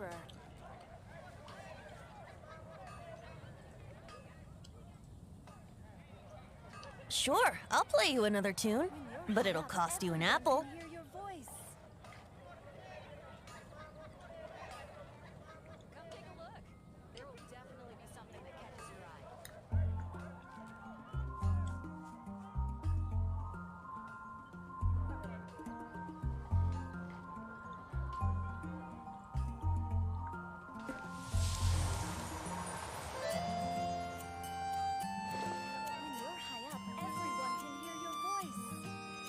Error. Sure, I'll play you another tune, but it'll cost you an apple. Hear your voice. Come take a look. There will definitely be something that catches your eye. When you're high up, everyone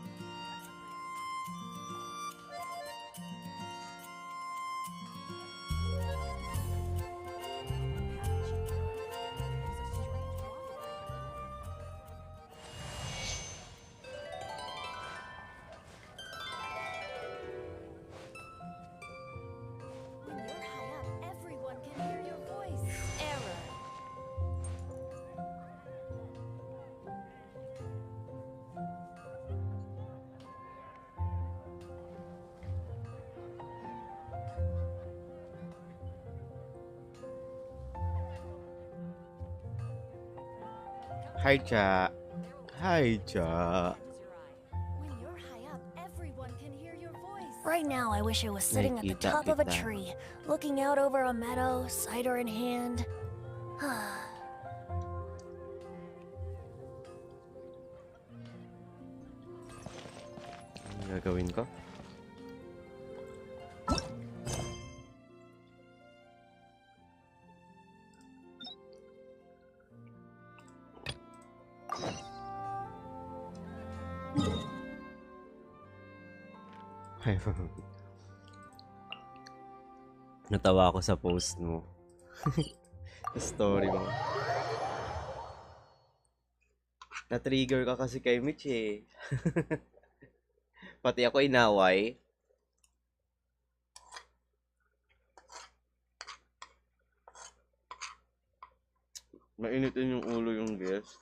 can hear your voice. When you're high up, everyone can hear your voice. Error. Hi, Cha. Hi, Cha. When you're high up, everyone can hear your voice. Right now, I wish I was sitting at the Nakikita top of a kita. tree, looking out over a meadow, cider in hand. Ano gagawin ko? Natawa ako sa post mo. Sa story mo. Na-trigger ka kasi kay Mitch eh. Pati ako inaway. Mainitin yung ulo yung guest.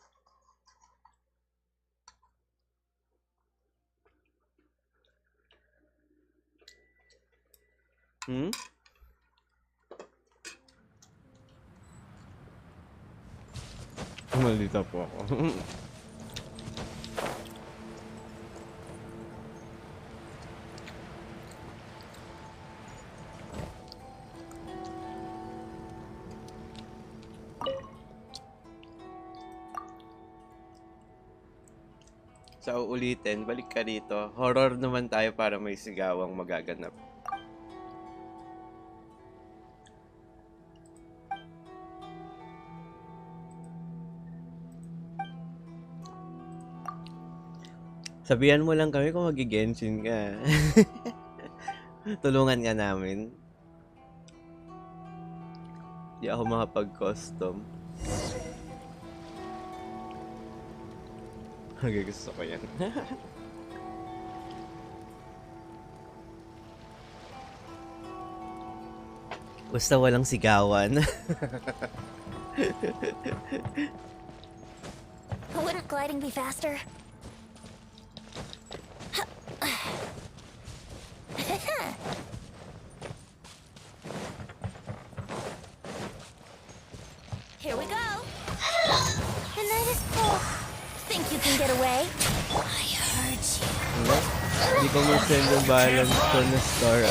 Maldita po ako. Sa uulitin, balik ka dito. Horror naman tayo para may sigawang magaganap. Sabihan mo lang kami kung mag-Genshin ka. Tulungan ka namin. Di ako makapag-custom. Okay, gusto ko yan. Basta walang sigawan. Wouldn't gliding be faster? Here we go. The night is cold. Think you can get away? I heard you. Hindi ko mag-send yung balance ko na star.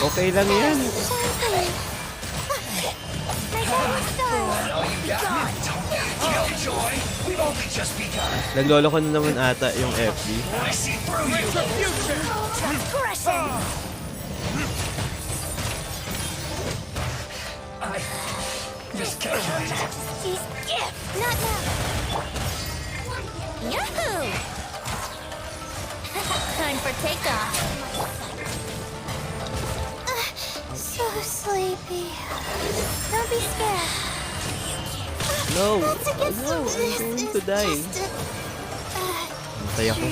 Okay lang yan. Naglolo ko na naman ata yung FB. Not now. Yahoo! Time for takeoff. So sleepy. Don't be scared. No! That's against No! I'm going to die. Matay ako.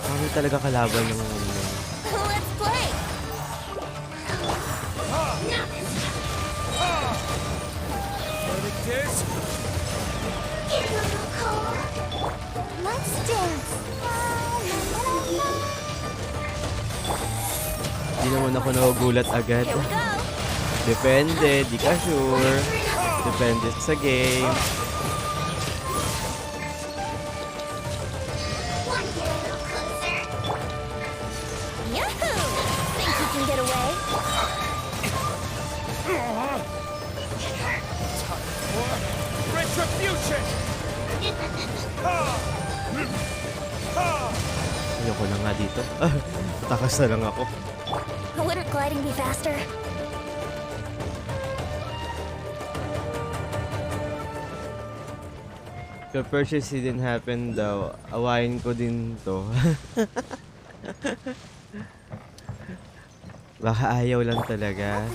Kami talaga kalaban ng Let's play. Let's dance. Hindi naman ako nagugulat agad. Here we go. Depende, di ka sure. Depende sa game. Yahoo! Think you can get away? Retribution! Ayoko na nga dito. Takas na lang ako. Wouldn't gliding be faster? If purchase didn't happen daw, awayin ko din to. Baka ayaw lang talaga.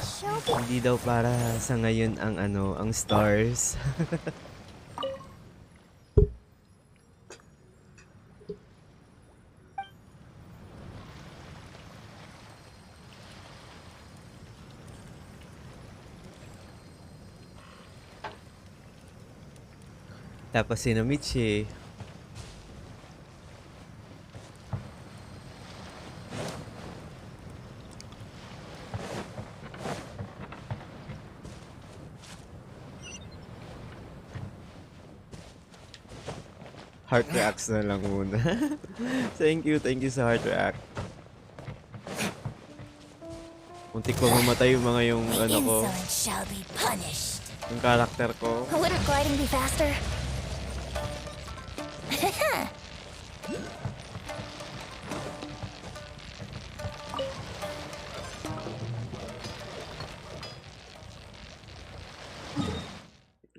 Hindi daw para sa ngayon ang ang stars. Tapos si Michi. Heart reacts na lang muna. Thank you sa heart react. Muntik pa mamatay yung mga yung ko, Insolent shall be punished. yung karakter ko. Wouldn't gliding be faster?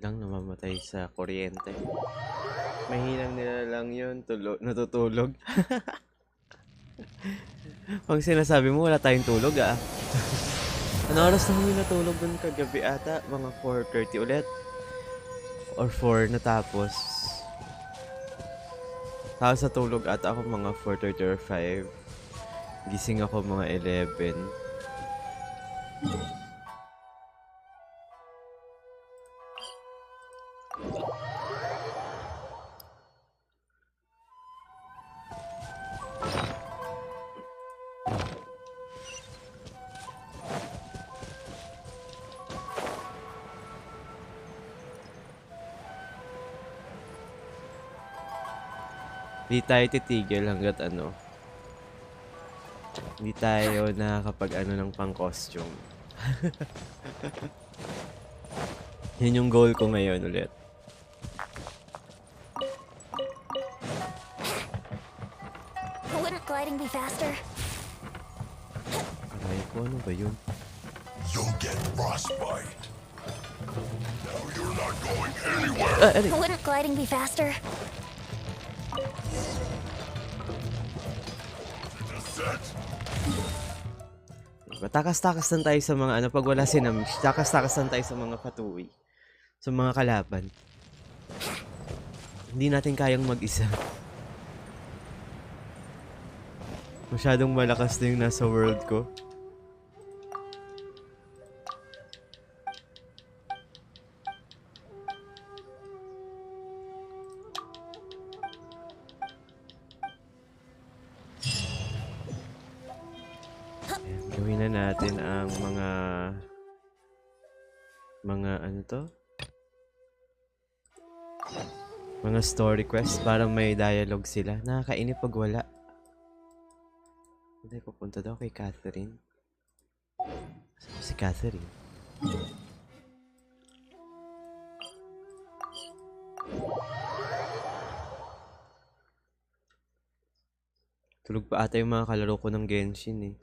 Lang namamatay sa kuryente. Mahinang nila lang yun, natutulog. Pag sinasabi mo wala tayong tulog Ano oras na kami natulog dun kagabi ata? Mga 4:30 ulit? Or 4 natapos? Tapos sa tulog ata ako mga 4:30 or 5. Gising ako mga 11. Hindi tayo titigil hanggat hindi tayo nakakapag ng pang-costume. Yun yung goal ko ngayon ulit. Wouldn't gliding be faster? Aray ko, ano ba yun? You'll get frostbite. Now you're not going anywhere. Wouldn't gliding be faster? Takas-takas lang tayo sa mga pag wala si Namish, takas-takas lang tayo sa mga patuwi. Sa mga kalaban. Hindi natin kayang mag-isa. Masyadong malakas na yung nasa world ko. Gawin na natin ang mga story quest para may dialogue sila. Nakakainip pag wala. Hindi pupunta daw kay Catherine. Saan si Catherine? Tulog pa ata yung mga kalaro ko ng Genshin eh.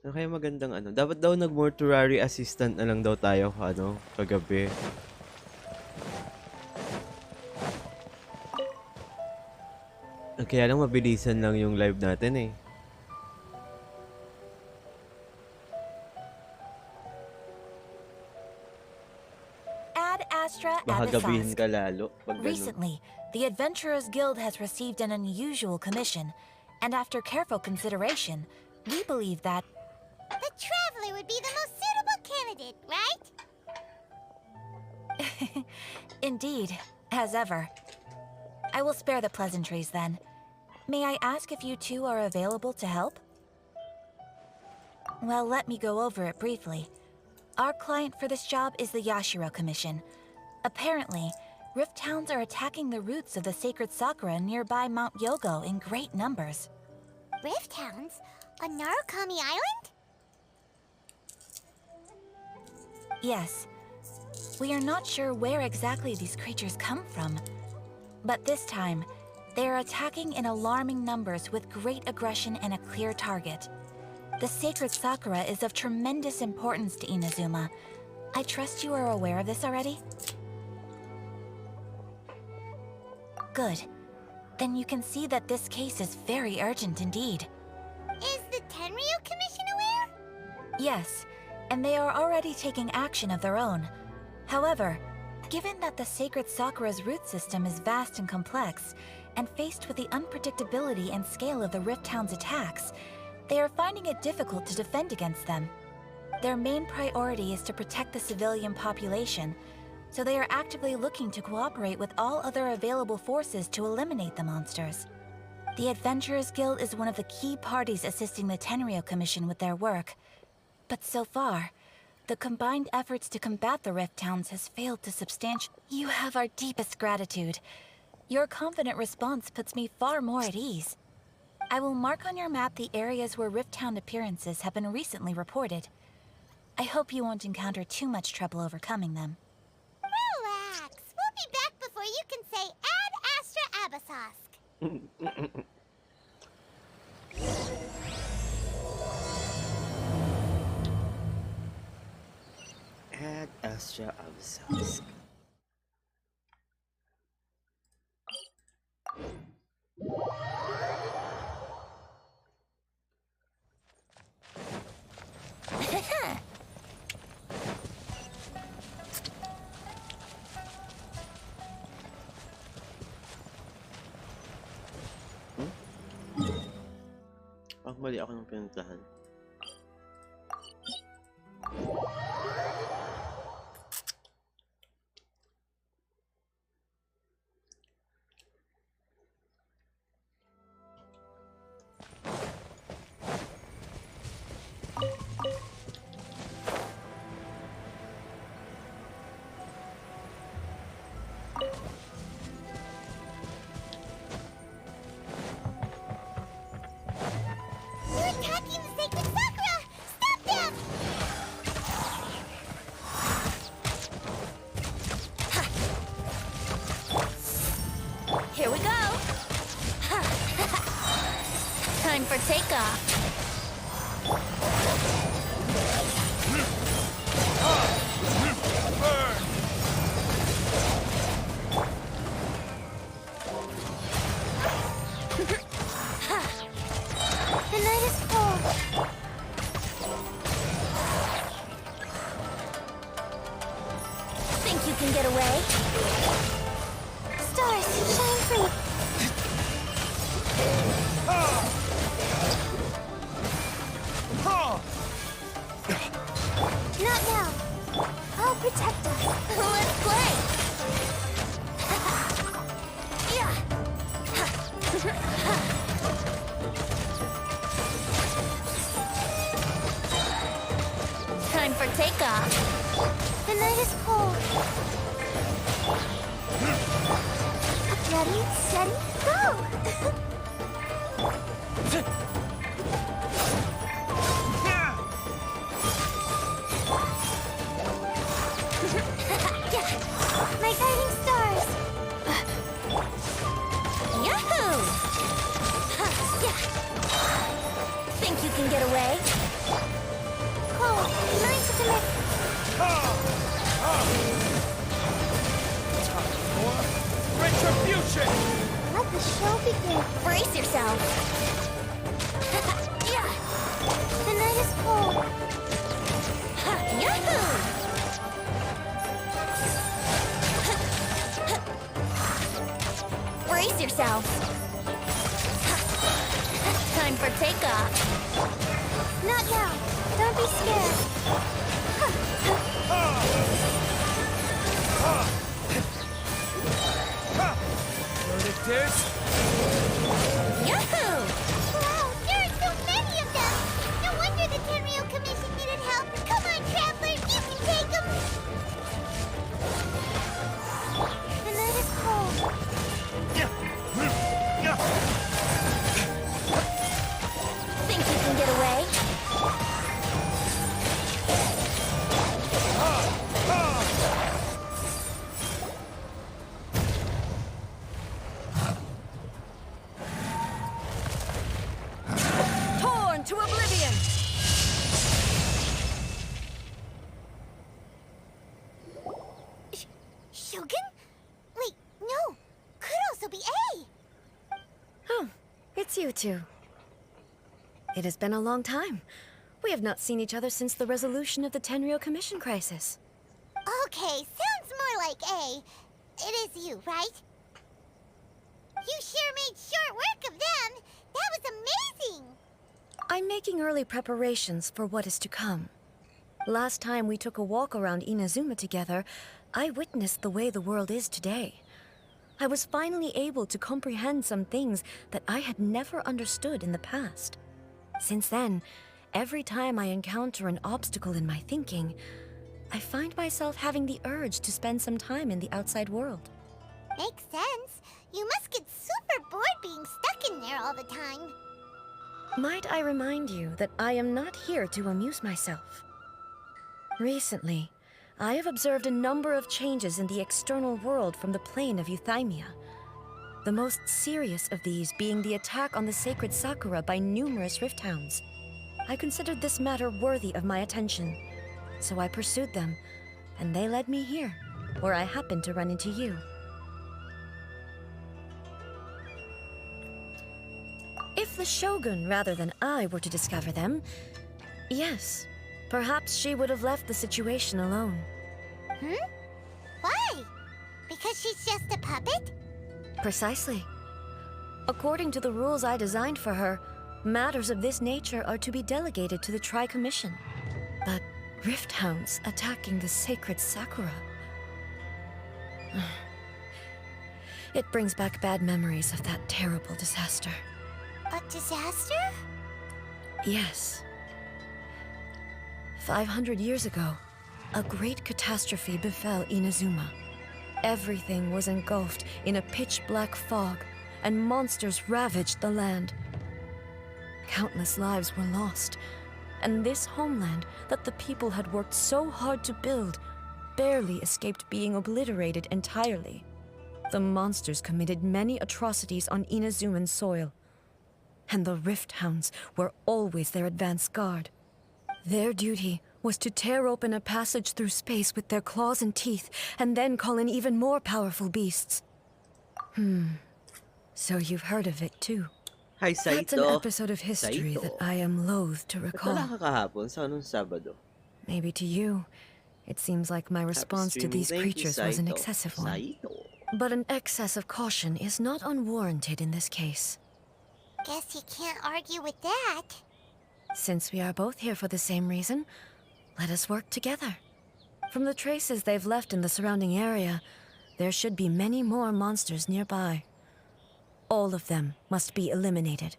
Ano kaya magandang Dapat daw nag-mortuary assistant na lang daw tayo kagabi. Kaya lang mabilisan lang yung live natin eh. Ad Astra Baka gabihin Abifask. ka lalo pag ganun. Recently, the Adventurers Guild has received an unusual commission, and after careful consideration, we believe that The Traveler would be the most suitable candidate, right? indeed, as ever. I will spare the pleasantries then. May I ask if you two are available to help? Well, let me go over it briefly. Our client for this job is the Yashiro Commission. Apparently, Rift Towns are attacking the roots of the sacred sakura nearby Mount Yogo in great numbers. Rift Hounds? On Narukami Island? Yes. We are not sure where exactly these creatures come from. But this time, they are attacking in alarming numbers with great aggression and a clear target. The sacred sakura is of tremendous importance to Inazuma. I trust you are aware of this already? Good. Then you can see that this case is very urgent indeed. Is the Tenryu Commission aware? Yes, and they are already taking action of their own. However, given that the sacred sakura's root system is vast and complex, and faced with the unpredictability and scale of the Rift Town's attacks, they are finding it difficult to defend against them. Their main priority is to protect the civilian population, so they are actively looking to cooperate with all other available forces to eliminate the monsters. The Adventurers Guild is one of the key parties assisting the Tenryu Commission with their work. But so far, the combined efforts to combat the Rift Towns has failed to substantiate. You have our deepest gratitude. Your confident response puts me far more at ease. I will mark on your map the areas where Rift Town appearances have been recently reported. I hope you won't encounter too much trouble overcoming them. Relax. We'll be back before you can say Ad Astra Abasosk. Ad Astra Absask. Mali ako ng pinuntahan. Here we go! Time for takeoff! The night is cold. Think you can get away? Stars, shine free. Not now. I'll protect us. Let's play. Yeah. Time for takeoff. The night is cold. Ready, steady, go! My guiding stars! Yahoo! Think you can get away? Cold, learn to commit. Retribution! Let the show begin. Brace yourself. Yeah. The night is cold. Yahoo! Brace yourself. Time for takeoff. Not now. Don't be scared. Heard it, Diz? Yahoo! It's you two. It has been a long time. We have not seen each other since the resolution of the Tenryo Commission crisis. Okay, sounds more like A. It is you, right? You sure made short work of them. That was amazing. I'm making early preparations for what is to come. Last time we took a walk around Inazuma together, I witnessed the way the world is today. I was finally able to comprehend some things that I had never understood in the past. Since then, every time I encounter an obstacle in my thinking, I find myself having the urge to spend some time in the outside world. Makes sense. You must get super bored being stuck in there all the time. Might I remind you that I am not here to amuse myself? Recently, I have observed a number of changes in the external world from the plane of Euthymia. The most serious of these being the attack on the sacred Sakura by numerous Rift Hounds. I considered this matter worthy of my attention, so I pursued them, and they led me here, where I happened to run into you. If the Shogun rather than I were to discover them, yes, perhaps she would have left the situation alone. Why? Because she's just a puppet? Precisely. According to the rules I designed for her, matters of this nature are to be delegated to the Tri-Commission. But Rift Hounds attacking the sacred Sakura... It brings back bad memories of that terrible disaster. A disaster? Yes. 500 years ago, a great catastrophe befell Inazuma. Everything was engulfed in a pitch-black fog, and monsters ravaged the land. Countless lives were lost, and this homeland that the people had worked so hard to build barely escaped being obliterated entirely. The monsters committed many atrocities on Inazuman soil, and the Rift Hounds were always their advance guard. Their duty was to tear open a passage through space with their claws and teeth, and then call in even more powerful beasts. So you've heard of it too. Hi, That's an Saito. episode of history Saito. that I am loath to Ba't wala recall. ka kahapon sa anong Sabado? Maybe to you, it seems like my response to streaming. these Thank you, creatures was an Saito. excessive one. Saito. But an excess of caution is not unwarranted in this case. Guess you can't argue with that. Since we are both here for the same reason, let us work together. From the traces they've left in the surrounding area, there should be many more monsters nearby. All of them must be eliminated.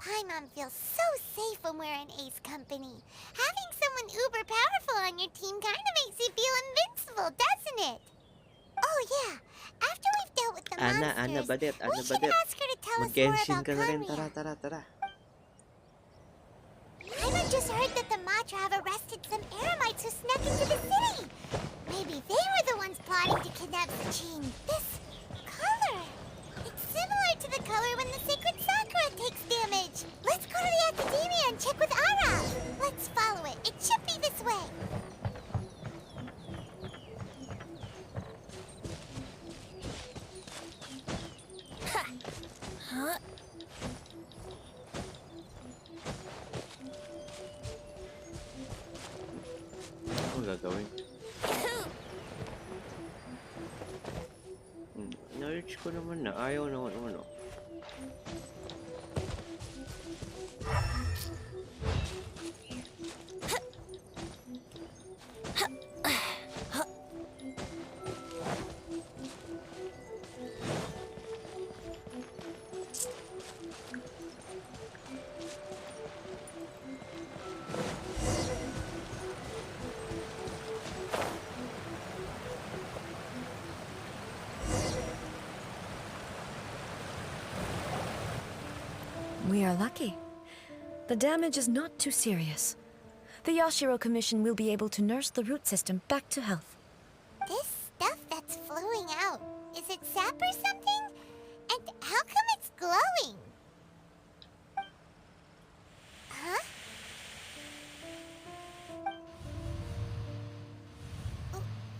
Paimon feels so safe when we're in Ace Company. Having someone uber powerful on your team kind of makes you feel invincible, doesn't it? Oh yeah, after we've dealt with the monsters, Ana Badet, we Ana should Badet. ask her to tell us more Mag-Genshin about ka na rin. Conria. Tara. Paimon just heard that the Matra have arrested some Eremites who snuck into the city. Maybe they were the ones plotting to kidnap Sachin. This color, it's similar to the color when the sacred Sakura takes damage. Let's go to the Academia and check with Ara. Let's follow it. It should be this way. Huh? Ano gagawin? Na-reach ko naman na. Ayaw naman ano. We are lucky. The damage is not too serious. The Yashiro Commission will be able to nurse the root system back to health. This stuff that's flowing out, is it sap or something? And how come it's glowing? Huh?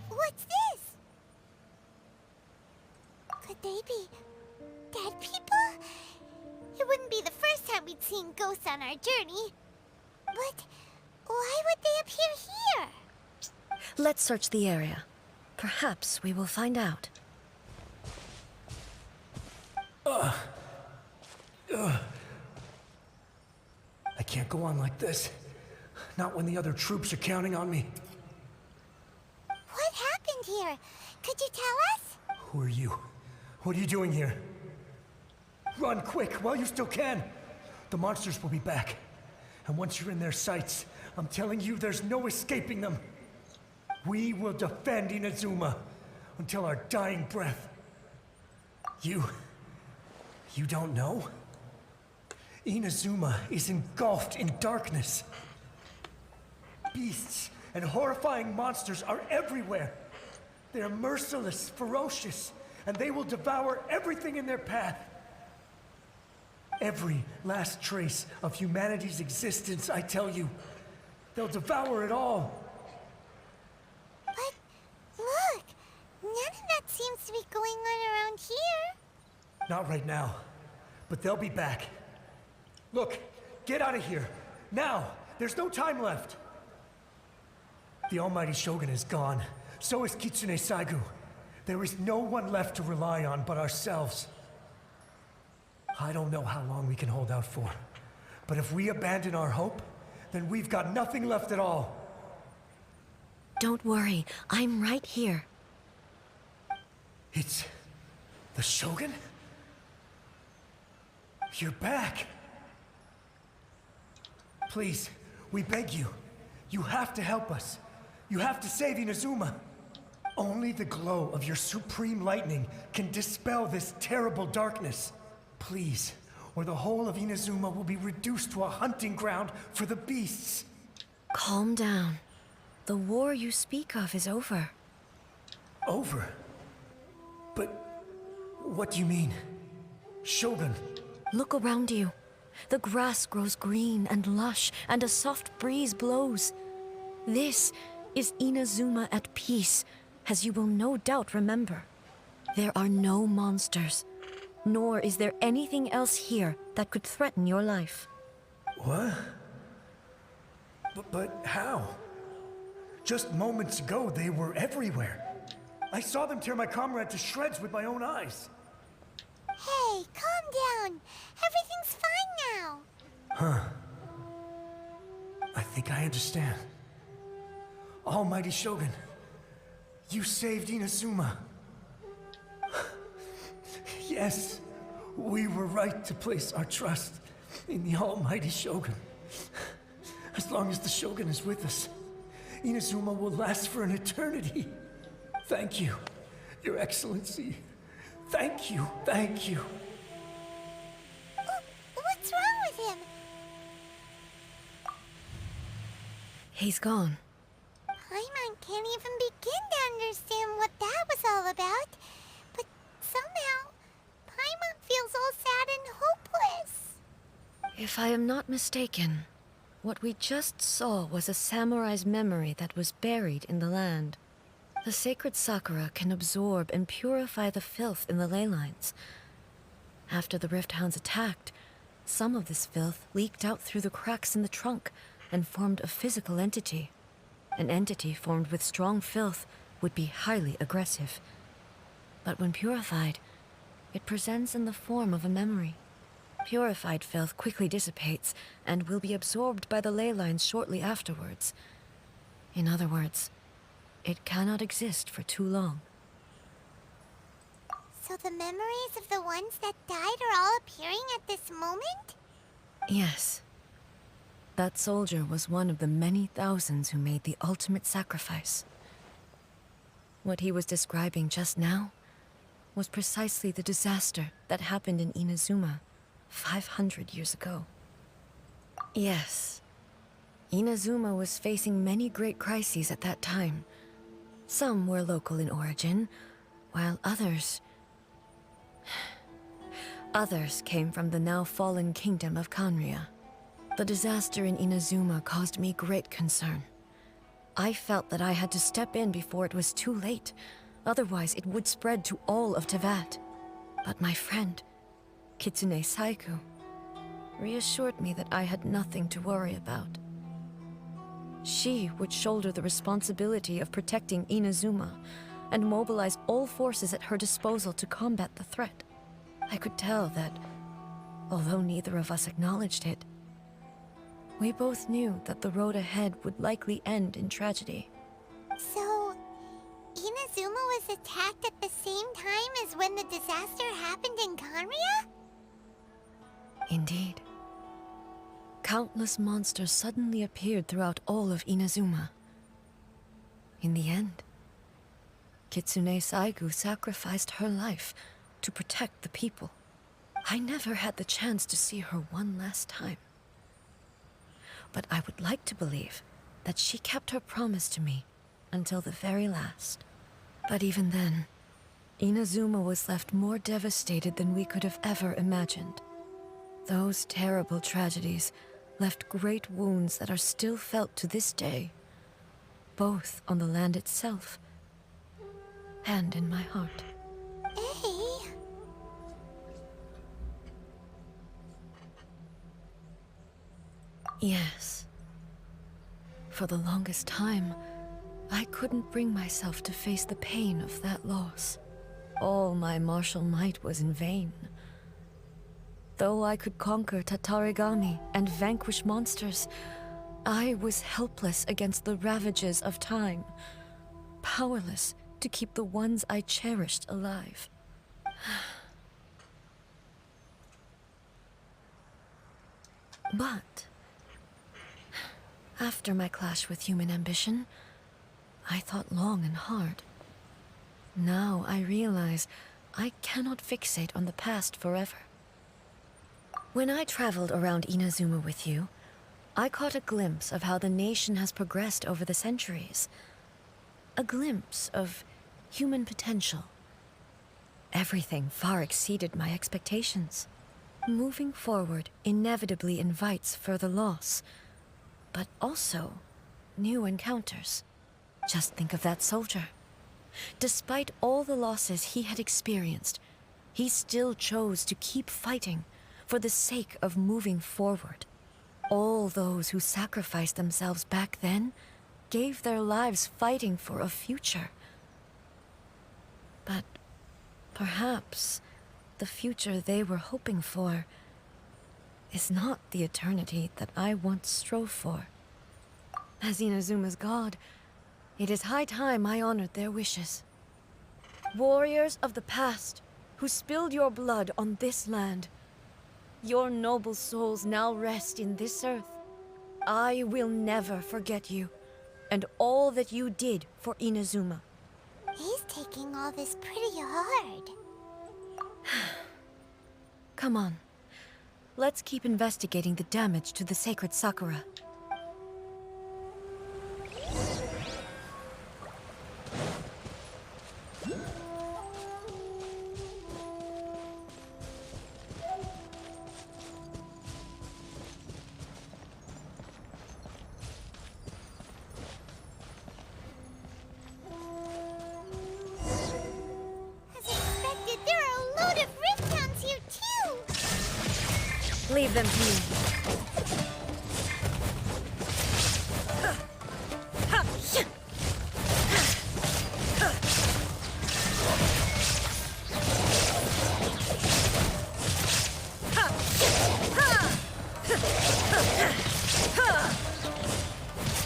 What's this? Could they be dead people? It wouldn't be the first time we'd seen ghosts on our journey. But why would they appear here? Let's search the area. Perhaps we will find out. I can't go on like this. Not when the other troops are counting on me. What happened here? Could you tell us? Who are you? What are you doing here? Run quick while you still can. The monsters will be back. And once you're in their sights, I'm telling you there's no escaping them. We will defend Inazuma until our dying breath. You don't know? Inazuma is engulfed in darkness. Beasts and horrifying monsters are everywhere. They're merciless, ferocious, and they will devour everything in their path. Every last trace of humanity's existence, I tell you. They'll devour it all. But look, none of that seems to be going on around here. Not right now, but they'll be back. Look, get out of here. Now, there's no time left. The almighty Shogun is gone. So is Kitsune Saigu. There is no one left to rely on but ourselves. I don't know how long we can hold out for. But if we abandon our hope, then we've got nothing left at all. Don't worry, I'm right here. It's the Shogun? You're back. Please, we beg you. You have to help us. You have to save Inazuma. Only the glow of your supreme lightning can dispel this terrible darkness. Please, or the whole of Inazuma will be reduced to a hunting ground for the beasts. Calm down. The war you speak of is over. Over? But what do you mean? Shogun? Look around you. The grass grows green and lush, and a soft breeze blows. This is Inazuma at peace, as you will no doubt remember. There are no monsters, nor is there anything else here that could threaten your life. What? But how? Just moments ago, they were everywhere. I saw them tear my comrade to shreds with my own eyes. Hey, calm down. Everything's fine now. I think I understand. Almighty Shogun, you saved Inazuma. Yes, we were right to place our trust in the Almighty Shogun. As long as the Shogun is with us, Inazuma will last for an eternity. Thank you, Your Excellency. Thank you, thank you. What's wrong with him? He's gone. Paimon can't even begin to understand what that was all about. But somehow, Paimon feels all sad and hopeless. If I am not mistaken, what we just saw was a samurai's memory that was buried in the land. The sacred sakura can absorb and purify the filth in the ley lines. After the Rift Hounds attacked, some of this filth leaked out through the cracks in the trunk and formed a physical entity. An entity formed with strong filth would be highly aggressive. But when purified, it presents in the form of a memory. Purified filth quickly dissipates and will be absorbed by the ley lines shortly afterwards. In other words, it cannot exist for too long. So the memories of the ones that died are all appearing at this moment? Yes. That soldier was one of the many thousands who made the ultimate sacrifice. What he was describing just now was precisely the disaster that happened in Inazuma 500 years ago. Yes. Inazuma was facing many great crises at that time. Some were local in origin, while others came from the now fallen kingdom of Kanria. The disaster in Inazuma caused me great concern. I felt that I had to step in before it was too late, otherwise it would spread to all of Tevat. But my friend, Kitsune Saiku, reassured me that I had nothing to worry about. She would shoulder the responsibility of protecting Inazuma and mobilize all forces at her disposal to combat the threat. I could tell that, although neither of us acknowledged it, we both knew that the road ahead would likely end in tragedy. So, Inazuma was attacked at the same time as when the disaster happened in Kanria? Indeed. Countless monsters suddenly appeared throughout all of Inazuma. In the end, Kitsune Saigu sacrificed her life to protect the people. I never had the chance to see her one last time. But I would like to believe that she kept her promise to me until the very last. But even then, Inazuma was left more devastated than we could have ever imagined. Those terrible tragedies left great wounds that are still felt to this day, both on the land itself and in my heart. Hey. Yes. For the longest time, I couldn't bring myself to face the pain of that loss. All my martial might was in vain. Though I could conquer Tatarigami and vanquish monsters, I was helpless against the ravages of time, powerless to keep the ones I cherished alive. But after my clash with human ambition, I thought long and hard. Now I realize I cannot fixate on the past forever. When I traveled around Inazuma with you, I caught a glimpse of how the nation has progressed over the centuries. A glimpse of human potential. Everything far exceeded my expectations. Moving forward inevitably invites further loss, but also new encounters. Just think of that soldier. Despite all the losses he had experienced, he still chose to keep fighting for the sake of moving forward. All those who sacrificed themselves back then gave their lives fighting for a future. But perhaps the future they were hoping for is not the eternity that I once strove for. As Inazuma's god, it is high time I honored their wishes. Warriors of the past, who spilled your blood on this land, your noble souls now rest in this earth. I will never forget you, and all that you did for Inazuma. He's taking all this pretty hard. Come on. Let's keep investigating the damage to the sacred Sakura. As expected, there are a load of rift hounds here too! Leave them to me.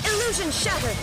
Illusion shattered!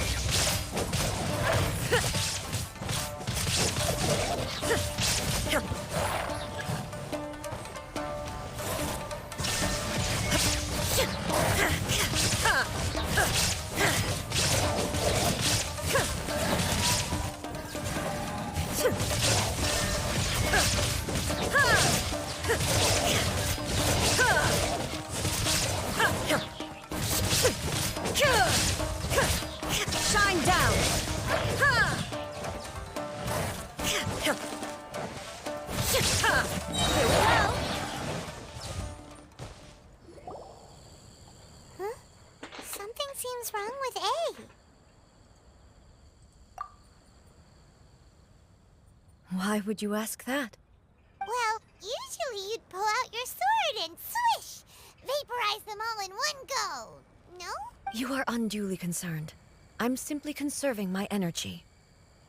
Shine down! Here we go! Huh? Something seems wrong with A. Why would you ask that? Well, usually you'd pull out your sword and swish. vaporize them all in one go. No? You are unduly concerned. I'm simply conserving my energy.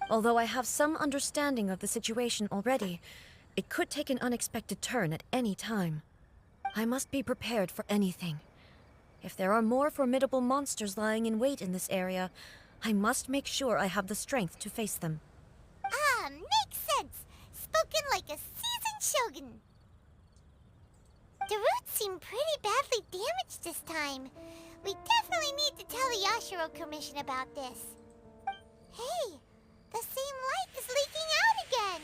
Although I have some understanding of the situation already, it could take an unexpected turn at any time. I must be prepared for anything. If there are more formidable monsters lying in wait in this area, I must make sure I have the strength to face them. Ah, makes sense. Spoken like a seasoned shogun. The roots seem pretty badly damaged this time. We definitely need to tell the Yashiro Commission about this. Hey, the same light is leaking out again.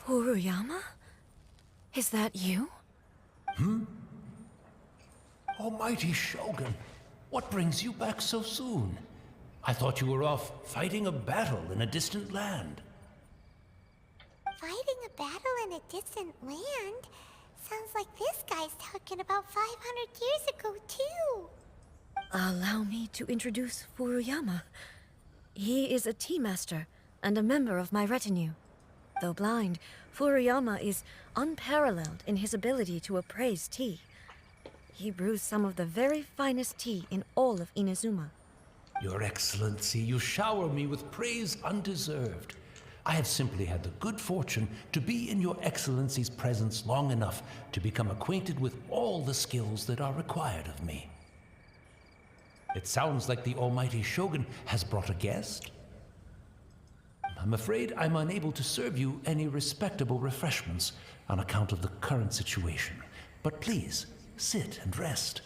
Furuyama? Is that you? Almighty Shogun, what brings you back so soon? I thought you were off fighting a battle in a distant land. Fighting a battle in a distant land? Sounds like this guy's talking about 500 years ago, too. Allow me to introduce Furuyama. He is a tea master and a member of my retinue. Though blind, Furuyama is unparalleled in his ability to appraise tea. He brews some of the very finest tea in all of Inazuma. Your Excellency, you shower me with praise undeserved. I have simply had the good fortune to be in Your Excellency's presence long enough to become acquainted with all the skills that are required of me. It sounds like the Almighty Shogun has brought a guest. I'm afraid I'm unable to serve you any respectable refreshments on account of the current situation. But please, sit and rest.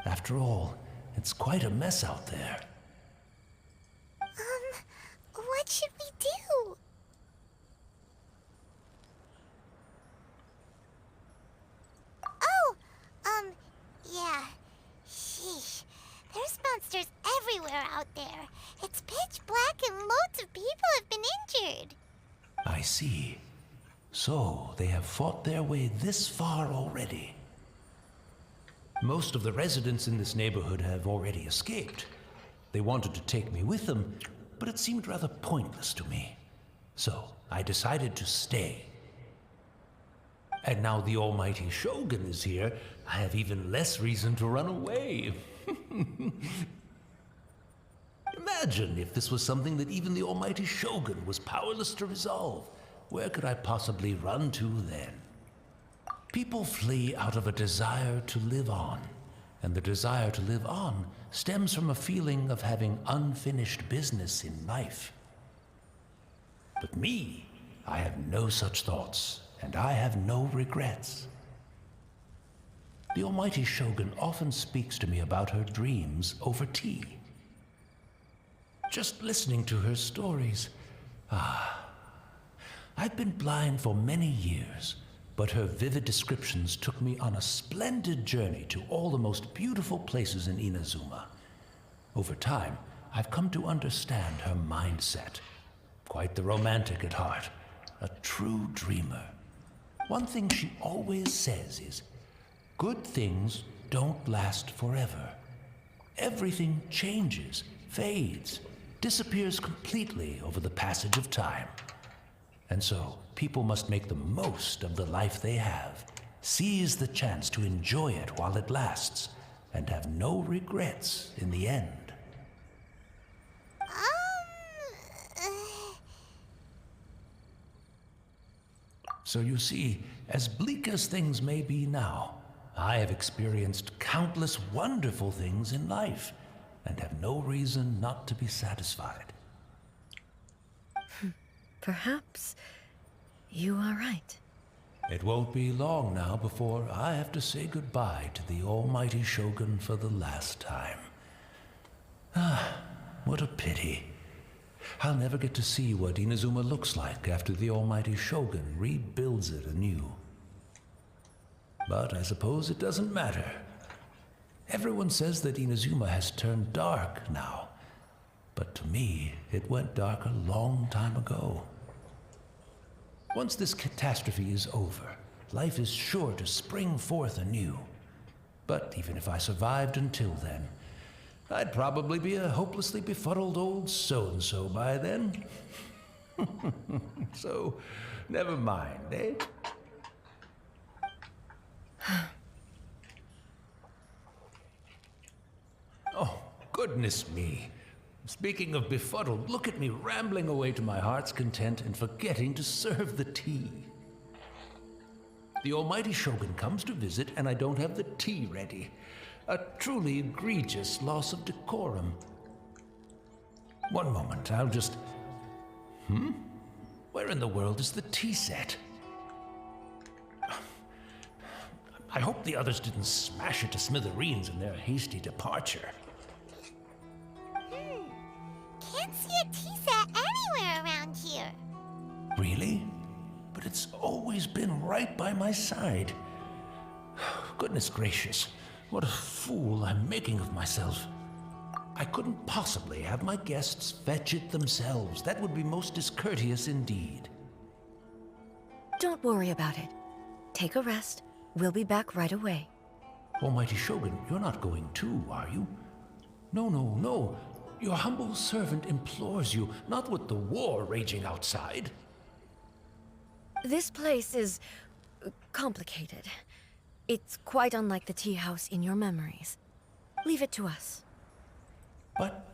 After all, it's quite a mess out there. What should we do? Oh, yeah. Sheesh. There's monsters everywhere out there. It's pitch black and loads of people have been injured. I see. So, they have fought their way this far already. Most of the residents in this neighborhood have already escaped. They wanted to take me with them, but it seemed rather pointless to me. So, I decided to stay. And now the Almighty Shogun is here, I have even less reason to run away. Imagine if this was something that even the Almighty Shogun was powerless to resolve. Where could I possibly run to then? People flee out of a desire to live on, and the desire to live on stems from a feeling of having unfinished business in life. But me, I have no such thoughts, and I have no regrets. The Almighty Shogun often speaks to me about her dreams over tea. Just listening to her stories, I've been blind for many years, but her vivid descriptions took me on a splendid journey to all the most beautiful places in Inazuma. Over time, I've come to understand her mindset. Quite the romantic at heart, a true dreamer. One thing she always says is, good things don't last forever. Everything changes, fades, disappears completely over the passage of time. And so, people must make the most of the life they have, seize the chance to enjoy it while it lasts, and have no regrets in the end. So you see, as bleak as things may be now, I have experienced countless wonderful things in life, and have no reason not to be satisfied. Perhaps you are right. It won't be long now before I have to say goodbye to the Almighty Shogun for the last time. What a pity. I'll never get to see what Inazuma looks like after the Almighty Shogun rebuilds it anew. But I suppose it doesn't matter. Everyone says that Inazuma has turned dark now. But to me, it went dark a long time ago. Once this catastrophe is over, life is sure to spring forth anew. But even if I survived until then, I'd probably be a hopelessly befuddled old so-and-so by then. So, never mind, eh? Oh, goodness me. Speaking of befuddled, look at me rambling away to my heart's content and forgetting to serve the tea. The almighty Shogun comes to visit and I don't have the tea ready. A truly egregious loss of decorum. One moment, I'll just... Where in the world is the tea set? I hope the others didn't smash it to smithereens in their hasty departure. Can't see a tea set anywhere around here. Really? But it's always been right by my side. Goodness gracious, what a fool I'm making of myself. I couldn't possibly have my guests fetch it themselves. That would be most discourteous indeed. Don't worry about it. Take a rest. We'll be back right away. Almighty Shogun, you're not going too, are you? No. Your humble servant implores you, not with the war raging outside. This place is complicated. It's quite unlike the tea house in your memories. Leave it to us. But...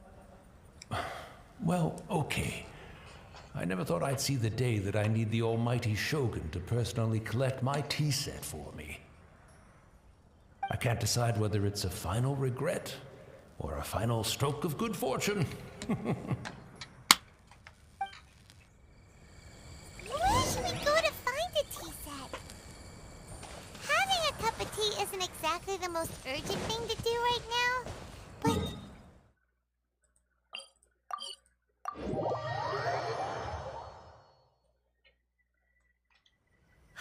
well, okay. I never thought I'd see the day that I need the almighty Shogun to personally collect my tea set for me. I can't decide whether it's a final regret or a final stroke of good fortune. Where should we go to find a tea set? Having a cup of tea isn't exactly the most urgent thing to do right now, but...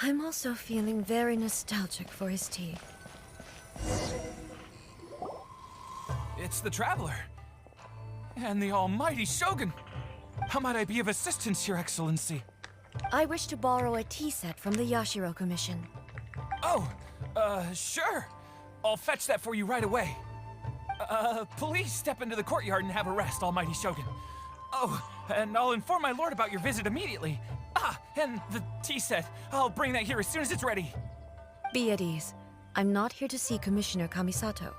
I'm also feeling very nostalgic for his tea. It's the Traveler. And the almighty Shogun. How might I be of assistance, Your Excellency? I wish to borrow a tea set from the Yashiro Commission. Oh, sure. I'll fetch that for you right away. Please step into the courtyard and have a rest, almighty Shogun. Oh, and I'll inform my lord about your visit immediately. Ah, and the tea set. I'll bring that here as soon as it's ready. Be at ease. I'm not here to see Commissioner Kamisato.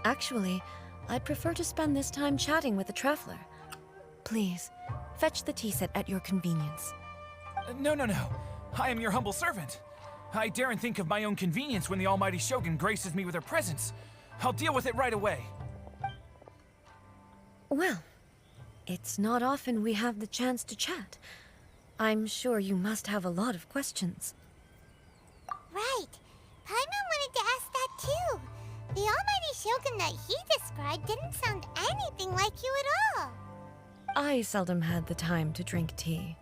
Actually, I'd prefer to spend this time chatting with the Traveler. Please, fetch the tea set at your convenience. No. I am your humble servant. I daren't think of my own convenience when the almighty Shogun graces me with her presence. I'll deal with it right away. Well, it's not often we have the chance to chat. I'm sure you must have a lot of questions. Right. Paimon wanted to ask that too. The almighty Shogun that he described didn't sound anything like you at all. I seldom had the time to drink tea.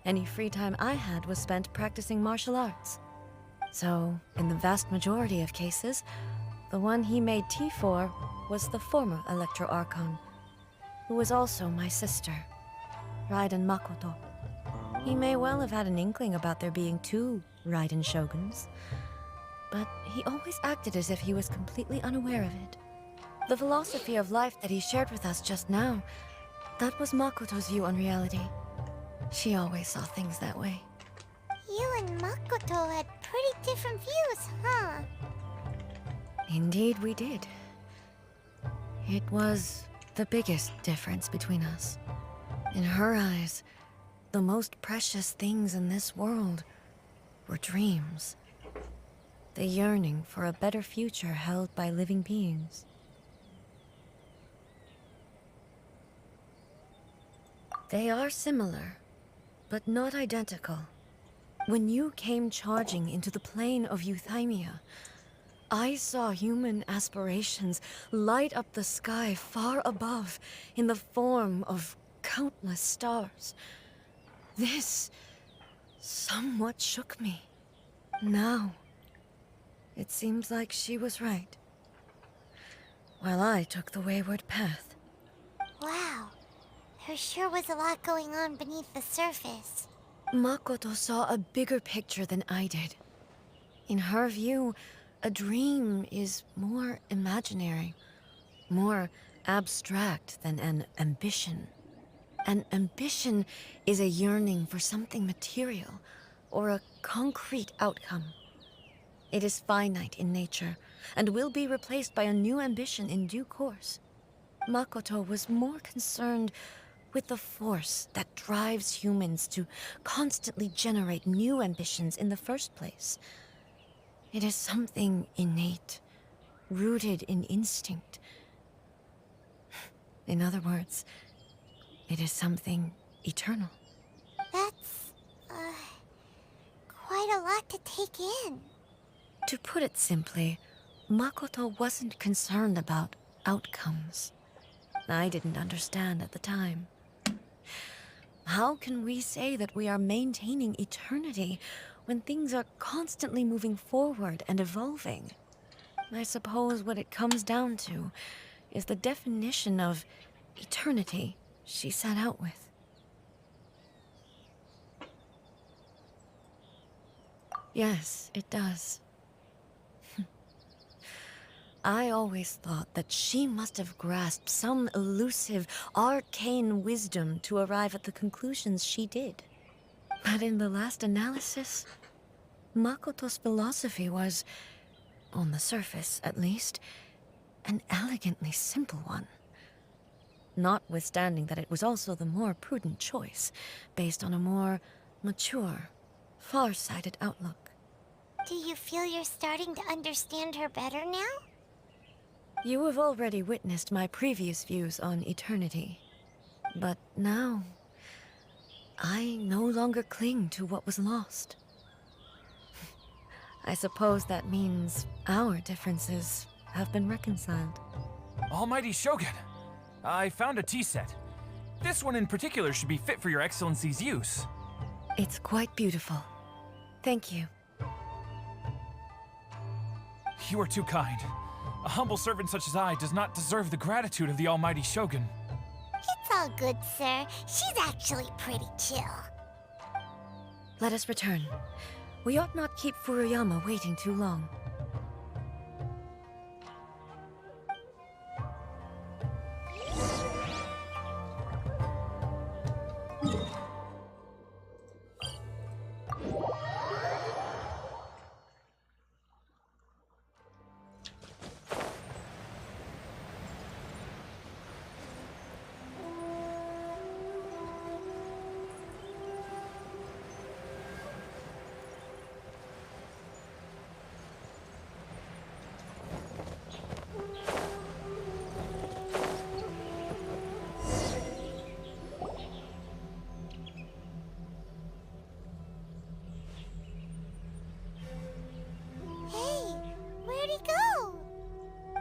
Any free time I had was spent practicing martial arts. So, in the vast majority of cases, the one he made tea for was the former Electro Archon, who was also my sister, Raiden Makoto. He may well have had an inkling about there being two Raiden Shoguns, but he always acted as if he was completely unaware of it. The philosophy of life that he shared with us just now, that was Makoto's view on reality. She always saw things that way. You and Makoto had pretty different views, huh? Indeed we did. It was the biggest difference between us. In her eyes, the most precious things in this world were dreams. The yearning for a better future held by living beings. They are similar, but not identical. When you came charging into the plane of Euthymia, I saw human aspirations light up the sky far above in the form of countless stars. This somewhat shook me. Now, it seems like she was right, while I took the wayward path. Wow. There sure was a lot going on beneath the surface. Makoto saw a bigger picture than I did. In her view, a dream is more imaginary, more abstract than an ambition. An ambition is a yearning for something material or a concrete outcome. It is finite in nature and will be replaced by a new ambition in due course. Makoto was more concerned with the force that drives humans to constantly generate new ambitions in the first place. It is something innate, rooted in instinct. In other words, it is something eternal. That's, quite a lot to take in. To put it simply, Makoto wasn't concerned about outcomes. I didn't understand at the time. How can we say that we are maintaining eternity when things are constantly moving forward and evolving? I suppose what it comes down to is the definition of eternity she set out with. Yes, it does. I always thought that she must have grasped some elusive, arcane wisdom to arrive at the conclusions she did. But in the last analysis, Makoto's philosophy was, on the surface at least, an elegantly simple one. Notwithstanding that it was also the more prudent choice, based on a more mature, far-sighted outlook. Do you feel you're starting to understand her better now? You have already witnessed my previous views on eternity. But now, I no longer cling to what was lost. I suppose that means our differences have been reconciled. Almighty Shogun, I found a tea set. This one in particular should be fit for your Excellency's use. It's quite beautiful. Thank you. You are too kind. A humble servant such as I does not deserve the gratitude of the Almighty Shogun. It's all good, sir. She's actually pretty chill. Let us return. We ought not keep Furuyama waiting too long.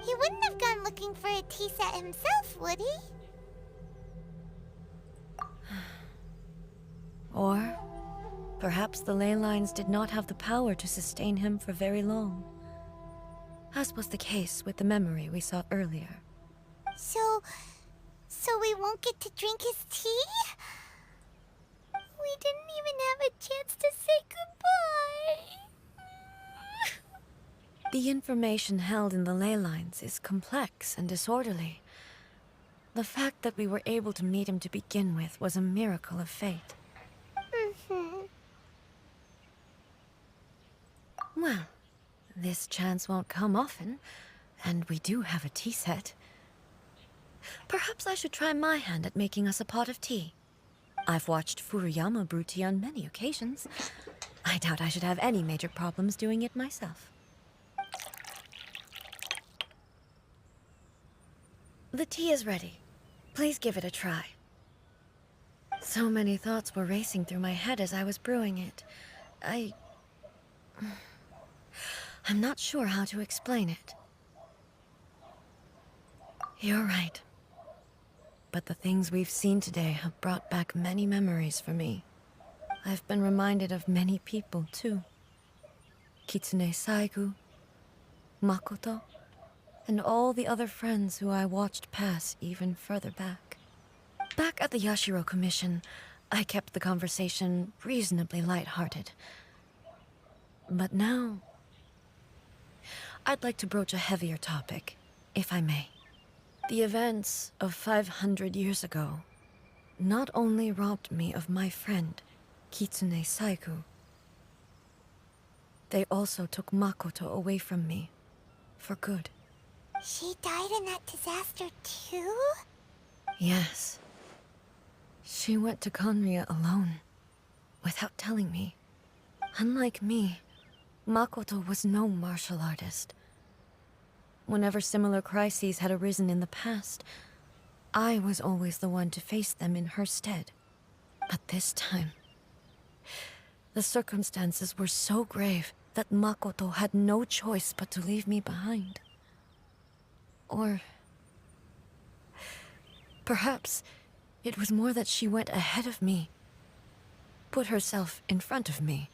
He wouldn't have gone looking for a tea set himself, would he? Or perhaps the ley lines did not have the power to sustain him for very long, as was the case with the memory we saw earlier. So we won't get to drink his tea? We didn't even have a chance to say goodbye. The information held in the ley lines is complex and disorderly. The fact that we were able to meet him to begin with was a miracle of fate. Well, this chance won't come often, and we do have a tea set. Perhaps I should try my hand at making us a pot of tea. I've watched Furuyama brew tea on many occasions. I doubt I should have any major problems doing it myself. The tea is ready. Please give it a try. So many thoughts were racing through my head as I was brewing it. I'm not sure how to explain it. You're right. But the things we've seen today have brought back many memories for me. I've been reminded of many people, too. Kitsune Saigu, Makoto, and all the other friends who I watched pass even further back. Back at the Yashiro Commission, I kept the conversation reasonably lighthearted. But now, I'd like to broach a heavier topic, if I may. The events of 500 years ago not only robbed me of my friend, Kitsune Saiku, they also took Makoto away from me. For good. She died in that disaster too? Yes. She went to Conria alone, without telling me. Unlike me, Makoto was no martial artist. Whenever similar crises had arisen in the past, I was always the one to face them in her stead. But this time, the circumstances were so grave that Makoto had no choice but to leave me behind. Or perhaps it was more that she went ahead of me, put herself in front of me,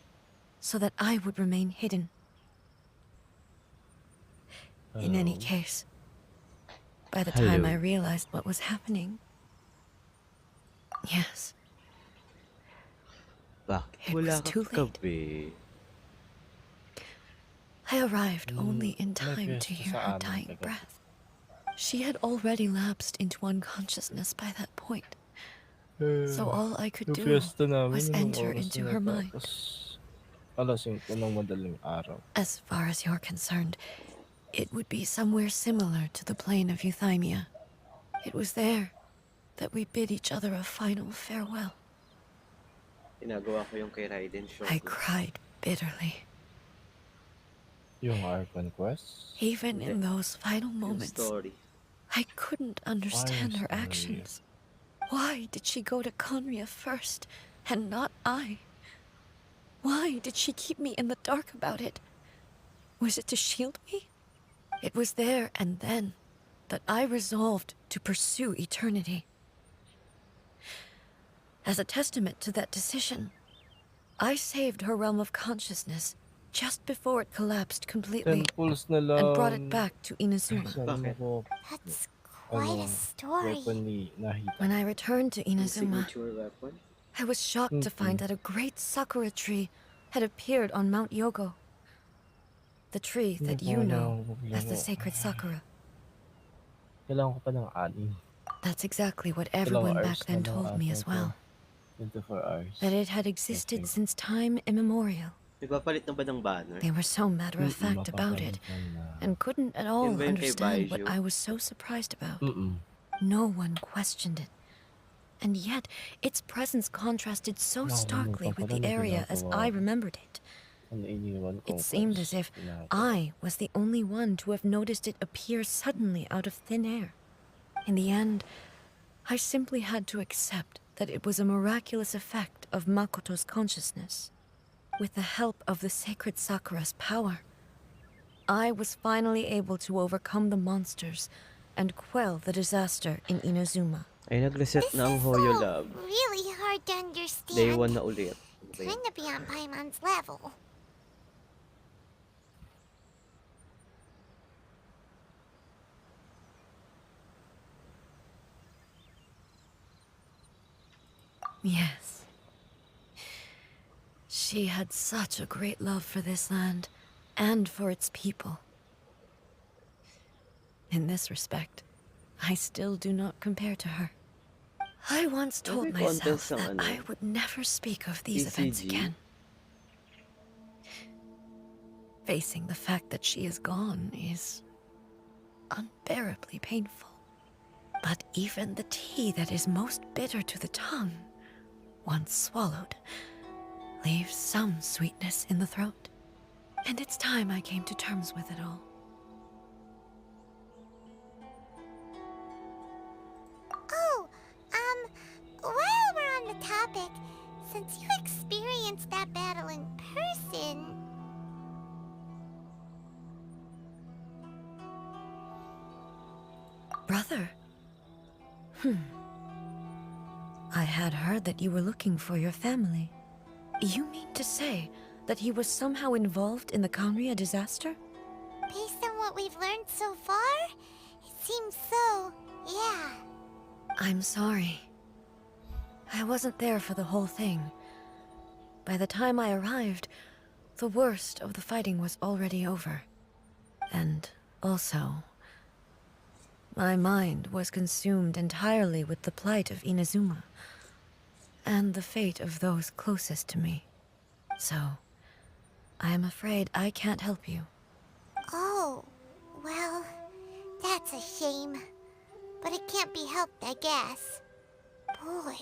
so that I would remain hidden. In any case, by the time I realized what was happening, yes, Bakit it wala was ka too late. kagabi? I arrived only in time to hear her dying breath. She had already lapsed into unconsciousness by that point. So all I could do was enter into her mind. Alas 5 ng madaling araw. As far as you're concerned, it would be somewhere similar to the plain of Euthymia. It was there that we bid each other a final farewell. Ginagawa ko yung kay Raiden show. I cried bitterly. Yung Archon Quest? Even in those final Yung moments, story. I couldn't understand her story? actions. Why did she go to Conria first, and not I? Why did she keep me in the dark about it? Was it to shield me? It was there and then that I resolved to pursue eternity. As a testament to that decision, I saved her realm of consciousness just before it collapsed completely Temples na lang. and brought it back to Inazuma. Sana mo ko That's quite a story. weapon ni Nahita. When I returned to Yung Inazuma, signature weapon. I was shocked to find that a great sakura tree had appeared on Mount Yogo. The tree that you know as the sacred sakura. Kailangan ko pa ng 6. That's exactly what everyone hours back then na lang told me ata as ito. well. 24 hours. That it had existed since time immemorial. Nagpapalit na ba ng banner? They were so matter-of-fact about it, and couldn't at all Yun ba yung kay understand what Baiju? I was so surprised about. Mm-mm. No one questioned it. And yet, its presence contrasted so starkly with the area as I remembered it. Ano iniwan ko It seemed as if I was the only one to have noticed it appear suddenly out of thin air. In the end, I simply had to accept that it was a miraculous effect of Makoto's consciousness. With the help of the sacred Sakura's power, I was finally able to overcome the monsters and quell the disaster in Inazuma. Ay, nag-reset This na ang is Hoyo all Lab. really hard to understand. Day 1 na ulit. Okay. Kinda beyond Paimon's level. Yes. She had such a great love for this land and for its people. In this respect, I still do not compare to her. I once told may myself contest ang that ano, I would never speak of these events PCG. again. Facing the fact that she is gone is unbearably painful. But even the tea that is most bitter to the tongue, once swallowed, leaves some sweetness in the throat. And it's time I came to terms with it all. Oh, while we're on the topic, since you experienced that battle in person, Brother? I had heard that you were looking for your family. You mean to say that he was somehow involved in the Conria disaster? based on what we've learned so far, it seems so, yeah. I'm sorry. I wasn't there for the whole thing. By the time I arrived, the worst of the fighting was already over. And also, my mind was consumed entirely with the plight of Inazuma. and the fate of those closest to me. So, I am afraid I can't help you. Oh, well, that's a shame. But it can't be helped, I guess. Boy,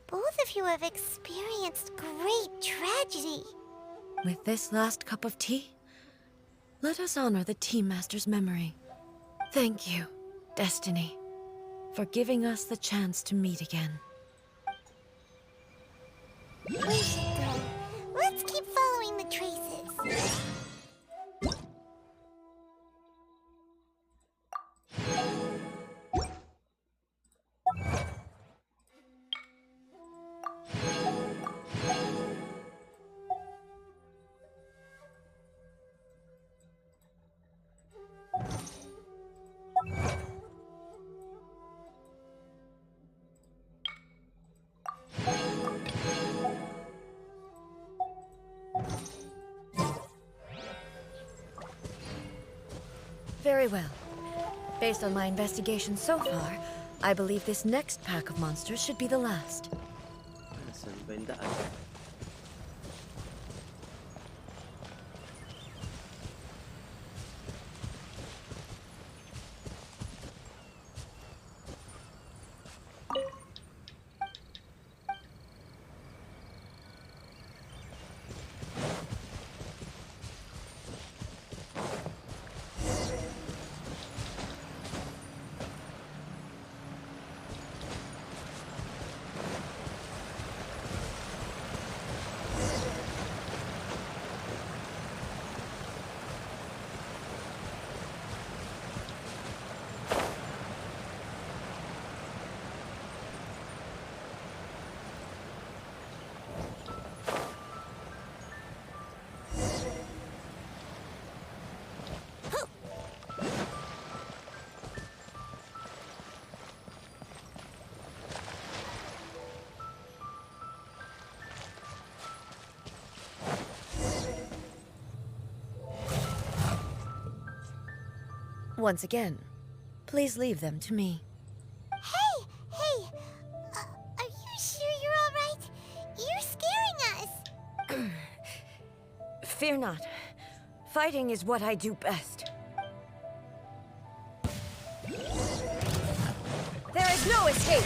both of you have experienced great tragedy. With this last cup of tea, let us honor the Tea Master's memory. Thank you, Destiny, for giving us the chance to meet again. We should go. Let's keep following the traces. Very well. Based on my investigation so far, I believe this next pack of monsters should be the last. Nasaan ba yung daan? Once again, please leave them to me. Hey! Are you sure you're all right? You're scaring us. Fear not. Fighting is what I do best. There is no escape!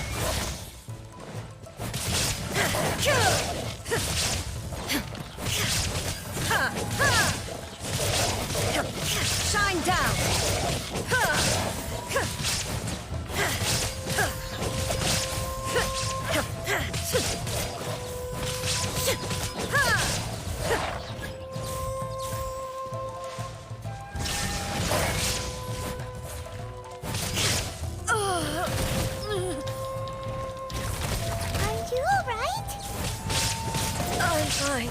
Shine down! Are you all right? I'm fine.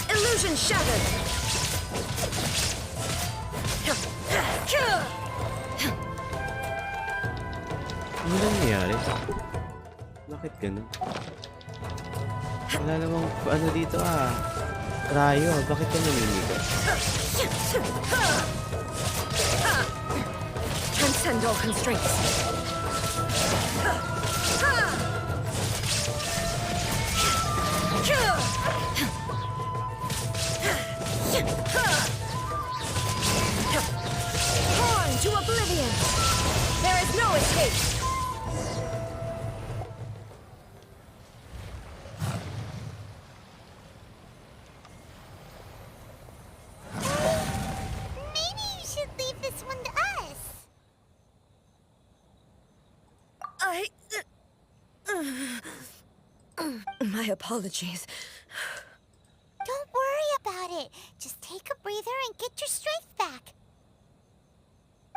Illusion shattered! Ano nangyayari? Bakit ganun? Wala namang ano dito ah. Rayo, bakit ka naninigas? Transcend all constraints. Torn to oblivion! There is no escape! Maybe you should leave this one to us. My apologies. Don't worry about it. Just take a breather and get your strength back.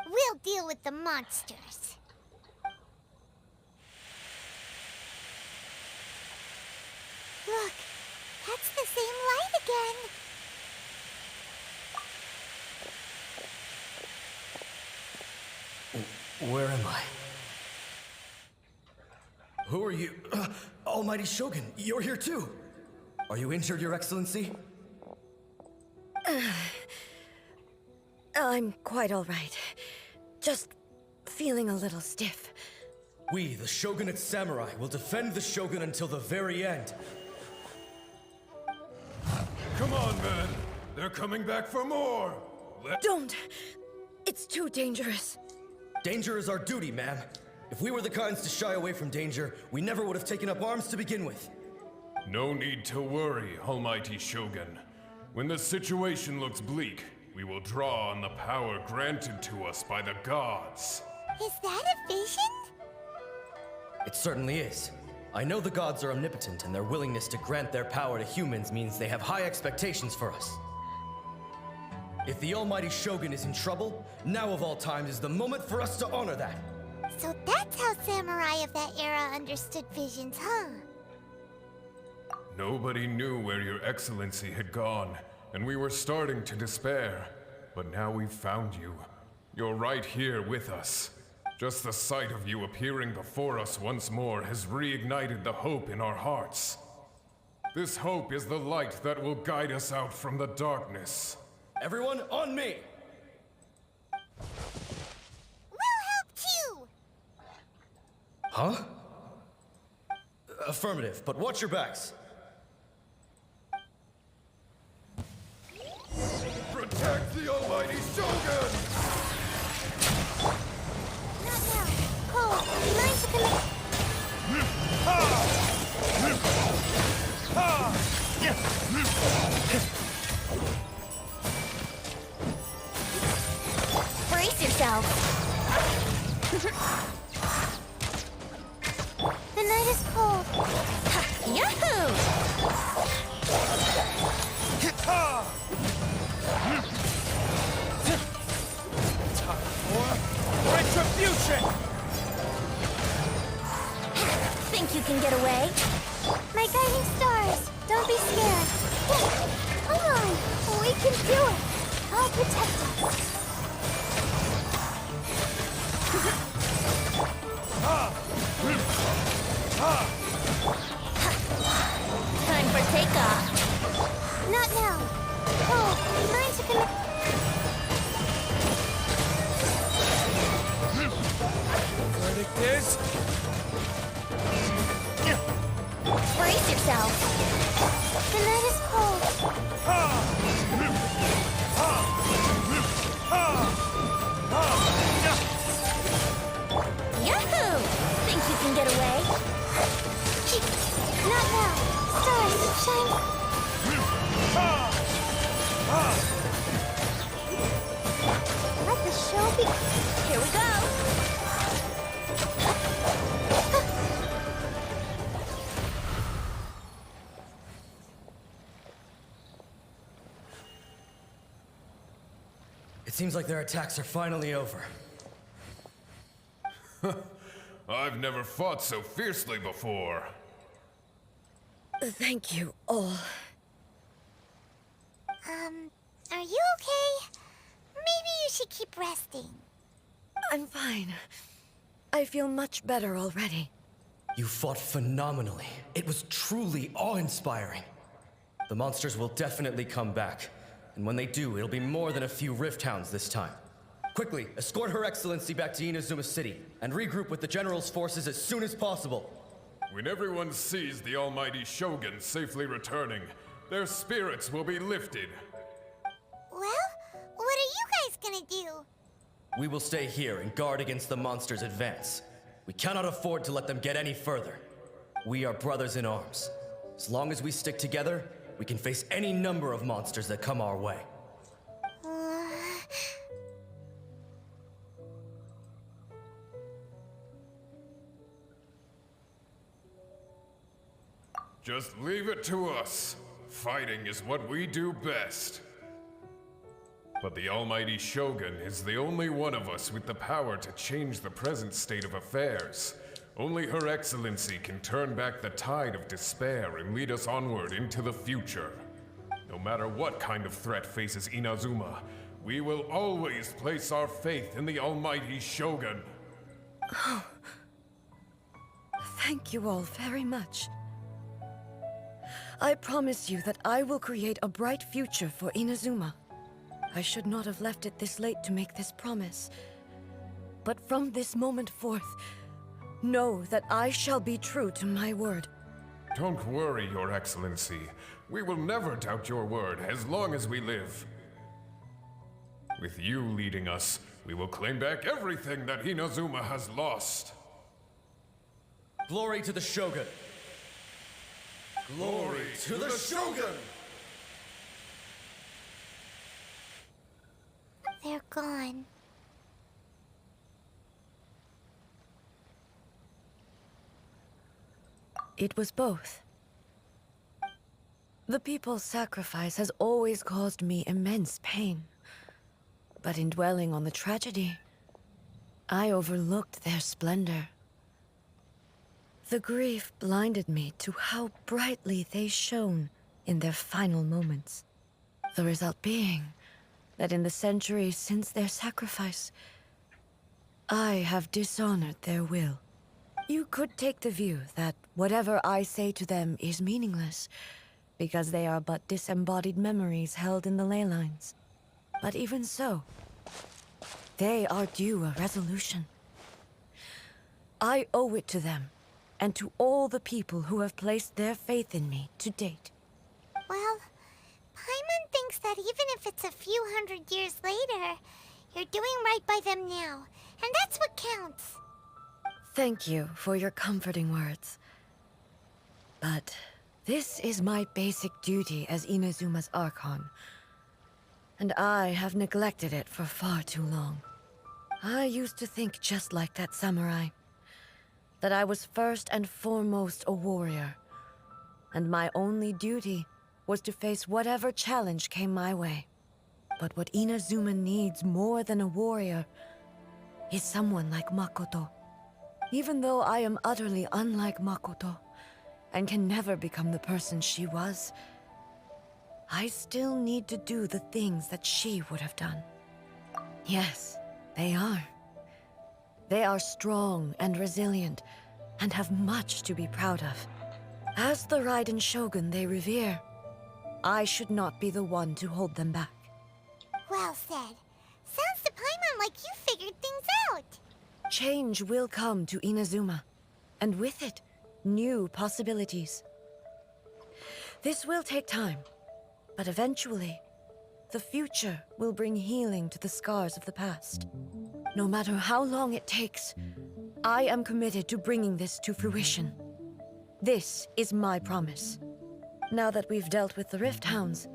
We'll deal with the monsters. Look, that's the same light again. Where am I? Who are you? Almighty Shogun, you're here too. Are you injured, Your Excellency? I'm quite all right. Just feeling a little stiff. We, the Shogunate Samurai, will defend the Shogun until the very end. Come on, men. They're coming back for more. Don't! It's too dangerous. Danger is our duty, ma'am. If we were the kinds to shy away from danger, we never would have taken up arms to begin with. No need to worry, Almighty Shogun. When the situation looks bleak, we will draw on the power granted to us by the gods. Is that a vision? It certainly is. I know the gods are omnipotent, and their willingness to grant their power to humans means they have high expectations for us. If the Almighty Shogun is in trouble, now of all times is the moment for us to honor that. So that's how samurai of that era understood visions, huh? Nobody knew where your excellency had gone, and we were starting to despair. But now we've found you. You're right here with us. Just the sight of you appearing before us once more has reignited the hope in our hearts. This hope is the light that will guide us out from the darkness. Everyone, on me! We'll help too! Huh? Affirmative, but watch your backs. Protect the Almighty Shogun! Not now. Cole, line to commit. Brace yourself. The night is cold. Yahoo! Retribution! Think you can get away? My guiding stars, don't be scared. Come on, we can do it. I'll protect us. Time for takeoff. Not now. Oh, mine to commit. Verdict is... Brace yourself. The night is cold. Yahoo! Think you can get away? Not now. Stars, shine. Let the show begin. Here we go. It seems like their attacks are finally over. I've never fought so fiercely before. Thank you all. Are you okay? Maybe you should keep resting. I'm fine. I feel much better already. You fought phenomenally. It was truly awe-inspiring. The monsters will definitely come back. And when they do, it'll be more than a few Rift Hounds this time. Quickly, escort Her Excellency back to Inazuma City, and regroup with the General's forces as soon as possible. When everyone sees the Almighty Shogun safely returning, their spirits will be lifted. Well, what are you guys gonna do? We will stay here and guard against the monsters' advance. We cannot afford to let them get any further. We are brothers in arms. As long as we stick together, we can face any number of monsters that come our way. Just leave it to us. Fighting is what we do best. But the Almighty Shogun is the only one of us with the power to change the present state of affairs. Only Her Excellency can turn back the tide of despair and lead us onward into the future. No matter what kind of threat faces Inazuma, we will always place our faith in the Almighty Shogun. Thank you all very much. I promise you that I will create a bright future for Inazuma. I should not have left it this late to make this promise. But from this moment forth, know that I shall be true to my word. Don't worry, Your Excellency. We will never doubt your word as long as we live. With you leading us, we will claim back everything that Inazuma has lost. Glory to the Shogun! Glory to the Shogun! They're gone. It was both. The people's sacrifice has always caused me immense pain. But in dwelling on the tragedy, I overlooked their splendor. The grief blinded me to how brightly they shone in their final moments. The result being that in the centuries since their sacrifice, I have dishonored their will. You could take the view that whatever I say to them is meaningless, because they are but disembodied memories held in the ley lines. But even so, they are due a resolution. I owe it to them, and to all the people who have placed their faith in me to date. Well, Paimon thinks that even if it's a few hundred years later, you're doing right by them now, and that's what counts. Thank you for your comforting words. But this is my basic duty as Inazuma's Archon, and I have neglected it for far too long. I used to think just like that samurai, that I was first and foremost a warrior, and my only duty was to face whatever challenge came my way. But what Inazuma needs more than a warrior is someone like Makoto. Even though I am utterly unlike Makoto, and can never become the person she was, I still need to do the things that she would have done. Yes, they are. They are strong and resilient, and have much to be proud of. As the Raiden Shogun they revere, I should not be the one to hold them back. Well said. Sounds to Paimon like you figured things out. Change will come to Inazuma, and with it, new possibilities. This will take time, but eventually, the future will bring healing to the scars of the past. No matter how long it takes, I am committed to bringing this to fruition. This is my promise. Now that we've dealt with the Rift Hounds,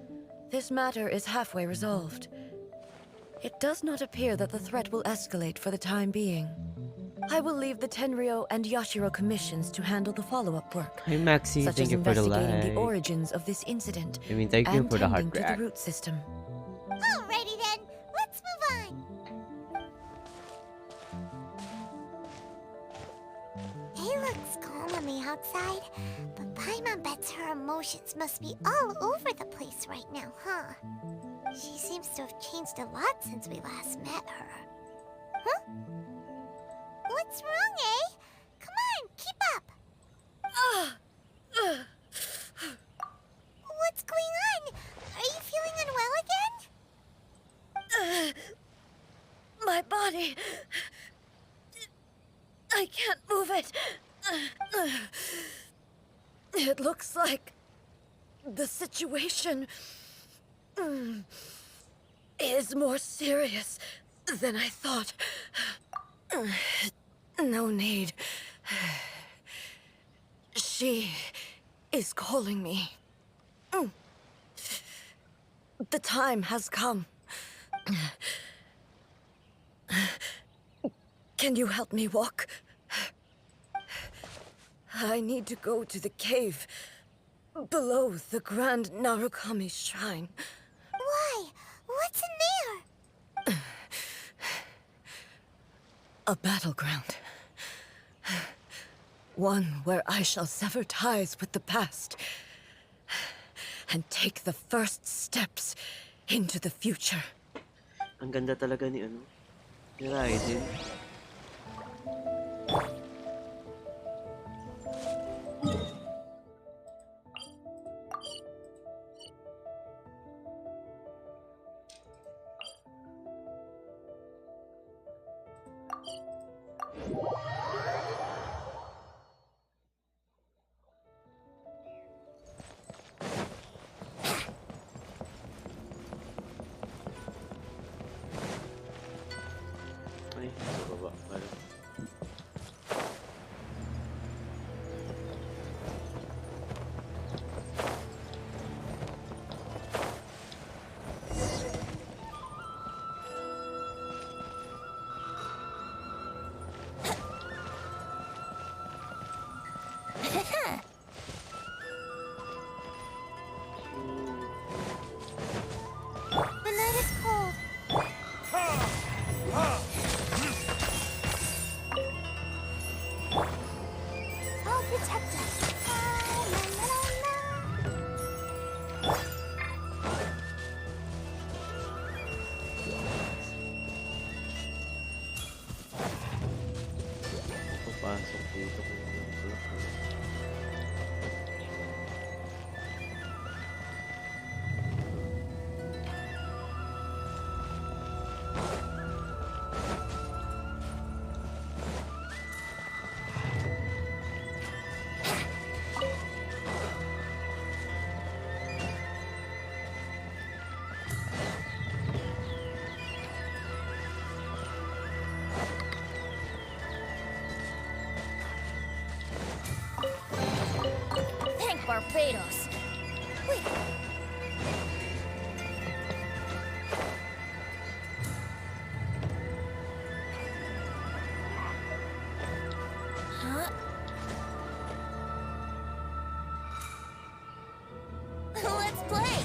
this matter is halfway resolved. It does not appear that the threat will escalate for the time being. I will leave the Tenryo and Yashiro commissions to handle the follow-up work. Hi Maxi, such thank as you for the investigating like. the origins of this incident I mean, thank you and for the tending heart to the react. root system. Alrighty then, let's move on. It looks calm on the outside, but Paimon bets her emotions must be all over the place right now, huh? She seems to have changed a lot since we last met her. Huh? What's wrong, eh? Come on, keep up. What's going on? Are you feeling unwell again? My body... I can't move it. It looks like the situation is more serious than I thought. No need. She is calling me. The time has come. Can you help me walk? I need to go to the cave below the Grand Narukami Shrine. Why? What's in there? A battleground. One where I shall sever ties with the past and take the first steps into the future. Ang ganda talaga ni Raiden. protect us. La, la, la, la. Papasok dito kung walang block. Thank Barbados. Wait. Huh? Let's play.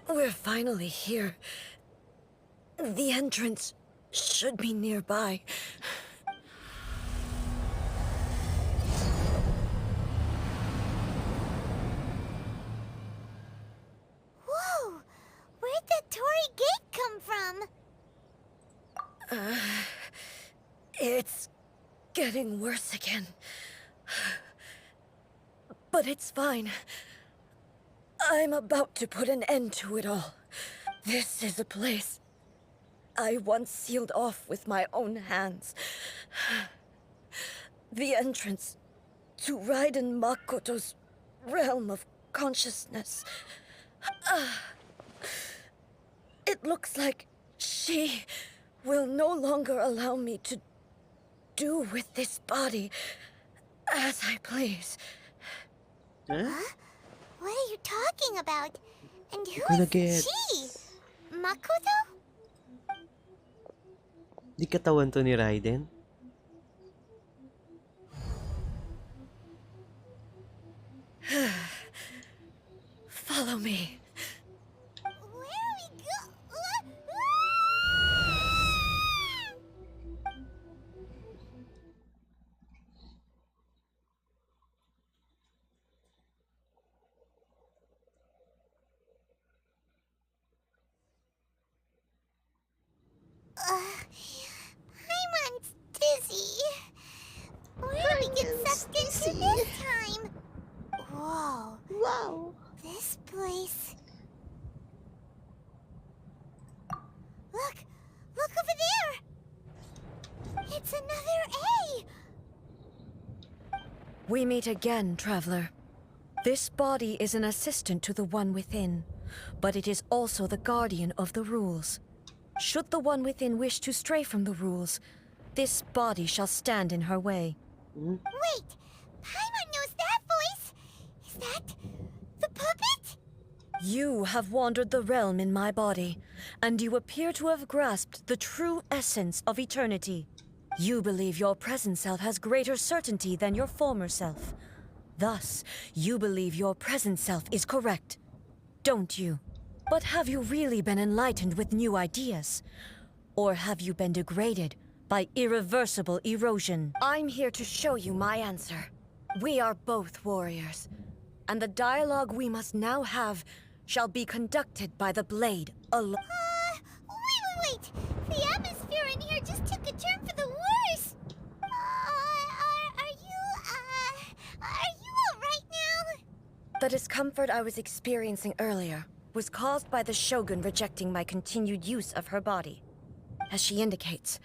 We're finally here. The entrance should be nearby. Whoa! Where'd the Torii Gate come from? It's getting worse again. But it's fine. I'm about to put an end to it all. This is a place I once sealed off with my own hands. The entrance to Raiden Makoto's realm of consciousness. It looks like she will no longer allow me to do with this body as I please. Huh? What are you talking about? And who Gonna is get- she? Makoto? Di katawan to ni Raiden? Follow me. Where are we go? Paimon's dizzy. Where did we get sucked into this time? Whoa. Whoa. This place. Look! Look over there! It's another A! We meet again, traveler. This body is an assistant to the one within, but it is also the guardian of the rules. Should the one within wish to stray from the rules, this body shall stand in her way. Wait! Paimon knows that voice! Is that the puppet? You have wandered the realm in my body, and you appear to have grasped the true essence of eternity. You believe your present self has greater certainty than your former self. Thus, you believe your present self is correct, don't you? But have you really been enlightened with new ideas? Or have you been degraded by irreversible erosion? I'm here to show you my answer. We are both warriors, and the dialogue we must now have shall be conducted by the blade alone. Wait! The atmosphere in here just took a turn for the worse! Are you alright now? The discomfort I was experiencing earlier was caused by the Shogun rejecting my continued use of her body. As she indicates,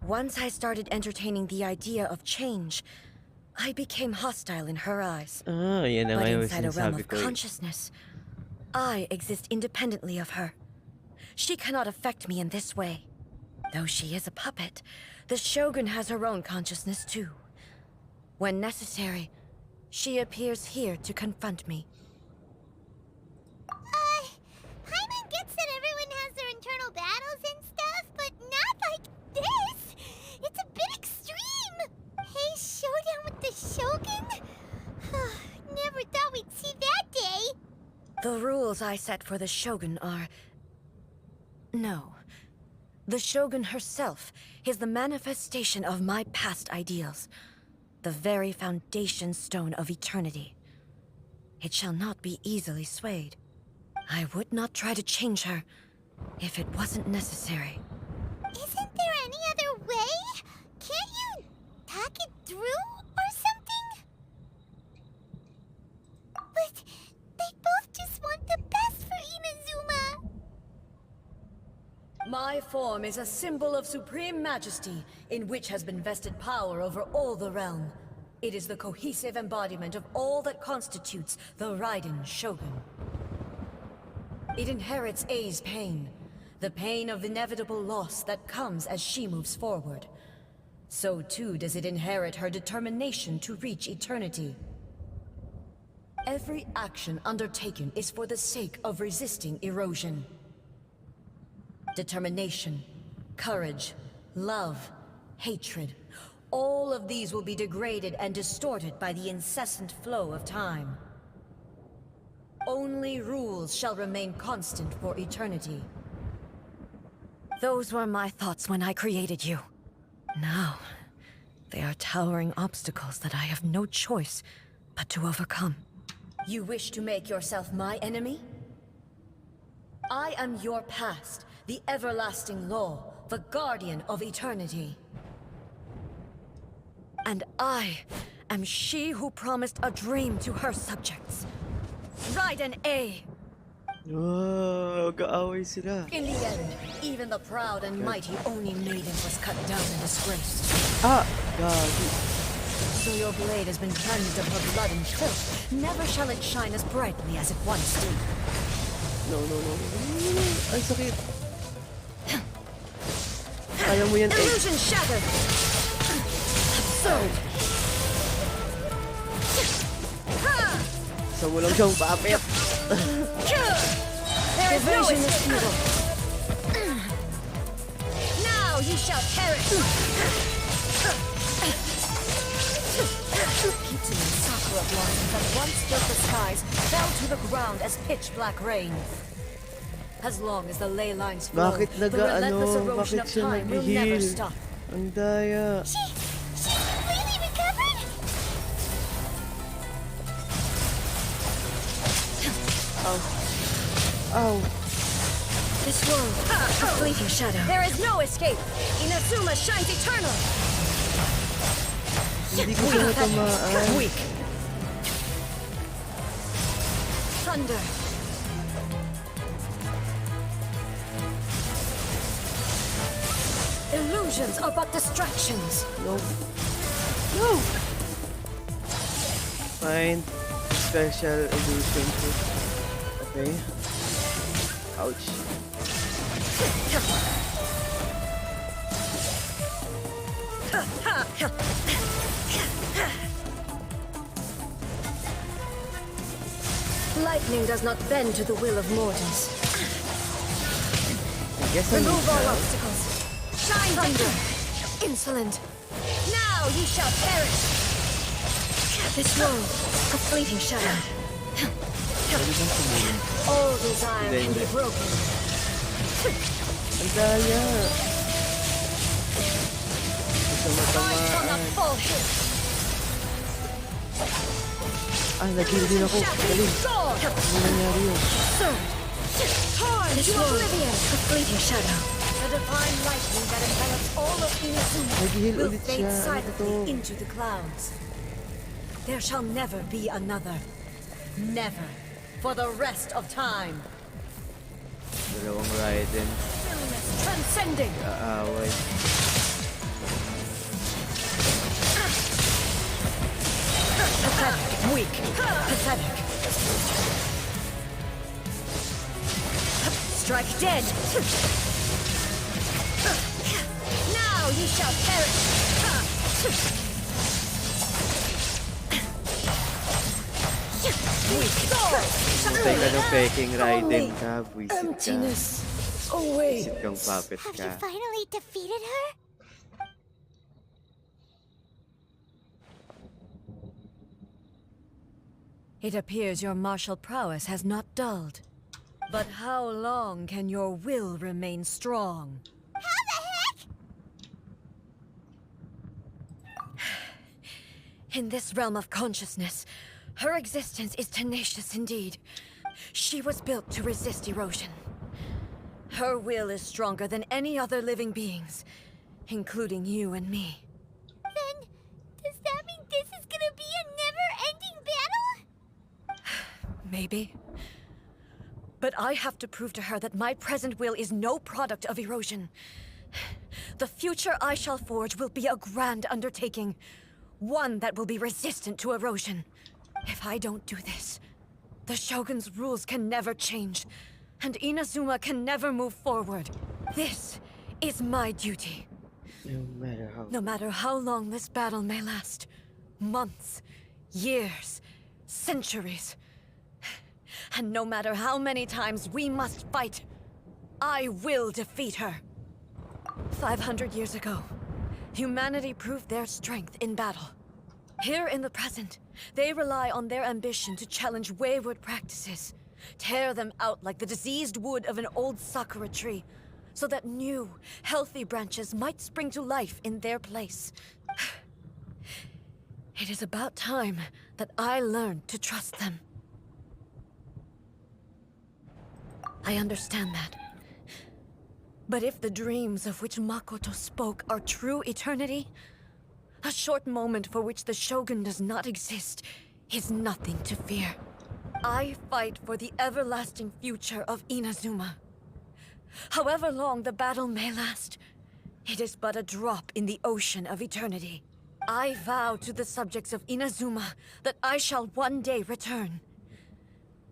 once I started entertaining the idea of change, I became hostile in her eyes. Ah, yan na But nga yung inside a realm sinasabi of ko eh. consciousness, I exist independently of her. She cannot affect me in this way. Though she is a puppet, the Shogun has her own consciousness too. When necessary, she appears here to confront me. Paimon gets that everyone has their internal battles and stuff, but not like this! The rules I set for the Shogun are... No. The Shogun herself is the manifestation of my past ideals. The very foundation stone of eternity. It shall not be easily swayed. I would not try to change her if it wasn't necessary. Isn't there any other way? Can't you talk it through or something? But they both just want the best for Inazuma. My form is a symbol of supreme majesty, in which has been vested power over all the realm. It is the cohesive embodiment of all that constitutes the Raiden Shogun. It inherits Ei's pain, the pain of inevitable loss that comes as she moves forward. So too does it inherit her determination to reach eternity. Every action undertaken is for the sake of resisting erosion. Determination, courage, love, hatred, all of these will be degraded and distorted by the incessant flow of time. Only rules shall remain constant for eternity. Those were my thoughts when I created you. Now, they are towering obstacles that I have no choice but to overcome. You wish to make yourself my enemy? I am your past, the everlasting law, the guardian of eternity. And I am she who promised a dream to her subjects. Raiden A. Oh, kaaway sila. In the end, even the proud and mighty Oni maiden was cut down and disgraced. Ah! Gagi. So your blade has been cleansed of her blood and filth. Never shall it shine as brightly as it once did. No. Ang sakit. Kaya mo yan, eh. Illusion shattered! Absurd! Sa mo lang siyang papit. There is no escape! Now you shall perish! Kitsune and Sakura blossoms that once filled the skies fell to the ground as pitch-black rain. As long as the ley lines flow, Bakit the relentless erosion bakit of siya time will never nag-heal? stop. Ang daya. She's completely recovered? Ow. This world, a fleeting shadow. There is no escape. Inazuma shines eternal. Hindi ko siya matamaan. Weak. Thunder. Illusions are but distractions. No. Find special illusion. Okay. Ouch. Lightning does not bend to the will of mortals. I guess I need Remove all help. obstacles. Shine thunder. Insolent. Now you shall perish. This world, a fleeting shadow. All desire can be broken. Ang daya. Gusto I shall matamaan. not fall here. Ah, nag-heal din ako. Galing. Ano nangyari yun? Torn to oblivion. A fleeting shadow. The divine lightning that envelops all of Inazuma Nag-heal will ulit fade siya. Ano to? silently into the clouds. There shall never be another. Never. For the rest of time. Dalawang Raiden. Stillness transcending. Aaway. Pathetic. Weak. Pathetic. Strike dead. Now you shall perish. Weak. Hintay ka ng peking Raiden ka. Buisit ka. Emptiness. Away. Buisit kang puppet Have ka. you finally defeated her? It appears your martial prowess has not dulled. But how long can your will remain strong? How the heck? In this realm of consciousness, her existence is tenacious indeed. She was built to resist erosion. Her will is stronger than any other living beings, including you and me. Then, does that mean this is gonna be a never-ending battle? Maybe. But I have to prove to her that my present will is no product of erosion. The future I shall forge will be a grand undertaking, one that will be resistant to erosion. If I don't do this, the Shogun's rules can never change, and Inazuma can never move forward. This is my duty. No matter how long this battle may last. Months, years, centuries. And no matter how many times we must fight, I will defeat her. 500 years ago, humanity proved their strength in battle. Here in the present, they rely on their ambition to challenge wayward practices, tear them out like the diseased wood of an old sakura tree, so that new, healthy branches might spring to life in their place. It is about time that I learned to trust them. I understand that. But if the dreams of which Makoto spoke are true eternity, a short moment for which the Shogun does not exist is nothing to fear. I fight for the everlasting future of Inazuma. However long the battle may last, it is but a drop in the ocean of eternity. I vow to the subjects of Inazuma that I shall one day return.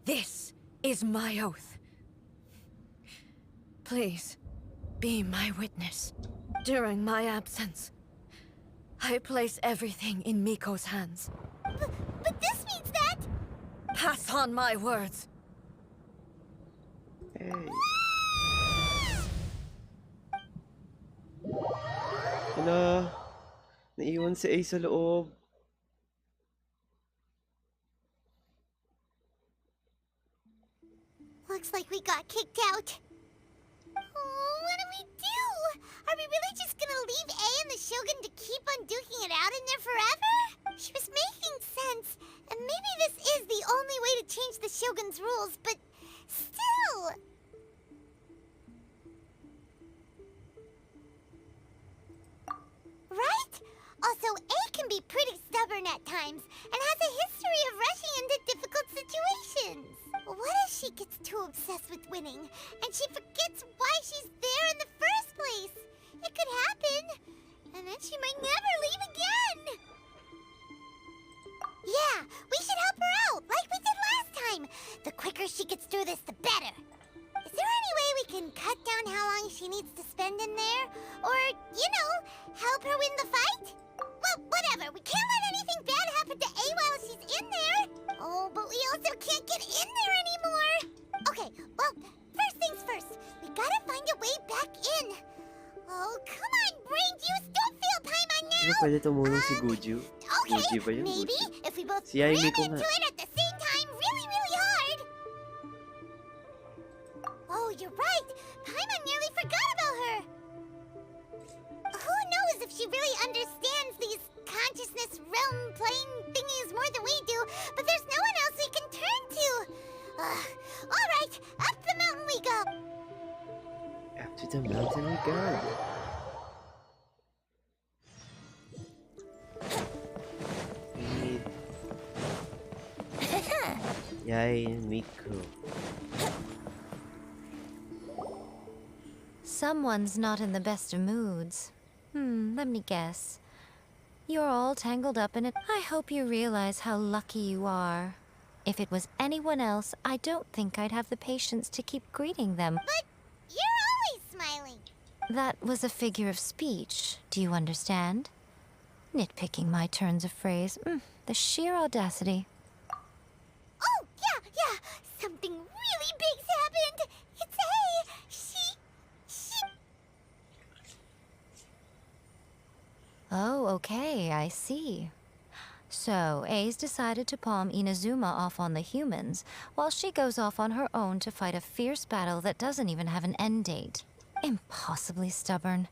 This is my oath. Please, be my witness. During my absence, I place everything in Miko's hands. But this means that... Pass on my words. Hey. Hala, naiwan si Ace sa loob. Looks like we got kicked out. Oh, what do we do? Are we really just gonna leave A and the Shogun to keep on duking it out in there forever? She was making sense, and maybe this is the only way to change the Shogun's rules, but still... Right? Also, A can be pretty stubborn at times, and has a history of rushing into difficult situations. What if she gets too obsessed with winning, and she forgets why she's there in the first place? It could happen, and then she might never leave again. Yeah, we should help her out, like we did last time. The quicker she gets through this, the better. Is there any way we can cut down how long she needs to spend in there? Or, you know, help her win the fight? Well, whatever. We can't let anything bad happen to A while she's in there. Oh, but we also can't get in there anymore. Okay, well, first things first. We gotta find a way back in. Oh, come on, brain juice. Don't feel Paimon now. Sino pwede tumulong si Guju? Okay, Guji ba yun? maybe Guju. if we both Si ran Yaimi ko into nga. it at the same time really, really hard. Oh, you're right. Paimon nearly forgot about her. Who knows if she really understands these consciousness realm playing thingies more than we do, but there's no one else we can turn to. All right, up the mountain we go. Up to the mountain we go. Yay, Miku. Someone's not in the best of moods. Let me guess. You're all tangled up in it. I hope you realize how lucky you are. If it was anyone else, I don't think I'd have the patience to keep greeting them. But you're always smiling. That was a figure of speech. Do you understand? Nitpicking my turns of phrase. The sheer audacity. Oh, yeah. Something really big's happened. It's A. She... Oh, okay, I see. So, A's decided to palm Inazuma off on the humans, while she goes off on her own to fight a fierce battle that doesn't even have an end date. Impossibly stubborn.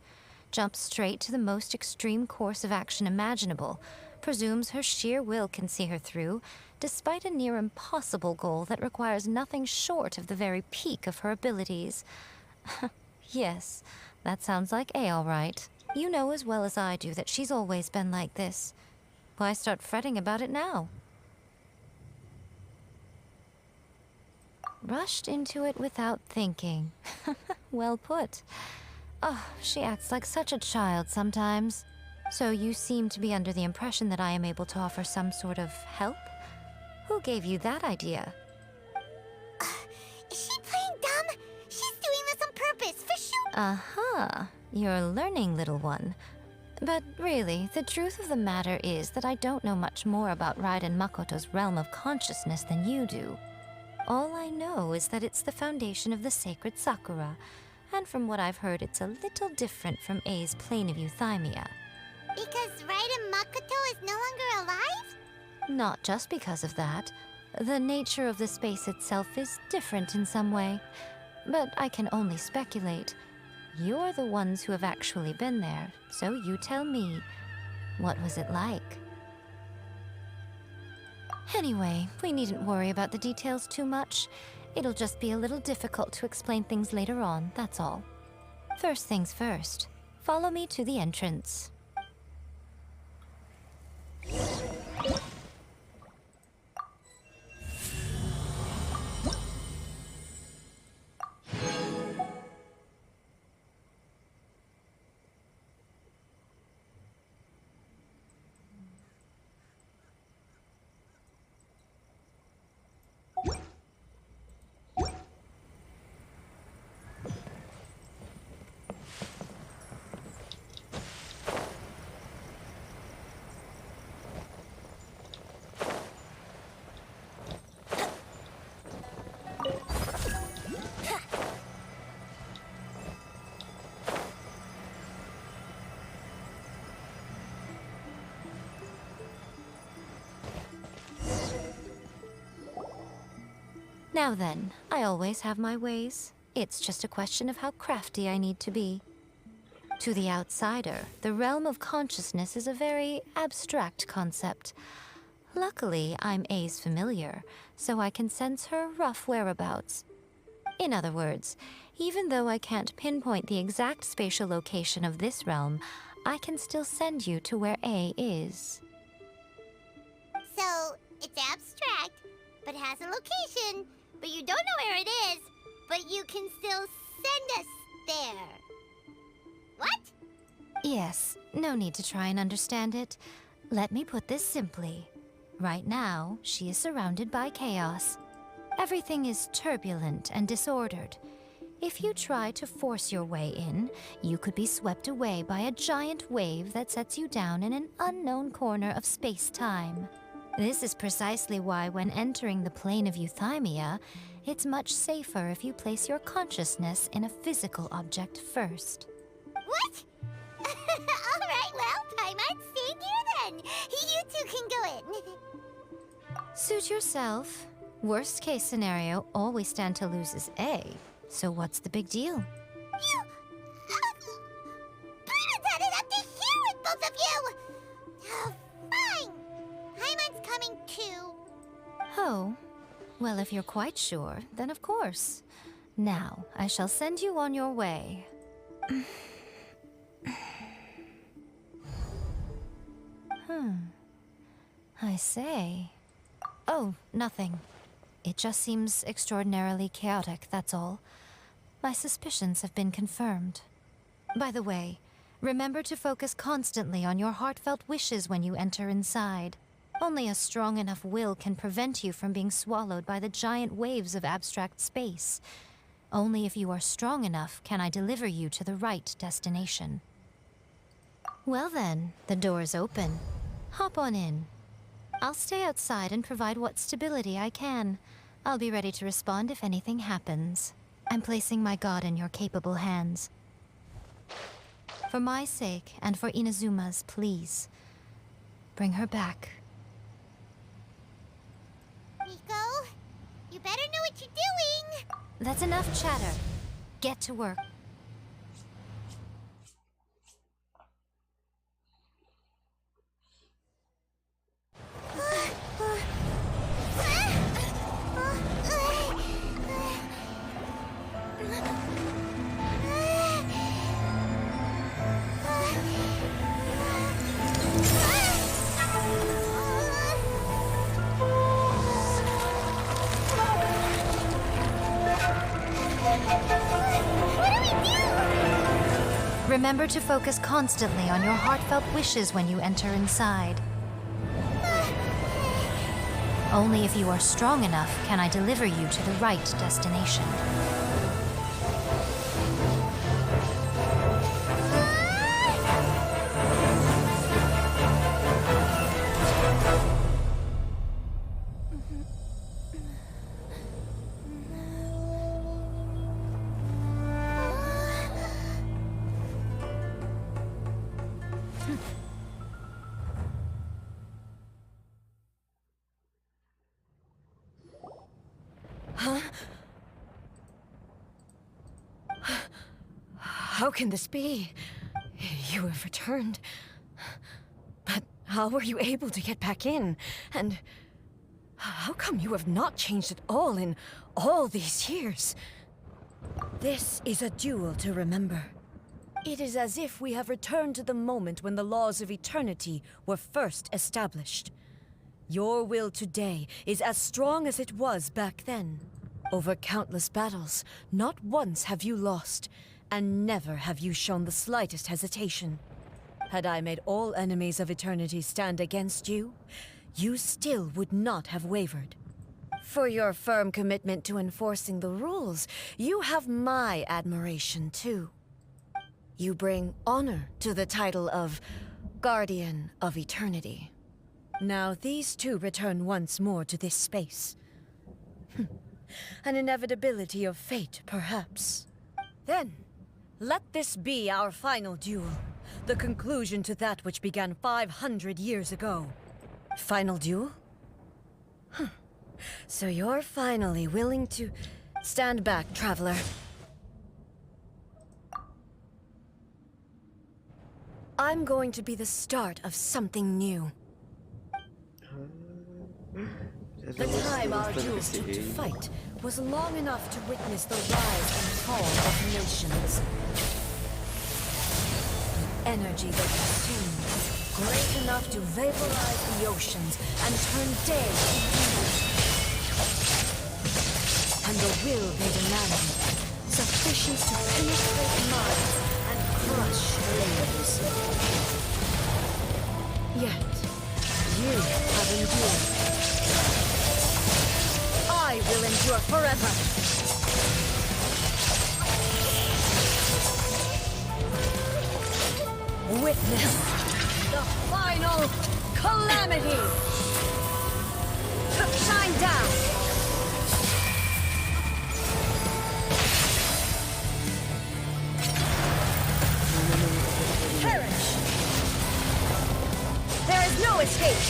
Jumps straight to the most extreme course of action imaginable, presumes her sheer will can see her through, despite a near impossible goal that requires nothing short of the very peak of her abilities. Yes, that sounds like A all right. You know as well as I do that she's always been like this. Why start fretting about it now? Rushed into it without thinking. Well put. Oh, she acts like such a child sometimes. So you seem to be under the impression that I am able to offer some sort of help? Who gave you that idea? Is she playing dumb? She's doing this on purpose, for sure. Aha, you're learning, little one. But really, the truth of the matter is that I don't know much more about Raiden Makoto's realm of consciousness than you do. All I know is that it's the foundation of the sacred Sakura, and from what I've heard, it's a little different from A's plane of euthymia. Because Raiden Makoto is no longer alive? Not just because of that. The nature of the space itself is different in some way. But I can only speculate. You're the ones who have actually been there, so you tell me. What was it like? Anyway, we needn't worry about the details too much. It'll just be a little difficult to explain things later on, that's all. First things first. Follow me to the entrance. Now then, I always have my ways. It's just a question of how crafty I need to be. To the outsider, the realm of consciousness is a very abstract concept. Luckily, I'm A's familiar, so I can sense her rough whereabouts. In other words, even though I can't pinpoint the exact spatial location of this realm, I can still send you to where A is. So, it's abstract, but has a location, but you don't know where it is, but you can still send us there. What? Yes, no need to try and understand it. Let me put this simply. Right now, she is surrounded by chaos. Everything is turbulent and disordered. If you try to force your way in, you could be swept away by a giant wave that sets you down in an unknown corner of space-time. This is precisely why when entering the plane of euthymia, it's much safer if you place your consciousness in a physical object first. What? Alright, well, I might stay here then. You two can go in. Suit yourself. Worst case scenario, all we stand to lose is A. So what's the big deal? You... Paimon had it up to here with both of you! Oh, fine. Paimon's coming too. Oh, well, if you're quite sure, then of course. Now, I shall send you on your way. I say. Oh, nothing. It just seems extraordinarily chaotic, that's all. My suspicions have been confirmed. By the way, remember to focus constantly on your heartfelt wishes when you enter inside. Only a strong enough will can prevent you from being swallowed by the giant waves of abstract space. Only if you are strong enough can I deliver you to the right destination. Well then, the door is open. Hop on in. I'll stay outside and provide what stability I can. I'll be ready to respond if anything happens. I'm placing my god in your capable hands. For my sake and for Inazuma's, please. Bring her back. That's enough chatter. Get to work. Remember to focus constantly on your heartfelt wishes when you enter inside. Only if you are strong enough can I deliver you to the right destination. How can this be? You have returned. But how were you able to get back in? And how come you have not changed at all in all these years? This is a duel to remember. It is as if we have returned to the moment when the laws of eternity were first established. Your will today is as strong as it was back then. Over countless battles, not once have you lost, and never have you shown the slightest hesitation. Had I made all enemies of eternity stand against you, you still would not have wavered. For your firm commitment to enforcing the rules, you have my admiration too. You bring honor to the title of Guardian of Eternity. Now these two return once more to this space. An inevitability of fate, perhaps. Then, let this be our final duel. The conclusion to that which began 500 years ago. Final duel? So you're finally willing to stand back, traveler. I'm going to be the start of something new. The time our duels took to fight was long enough to witness the rise and fall of nations. The energy they consumed was great enough to vaporize the oceans and turn day into night. And the will they demanded, sufficient to penetrate minds and crush limbs. Yet, you have endured. I will endure forever. Witness the final calamity. Shine down. Perish. There is no escape.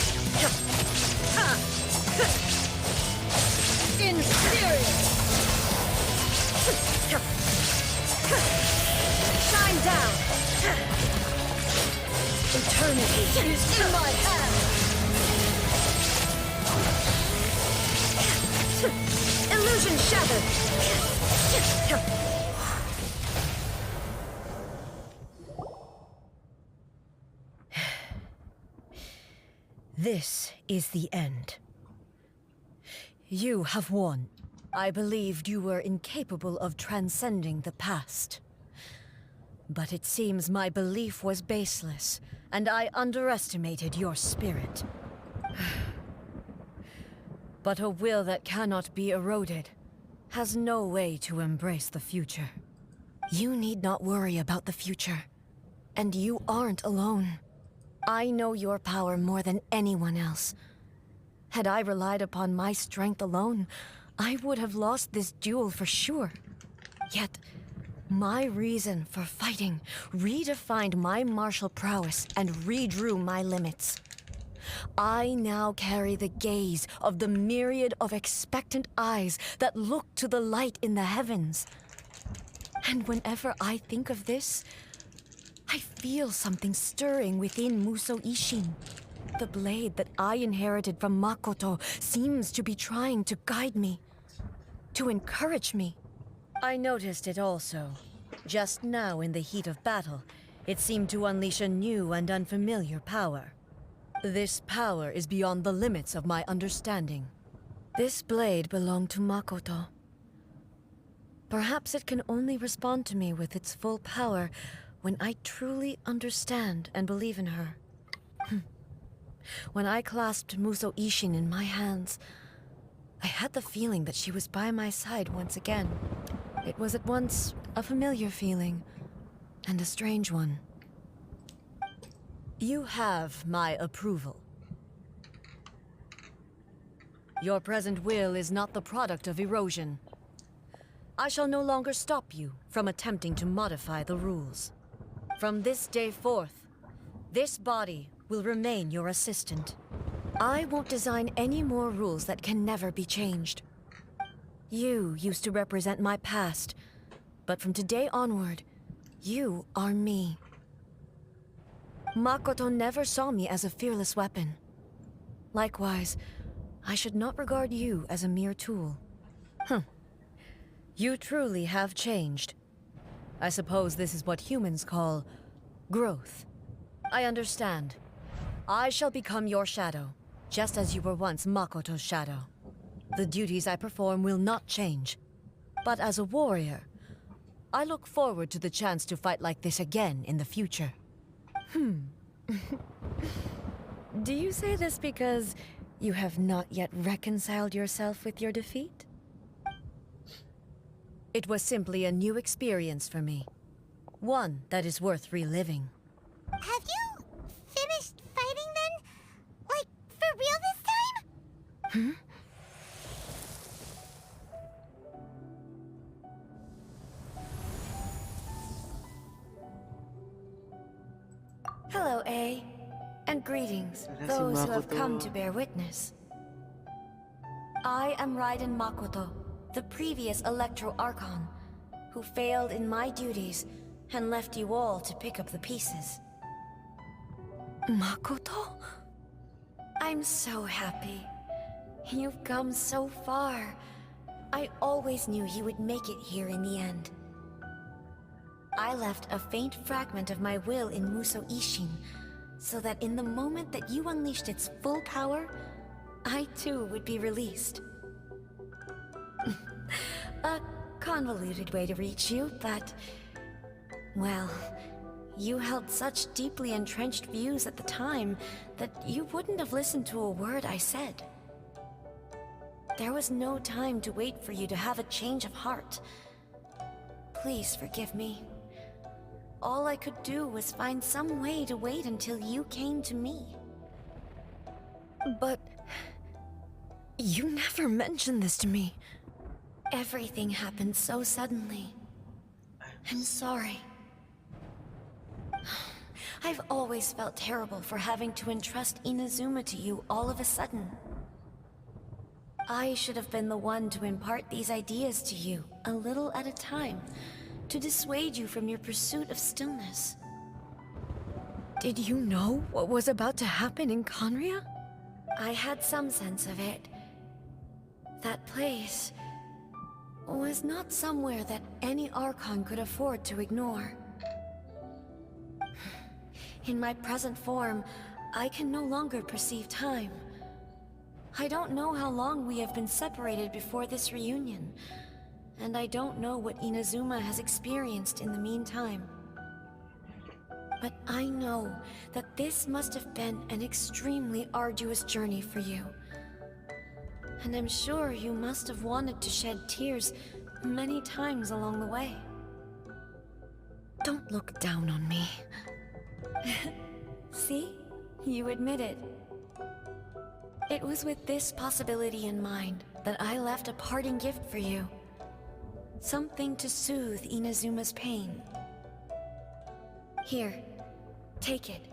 Inferior! Shine down! Eternity is in my hand! Illusion shattered! This is the end. You have won. I believed you were incapable of transcending the past. But it seems my belief was baseless, and I underestimated your spirit. But a will that cannot be eroded has no way to embrace the future. You need not worry about the future, and you aren't alone. I know your power more than anyone else. Had I relied upon my strength alone, I would have lost this duel for sure. Yet, my reason for fighting redefined my martial prowess and redrew my limits. I now carry the gaze of the myriad of expectant eyes that look to the light in the heavens. And whenever I think of this, I feel something stirring within Muso Ishin. The blade that I inherited from Makoto seems to be trying to guide me, to encourage me. I noticed it also. Just now in the heat of battle, it seemed to unleash a new and unfamiliar power. This power is beyond the limits of my understanding. This blade belonged to Makoto. Perhaps it can only respond to me with its full power when I truly understand and believe in her. When I clasped Muso Ishin in my hands, I had the feeling that she was by my side once again. It was at once a familiar feeling and a strange one. You have my approval. Your present will is not the product of erosion. I shall no longer stop you from attempting to modify the rules. From this day forth, this body will remain your assistant. I won't design any more rules that can never be changed. You used to represent my past, but from today onward, you are me. Makoto never saw me as a fearless weapon. Likewise, I should not regard you as a mere tool. You truly have changed. I suppose this is what humans call growth. I understand. I shall become your shadow, just as you were once Makoto's shadow. The duties I perform will not change. But as a warrior, I look forward to the chance to fight like this again in the future. Do you say this because you have not yet reconciled yourself with your defeat? It was simply a new experience for me. One that is worth reliving. Have you finished fighting then? Like, for real this time? Hello, A. And greetings, Wala si those who have Makoto. come to bear witness. I am Raiden Makoto, the previous Electro Archon, who failed in my duties and left you all to pick up the pieces. Makoto? I'm so happy. You've come so far. I always knew you would make it here in the end. I left a faint fragment of my will in Muso Ishin, so that in the moment that you unleashed its full power, I too would be released. A convoluted way to reach you, but... well, you held such deeply entrenched views at the time that you wouldn't have listened to a word I said. There was no time to wait for you to have a change of heart. Please forgive me. All I could do was find some way to wait until you came to me. But... you never mentioned this to me. Everything happened so suddenly. I'm sorry. I've always felt terrible for having to entrust Inazuma to you all of a sudden. I should have been the one to impart these ideas to you, a little at a time, to dissuade you from your pursuit of stillness. Did you know what was about to happen in Conria? I had some sense of it. That place was not somewhere that any Archon could afford to ignore. In my present form, I can no longer perceive time. I don't know how long we have been separated before this reunion, and I don't know what Inazuma has experienced in the meantime. But I know that this must have been an extremely arduous journey for you. And I'm sure you must have wanted to shed tears many times along the way. Don't look down on me. See? You admit it. It was with this possibility in mind that I left a parting gift for you. Something to soothe Inazuma's pain. Here, take it.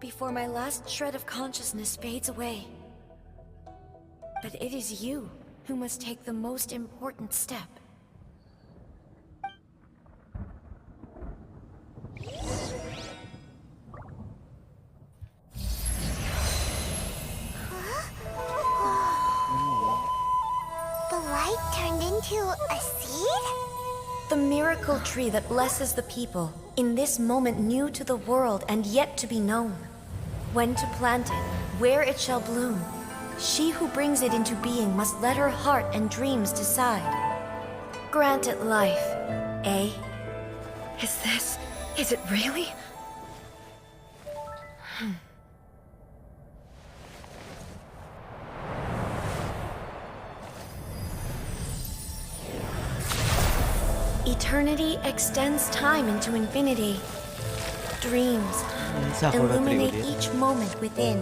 before my last shred of consciousness fades away. But it is you who must take the most important step. The light turned into a seed? The miracle tree that blesses the people, in this moment new to the world and yet to be known. When to plant it, where it shall bloom. She who brings it into being must let her heart and dreams decide. Grant it life, eh? Is it really? Eternity extends time into infinity. Dreams illuminate each moment within.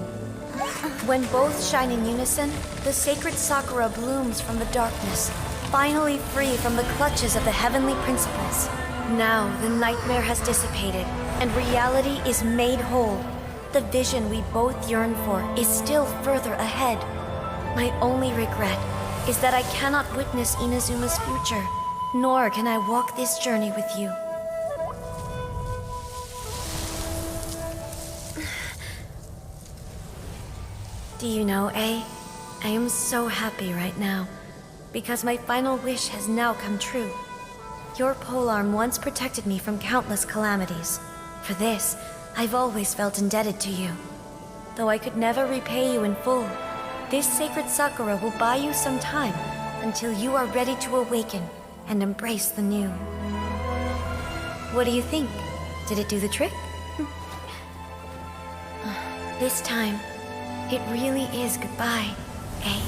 When both shine in unison, the sacred Sakura blooms from the darkness, finally free from the clutches of the heavenly principles. Now the nightmare has dissipated, and reality is made whole. The vision we both yearn for is still further ahead. My only regret is that I cannot witness Inazuma's future, nor can I walk this journey with you. Do you know, I am so happy right now, because my final wish has now come true. Your polearm once protected me from countless calamities. For this, I've always felt indebted to you. Though I could never repay you in full, this sacred Sakura will buy you some time until you are ready to awaken and embrace the new. What do you think? Did it do the trick? This time, it really is goodbye, eh?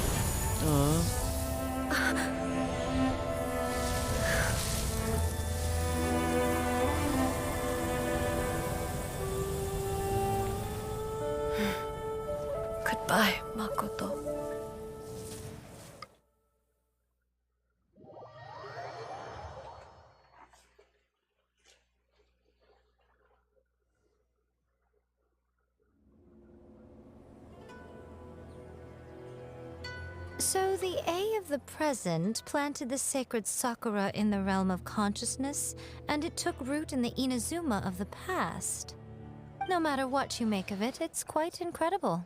Goodbye, Makoto. So the A of the present planted the sacred Sakura in the realm of consciousness, and it took root in the Inazuma of the past. No matter what you make of it, it's quite incredible.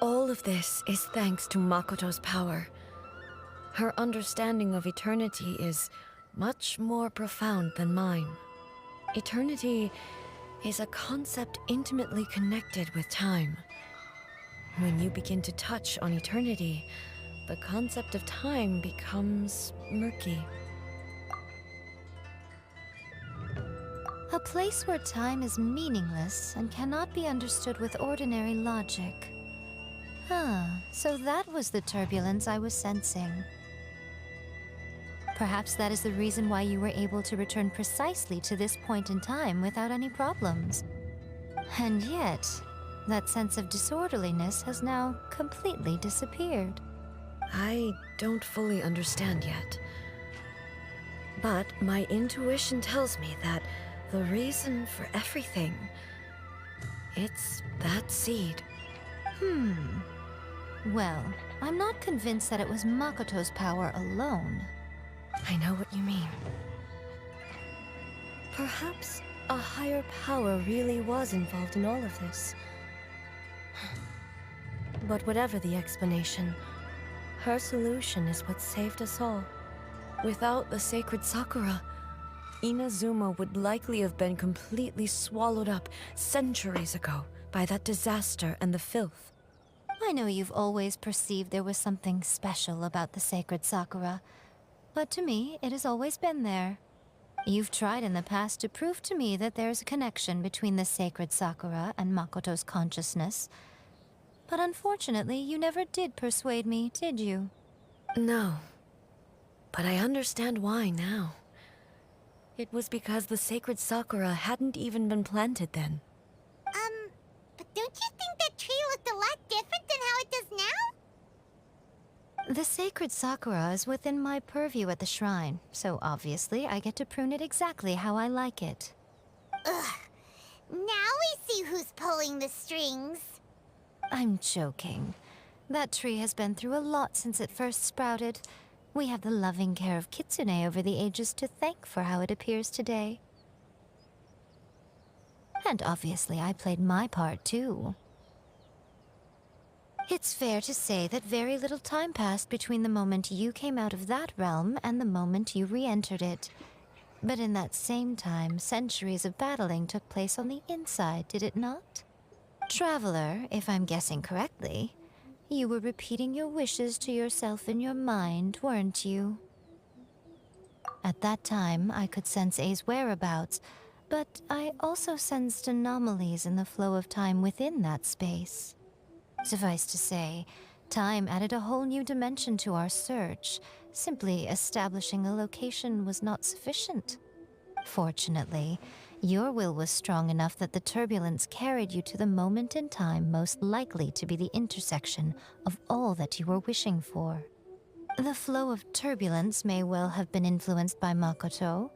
All of this is thanks to Makoto's power. Her understanding of eternity is much more profound than mine. Eternity is a concept intimately connected with time. When you begin to touch on eternity, the concept of time becomes murky. A place where time is meaningless and cannot be understood with ordinary logic. So that was the turbulence I was sensing. Perhaps that is the reason why you were able to return precisely to this point in time without any problems. And yet, that sense of disorderliness has now completely disappeared. I don't fully understand yet. But my intuition tells me that the reason for everything, it's that seed. Well, I'm not convinced that it was Makoto's power alone. I know what you mean. Perhaps a higher power really was involved in all of this. But whatever the explanation, her solution is what saved us all. Without the sacred Sakura, Inazuma would likely have been completely swallowed up centuries ago by that disaster and the filth. I know you've always perceived there was something special about the sacred Sakura, but to me, it has always been there. You've tried in the past to prove to me that there's a connection between the sacred Sakura and Makoto's consciousness, but unfortunately, you never did persuade me, did you? No. But I understand why now. It was because the sacred Sakura hadn't even been planted then. But don't you think that tree looked a lot different than how it does now? The sacred Sakura is within my purview at the shrine, so obviously I get to prune it exactly how I like it. Ugh. Now we see who's pulling the strings. I'm joking. That tree has been through a lot since it first sprouted. We have the loving care of Kitsune over the ages to thank for how it appears today. And obviously I played my part too. It's fair to say that very little time passed between the moment you came out of that realm and the moment you re-entered it. But in that same time, centuries of battling took place on the inside, did it not? Traveler, if I'm guessing correctly, you were repeating your wishes to yourself in your mind, weren't you? At that time, I could sense A's whereabouts, but I also sensed anomalies in the flow of time within that space. Suffice to say, time added a whole new dimension to our search. Simply establishing a location was not sufficient. Fortunately, your will was strong enough that the turbulence carried you to the moment in time most likely to be the intersection of all that you were wishing for. The flow of turbulence may well have been influenced by Makoto,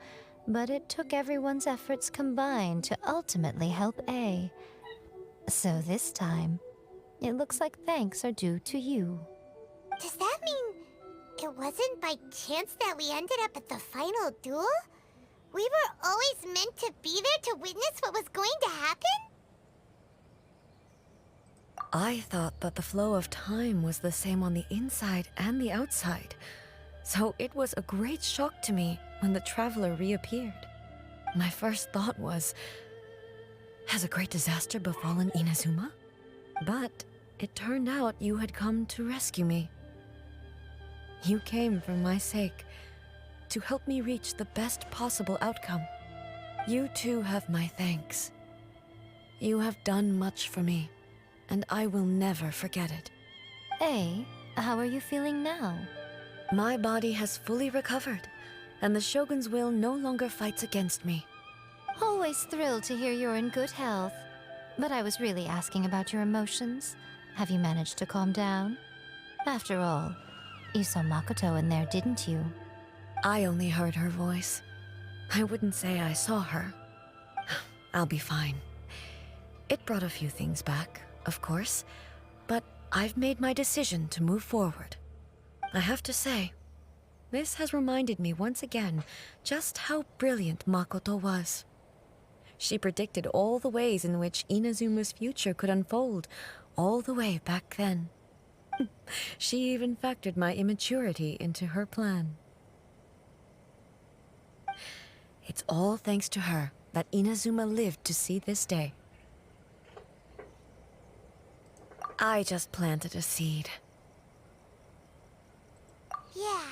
but it took everyone's efforts combined to ultimately help A. So this time, it looks like thanks are due to you. Does that mean it wasn't by chance that we ended up at the final duel? We were always meant to be there to witness what was going to happen? I thought that the flow of time was the same on the inside and the outside, so it was a great shock to me when the traveler reappeared. My first thought was, has a great disaster befallen Inazuma? But it turned out you had come to rescue me. You came for my sake, to help me reach the best possible outcome. You too have my thanks. You have done much for me, and I will never forget it. A, how are you feeling now? My body has fully recovered, and the Shogun's will no longer fights against me. Always thrilled to hear you're in good health. But I was really asking about your emotions. Have you managed to calm down? After all, you saw Makoto in there, didn't you? I only heard her voice. I wouldn't say I saw her. I'll be fine. It brought a few things back, of course, but I've made my decision to move forward. I have to say, this has reminded me once again just how brilliant Makoto was. She predicted all the ways in which Inazuma's future could unfold, all the way back then. She even factored my immaturity into her plan. It's all thanks to her that Inazuma lived to see this day. I just planted a seed. Yeah,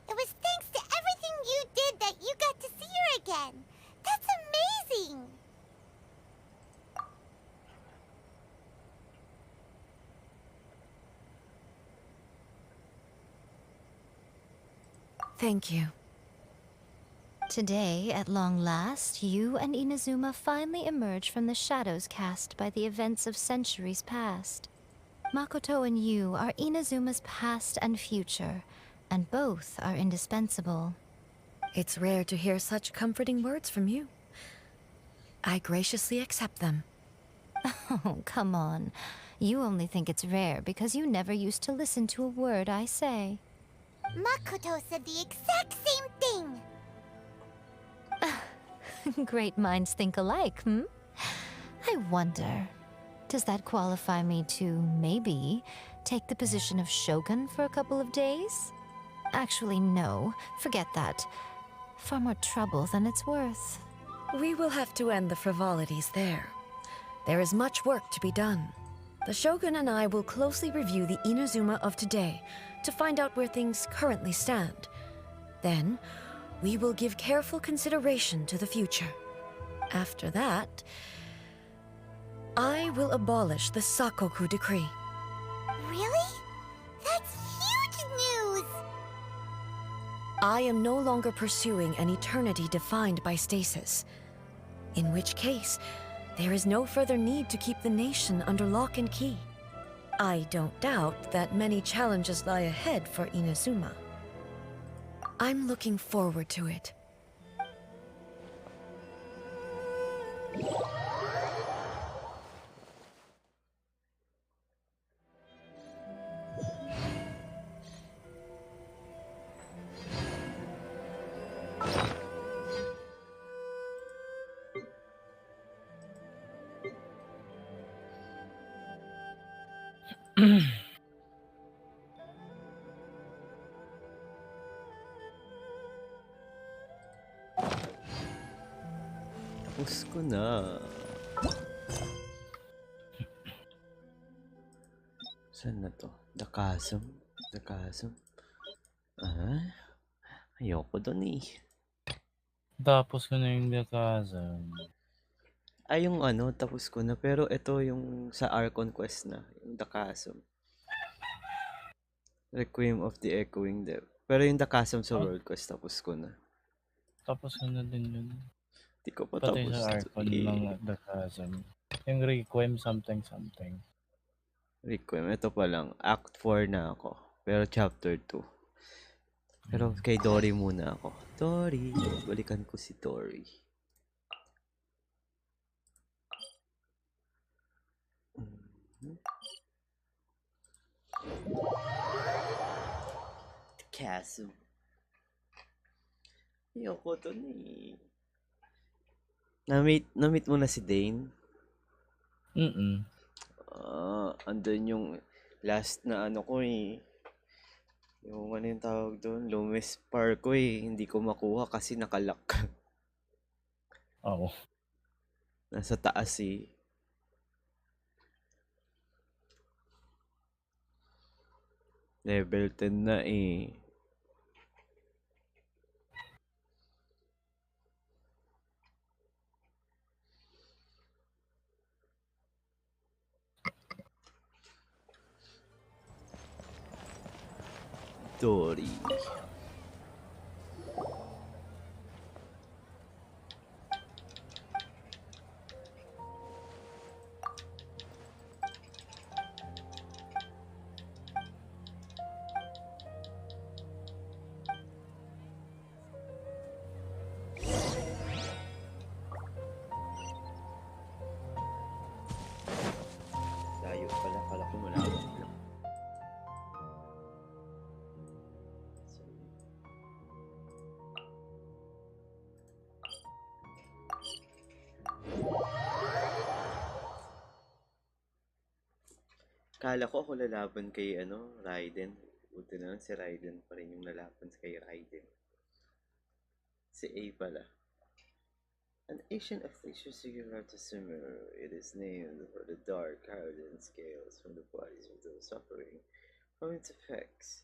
it was thanks to everything you did that you got to see her again. That's amazing! Thank you. Today, at long last, you and Inazuma finally emerge from the shadows cast by the events of centuries past. Makoto and you are Inazuma's past and future, and both are indispensable. It's rare to hear such comforting words from you. I graciously accept them. Oh, come on. You only think it's rare because you never used to listen to a word I say. Makoto said the exact same thing! Great minds think alike, hmm? I wonder, does that qualify me to, maybe, take the position of Shogun for a couple of days? Actually, no. Forget that. Far more trouble than it's worth. We will have to end the frivolities there. There is much work to be done. The Shogun and I will closely review the Inazuma of today to find out where things currently stand. Then, we will give careful consideration to the future. After that, I will abolish the Sakoku decree. Really? That's huge news! I am no longer pursuing an eternity defined by stasis. In which case, there is no further need to keep the nation under lock and key. I don't doubt that many challenges lie ahead for Inazuma. I'm looking forward to it. Tapos ko na. Saan na to? The Chasm? The Chasm? Ah? Ayoko dun eh. Tapos ko na yung Dakazan. Ay, yung ano, tapos ko na. Pero ito yung sa Archon Quest na. Yung The Chasm. Requiem of the Echoing Death. Pero yung The Chasm sa World Quest, tapos ko na. Tapos ko na din yun. Di ko pa Pati tapos sa to Archon eh. ng Dakazan. Yung Requiem something something. Requiem, ito pa lang. Act 4 na ako. Pero chapter 2. Pero kay Dory muna ako. Dory, balikan ko si Dory. Chasm. Ayoko dun eh. Na-meet mo na si Dane? Andun yung last na ano ko eh. Yung ano yung tawag doon? Loomis Park ko eh. Hindi ko makuha kasi nakalock. Oo. Nasa taas eh. Level 10 na eh. Dory. Layo pala, kala ko malapit lang. Kala ko ako lalaban kay Raiden. Buti na lang si Raiden pa rin yung lalaban kay Raiden. Si A pala. An ancient affliction similar to Simmer. It is named for the dark hardened scales from the bodies of those suffering from its effects.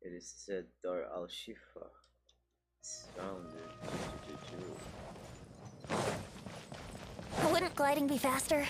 It is said Dar al-Shifa is founded. Wouldn't gliding be faster?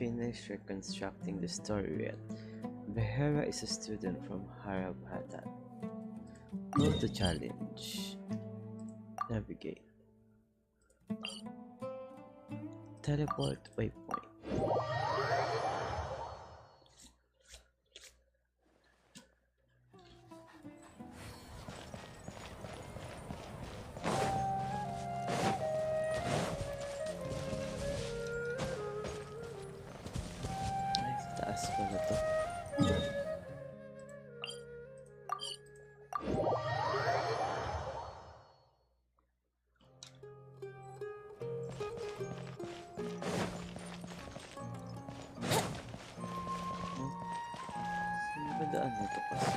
Finished reconstructing the story yet. Behera is a student from Harabhatat. Go to challenge. Navigate. Teleport waypoint. Daan nito kasi.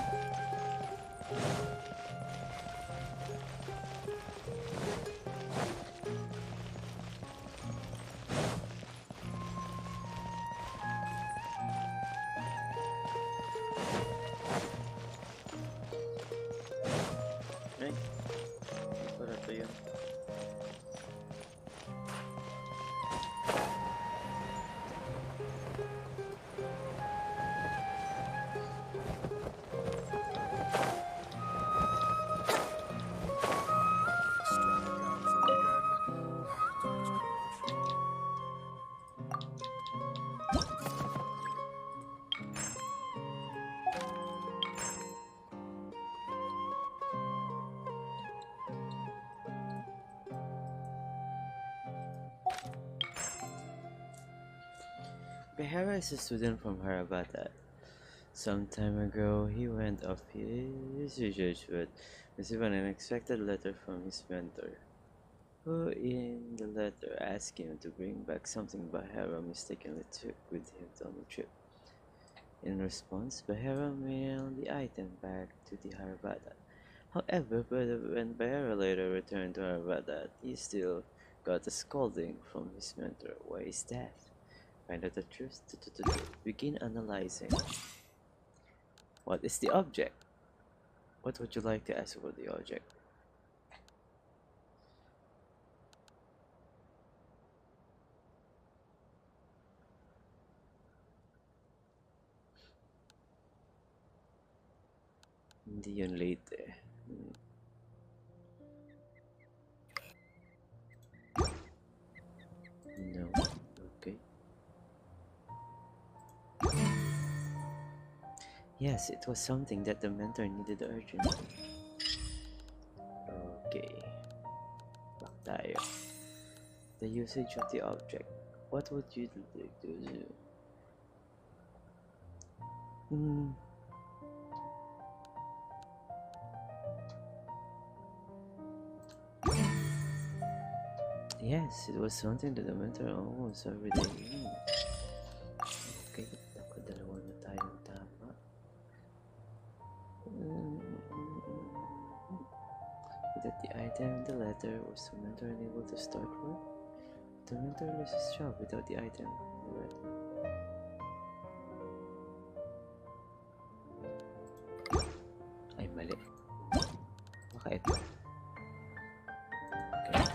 Behara is a student from Harabata. Some time ago, he went off his research but received an unexpected letter from his mentor, who in the letter asked him to bring back something Bahara mistakenly took with him on the trip. In response, Bahara mailed the item back to the Harabata. However, when Bahara later returned to Harabata, he still got a scolding from his mentor. Why is that? Find out the truth. Begin analyzing. What is the object? What would you like to ask about the object? Hindi yun late eh. No. Okay. Yes, it was something that the mentor needed urgently. Okay. Back tayo. The usage of the object. What would you like to do? Yes, it was something that the mentor almost every day used. Okay, nakadalawa na tayong tama. That the item in the letter was the mentor unable to start work? The mentor loses his job without the item in the letter. Ay, mali. Baka ito. Okay.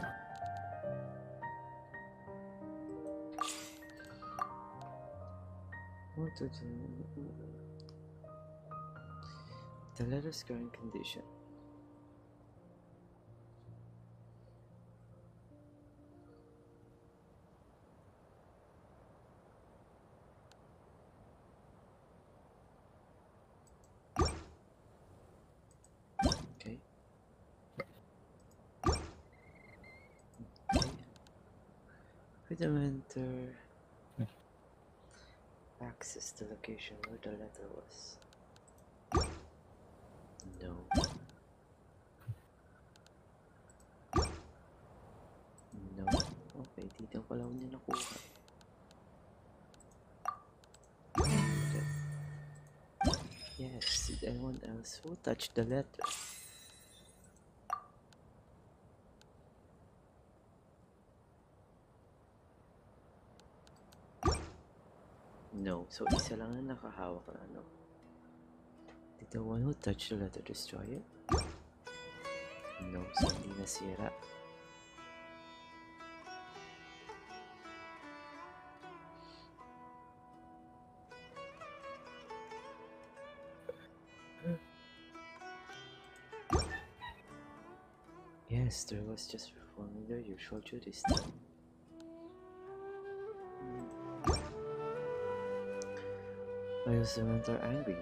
What to do? The letter's current condition. Okay. With the mentor access the location where the letter was. No. No. Okay, dito pala ko niya nakuha. Yes, did anyone else who touched the letter? No, so isa lang ang nakahawak na ano. Did the one who touched the letter destroy it? No, so hindi nasira. Yes, there was just performing their usual duties now. Why was the mentor angry?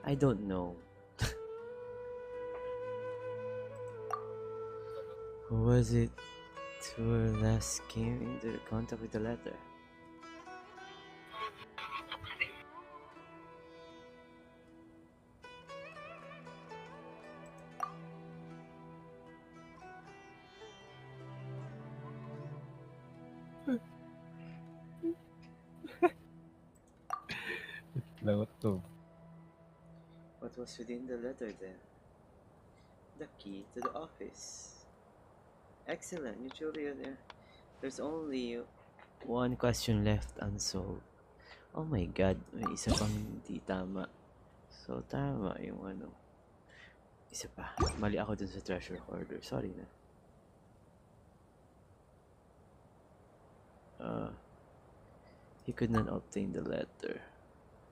I don't know. Who was it who last came into contact with the letter? What was within the letter then? The key to the office. Excellent, usually there's only one question left unsolved. Oh my god, may isa pang hindi tama. So tama yung ano. Isa pa, mali ako dun sa treasure hoarder. Sorry na. He could not obtain the letter.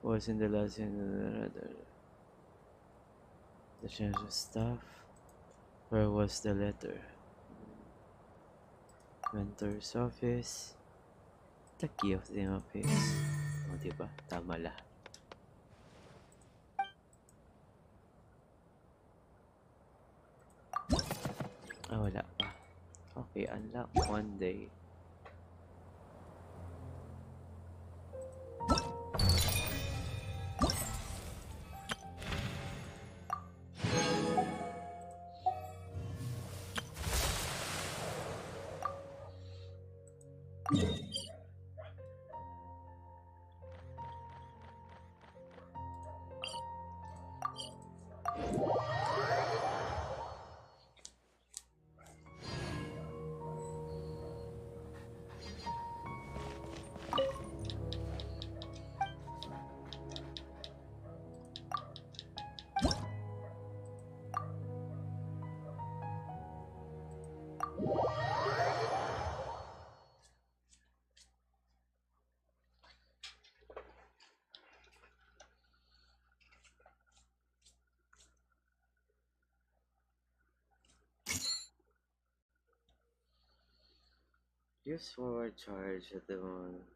Was in the last in the letter. The treasure stuff. Where was the letter? Mentor's office. The key of the office. O, diba? Tama lahat. wala pa. Okay, unlock one day. Use forward charge at the moment.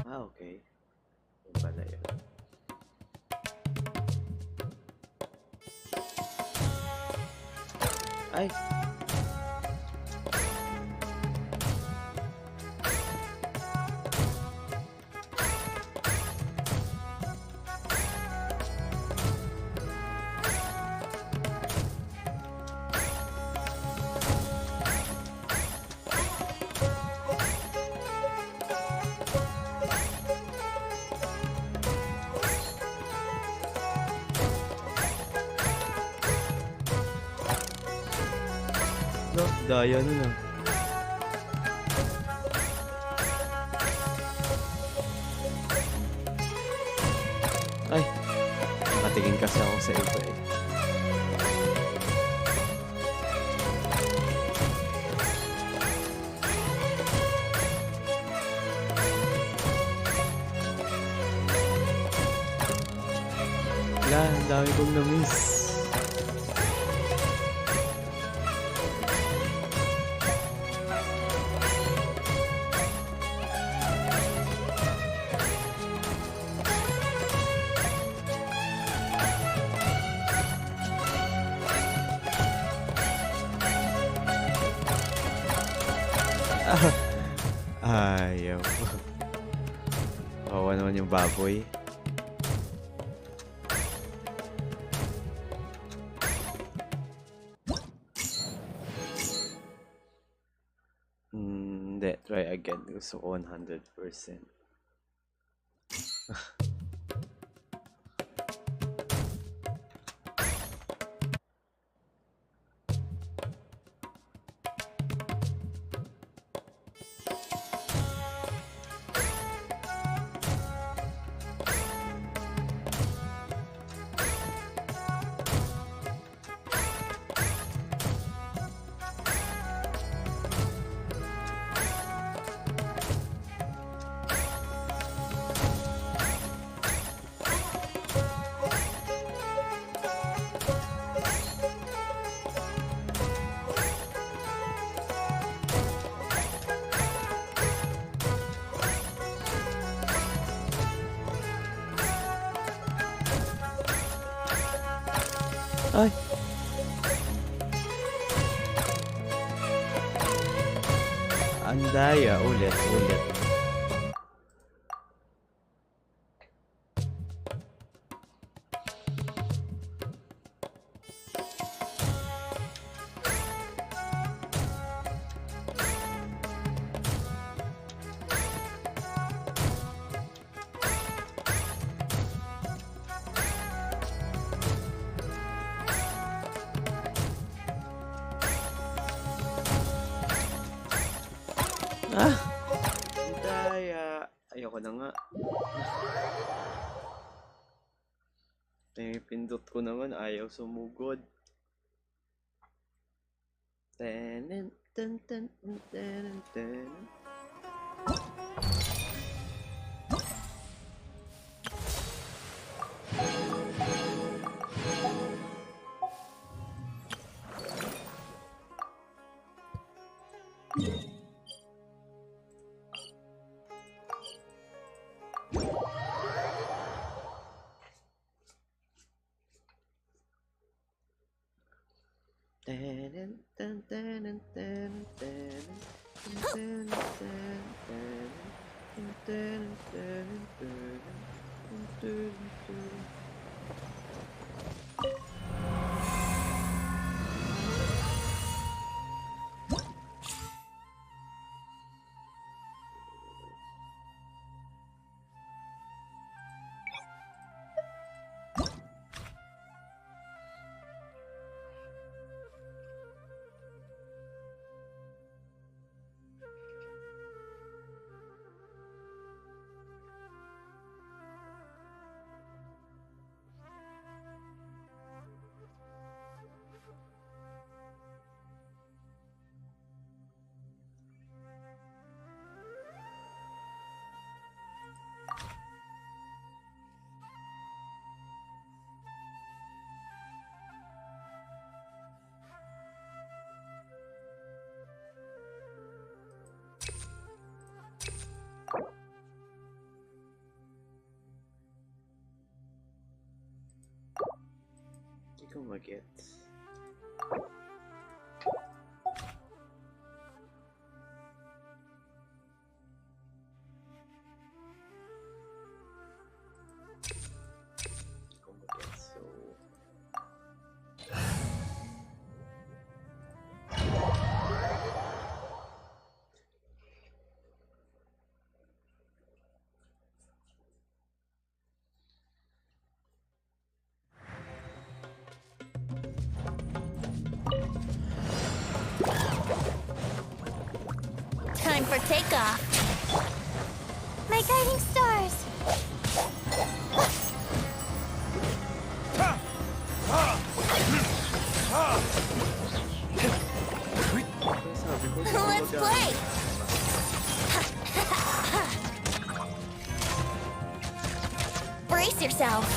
Okay. Yun pala yun. Ay! No, daya na lang. Ay, nakatingin kasi ako sa iba eh. Wala, ang dami kong na-miss. Ayaw. Kawawa naman yung baboy. Hindi. Try again. Gusto ko 100%. Ay! Andaya, ulit. Andaya. Ayoko na nga. Pindot ko naman, ayaw sumugod. Tenen, ten, ten, ten, ten. Hindi ko mag-gets. Hindi ko mag-gets, so... Time for takeoff. My guiding stars. Let's play. Brace yourself.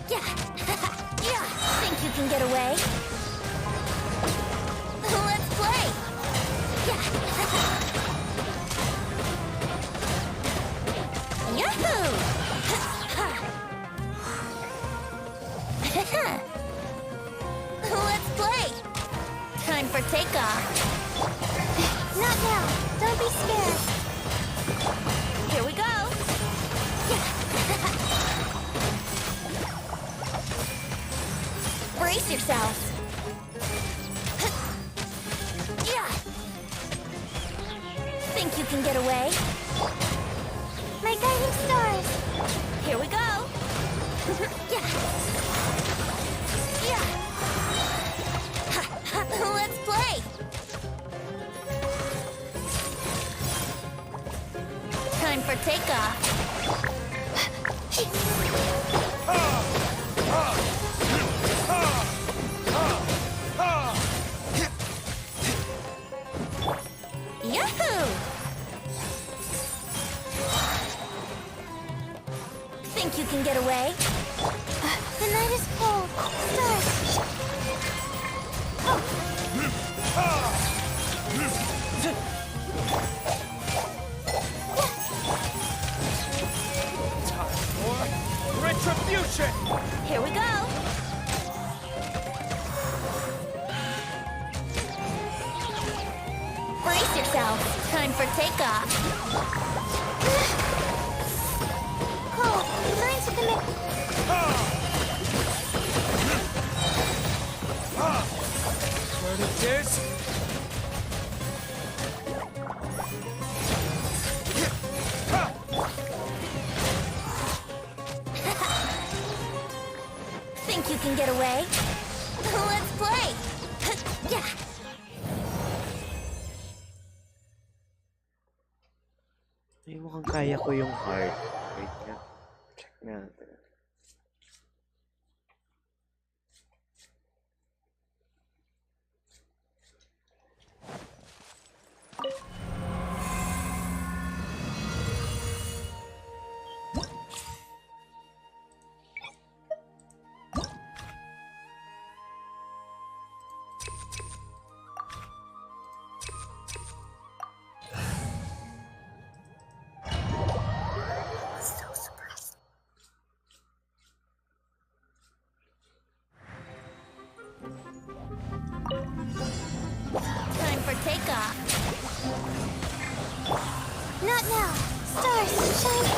Yeah. Yeah. Think you can get away? Let's play. Yeah. Yahoo! Let's play! Time for takeoff. Not now. Don't be scared. Here we go. Brace yourself. Yeah. Think you can get away? My guiding stars. Here we go. Yeah. Yeah. Let's play. Time for takeoff. Yahoo! Think you can get away? The night is cold. Stars. Time for retribution! Here we go. Brace yourself. Time for takeoff. Cold. Signs of the Where it is? Think you can get away? Let's play. Yeah. Ay, mukhang kaya ko yung heart. Wait nga. Check natin. So suppressed. for takeoff. Not now. Stars, shine.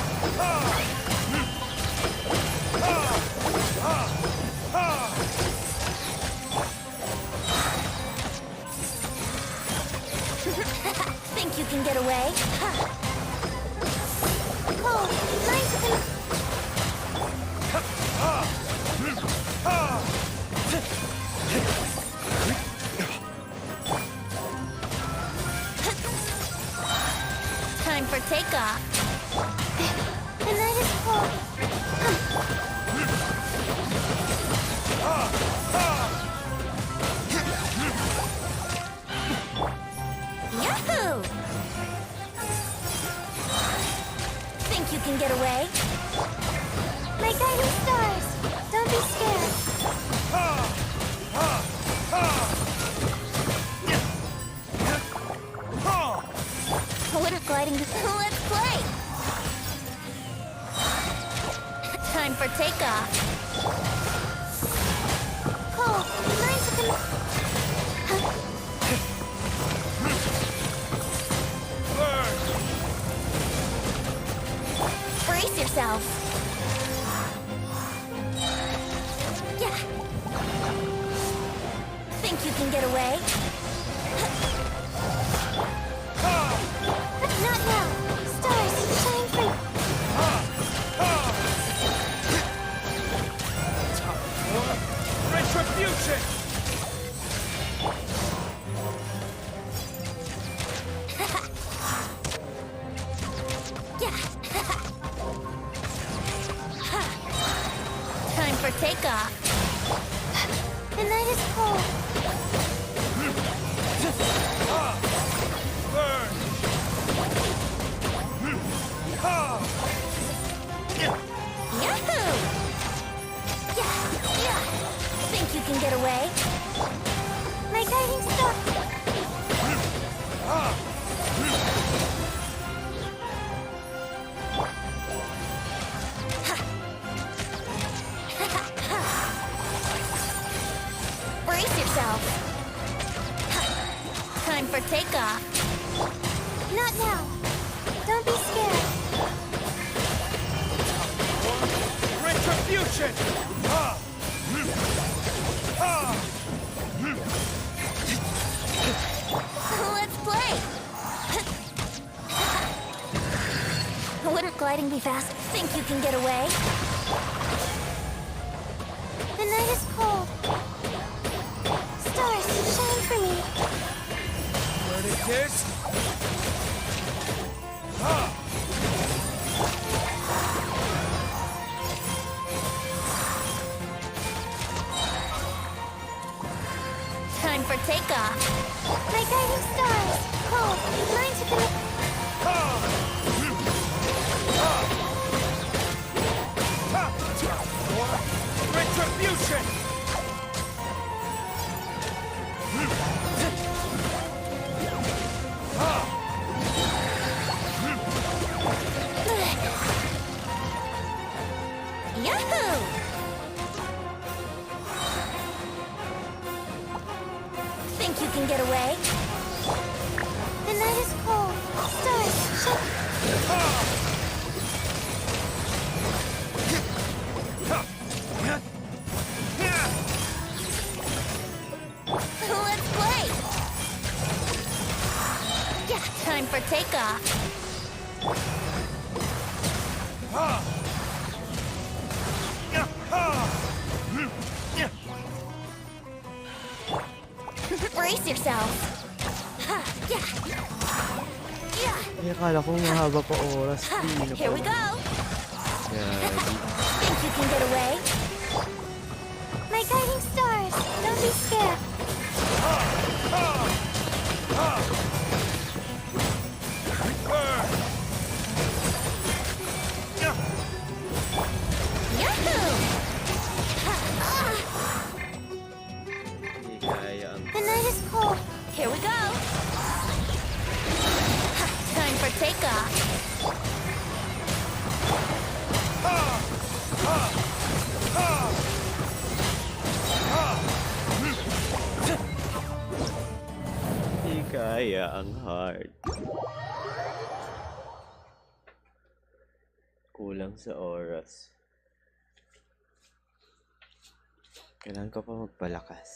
Think you can get away? Oh, mine's gonna... Time for takeoff. The night is cold. Yahoo! Think you can get away? My guiding stars. Don't be scared. Water gliding. Let's play! Time for takeoff. Cold. Mine's gonna... Brace yourself. Yeah. Think you can get away? Not now. Stars, shine free. Retribution! Yeah. Time for takeoff. The night is cold. Yahoo! Yeah, yeah. Think you can get away? My guiding star. Brace yourself. Time for takeoff. Not now. Don't be scared. Retribution! Let's play! Wouldn't gliding be fast? Think you can get away? The night is cold. Stars, shine for me. Verdict is... Time for takeoff. My guiding stars. Cold. Mine's gonna... Retribution! Yahoo! Think you can get away? The night is cold. Stars, shine... Let's play! Yeah, time for takeoff. Brace yourself. Yeah. Yeah. Ay, akala ko mahaba pa oras. Here we go. Gagi. Think you can get away? My guiding stars. Don't be scared. Yahoo! Hindi kaya ang... The night is cold. Here we go. Time for takeoff. Hindi kaya. Kaya ang hard. Kulang sa oras. Kailangan ko pa magpalakas.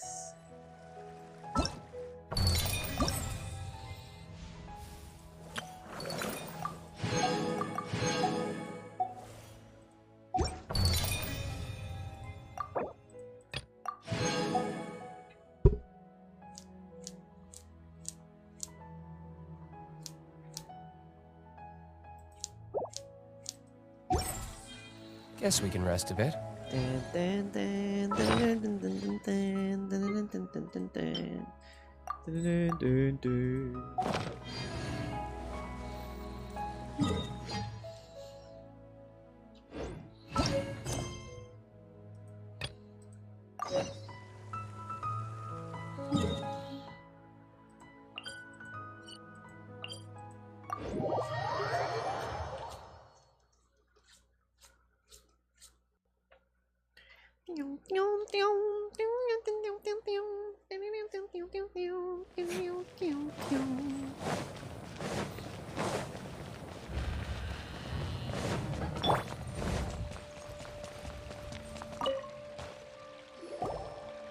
Guess we can rest a bit.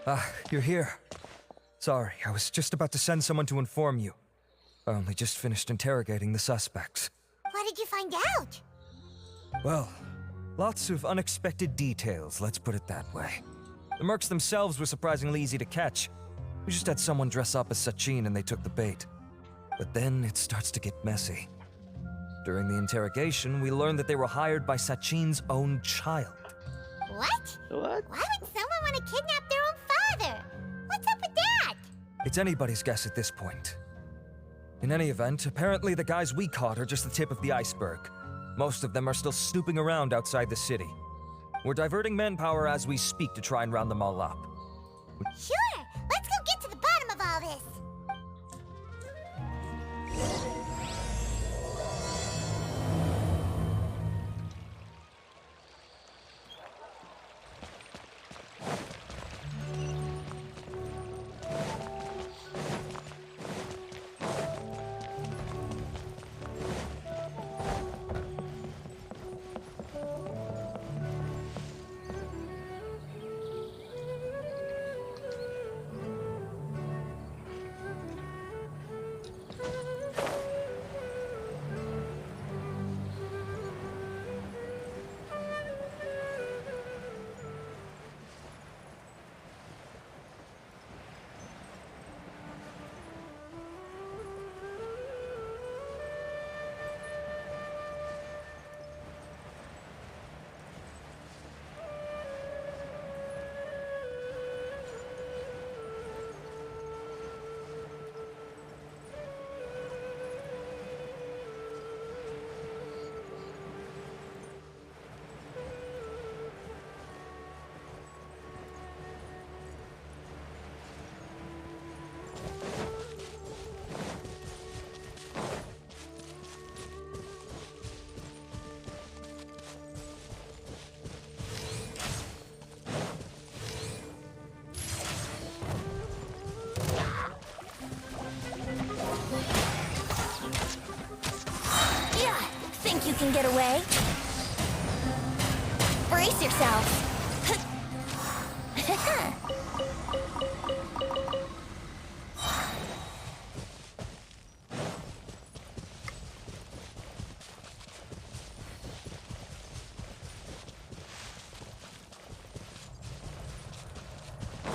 Ah, you're here. Sorry, I was just about to send someone to inform you. I only just finished interrogating the suspects. What did you find out? Well, lots of unexpected details, let's put it that way. The mercs themselves were surprisingly easy to catch. We just had someone dress up as Sachin and they took the bait. But then it starts to get messy. During the interrogation, we learned that they were hired by Sachin's own child. What? What? Why would someone want to kidnap their own father? What's up with that? It's anybody's guess at this point. In any event, apparently the guys we caught are just the tip of the iceberg. Most of them are still snooping around outside the city. We're diverting manpower as we speak to try and round them all up. Sure! Let's go get to the bottom of all this! Think you can get away? Brace yourself.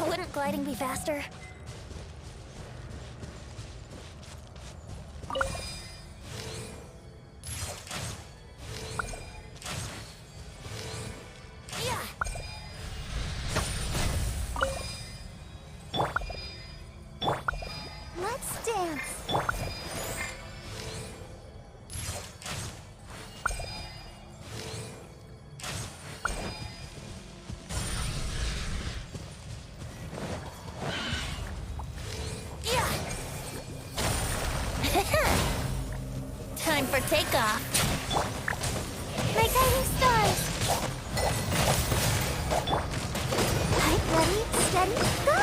Wouldn't gliding be faster? Time for takeoff. My guiding stars! Right, ready, steady, go!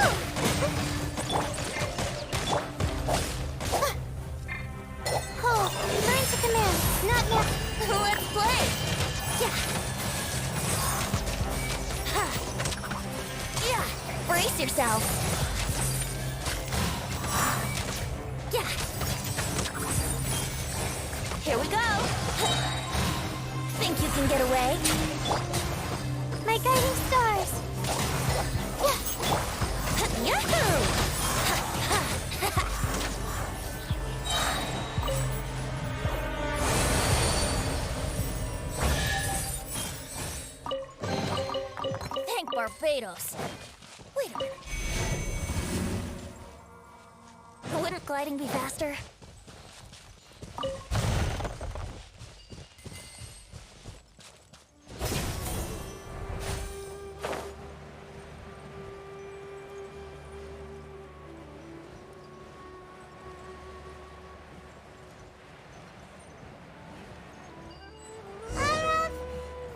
yourself. Yeah. Here we go. Think you can get away? My guiding stars. Yahoo! Thank Barbados. Wait a minute. Wouldn't gliding be faster?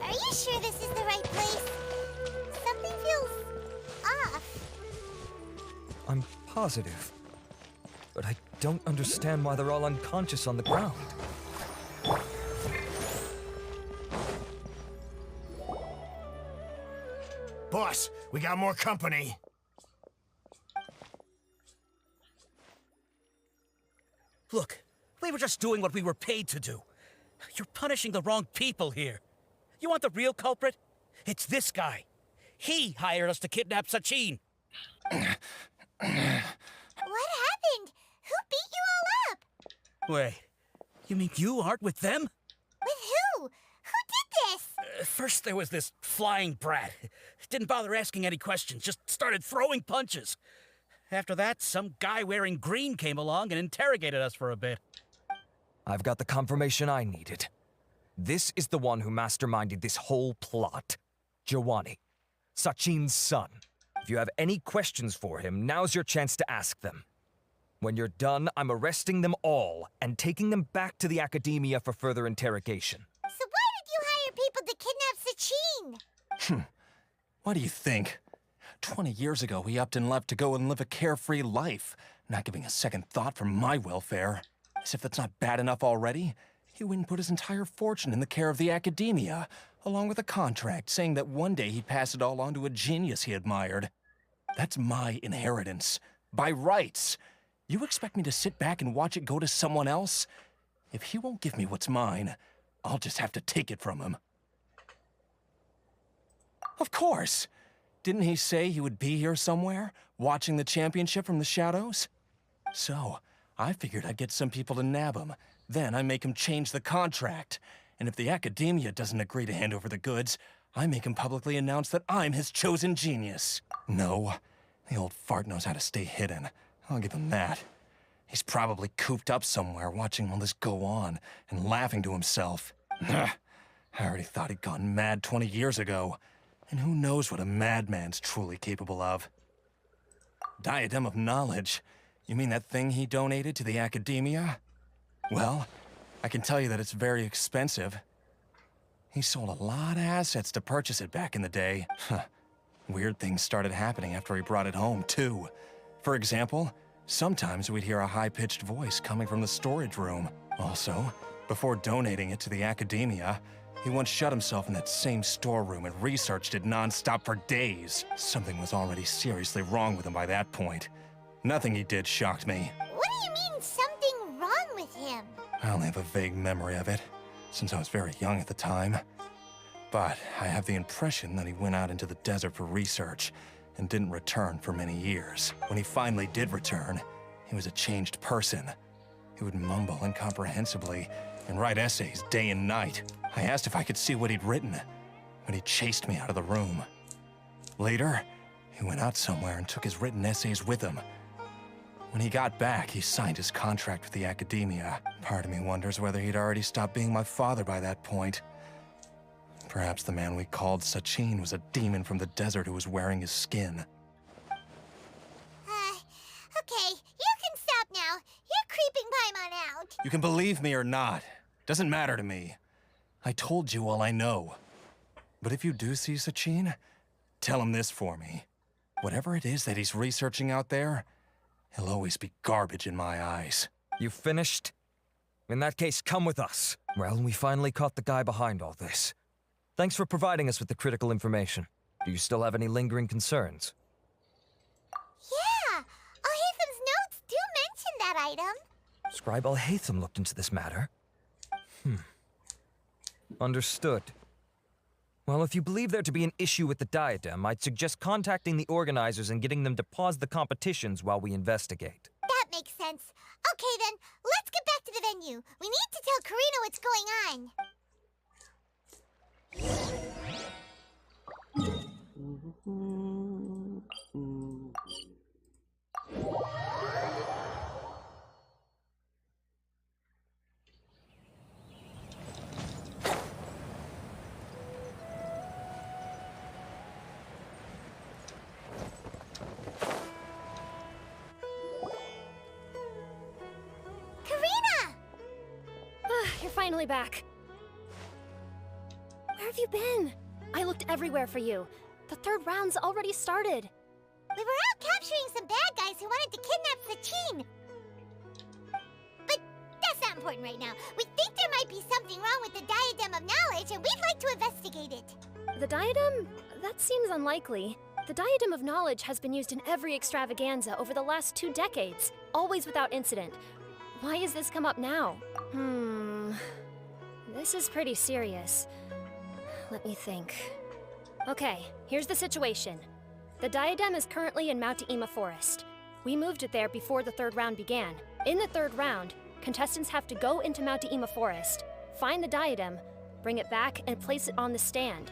Are you sure this is the right place? Something feels off. I'm positive. But I don't understand why they're all unconscious on the ground. Boss, we got more company. Look, we were just doing what we were paid to do. You're punishing the wrong people here. You want the real culprit? It's this guy. He hired us to kidnap Sachin. What happened? Who beat you all up? Wait, you mean you aren't with them? With who? Who did this? First there was this flying brat. Didn't bother asking any questions, just started throwing punches. After that, some guy wearing green came along and interrogated us for a bit. I've got the confirmation I needed. This is the one who masterminded this whole plot. Jawani, Sachin's son. If you have any questions for him, now's your chance to ask them. When you're done, I'm arresting them all and taking them back to the academia for further interrogation. So why did you hire people to kidnap Sachin? What do you think? 20 years ago, he upped and left to go and live a carefree life, not giving a second thought for my welfare. As if that's not bad enough already, he went and put his entire fortune in the care of the academia, along with a contract saying that one day he'd pass it all on to a genius he admired. That's my inheritance, by rights. You expect me to sit back and watch it go to someone else? If he won't give me what's mine, I'll just have to take it from him. Of course! Didn't he say he would be here somewhere, watching the championship from the shadows? So, I figured I'd get some people to nab him. Then I make him change the contract. And if the academia doesn't agree to hand over the goods, I make him publicly announce that I'm his chosen genius. No, the old fart knows how to stay hidden. I'll give him that. He's probably cooped up somewhere watching all this go on and laughing to himself. I already thought he'd gone mad 20 years ago. And who knows what a madman's truly capable of. Diadem of Knowledge? You mean that thing he donated to the academia? Well, I can tell you that it's very expensive. He sold a lot of assets to purchase it back in the day. Weird things started happening after he brought it home, too. For example, sometimes we'd hear a high-pitched voice coming from the storage room. Also, before donating it to the academia, he once shut himself in that same storeroom and researched it non-stop for days. Something was already seriously wrong with him by that point. Nothing he did shocked me. What do you mean, something wrong with him? I only have a vague memory of it, since I was very young at the time. But I have the impression that he went out into the desert for research and didn't return for many years. When he finally did return, he was a changed person. He would mumble incomprehensibly and write essays day and night. I asked if I could see what he'd written, but he chased me out of the room. Later, he went out somewhere and took his written essays with him. When he got back, he signed his contract with the academia. Part of me wonders whether he'd already stopped being my father by that point. Perhaps the man we called Sachin was a demon from the desert who was wearing his skin. Okay, you can stop now. You're creeping Paimon out. You can believe me or not. Doesn't matter to me. I told you all I know. But if you do see Sachin, tell him this for me. Whatever it is that he's researching out there, he'll always be garbage in my eyes. You finished? In that case, come with us. Well, we finally caught the guy behind all this. Thanks for providing us with the critical information. Do you still have any lingering concerns? item. Scribe Al-Haytham looked into this matter. Understood. Well, if you believe there to be an issue with the diadem, I'd suggest contacting the organizers and getting them to pause the competitions while we investigate. That makes sense. Okay then, let's get back to the venue. We need to tell Karina what's going on. Karina! You're finally back. Where have you been? I looked everywhere for you. The third round's already started. We were out capturing some bad guys who wanted to kidnap Sachin. But that's not important right now. We think there might be something wrong with the Diadem of Knowledge, and we'd like to investigate it. The diadem? That seems unlikely. The Diadem of Knowledge has been used in every extravaganza over the last 2 decades, always without incident. Why has this come up now? This is pretty serious. Let me think. Okay, here's the situation. The diadem is currently in Mount Ima Forest. We moved it there before the third round began. In the third round, contestants have to go into Mount Ima Forest, find the diadem, bring it back, and place it on the stand.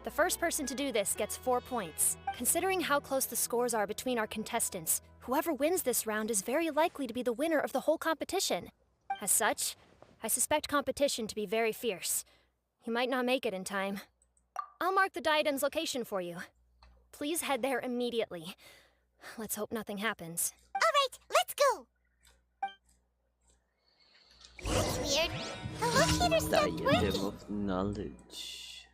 The first person to do this gets 4 points. Considering how close the scores are between our contestants, whoever wins this round is very likely to be the winner of the whole competition. As such, I suspect competition to be very fierce. You might not make it in time. I'll mark the diadem's location for you. Please head there immediately. Let's hope nothing happens. All right, let's go. That's weird. The locator stopped Diadem working. of Knowledge.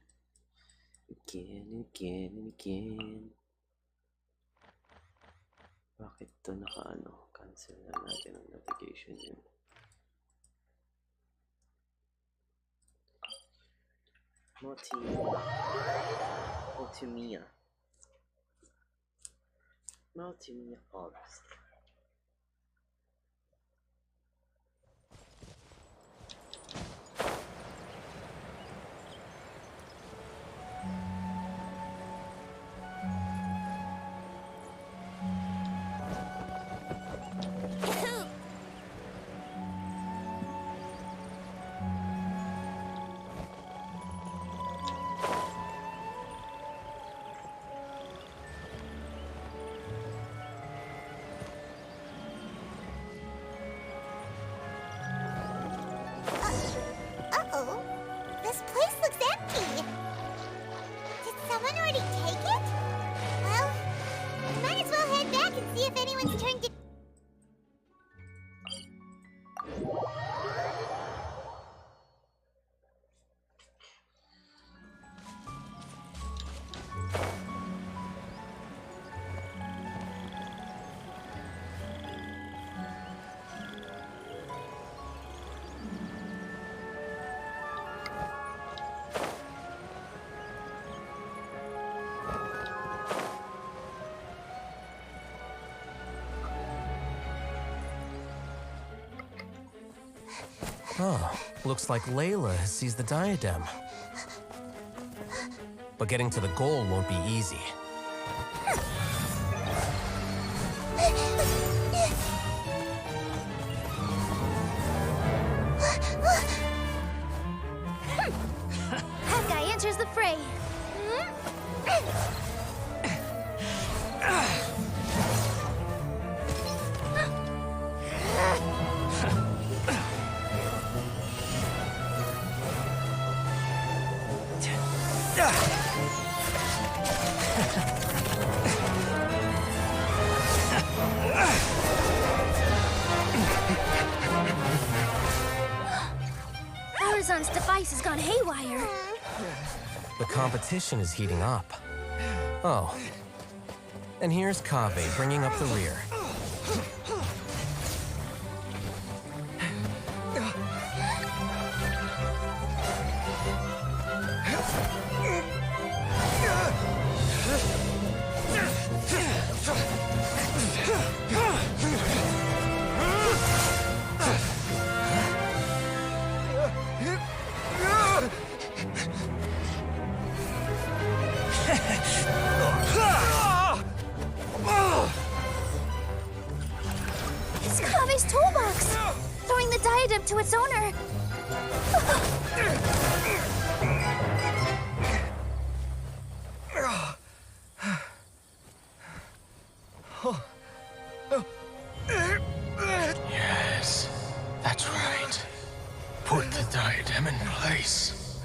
Again and again and again. Bakit to naka-ano? Cancel na natin ang navigation yun. Multimia Forest. Uh-oh. This place looks empty. Did someone already take it? Well, we might as well head back and see if anyone's turned it. Oh, looks like Layla has seized the diadem. But getting to the goal won't be easy. That guy enters the fray. Arizon's device has gone haywire. The competition is heating up. Oh. And here's Kaveh bringing up the rear. It's Kave's toolbox! Throwing the diadem to its owner! Yes, that's right. Put the diadem in place,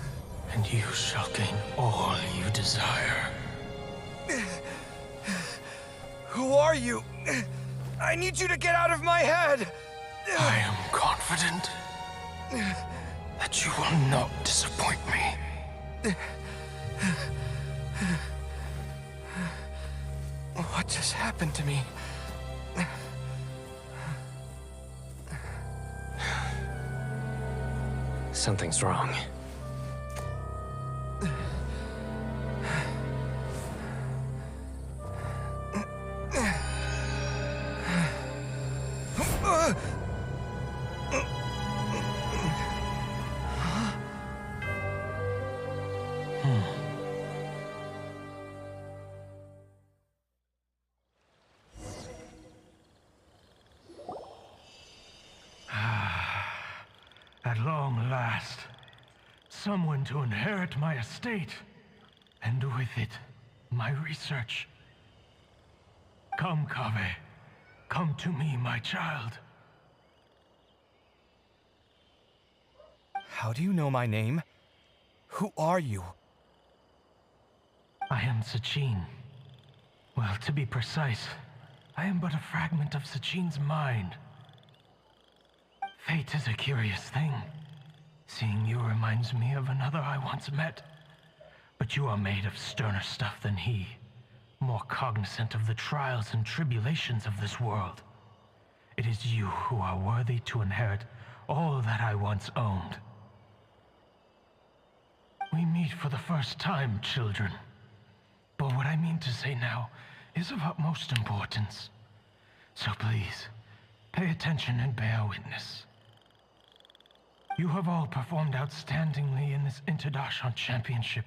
and you shall gain all you desire. Who are you? I need you to get out of my head! I am confident that you will not disappoint me. What just happened to me? Something's wrong. At long last, someone to inherit my estate, and with it, my research. Come, Kaveh. Come to me, my child. How do you know my name? Who are you? I am Sachin. Well, to be precise, I am but a fragment of Sachin's mind. Fate is a curious thing. Seeing you reminds me of another I once met. But you are made of sterner stuff than he, more cognizant of the trials and tribulations of this world. It is you who are worthy to inherit all that I once owned. We meet for the first time, children. But what I mean to say now is of utmost importance. So please, pay attention and bear witness. You have all performed outstandingly in this Interdashon Championship.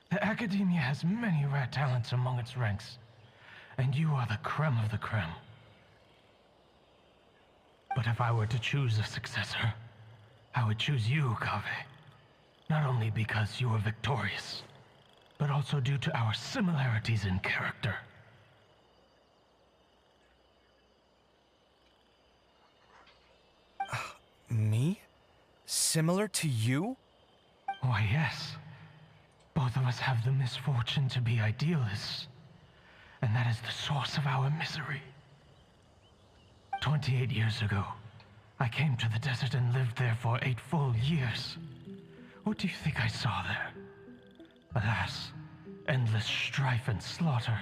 The Academia has many rare talents among its ranks, and you are the creme of the creme. But if I were to choose a successor, I would choose you, Kaveh. Not only because you were victorious, but also due to our similarities in character. Me? Similar to you? Why, yes. Both of us have the misfortune to be idealists, and that is the source of our misery. 28 years ago, I came to the desert and lived there for 8 full years. What do you think I saw there? Alas, endless strife and slaughter.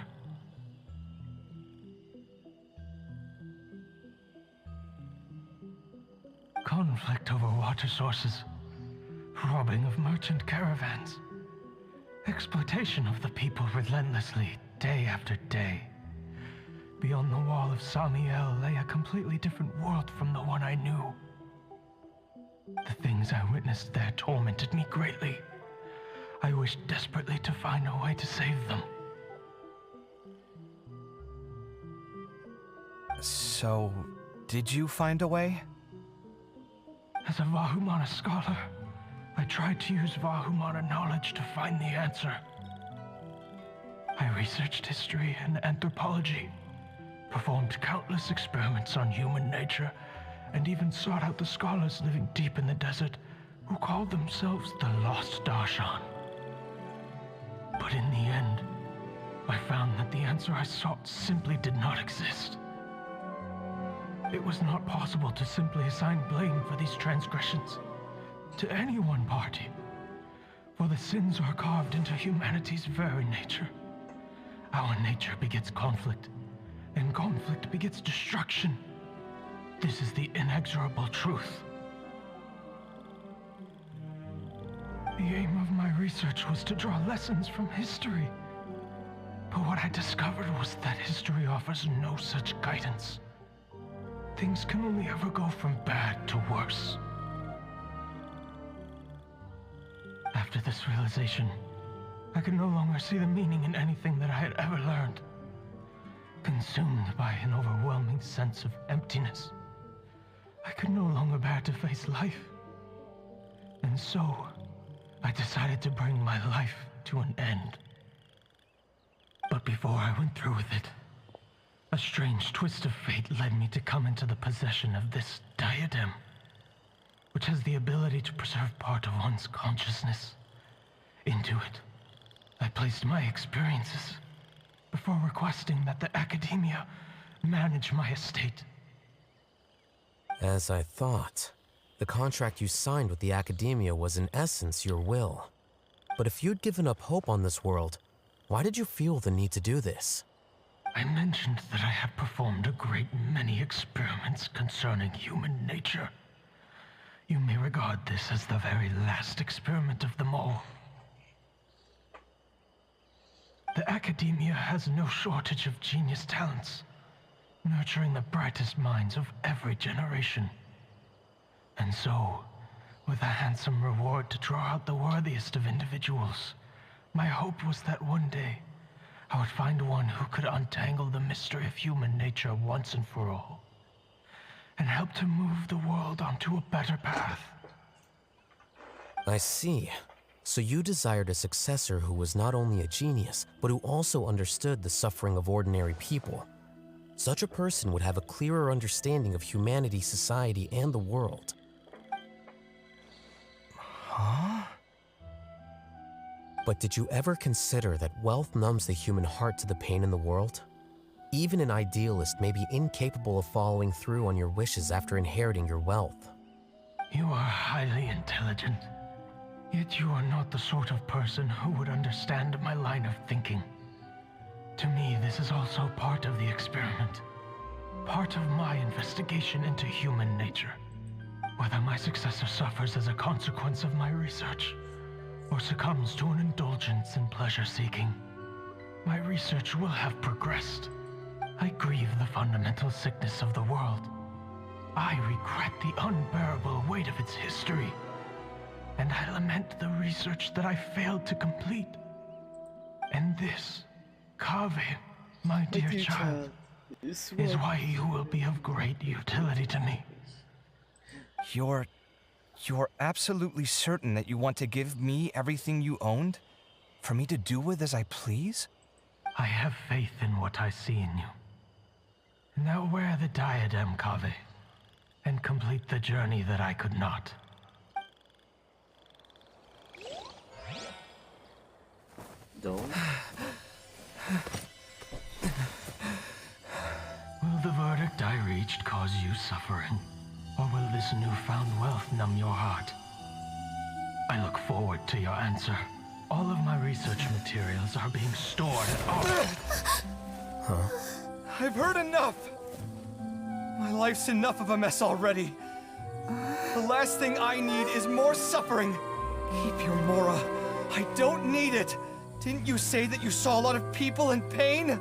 Conflict over water sources, robbing of merchant caravans, exploitation of the people relentlessly, day after day. Beyond the wall of Samiel lay a completely different world from the one I knew. The things I witnessed there tormented me greatly. I wished desperately to find a way to save them. So, did you find a way? As a Vahumana scholar, I tried to use Vahumana knowledge to find the answer. I researched history and anthropology, performed countless experiments on human nature, and even sought out the scholars living deep in the desert who called themselves the Lost Darshan. But in the end, I found that the answer I sought simply did not exist. It was not possible to simply assign blame for these transgressions to any one party, for the sins are carved into humanity's very nature. Our nature begets conflict, and conflict begets destruction. This is the inexorable truth. The aim of my research was to draw lessons from history. But what I discovered was that history offers no such guidance. Things can only ever go from bad to worse. After this realization, I could no longer see the meaning in anything that I had ever learned. Consumed by an overwhelming sense of emptiness. I could no longer bear to face life. And so, I decided to bring my life to an end. But before I went through with it, a strange twist of fate led me to come into the possession of this diadem, which has the ability to preserve part of one's consciousness. Into it, I placed my experiences before requesting that the Academia manage my estate. As I thought, the contract you signed with the Academia was in essence your will. But if you'd given up hope on this world, why did you feel the need to do this? I mentioned that I had performed a great many experiments concerning human nature. You may regard this as the very last experiment of them all. The Academia has no shortage of genius talents, nurturing the brightest minds of every generation. And so, with a handsome reward to draw out the worthiest of individuals, my hope was that one day, I would find one who could untangle the mystery of human nature once and for all, and help to move the world onto a better path. I see. So you desired a successor who was not only a genius, but who also understood the suffering of ordinary people. Such a person would have a clearer understanding of humanity, society, and the world. Huh? But did you ever consider that wealth numbs the human heart to the pain in the world? Even an idealist may be incapable of following through on your wishes after inheriting your wealth. You are highly intelligent, yet you are not the sort of person who would understand my line of thinking. To me, this is also part of the experiment, part of my investigation into human nature. Whether my successor suffers as a consequence of my research, or succumbs to an indulgence in pleasure-seeking, my research will have progressed. I grieve the fundamental sickness of the world. I regret the unbearable weight of its history, and I lament the research that I failed to complete. And this, Kaveh, my dear child, is why you will be of great utility to me. You're absolutely certain that you want to give me everything you owned? For me to do with as I please? I have faith in what I see in you. Now wear the diadem, Kaveh, and complete the journey that I could not. Don't. Will the verdict I reached cause you suffering? Or will this newfound wealth numb your heart? I look forward to your answer. All of my research materials are being stored at our... I've heard enough! My life's enough of a mess already. The last thing I need is more suffering. Keep your Mora. I don't need it. Didn't you say that you saw a lot of people in pain?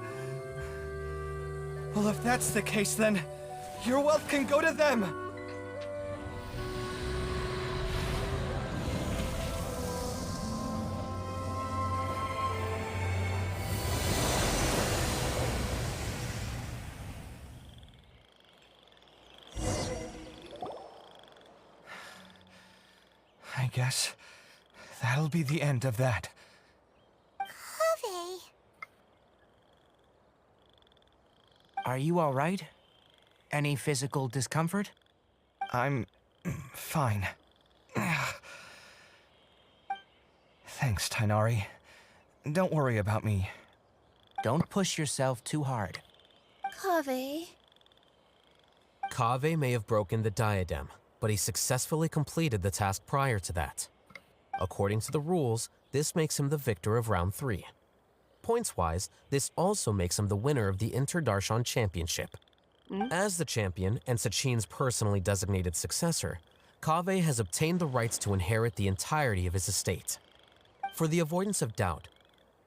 Well, if that's the case, then your wealth can go to them. I guess that'll be the end of that. Kaveh. Are you all right? Any physical discomfort? I'm fine. Thanks, Tainari. Don't worry about me. Don't push yourself too hard. Kaveh. Kaveh may have broken the diadem, but he successfully completed the task prior to that. According to the rules, this makes him the victor of round 3. Points-wise, this also makes him the winner of the Inter-Darshan Championship. As the champion and Sachin's personally designated successor, Kaveh has obtained the rights to inherit the entirety of his estate. For the avoidance of doubt,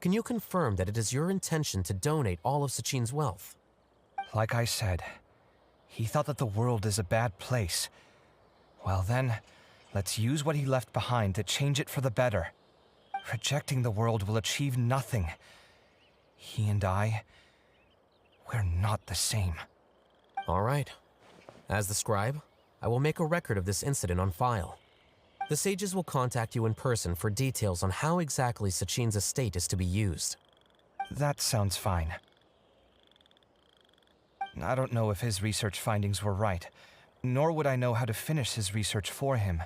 can you confirm that it is your intention to donate all of Sachin's wealth? Like I said, he thought that the world is a bad place. Well then, let's use what he left behind to change it for the better. Rejecting the world will achieve nothing. He and I, we're not the same. All right. As the scribe, I will make a record of this incident on file. The sages will contact you in person for details on how exactly Sachin's estate is to be used. That sounds fine. I don't know if his research findings were right, nor would I know how to finish his research for him.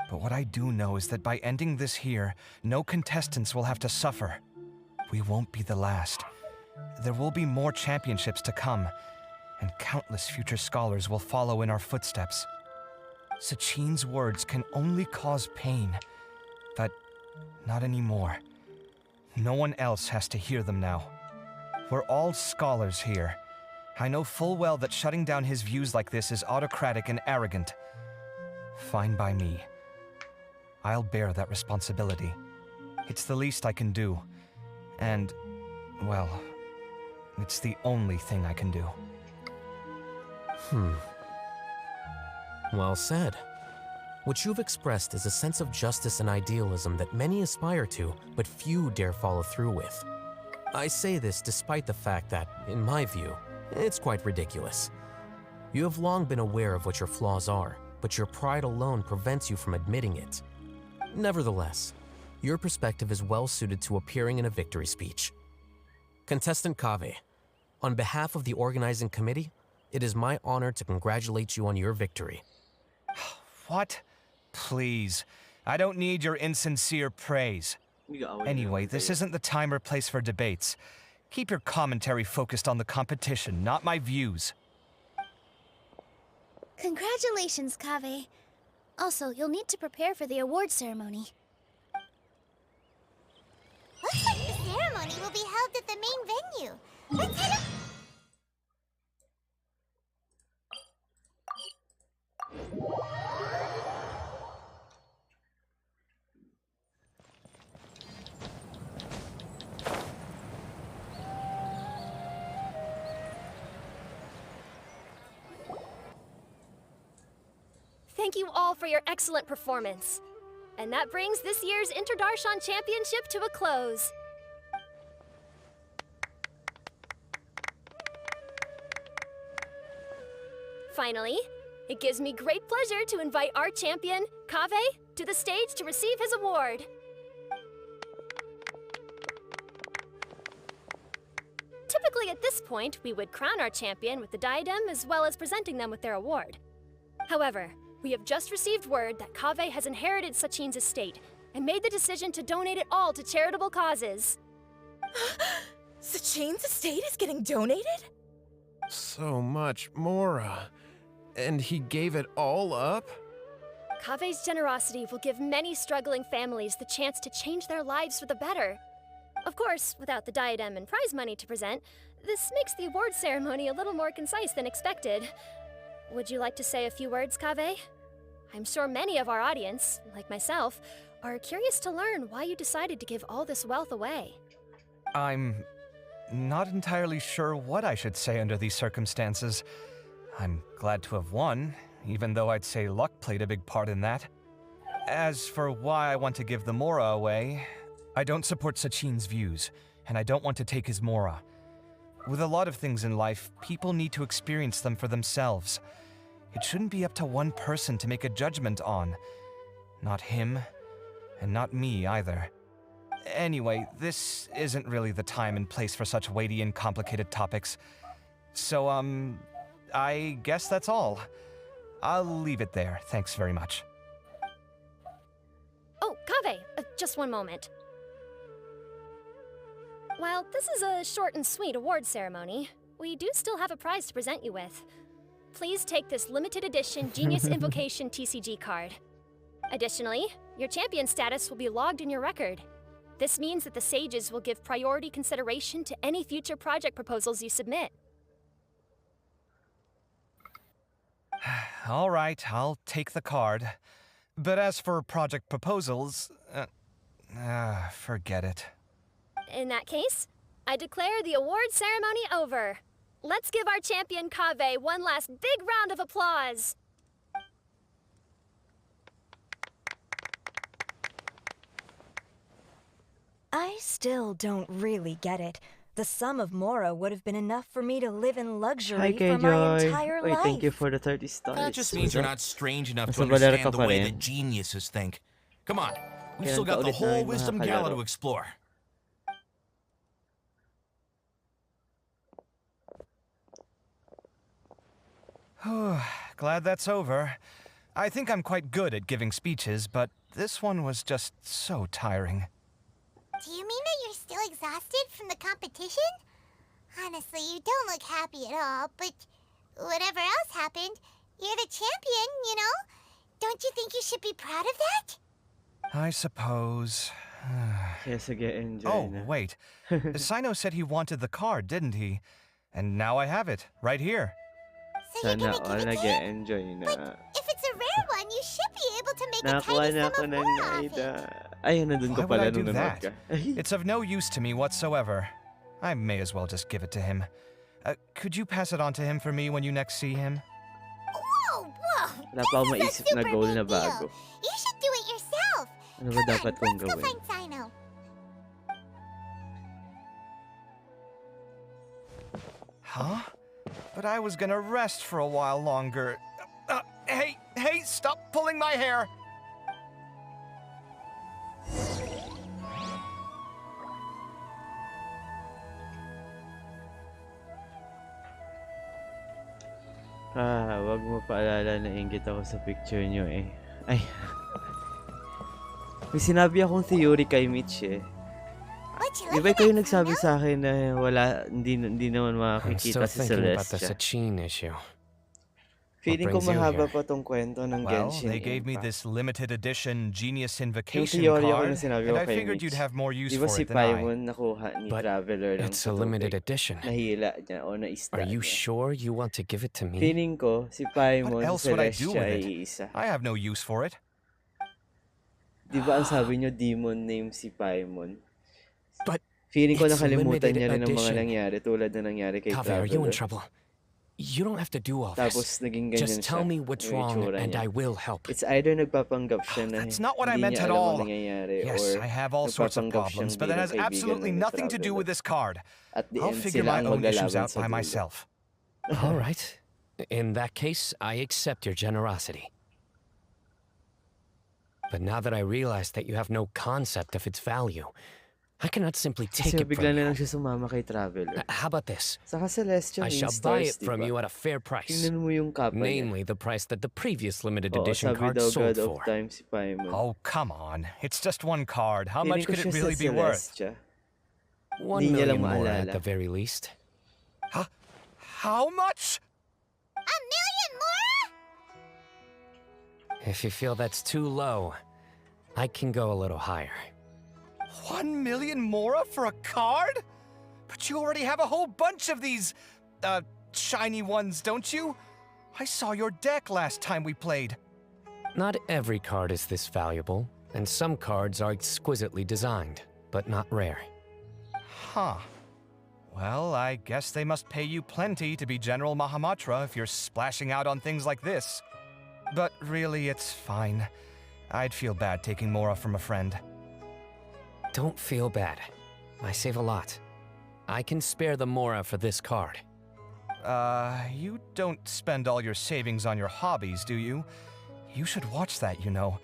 But what I do know is that by ending this here, no contestants will have to suffer. We won't be the last. There will be more championships to come, and countless future scholars will follow in our footsteps. Sachin's words can only cause pain, but not anymore. No one else has to hear them now. We're all scholars here. I know full well that shutting down his views like this is autocratic and arrogant. Fine by me. I'll bear that responsibility. It's the least I can do. And, well, it's the only thing I can do. Well said. What you've expressed is a sense of justice and idealism that many aspire to, but few dare follow through with. I say this despite the fact that, in my view, it's quite ridiculous. You have long been aware of what your flaws are, but your pride alone prevents you from admitting it. Nevertheless, your perspective is well suited to appearing in a victory speech. Contestant Kaveh, on behalf of the organizing committee, it is my honor to congratulate you on your victory. What? Please. I don't need your insincere praise. Anyway, this isn't the time or place for debates. Keep your commentary focused on the competition, not my views. Congratulations, Kaveh. Also, you'll need to prepare for the award ceremony. Looks like the ceremony will be held at the main venue. Let's head up. Thank you all for your excellent performance. And that brings this year's Interdarshan Championship to a close. Finally, it gives me great pleasure to invite our champion, Kaveh, to the stage to receive his award. Typically at this point, we would crown our champion with the diadem as well as presenting them with their award. However, we have just received word that Kaveh has inherited Sachin's estate and made the decision to donate it all to charitable causes. Sachin's estate is getting donated? So much, Mora. And he gave it all up? Kaveh's generosity will give many struggling families the chance to change their lives for the better. Of course, without the diadem and prize money to present, this makes the award ceremony a little more concise than expected. Would you like to say a few words, Kaveh? I'm sure many of our audience, like myself, are curious to learn why you decided to give all this wealth away. I'm not entirely sure what I should say under these circumstances. I'm glad to have won, even though I'd say luck played a big part in that. As for why I want to give the Mora away, I don't support Sachin's views, and I don't want to take his Mora. With a lot of things in life, people need to experience them for themselves. It shouldn't be up to one person to make a judgment on. Not him, and not me either. Anyway, this isn't really the time and place for such weighty and complicated topics. So, I guess that's all. I'll leave it there. Thanks very much. Oh, Kaveh, just one moment. While this is a short and sweet award ceremony, we do still have a prize to present you with. Please take this limited edition Genius Invocation TCG card. Additionally, your champion status will be logged in your record. This means that the sages will give priority consideration to any future project proposals you submit. All right, I'll take the card. But as for project proposals, forget it. In that case, I declare the award ceremony over. Let's give our champion Kaveh one last big round of applause. I still don't really get it. The sum of Mora would have been enough for me to live in Hi, luxury kay for my Joy. entire Wait, thank you life. for the 30 stars. That just means you're not strange enough to Nasa baler ka understand the pa way rin. that geniuses think. Come on, we've Kailan still ka got the ulit whole namin Wisdom Gala makakalaro? to explore. Glad that's over. I think I'm quite good at giving speeches, but this one was just so tiring. Do you mean that you're still exhausted from the competition? Honestly, you don't look happy at all, but whatever else happened, you're the champion, you know? Don't you think you should be proud of that? I suppose. Yes, again, enjoy Oh, na. wait. Sino said he wanted the card, didn't he? And now I have it, right here. Sana all nag-enjoy na. If it's a rare one, you should be able to make a Nakakuha tidy na sum ako of ng Mora off Naida. it. Ay, nandun ka Why would pala I do nung nanood that? ka. It's of no use to me whatsoever. I may as well just give it to him. Could you pass it on to him for me when you next see him? Whoa, whoa! Wala pa akong maisip na goal na bago. You should do it yourself. Ano ba dapat kong Let's go gawin? find Sino. Huh? But I was gonna rest for a while longer. Hey, stop pulling my hair! Wag mo paalala na inggit ako sa picture nyo eh. Ay. May sinabi akong theory kay Mitch eh. Di ba kayo nagsabi sa akin na hindi naman I'm still makikita si thinking about the Celestia? Sachin issue. Feeling ko brings you mahaba here? pa tong kwento ng Well, Genshin they gave me Impact. this limited edition Genius Yung Invocation theory ako card, na sinabi and ko I kay figured Mitch. you'd have more use Di ba for si it than I. Paimon nakuha ni But Traveler ng it's a limited tubig? edition. Nahila niya o naista Are you niya. sure you want to give it to me? Feeling ko, si Paimon, What else si would I do Celestia with ay it? isa. I have no use for it. Di ba ang sabi nyo, demon name si Paimon? But feeling ko it's nakalimutan limited niya rin ang mga edition. nangyari tulad na nangyari kay Kaveh, are you in Traveler. trouble? You don't have to do all Tapos this. naging ganyan Just tell siya, me what's yung wrong itsura and niya. I will help. It's either nagpapanggap siya na That's not what I hindi meant niya at alam all. ang nangyayari Yes, or I have all sorts of nagpapanggap problems, siyang but that bilang has kaibigan absolutely ni nothing to do Traveler. with this card. At the I'll end, figure sila my ang own issues maglalaban out sa by dulo. myself. All right. In that case, I accept your generosity. But now that I realize that you have no concept of its value, I cannot simply take Kasi it bigla from na you. lang siya sumama kay Traveler. How about this? Saka Celestial I means shall buy stars, it from diba? you at a fair price. Tingnan mo yung kapa niya. Namely, the price that the previous limited Oo, edition sabi card daw sold God of for. Time si Paimon. Oh, come on. It's just one card. How Feeling much ko could it siya really sa be worth? Celestia. 1 Hindi niya lang million more maalala. at the very least. How much? A million more? If you feel that's too low, I can go a little higher. 1 million Mora for a card? But you already have a whole bunch of these, shiny ones, don't you? I saw your deck last time we played. Not every card is this valuable, and some cards are exquisitely designed, but not rare. Huh. Well, I guess they must pay you plenty to be General Mahamatra if you're splashing out on things like this. But really, it's fine. I'd feel bad taking Mora from a friend. Don't feel bad. I save a lot. I can spare the Mora for this card. You don't spend all your savings on your hobbies, do you? You should watch that, you know.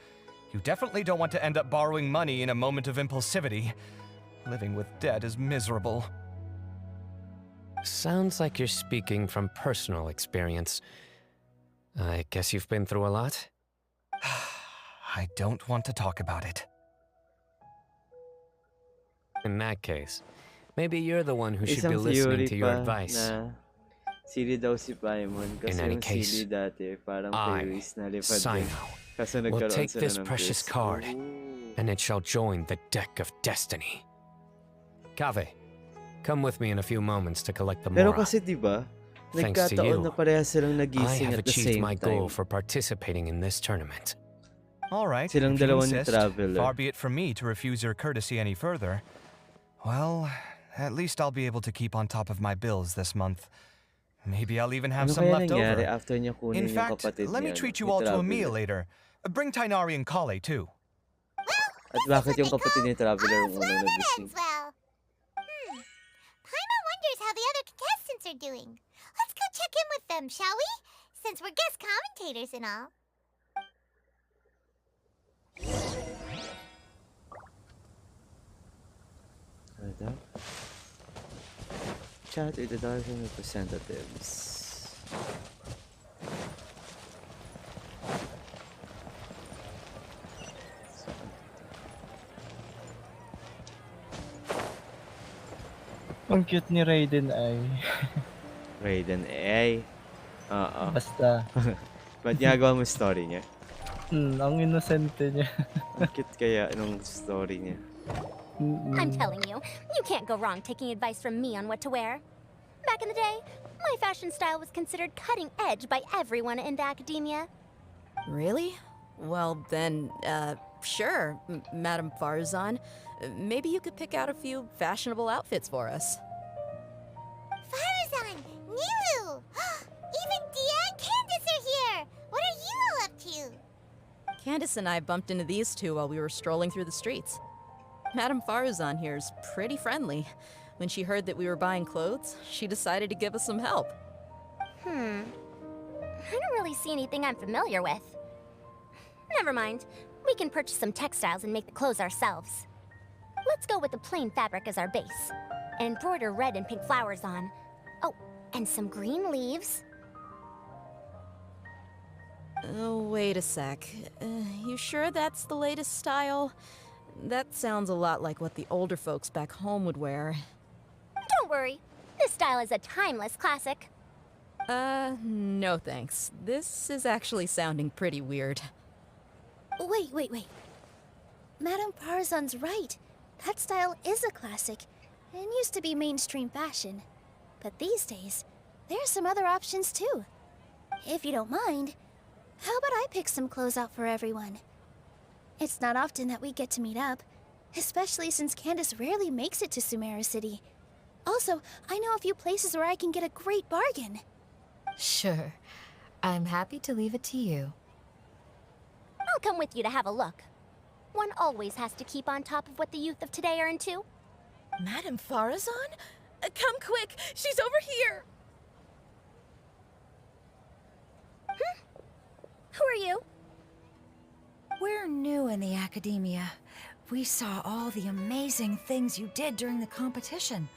You definitely don't want to end up borrowing money in a moment of impulsivity. Living with debt is miserable. Sounds like you're speaking from personal experience. I guess you've been through a lot? I don't want to talk about it. In that case, maybe you're the one who should be Isang theory listening to your pa advice. na sili daw si Paimon kasi In any yung case, sili dati parang I, Paris na lipad din. Sino, Kaso will nagkaroon take sila this ng precious twist. card, and it shall join the deck of destiny. Kaveh, come with me in a few moments to collect the Pero Mora. kasi diba, Thanks to nagkataon you, na parehas silang I nagising have at the achieved same my time. goal for participating in this tournament. All right, Silang if you dalawa ni insist, Traveler. far be it from me to refuse your courtesy any further. Well, at least I'll be able to keep on top of my bills this month. Maybe I'll even have Ano some kaya left nangyari over. after niya kunin In yung fact, kapatid let me niya, treat ni you all to a Traveler? meal later. Bring Tainari and Kale too. At bakit yung kapatid ni Traveler ang unang nagising? Well, they're doing. Let's go check in with them, shall we? Since we're guest commentators and all. Ano daw? Chat with the Dolphin representatives. Ang cute ni Raiden ay. Raiden AI. Oo. Basta. Ba't ginagawa mo story niya? Ang inosente niya. Ang cute kaya nung story niya. I'm telling you, you can't go wrong taking advice from me on what to wear. Back in the day, my fashion style was considered cutting edge by everyone in the academia. Really? Well, then, sure, Madame Farzan. Maybe you could pick out a few fashionable outfits for us. Farzan! Niru! Even Dia and Candace are here! What are you all up to? Candace and I bumped into these two while we were strolling through the streets. Madame Farzan here's pretty friendly. When she heard that we were buying clothes, she decided to give us some help. I don't really see anything I'm familiar with. Never mind. We can purchase some textiles and make the clothes ourselves. Let's go with the plain fabric as our base. And embroider red and pink flowers on. Oh, and some green leaves. Oh, wait a sec. You sure that's the latest style? That sounds a lot like what the older folks back home would wear. Don't worry. This style is a timeless classic. No thanks. This is actually sounding pretty weird. Wait. Madame Farzan's right. That style is a classic, and used to be mainstream fashion. But these days, there are some other options too. If you don't mind, how about I pick some clothes out for everyone? It's not often that we get to meet up, especially since Candace rarely makes it to Sumeru City. Also, I know a few places where I can get a great bargain. Sure. I'm happy to leave it to you. I'll come with you to have a look. One always has to keep on top of what the youth of today are into. Madame Farazan? Come quick! She's over here! Who are you? We're new in the academia. We saw all the amazing things you did during the competition.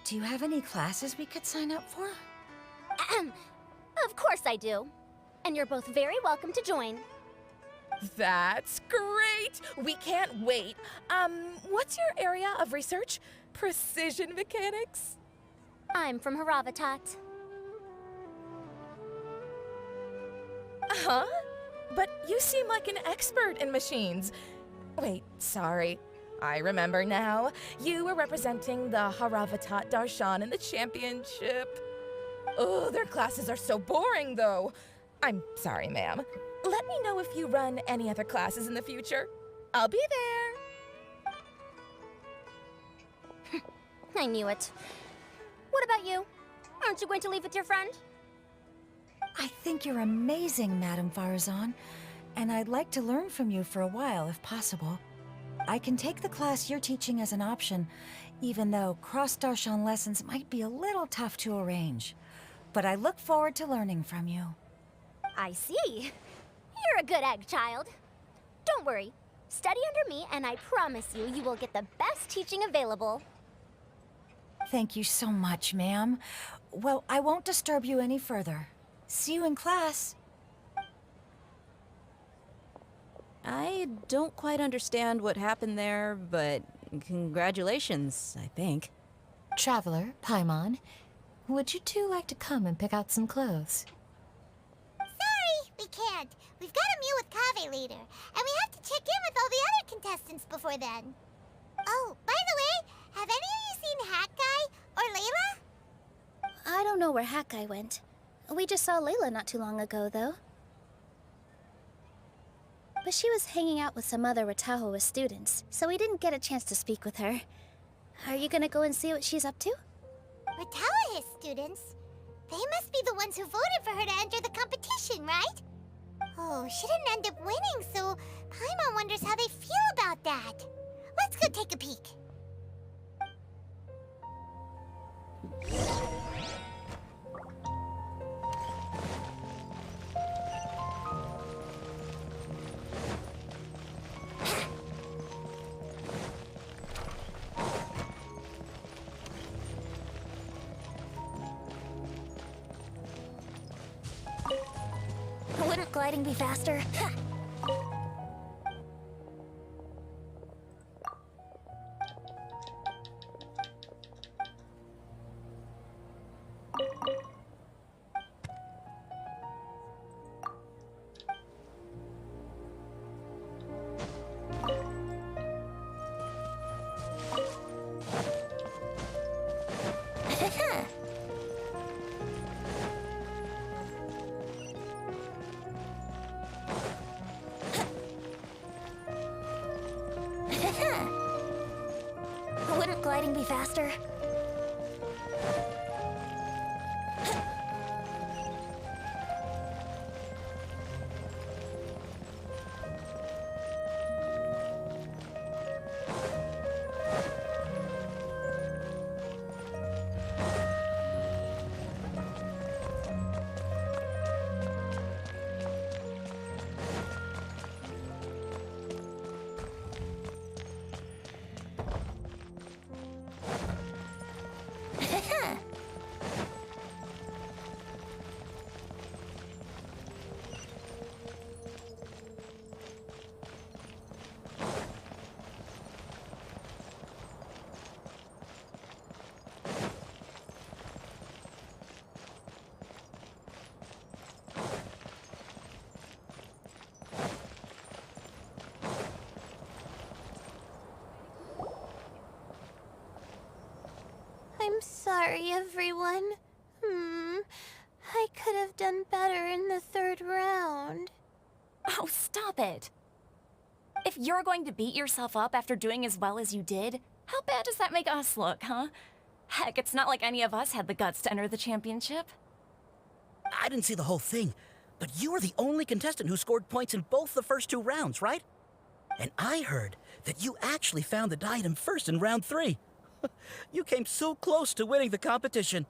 Do you have any classes we could sign up for? Of course I do. And you're both very welcome to join. That's great! We can't wait. What's your area of research? Precision mechanics? I'm from Haravatat. Huh? But you seem like an expert in machines. Wait, sorry. I remember now. You were representing the Haravatat Darshan in the championship. Oh, their classes are so boring, though. I'm sorry, ma'am. Let me know if you run any other classes in the future. I'll be there. I knew it. What about you? Aren't you going to leave with your friend? I think you're amazing, Madame Farazan, and I'd like to learn from you for a while, if possible. I can take the class you're teaching as an option, even though cross-Darshan lessons might be a little tough to arrange. But I look forward to learning from you. I see. You're a good egg, child. Don't worry. Study under me, and I promise you, you will get the best teaching available. Thank you so much, ma'am. Well, I won't disturb you any further. See you in class. I don't quite understand what happened there, but congratulations, I think. Traveler, Paimon, would you two like to come and pick out some clothes? Sorry, we can't. We've got a meal with Kaveh later, and we have to check in with all the other contestants before then. Oh, by the way, have any of you seen Hat Guy or Layla? I don't know where Hat Guy went. We just saw Layla not too long ago, though. But she was hanging out with some other Ratahoa students, so we didn't get a chance to speak with her. Are you gonna go and see what she's up to? Ratahoa students? They must be the ones who voted for her to enter the competition, right? Oh, she didn't end up winning, so Paimon wonders how they feel about that. Let's go take a peek. gliding be faster? Wouldn't gliding be faster? I'm sorry, everyone. I could have done better in the third round. Oh, stop it. If you're going to beat yourself up after doing as well as you did, how bad does that make us look, huh? Heck, it's not like any of us had the guts to enter the championship. I didn't see the whole thing, but you were the only contestant who scored points in both the first 2 rounds, right? And I heard that you actually found the diadem first in round 3. You came so close to winning the competition.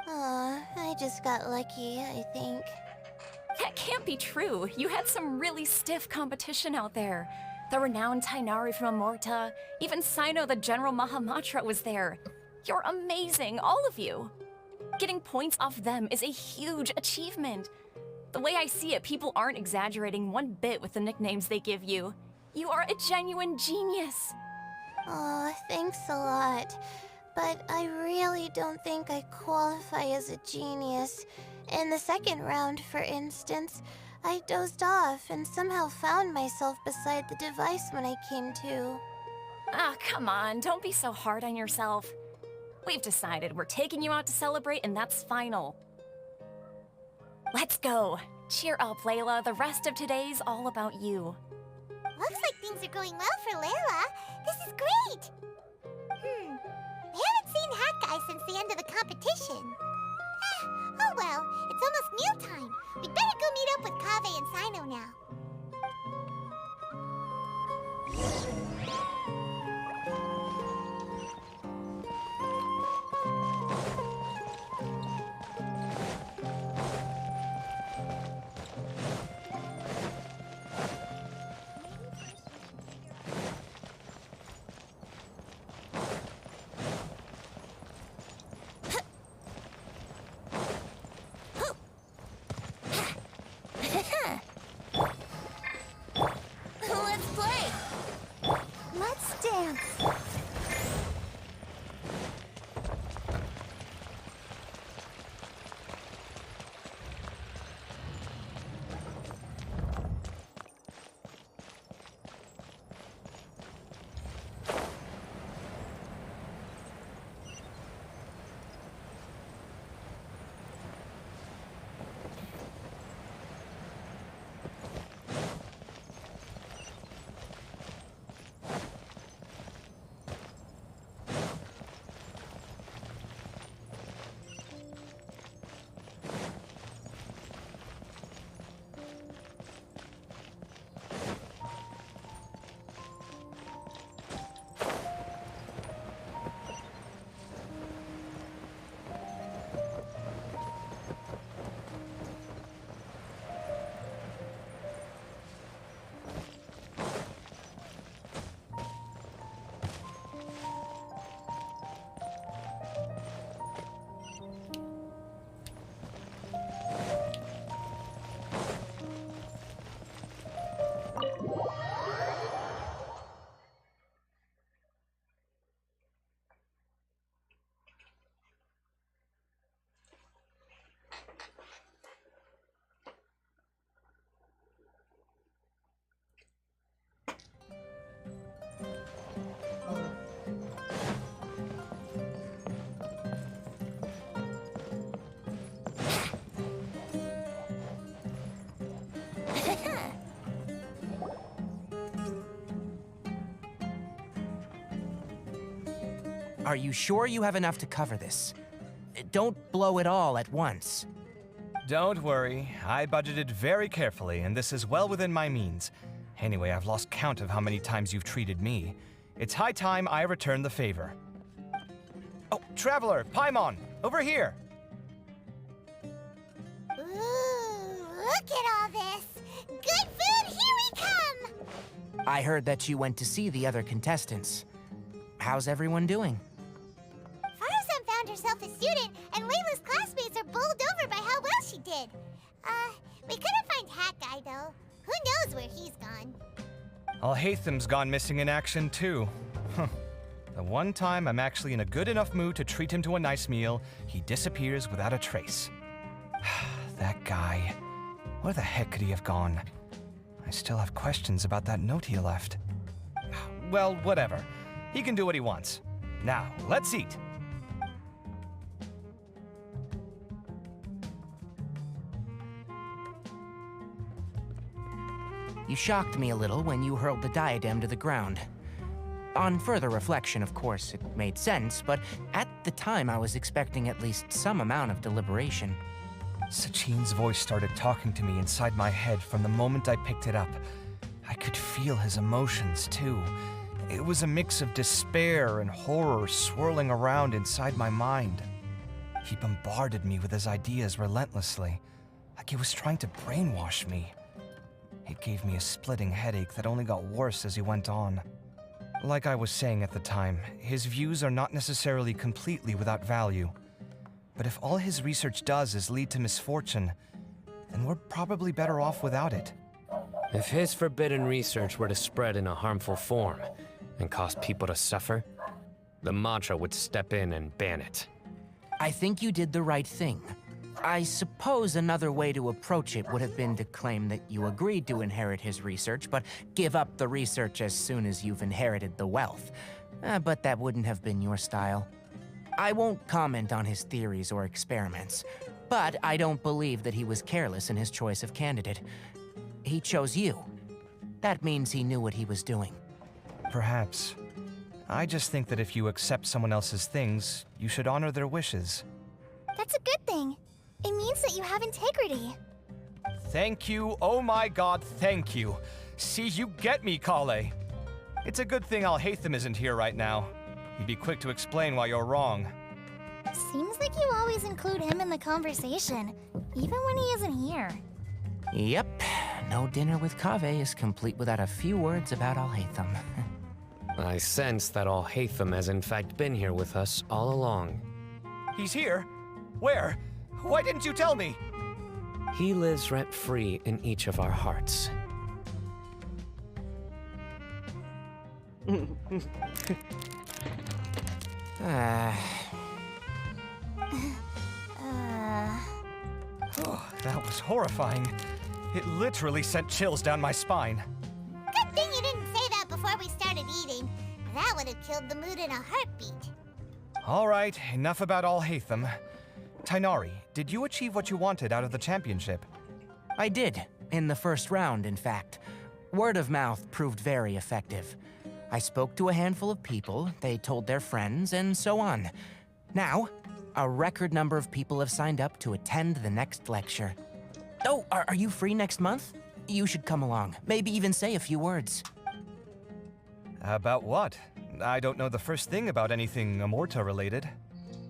I just got lucky, I think. That can't be true. You had some really stiff competition out there. The renowned Tainari from Amorta, even Sino the General Mahamatra was there. You're amazing, all of you. Getting points off them is a huge achievement. The way I see it, people aren't exaggerating one bit with the nicknames they give you. You are a genuine genius. Aw, thanks a lot. But I really don't think I qualify as a genius. In the second round, for instance, I dozed off and somehow found myself beside the device when I came to. Ah, come on, don't be so hard on yourself. We've decided we're taking you out to celebrate, and that's final. Let's go. Cheer up, Layla. The rest of today's all about you. Looks like things are going well for Layla. This is great! I haven't seen Hat Guy since the end of the competition. Oh well, it's almost mealtime. We'd better go meet up with Kaveh and Sino now. Are you sure you have enough to cover this? Don't blow it all at once. Don't worry, I budgeted very carefully, and this is well within my means. Anyway, I've lost count of how many times you've treated me. It's high time I return the favor. Oh, Traveler, Paimon, over here! Ooh, look at all this! Good food, here we come! I heard that you went to see the other contestants. How's everyone doing? Farazan found herself a student, and Layla's classmates are bowled over by how well she did. We couldn't find Hat Guy, though. Who knows where he's gone? Alhaitham's gone missing in action, too. Huh. The one time I'm actually in a good enough mood to treat him to a nice meal, he disappears without a trace. That guy. Where the heck could he have gone? I still have questions about that note he left. Well, whatever. He can do what he wants. Now, let's eat. You shocked me a little when you hurled the diadem to the ground. On further reflection, of course, it made sense, but at the time I was expecting at least some amount of deliberation. Sachin's voice started talking to me inside my head from the moment I picked it up. I could feel his emotions, too. It was a mix of despair and horror swirling around inside my mind. He bombarded me with his ideas relentlessly, like he was trying to brainwash me. It gave me a splitting headache that only got worse as he went on. Like I was saying at the time, his views are not necessarily completely without value. But if all his research does is lead to misfortune, then we're probably better off without it. If his forbidden research were to spread in a harmful form and cause people to suffer, the Matra would step in and ban it. I think you did the right thing. I suppose another way to approach it would have been to claim that you agreed to inherit his research, but give up the research as soon as you've inherited the wealth. But that wouldn't have been your style. I won't comment on his theories or experiments, but I don't believe that he was careless in his choice of candidate. He chose you. That means he knew what he was doing. Perhaps. I just think that if you accept someone else's things, you should honor their wishes. That's a good thing. It means that you have integrity. Thank you, oh my god, thank you. See, you get me, Kale. It's a good thing Alhaitham isn't here right now. He'd be quick to explain why you're wrong. Seems like you always include him in the conversation, even when he isn't here. Yep, no dinner with Kaveh is complete without a few words about Alhaitham. I sense that Alhaitham has in fact been here with us all along. He's here? Where? Why didn't you tell me? He lives rent-free in each of our hearts. Oh, that was horrifying. It literally sent chills down my spine. Good thing you didn't say that before we started eating. That would have killed the mood in a heartbeat. All right, enough about Alhaitham. Tainari, did you achieve what you wanted out of the championship? I did, in the first round, in fact. Word of mouth proved very effective. I spoke to a handful of people, they told their friends, and so on. Now, a record number of people have signed up to attend the next lecture. Oh, are you free next month? You should come along, maybe even say a few words. About what? I don't know the first thing about anything Amorta related.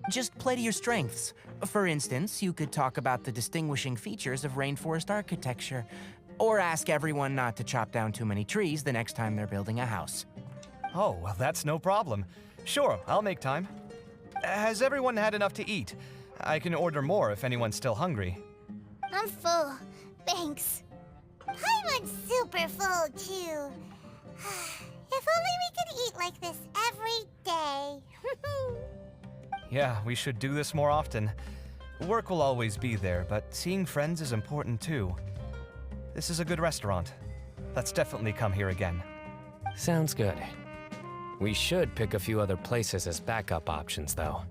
Just play to your strengths. For instance, you could talk about the distinguishing features of rainforest architecture, or ask everyone not to chop down too many trees the next time they're building a house. Oh, well, that's no problem. Sure, I'll make time. Has everyone had enough to eat? I can order more if anyone's still hungry. I'm full. Thanks. I'm super full, too. If only we could eat like this every day. Yeah, we should do this more often. Work will always be there, but seeing friends is important too. This is a good restaurant. Let's definitely come here again. Sounds good. We should pick a few other places as backup options, though.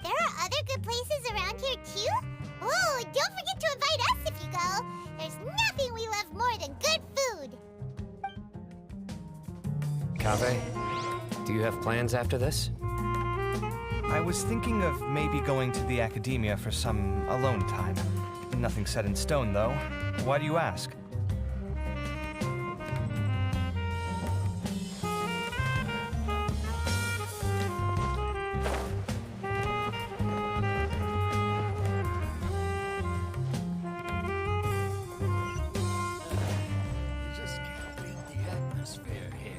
There are other good places around here, too? Oh, don't forget to invite us if you go. There's nothing we love more than good food. Kaveh, do you have plans after this? I was thinking of maybe going to the academia for some alone time. Nothing set in stone, though. Why do you ask? You just can't beat the atmosphere here.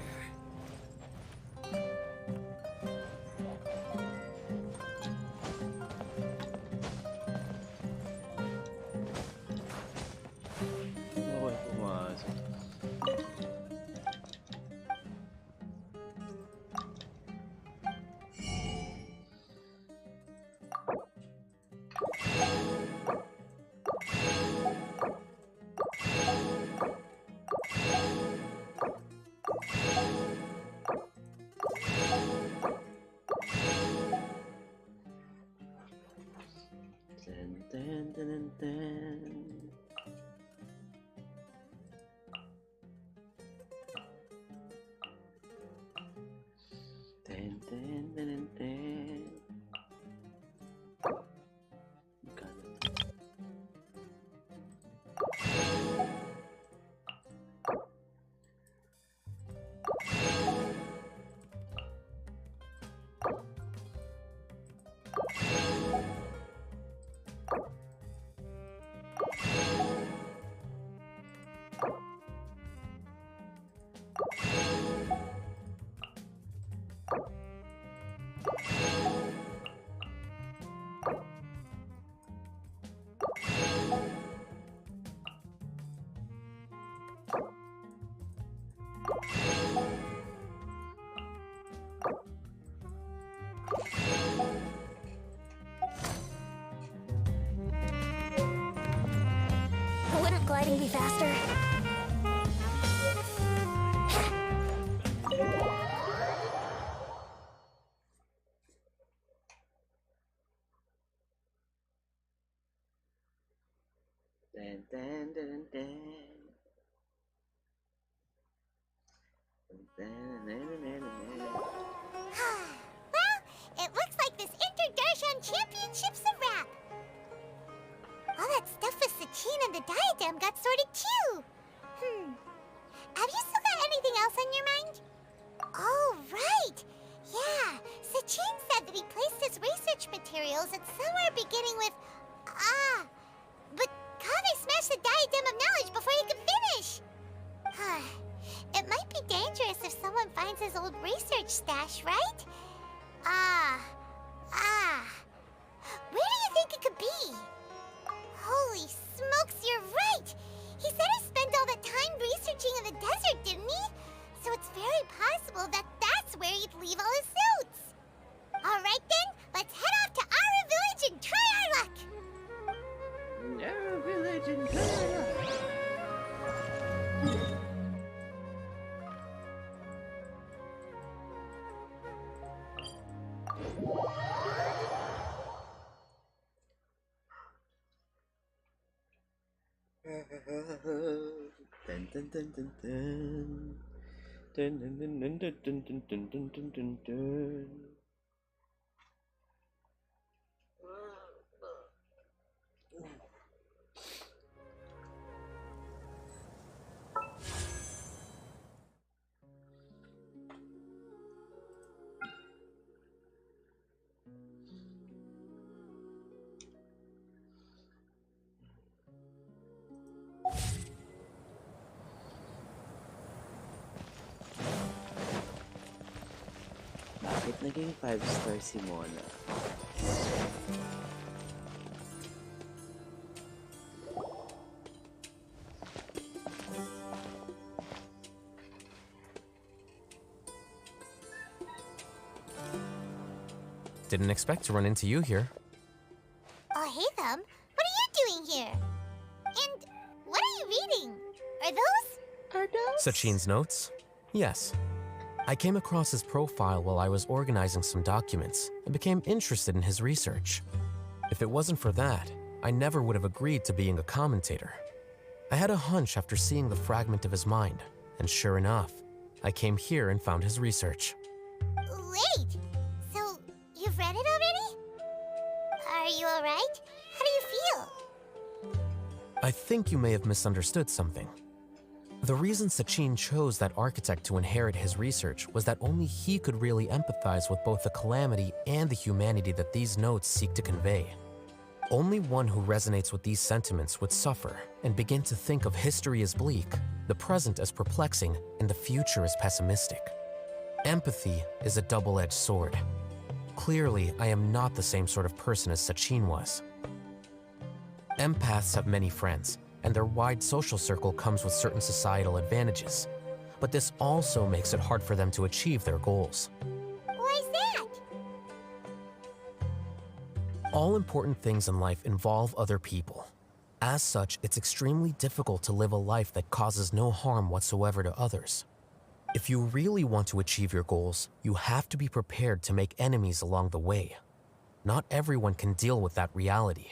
Bawal pumasok. Dun, dun, dun, dun, dun. Dun, dun, dun, dun, dun. Magkano to? Wouldn't gliding be faster? Dun, dun, dun, dun. Dun, dun, dun, dun, dun, dun. Well, it looks like this Inter-Darshan Championship's a wrap. All that stuff with Sachin and the diadem got sorted too. Have you still got anything else on your mind? Oh, right. Yeah, Sachin said that he placed his research materials at somewhere beginning with but Kaveh smashed the diadem of knowledge before he could finish. It might be dangerous if someone finds his old research stash, right? Where do you think it could be? Holy smokes, you're right! He said he spent all that time researching in the desert, didn't he? So it's very possible that that's where he'd leave all his notes. Alright then, let's head off to Ara Village and try our luck! Our village and try our luck. Dun, dun, dun, dun, dun. Dun, dun, dun, dun, dun, dun, dun, dun, dun, dun, dun, dun. Bakit naging 5-star si Mona? Didn't expect to run into you here. Oh, hey, Thumb. What are you doing here? And what are you reading? Are those? Sachin's notes? Yes. I came across his profile while I was organizing some documents and became interested in his research. If it wasn't for that, I never would have agreed to being a commentator. I had a hunch after seeing the fragment of his mind, and sure enough, I came here and found his research. Wait! So, you've read it already? you alright? How do you feel? I think you may have misunderstood something. The reason Sachin chose that architect to inherit his research was that only he could really empathize with both the calamity and the humanity that these notes seek to convey. Only one who resonates with these sentiments would suffer and begin to think of history as bleak, the present as perplexing, and the future as pessimistic. Empathy is a double-edged sword. Clearly, I am not the same sort of person as Sachin was. Empaths have many friends, and their wide social circle comes with certain societal advantages. But this also makes it hard for them to achieve their goals. Why is that? All important things in life involve other people. As such, it's extremely difficult to live a life that causes no harm whatsoever to others. If you really want to achieve your goals, you have to be prepared to make enemies along the way. Not everyone can deal with that reality.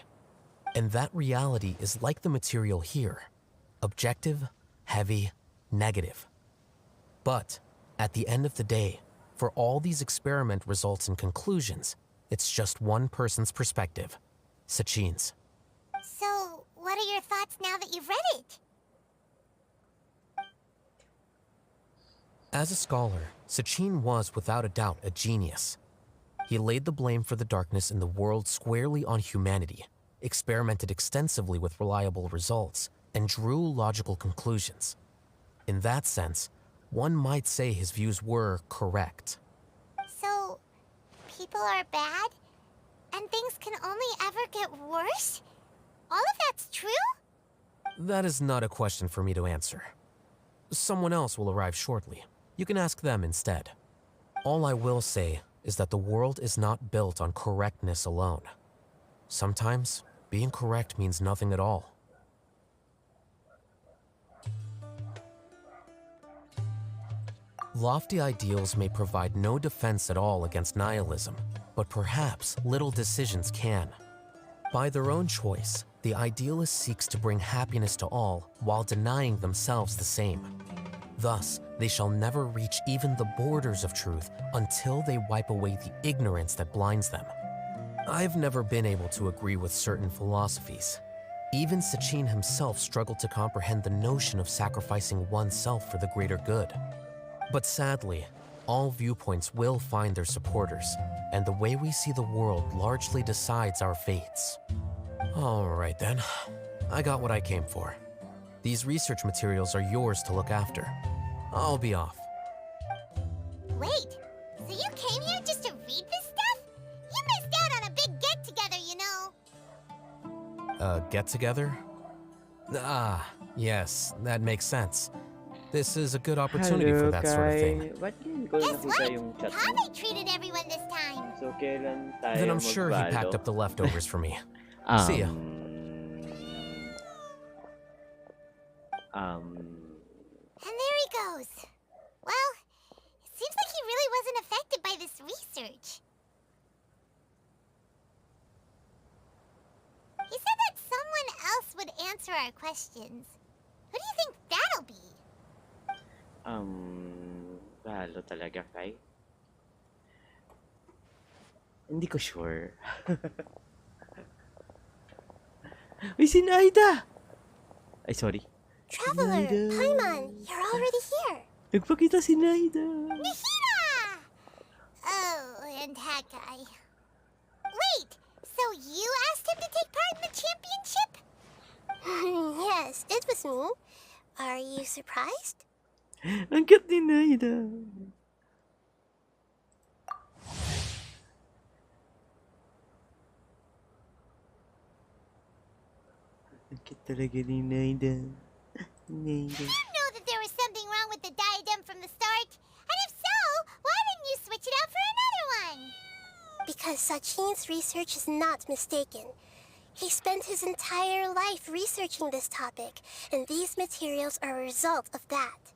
And that reality is like the material here: objective, heavy, negative. But at the end of the day, for all these experiment results and conclusions, it's just one person's perspective, Sachin's. So, what are your thoughts now that you've read it? As a scholar, Sachin was without a doubt a genius. He laid the blame for the darkness in the world squarely on humanity, experimented extensively with reliable results, and drew logical conclusions. In that sense, one might say his views were correct. So, people are bad? And things can only ever get worse? All of that's true? That is not a question for me to answer. Someone else will arrive shortly. You can ask them instead. All I will say is that the world is not built on correctness alone. Sometimes, being correct means nothing at all. Lofty ideals may provide no defense at all against nihilism, but perhaps little decisions can. By their own choice, the idealist seeks to bring happiness to all while denying themselves the same. Thus, they shall never reach even the borders of truth until they wipe away the ignorance that blinds them. I've never been able to agree with certain philosophies. Even Sachin himself struggled to comprehend the notion of sacrificing oneself for the greater good. But sadly, all viewpoints will find their supporters, and the way we see the world largely decides our fates. All right then, I got what I came for. These research materials are yours to look after. I'll be off. Wait, so you came here just to read this stuff? You missed out on a big get-together, you know. Get-together? Ah, yes, that makes sense. This is a good opportunity for that sort of thing. Ba't ngayon ko nakita yung chat mo? Tommy treated everyone this time. So, kailan tayo Then I'm sure he magbalo? packed up the leftovers for me. See ya. And there he goes. Well, it seems like he really wasn't affected by this research. He said that someone else would answer our questions. Who do you think that'll be? Balo talaga, Kai? Hindi ko sure. Uy, si Naida! Ay, sorry. Traveler, Paimon, you're already here. Nagpakita si Naida. Nihira! Oh, and that guy. Wait, so you asked him to take part in the championship? Yes, it was me. Are you surprised? Ang cute ni Naida. Ang cute talaga ni Naida. Naida. I didn't know that there was something wrong with the diadem from the start. And if so, why didn't you switch it out for another one? Because Sachin's research is not mistaken. He spent his entire life researching this topic, and these materials are a result of that.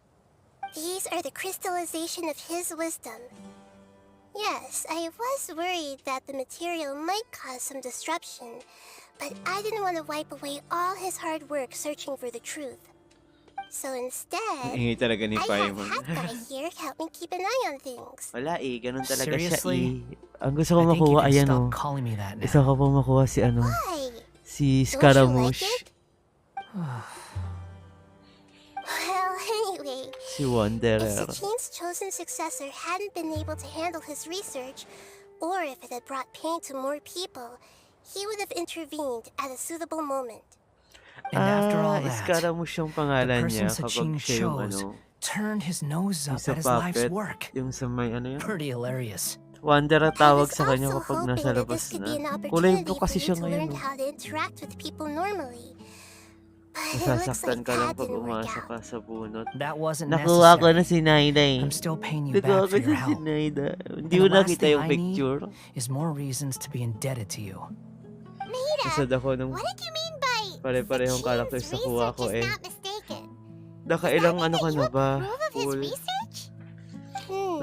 These are the crystallization of his wisdom. Yes, I was worried that the material might cause some disruption, but I didn't want to wipe away all his hard work searching for the truth. So instead, Ang ingay talaga ni I have Paimon. Hat Guy here help me keep an eye on things. Wala ganun talaga Seriously? siya Ang gusto ko I think you makuha, can ayan stop calling me that now. Isa ko po makuha si Why? si Don't you like Scaramouche. it? Well, anyway, Si if Wanderer. Sachine's chosen successor hadn't been able to handle his research, or if it had brought pain to more people, he would have intervened at a suitable moment. And after all that, Scaramouche yung the pangalan person niya kapag Sachin siya yung chose turned his nose up sa at his life's puppet, work. yung sa may yun. Pretty hilarious. Wanderer tawag sa kanya Also kapag hoping nasa that labas this could na. be an Kulay opportunity blue for kasi you siya to ngayon. learn how to interact with people normally. But it looks Nasasaktan like ka lang that pag didn't work umasa out. ka sa bunot. That wasn't Nakuha ko necessary. na si Naida I'm still paying you Nakuha back ko for your na si help. Naida. And Hindi the mo last nakita thing yung I need picture. is more reasons to be indebted to you. Kasad ako nung What did you mean by pare-parehong characters na kuha ko research is not mistaken? Nakailang ano ka na ba? Approve of his Full. research?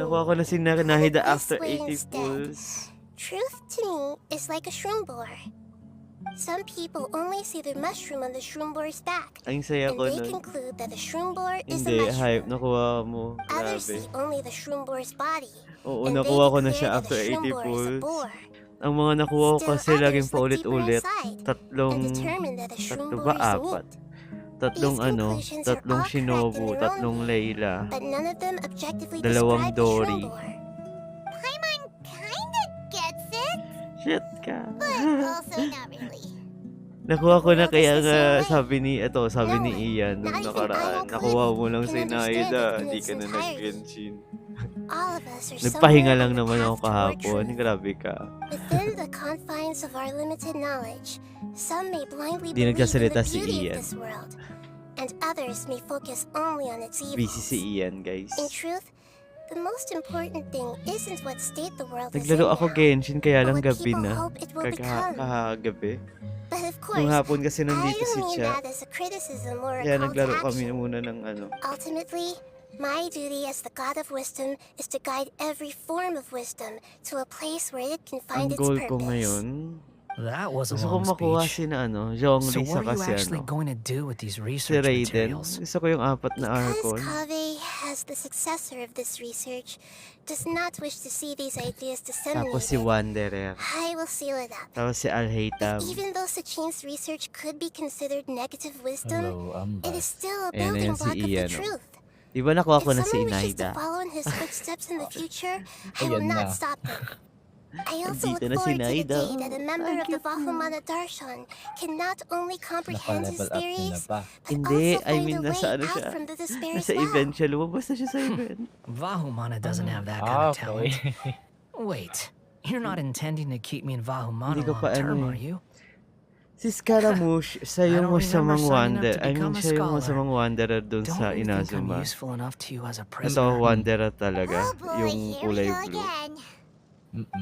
Nakuha ko na si Nahida after This way 80 instead. pulls. Truth to me is like a shroom boar. Some people only see the mushroom on the shroom boar's back, Ang saya and ko they nun. conclude that the shroom boar is the Hindi, mushroom. hype. Nakuha mo. Others Grabe. see only the shroom boar's body, Oo, and they nakuha ko na declare siya that after the shroom 80 boar is a pulls. boar. Ang mga nakuha ko Still kasi others laging look deeper paulit-ulit. inside Tatlong, and determine that the shroom tatlo boar ba? is Apat. neat. Tatlong These ano, conclusions are tatlong all correct in Shinobu, their own tatlong Layla, But none of them objectively dalawang describe the shroom Dory. boar. Paimon kinda gets it, Shit ka. but also not really. Nakuha ko na kaya nga sabi ni Ian nung nakaraan. Nakuha mo lang si Naida, hindi ka na nag-Genshin. All of us are Nagpahinga somewhere lang on the naman ako path toward kahapon. truth. Grabe ka. Within the confines of our limited knowledge, some may blindly Di believe in nagsasalita the si beauty Ian. of this world, and others may focus only on its evils. Busy si Ian, guys. In truth, the most important thing isn't what state the world is in Naglaro ako now, Genshin kaya but lang what gabi people na. hope it will become. Kahagabi. But of Nung course, hapon kasi I nandito si don't mean Cha. that as a criticism or a Kaya call to naglaro kami action. muna ng ano. Ultimately, my duty as the God of Wisdom is to guide every form of wisdom to a place where it can find Ang its goal ko purpose. ngayon, That was a gusto ko long makuha speech. si na So Zhongli what saka are you si actually ano, going to do with these si research Raiden. materials? Gusto ko yung apat na Because Archon. Kaveh, as the successor of this research, does not wish to see these ideas Tapos si disseminated, Wanderer. I will seal it up. Tapos si Alhaitham. Even though Sachine's research could be considered negative wisdom, Hello, it is still a Ayan na building yan si block of the Ian. truth. Di ba nakuha ko If na si someone wishes to Inaida? follow in his footsteps in the future, I will Ayan not na. stop them. I also Nandito look na si forward to the Naida. day that a member of the Vahumana Darshan can not only comprehend his Naka-level up niya na theories, pa. but Hindi, also I find mean a way nasa ano out siya. from the despair as Nasa well. event siya. Lumabas na siya sa event. Vahumana doesn't have that kind of talent. Wait, you're not intending to keep me in Vahumana Hindi ko long pa term, ano are eh. you? Si Scaramouche, siya I yung don't masamang remember signing up wander. to I mean, become a siya yung scholar. masamang wanderer dun Don't sa you think I'm Inazuma. useful enough to you as a Ito, prisoner? wanderer talaga. Oh boy, Yung here we kulay go blue. again.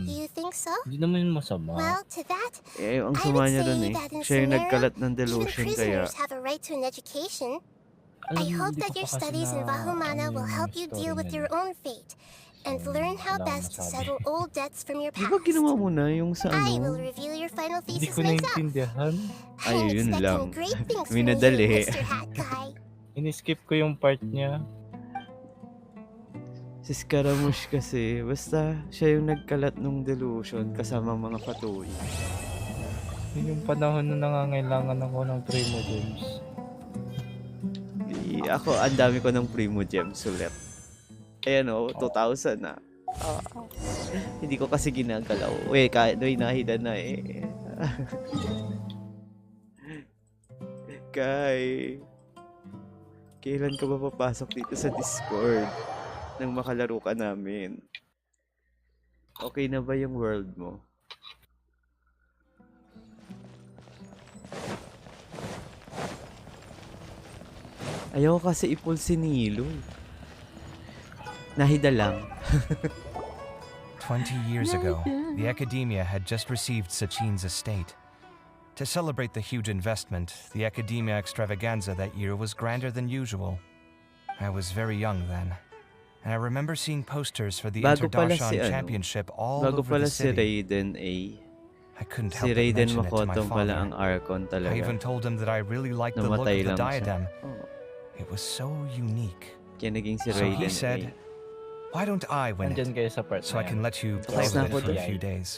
You think so? Hindi naman masama. Well, to that, Eh, ang I sama would niya say dun eh. that in Siya yung Sonera, nagkalat ng even delusion kaya. prisoners have a right to an education. I hope hindi that ko your pa kasi studies in na Vahumana ano will yung help you story deal with niya. your own fate and learn how wala akong best to masabi. settle old debts from your Di past. ba ginawa mo na yung sa I will ano? reveal your final Hindi thesis ko myself. naintindihan. Ay, I'm yun expecting lang. great things from you, Minadali. Mr. Hat Guy. Iniskip ko yung part niya. Si Scaramouche kasi, basta siya yung nagkalat ng delusion kasama mga patuloy. Yun yung panahon na nangangailangan ako ng Primo Gems. Ako, ang dami ko ng Primo Gems ulit. Ayan o, 2,000 na. Hindi ko kasi ginagalaw. Uy, kahit do'y nahida na eh. Kai, kailan ka ba papasok dito sa Discord nang makalaro ka namin? Okay na ba yung world mo? Ayaw ko kasi ipul si Nilo. Nahida lang. 20 years ago, the Academia had just received Sachine's estate. To celebrate the huge investment, the Academia extravaganza that year was grander than usual. I was very young then, and I remember seeing posters for the Interdarshan Championship all bago over pala the si city. Raiden I couldn't si help but Raiden mention it to my Makoto pala father. ang Archon talaga. I even told him that I really liked the look of Namatay the lang siya. diadem. It was so unique. Kaya naging si So he Raiden said, ay why don't I win Nandyan it? kayo sa part So na I can yan. let you Tapos play na with ako it for a dun. few days.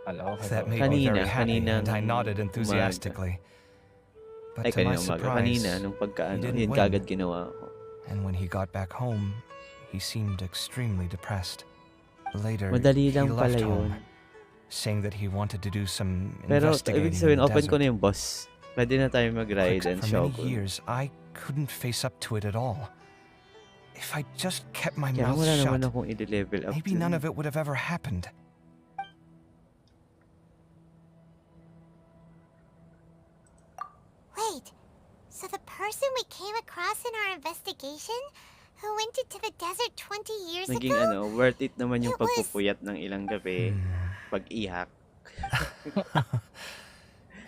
Kala ko That kayo. made me very Kanina, happy, and I kaninang nodded umaga. enthusiastically. But Ay, to my kanina umaga. surprise, Kanina, nung he pagkaano, didn't yun win. kagad ginawa ko. And when he got back home, he seemed extremely depressed. Later, Madali he lang left pala home, yun. saying that he wanted to do some Pero, investigating ibig in sabihin, the open ko desert. na yung boss. Pwede na tayo But mag-ride and for many Shogun. years, I couldn't face up to it at all. If I just kept my Kaya mouth wala naman shut, akong i-level up. maybe none of it would have ever happened. Wait, so the person we came across in our investigation, who went into the desert 20 years Naging ago? worth it naman yung It was- pagpupuyat ng ilang gabi. Pag-ihak.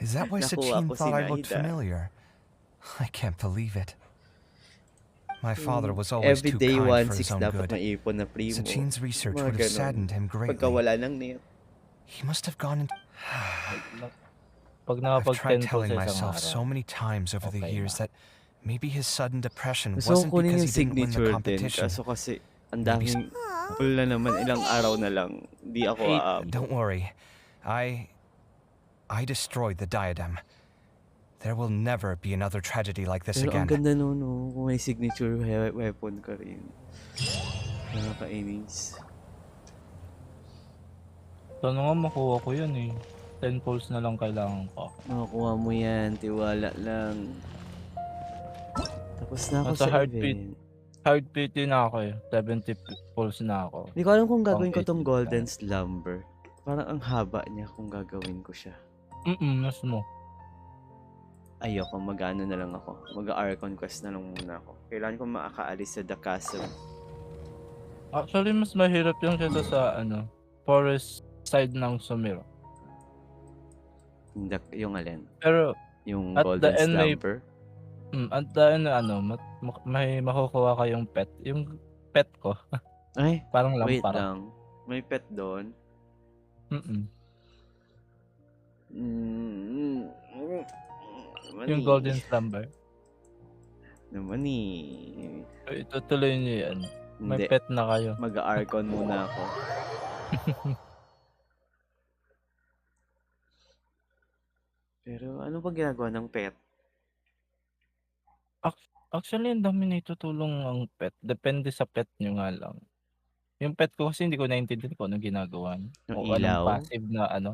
Is that why Nakuha Sachin ko si thought I looked Naida. familiar? I can't believe it. My father was always too Everyday kind for 1-6 his own dapat good. maipon na primo. Sachin's research Mga would have ganon. saddened him greatly. Pagka wala ng net. He must have gone into... Pag I've tried nakapag-10 telling sa isang myself araw. so many times over the Okay years that maybe his sudden depression Gusto wasn't ko kunin because yung he didn't win the signature din. competition. Kaso kasi, ang Maybe daming full na naman. Ilang araw na lang. Di ako aabot. Don't worry. I destroyed the diadem. There will never be another tragedy like this Pero ang again. ganda no, kung may signature weapon ka rin. Nakakainis. Sana nga makuha ko yun eh. 10 pulls na lang kailangan ko. Makakuha mo yan. Tiwala lang. Tapos na ako Nasa sa heartbeat. event. Heartbeat din ako eh. 70 pulls na ako. Hindi ko alam kung gagawin ko Pang tong 80 Golden lang. Slumber. Parang ang haba niya kung gagawin ko siya. Mas mo. Ayoko, mag-ano na lang ako. Mag-Archon Quest na lang muna ako. Kailangan ko makakaalis sa The Castle. Actually, mas mahirap yung kesa sa forest side ng Sumiro. Yung alin? Pero, Yung at Golden the end Slumber? At the end, may makukuha kayong pet. Yung pet ko. Ay, parang wait lampara. lang. May pet doon? Yung Golden Slumber. Naman eh. Itutuloy niyo yan. May Hindi. pet na kayo. Mag-Archon muna ako. Pero ano ba ginagawa ng pet? Actually, ang dami na itutulong ang pet. Depende sa pet nyo nga lang. Yung pet ko kasi hindi ko naintindihan kung anong ginagawa niya. Yung O anong ilaw? passive na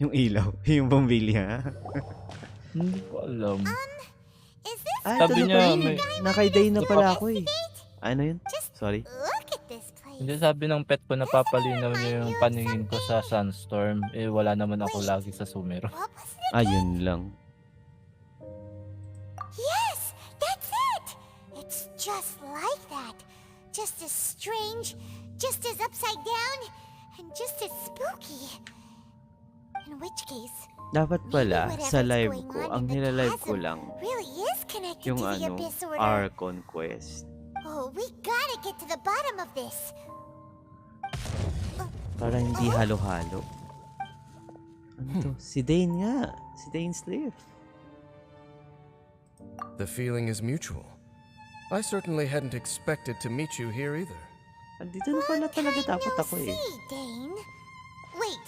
Yung ilaw? Yung bombilya? Hindi ko alam. Ah, ito Sabi na niya, pala. may... Naka-day na pala ako eh. Ano yun? Sorry. Hindi, sabi ng pet ko napapalinaw niya yung paningin ko sa Sunstorm. Eh, wala naman ako lagi sa Sumero. Ayun lang. Yes, that's it! It's just like that. Just as strange, just as upside down, and just as spooky. In which case, Dapat pala, whatever's sa live going ko, on ang in the nilalive ko chasm lang, really is connected yung to the Abyss Order. Archon Quest. Oh, we gotta get to the bottom of this. Para hindi halo-halo. Ano to? Si Dane nga. Si Dane Slave. The feeling is mutual. I certainly hadn't expected to meet you here either. Andito na pala talaga dapat ako eh. See, Dane. Wait,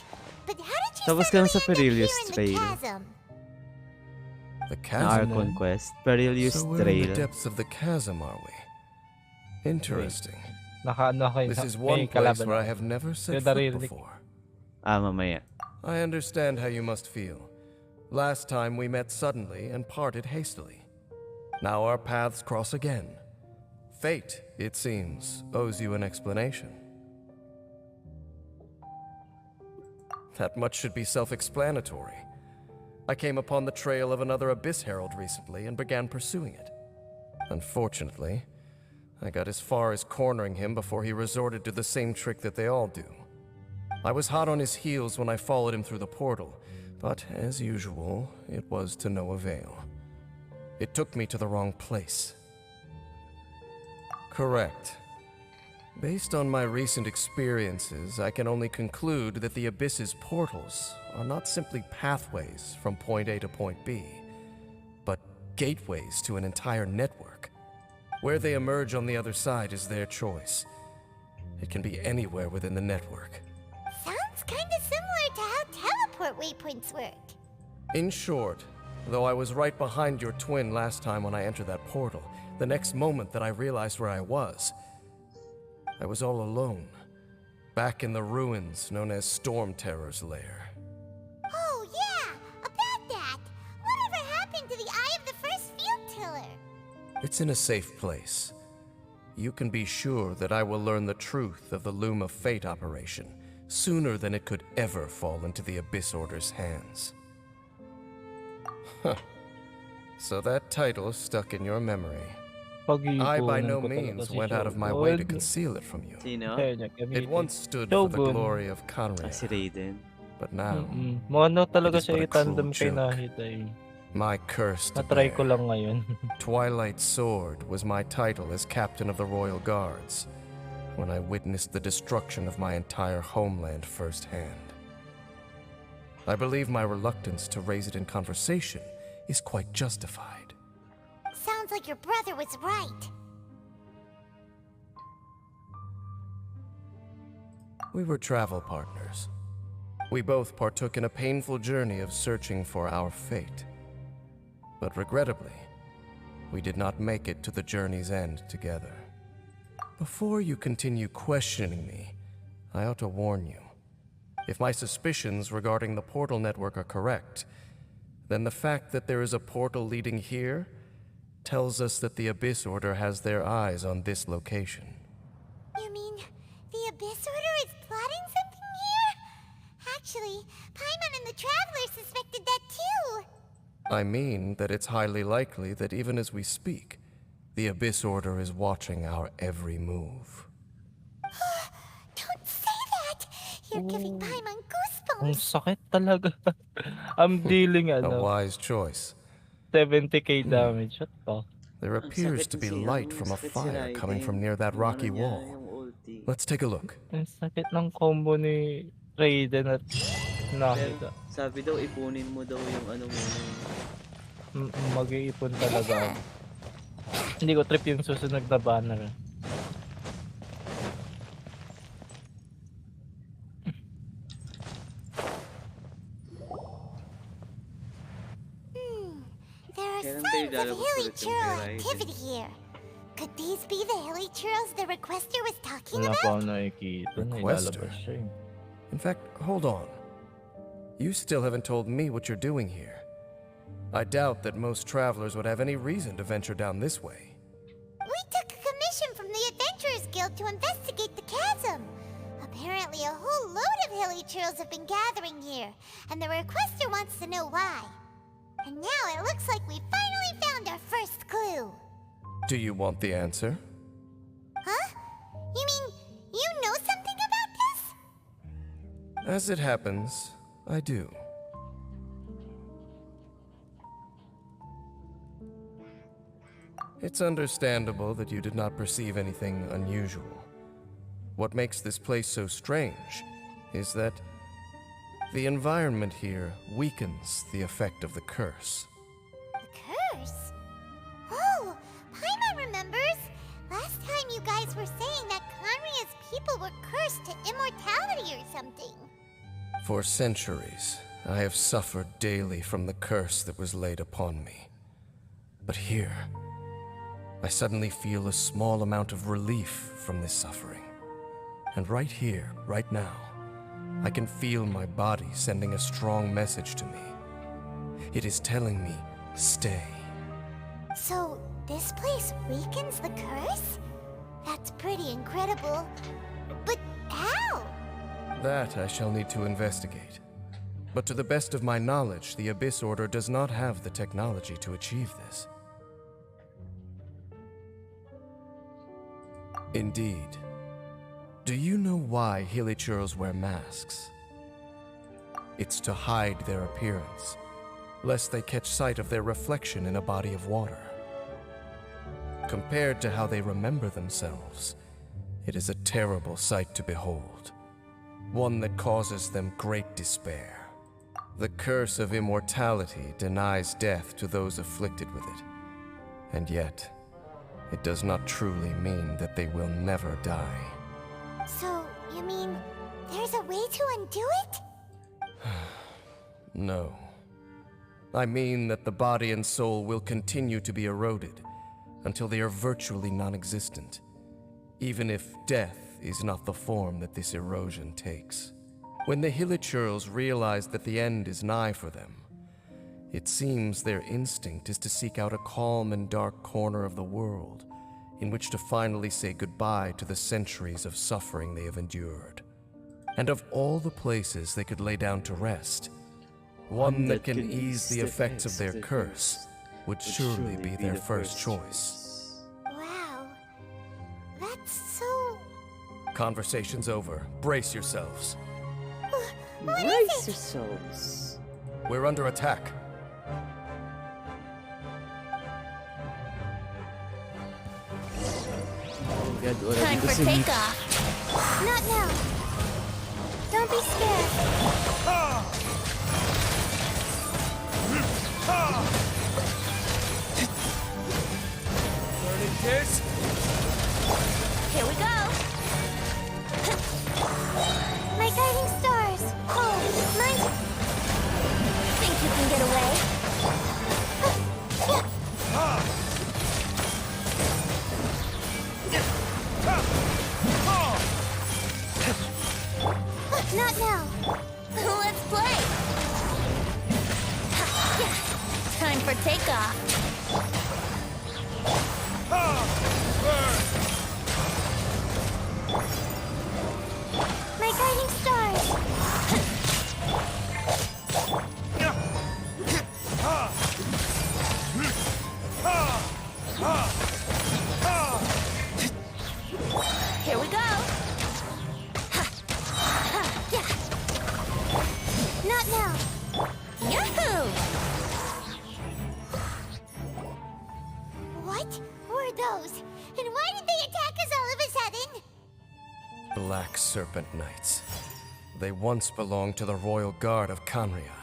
but how did you Tapos ka na sa suddenly end Perilous up here in the Trail. chasm? The Na chasm. Archon Quest. Perilous So we're in Trail. the depths of the chasm, are we? Interesting. This is may one place kalaban where I ako. have never set Yung foot naririnig. before. Mamaya. I understand how you must feel. Last time we met suddenly and parted hastily. Now our paths cross again. Fate, it seems, owes you an explanation. That much should be self-explanatory. I came upon the trail of another Abyss Herald recently and began pursuing it. Unfortunately, I got as far as cornering him before he resorted to the same trick that they all do. I was hot on his heels when I followed him through the portal, but as usual, it was to no avail. It took me to the wrong place. Correct. Based on my recent experiences, I can only conclude that the Abyss's portals are not simply pathways from point A to point B, but gateways to an entire network. Where they emerge on the other side is their choice. It can be anywhere within the network. Sounds kinda similar to how teleport waypoints work. In short, though I was right behind your twin last time when I entered that portal, the next moment that I realized where I was all alone, back in the ruins known as Storm Terror's lair. Oh yeah, about that. Whatever happened to the Eye of the First Field Tiller? It's in a safe place. You can be sure that I will learn the truth of the Loom of Fate operation sooner than it could ever fall into the Abyss Order's hands. Huh. So that title stuck in your memory. I by no means went out of my way to conceal it from you. Sino? It once stood for the glory of Conrad. Si Raiden. But now, Ano it talaga is but siya a cruel i-tandem kay joke. Nahita eh. My curse to Na-try bear. ko lang ngayon. Twilight Sword was my title as captain of the Royal Guards when I witnessed the destruction of my entire homeland firsthand. I believe my reluctance to raise it in conversation is quite justified. Sounds like your brother was right. We were travel partners. We both partook in a painful journey of searching for our fate. But regrettably, we did not make it to the journey's end together. Before you continue questioning me, I ought to warn you. If my suspicions regarding the portal network are correct, then the fact that there is a portal leading here tells us that the Abyss Order has their eyes on this location. You mean the Abyss Order is plotting something here? Actually, Paimon and the Traveler suspected that too. I mean that it's highly likely that even as we speak, the Abyss Order is watching our every move. Don't say that! You're giving Paimon Ang goosebumps. sakit talaga. I'm dealing A wise choice. 70k damage. What the? There appears to be light from a fire coming from near that rocky wall. Let's take a look. Ang sakit ng combo ni Raiden at Nahita. Sabi daw, ipunin mo daw yung ano mo. Mag-iipon talaga. Hindi ko trip yung susunod na banner. There are Kailan signs tayo of lalabas hilly ulit yung churl Raiden? activity here. Could these be the hilly churls the requester was talking Wala about? pa ako nakikita. Requester? Ilalabas siya eh. In fact, hold on. You still haven't told me what you're doing here. I doubt that most travelers would have any reason to venture down this way. We took a commission from the Adventurers Guild to investigate the chasm. Apparently a whole load of hilly churls have been gathering here, and the requester wants to know why. And now it looks like we finally found our first clue. Do you want the answer? Huh? You mean you know something about this? As it happens, I do. It's understandable that you did not perceive anything unusual. What makes this place so strange is that the environment here weakens the effect of the curse. Curse? Oh, Paimon remembers. Last time you guys were saying that Conria's people were cursed to immortality or something. For centuries, I have suffered daily from the curse that was laid upon me. But here, I suddenly feel a small amount of relief from this suffering. And right here, right now, I can feel my body sending a strong message to me. It is telling me, stay. So, this place weakens the curse? That's pretty incredible. But how? That I shall need to investigate. But to the best of my knowledge, the Abyss Order does not have the technology to achieve this. Indeed. Do you know why Hilichurls wear masks? It's to hide their appearance, lest they catch sight of their reflection in a body of water. Compared to how they remember themselves, it is a terrible sight to behold, one that causes them great despair. The curse of immortality denies death to those afflicted with it, and yet, it does not truly mean that they will never die. So, you mean there's a way to undo it? No. I mean that the body and soul will continue to be eroded until they are virtually non-existent, even if death is not the form that this erosion takes. When the Hilichurls realize that the end is nigh for them, it seems their instinct is to seek out a calm and dark corner of the world in which to finally say goodbye to the centuries of suffering they have endured. And of all the places they could lay down to rest, one that can ease the effects of their curse would surely be their first choice. Wow. That's so... Conversation's over. Brace yourselves. Brace yourselves. We're under attack. Time for takeoff. Not now. Don't be scared. Burning kiss. Here we go. My guiding stars. Oh, mine. Think you can get away? Not now. Let's play. Time for takeoff. My guiding stars. Here we go. Not now. Yahoo! What were those? And why did they attack us all of a sudden? Black Serpent Knights. They once belonged to the Royal Guard of Kanria.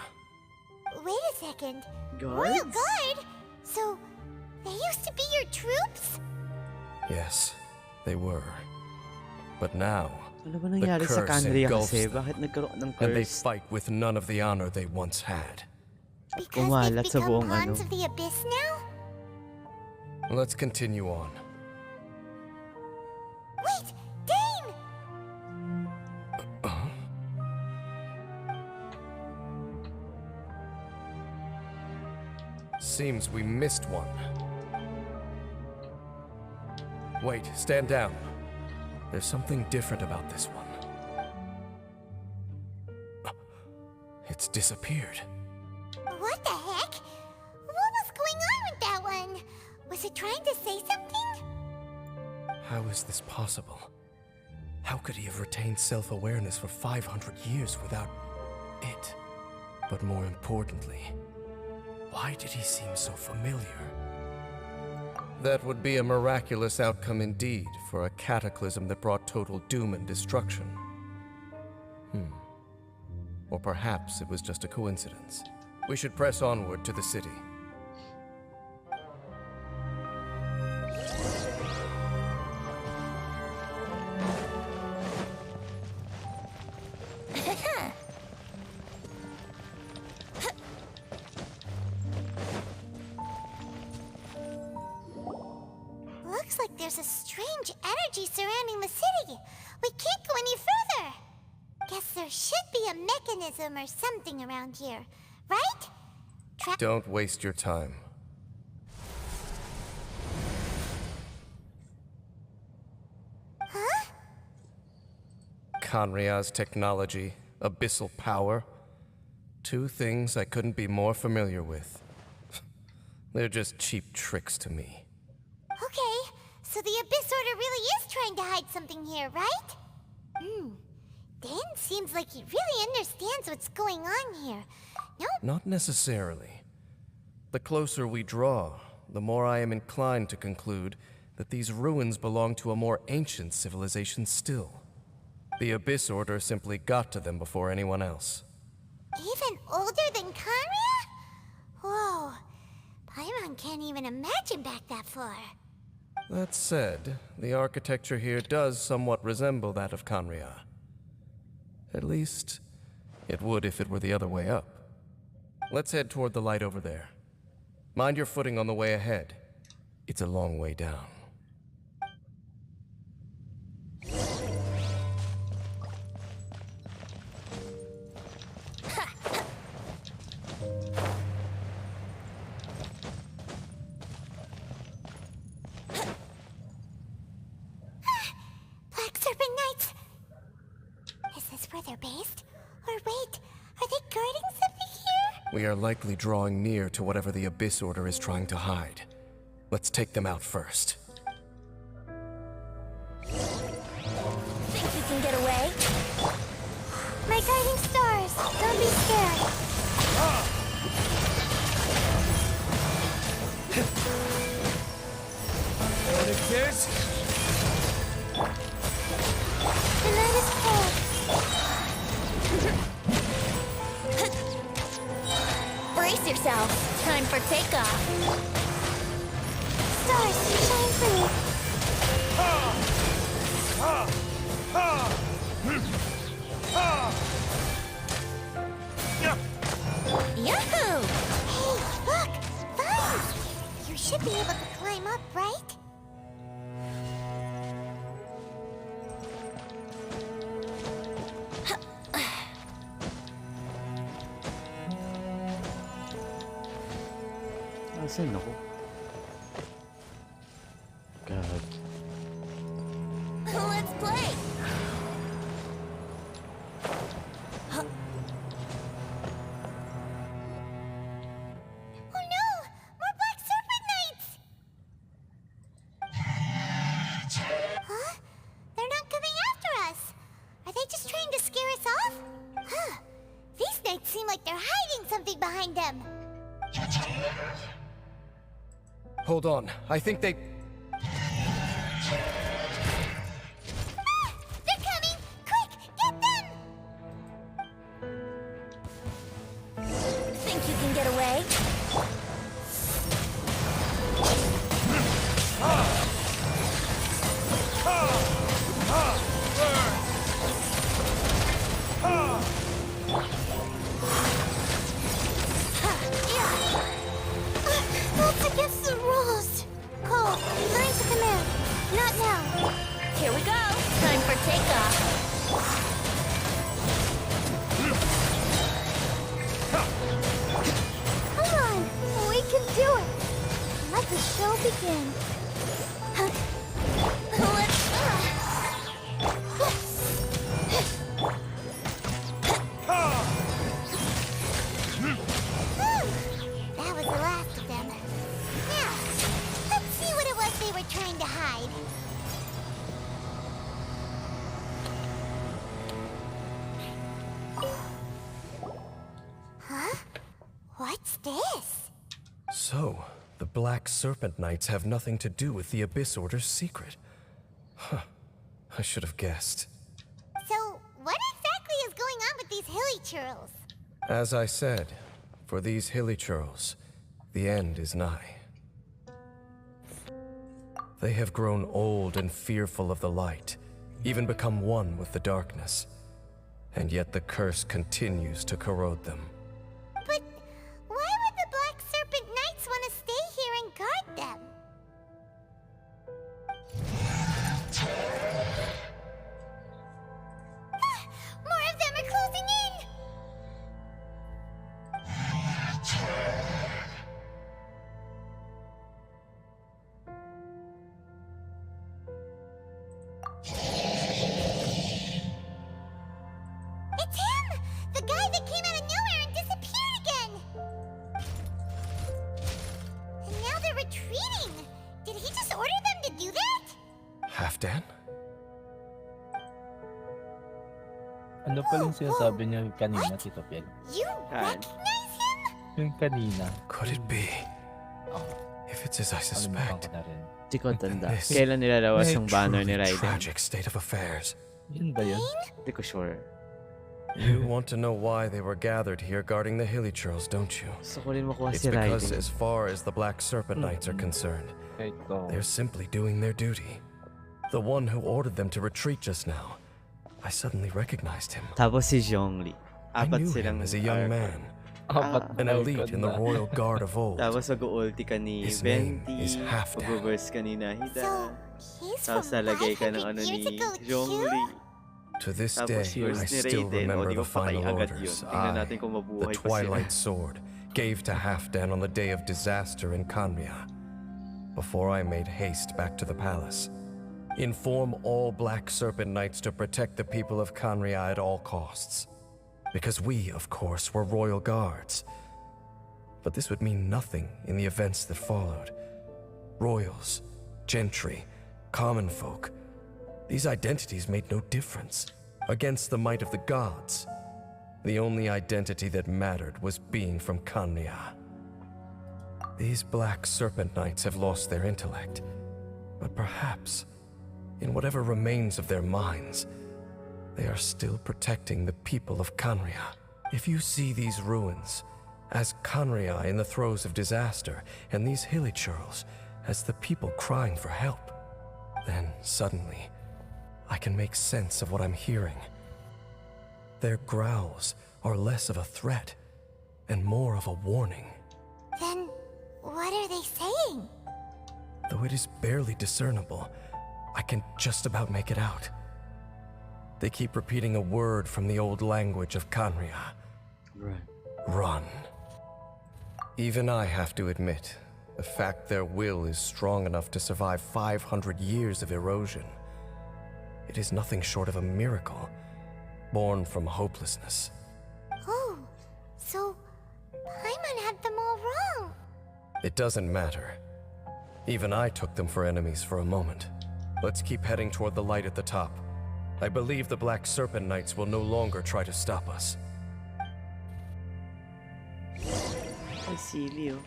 Wait a second. Guards? Royal Guard? So, they used to be your troops? Yes, they were. But now, Ano ba the nangyari sa curse Kanria engulfs kasi? them, Bakit nagkaroon ng and they curse? fight with none of the honor they once had. Because they've Kumalat sa become buong pawns ano. of the abyss now? Let's continue on. Wait! Dane! Seems we missed one. Wait, stand down. There's something different about this one. It's disappeared. What the heck? What was going on with that one? Was it trying to say something? How is this possible? How could he have retained self-awareness for 500 years without it? But more importantly, why did he seem so familiar? That would be a miraculous outcome indeed for a cataclysm that brought total doom and destruction. Or perhaps it was just a coincidence. We should press onward to the city. Looks like there's a strange energy surrounding the city. We can't go any further. Guess there should be a mechanism or something around here, right? Don't waste your time. Huh? Kanria's technology, abyssal power. Two things I couldn't be more familiar with. They're just cheap tricks to me. Okay, so the Abyss Order really is trying to hide something here, right? Dan seems like he really understands what's going on here. No? Not necessarily. The closer we draw, the more I am inclined to conclude that these ruins belong to a more ancient civilization still. The Abyss Order simply got to them before anyone else. Even older than Kanria? Whoa. Paimon can't even imagine back that far. That said, the architecture here does somewhat resemble that of Kanria. At least, it would if it were the other way up. Let's head toward the light over there. Mind your footing on the way ahead. It's a long way down. Black Serpent Knights! Is this where they're based? Or wait, are they guarding something here? We are likely drawing near to whatever the Abyss Order is trying to hide. Let's take them out first. Think you can get away? My guiding stars, don't be scared. And if this? The night is cold. Brace yourself. Time for takeoff. Stars, shine for me. Yahoo! Hey, look! Vines! You should be able to climb up, right? Asan ako? God. Let's play! Oh no! More Black Serpent Knights! Huh? They're not coming after us! Are they just trying to scare us off? Huh. These knights seem like they're hiding something behind them. Hold on, I think they... They're coming! Quick, get them! Think you can get away? That's against the rules. Cole, learn to command. Not now. Here we go. Time for takeoff. Come on, we can do it. Let the show begin. That was the last of them. Now, let's see what it was they were trying to hide. Huh? What's this? So, the Black Serpent Knights have nothing to do with the Abyss Order's secret. Huh. I should have guessed. So, what exactly is going on with these hilly churls? As I said, for these hilly churls, the end is nigh. They have grown old and fearful of the light, even become one with the darkness. And yet the curse continues to corrode them. But why would the Black Serpent Knights want to stay here and guard them? More of them are closing in! It's him! The guy that came out of nowhere and disappeared again! And now they're retreating! Did he just order them to do that? Halfdan? Ano pa yung sinasabi niya kanina, Tito Piel? You recognize him? Yung kanina. Could it be? If it's as I suspect, Di ko tanda. this Kailan nilalabas yung banner ni truly Raiden? tragic state of affairs. Yun ba yun? Di ko sure. You want to know why they were gathered here guarding the hilly churls, don't you? Gusto ko rin makuha It's si because Raiden. as far as the Black Serpent Knights are concerned, They're simply doing their duty. The one who ordered them to retreat just now. I suddenly recognized him. Tapos si Zhongli. I Apat knew silang him as a young man. An elite in the royal guard of old. Tapos mag-ulti ka ni His name Venti. is Halfdan. Mag-reverse ka ni Nahida. He's Tapos from lalagay ka ng 500 ano years ni ago, Zhongli. To this Tapos day, yours I ni still Raiden. remember di the ba patay final agad yun? orders Tingnan I, natin kung the mabuhay pa sila. Twilight Sword, gave to Halfdan on the day of disaster in Kanria. Before I made haste back to the palace. Inform all Black Serpent Knights to protect the people of Kanria at all costs. Because we, of course, were royal guards. But this would mean nothing in the events that followed. Royals, gentry, common folk. These identities made no difference. Against the might of the gods, the only identity that mattered was being from Kanria. These Black Serpent Knights have lost their intellect, but perhaps, in whatever remains of their minds, they are still protecting the people of Kanria. If you see these ruins as Kanria in the throes of disaster, and these hilly churls as the people crying for help, then suddenly, I can make sense of what I'm hearing. Their growls are less of a threat and more of a warning. Then, what are they saying? Though it is barely discernible, I can just about make it out. They keep repeating a word from the old language of Kanria. Run. Run. Even I have to admit, the fact their will is strong enough to survive 500 years of erosion. It is nothing short of a miracle, born from hopelessness. Oh, so Paimon had them all wrong. It doesn't matter. Even I took them for enemies for a moment. Let's keep heading toward the light at the top. I believe the Black Serpent Knights will no longer try to stop us. Ay, sili oh.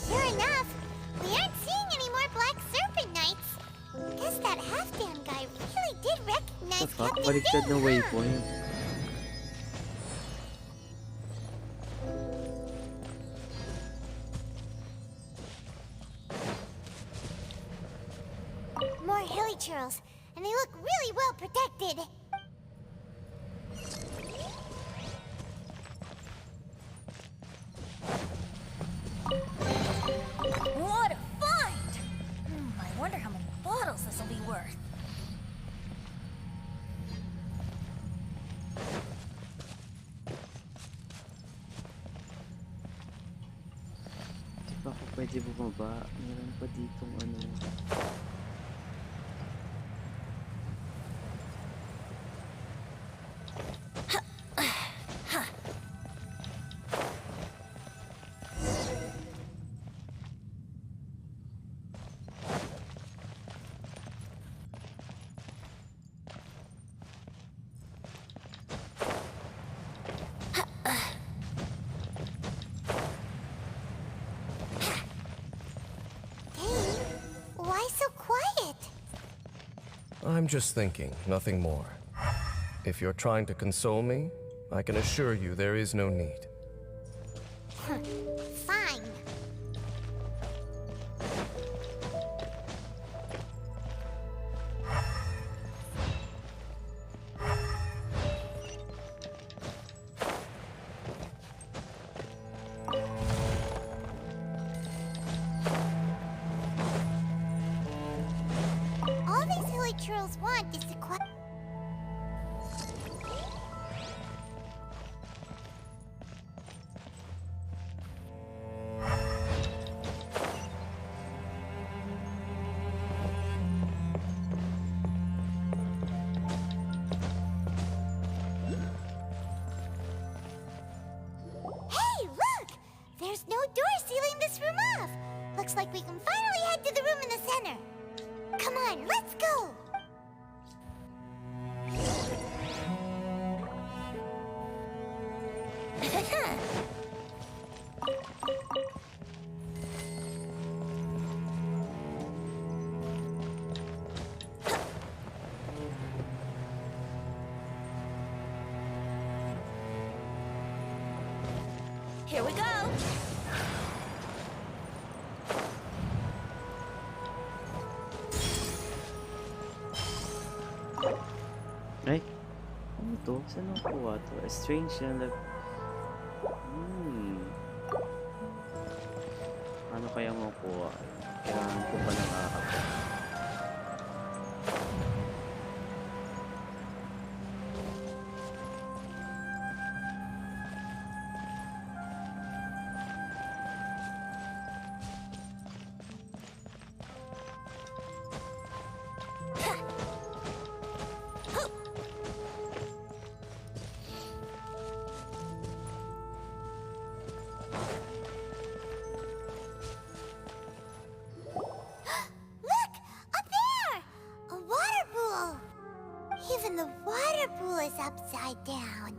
Sure enough, we aren't seeing any more Black Serpent Knights. Guess that Halfdan guy really did recognize Captain Baliktad ng Vin, huh? waypoint. More hilly churls, and they look really well protected. What a find! I wonder how many bottles this will be worth. Di ba ako pwede bumaba? Meron pa ditong ano. Why so quiet? I'm just thinking, nothing more. If you're trying to console me, I can assure you there is no need. Fine. All these hilly churls want is to quiet. Hey, look! There's no door sealing this room off. Looks like we can finally head to the room in the center. Come on, let's go! Here we go! Ay, ano to? Saan nakuha to? A strange and Ano kaya makuha? Kailangan ko pa ng akap. Look! Up there! A water pool! Even the water pool is upside down.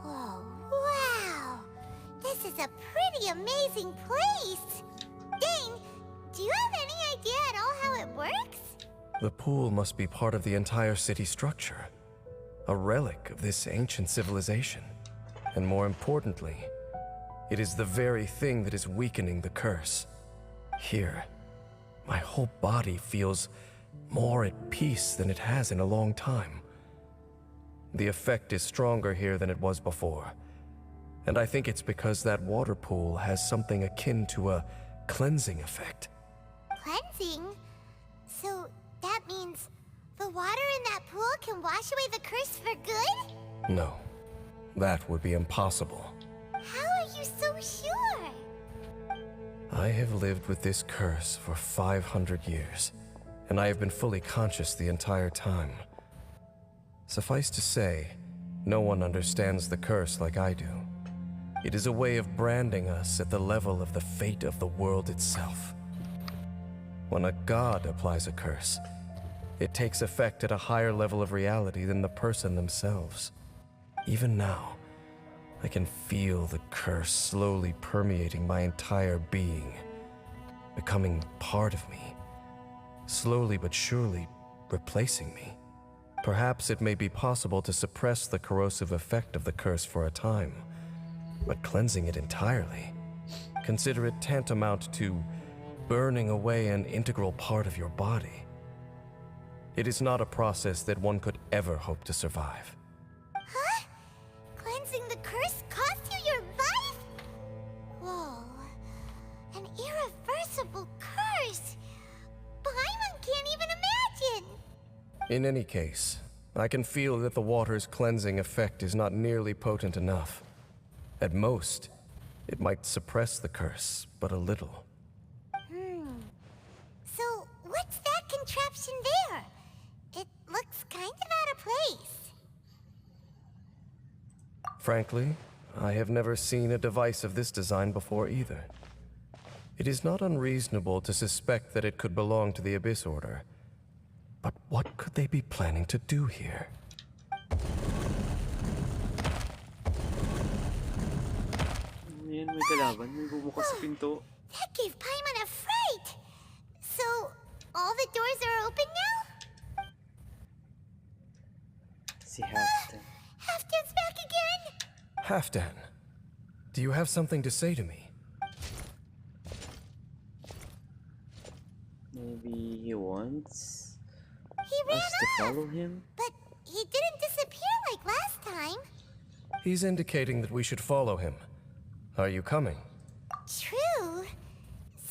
Oh, wow! This is a pretty amazing place! Dane, do you have any idea at all how it works? The pool must be part of the entire city structure. A relic of this ancient civilization. And more importantly, it is the very thing that is weakening the curse. Here, my whole body feels more at peace than it has in a long time. The effect is stronger here than it was before. And I think it's because that water pool has something akin to a cleansing effect. Cleansing? So that means the water in that pool can wash away the curse for good? No, that would be impossible. How are you so sure? I have lived with this curse for 500 years, and I have been fully conscious the entire time. Suffice to say, no one understands the curse like I do. It is a way of branding us at the level of the fate of the world itself. When a god applies a curse, it takes effect at a higher level of reality than the person themselves. Even now, I can feel the curse slowly permeating my entire being, becoming part of me, slowly but surely replacing me. Perhaps it may be possible to suppress the corrosive effect of the curse for a time, but cleansing it entirely, consider it tantamount to burning away an integral part of your body. It is not a process that one could ever hope to survive. Huh? Cleansing the curse cost you your life? Whoa. An irreversible curse. Paimon can't even imagine. In any case, I can feel that the water's cleansing effect is not nearly potent enough. At most, it might suppress the curse, but a little. So, what's that contraption there? It looks kind of out of place. Frankly, I have never seen a device of this design before either. It is not unreasonable to suspect that it could belong to the Abyss Order. But what could they be planning to do here? Ayan, may kalaban. May bumukas sa pinto. That gave Paimon a fright. So, all the doors are open now? Si Halfdan. Halfdan's back again? Halfdan, do you have something to say to me? Maybe he wants He ran us to off, follow him? but he didn't disappear like last time. He's indicating that we should follow him. Are you coming? True.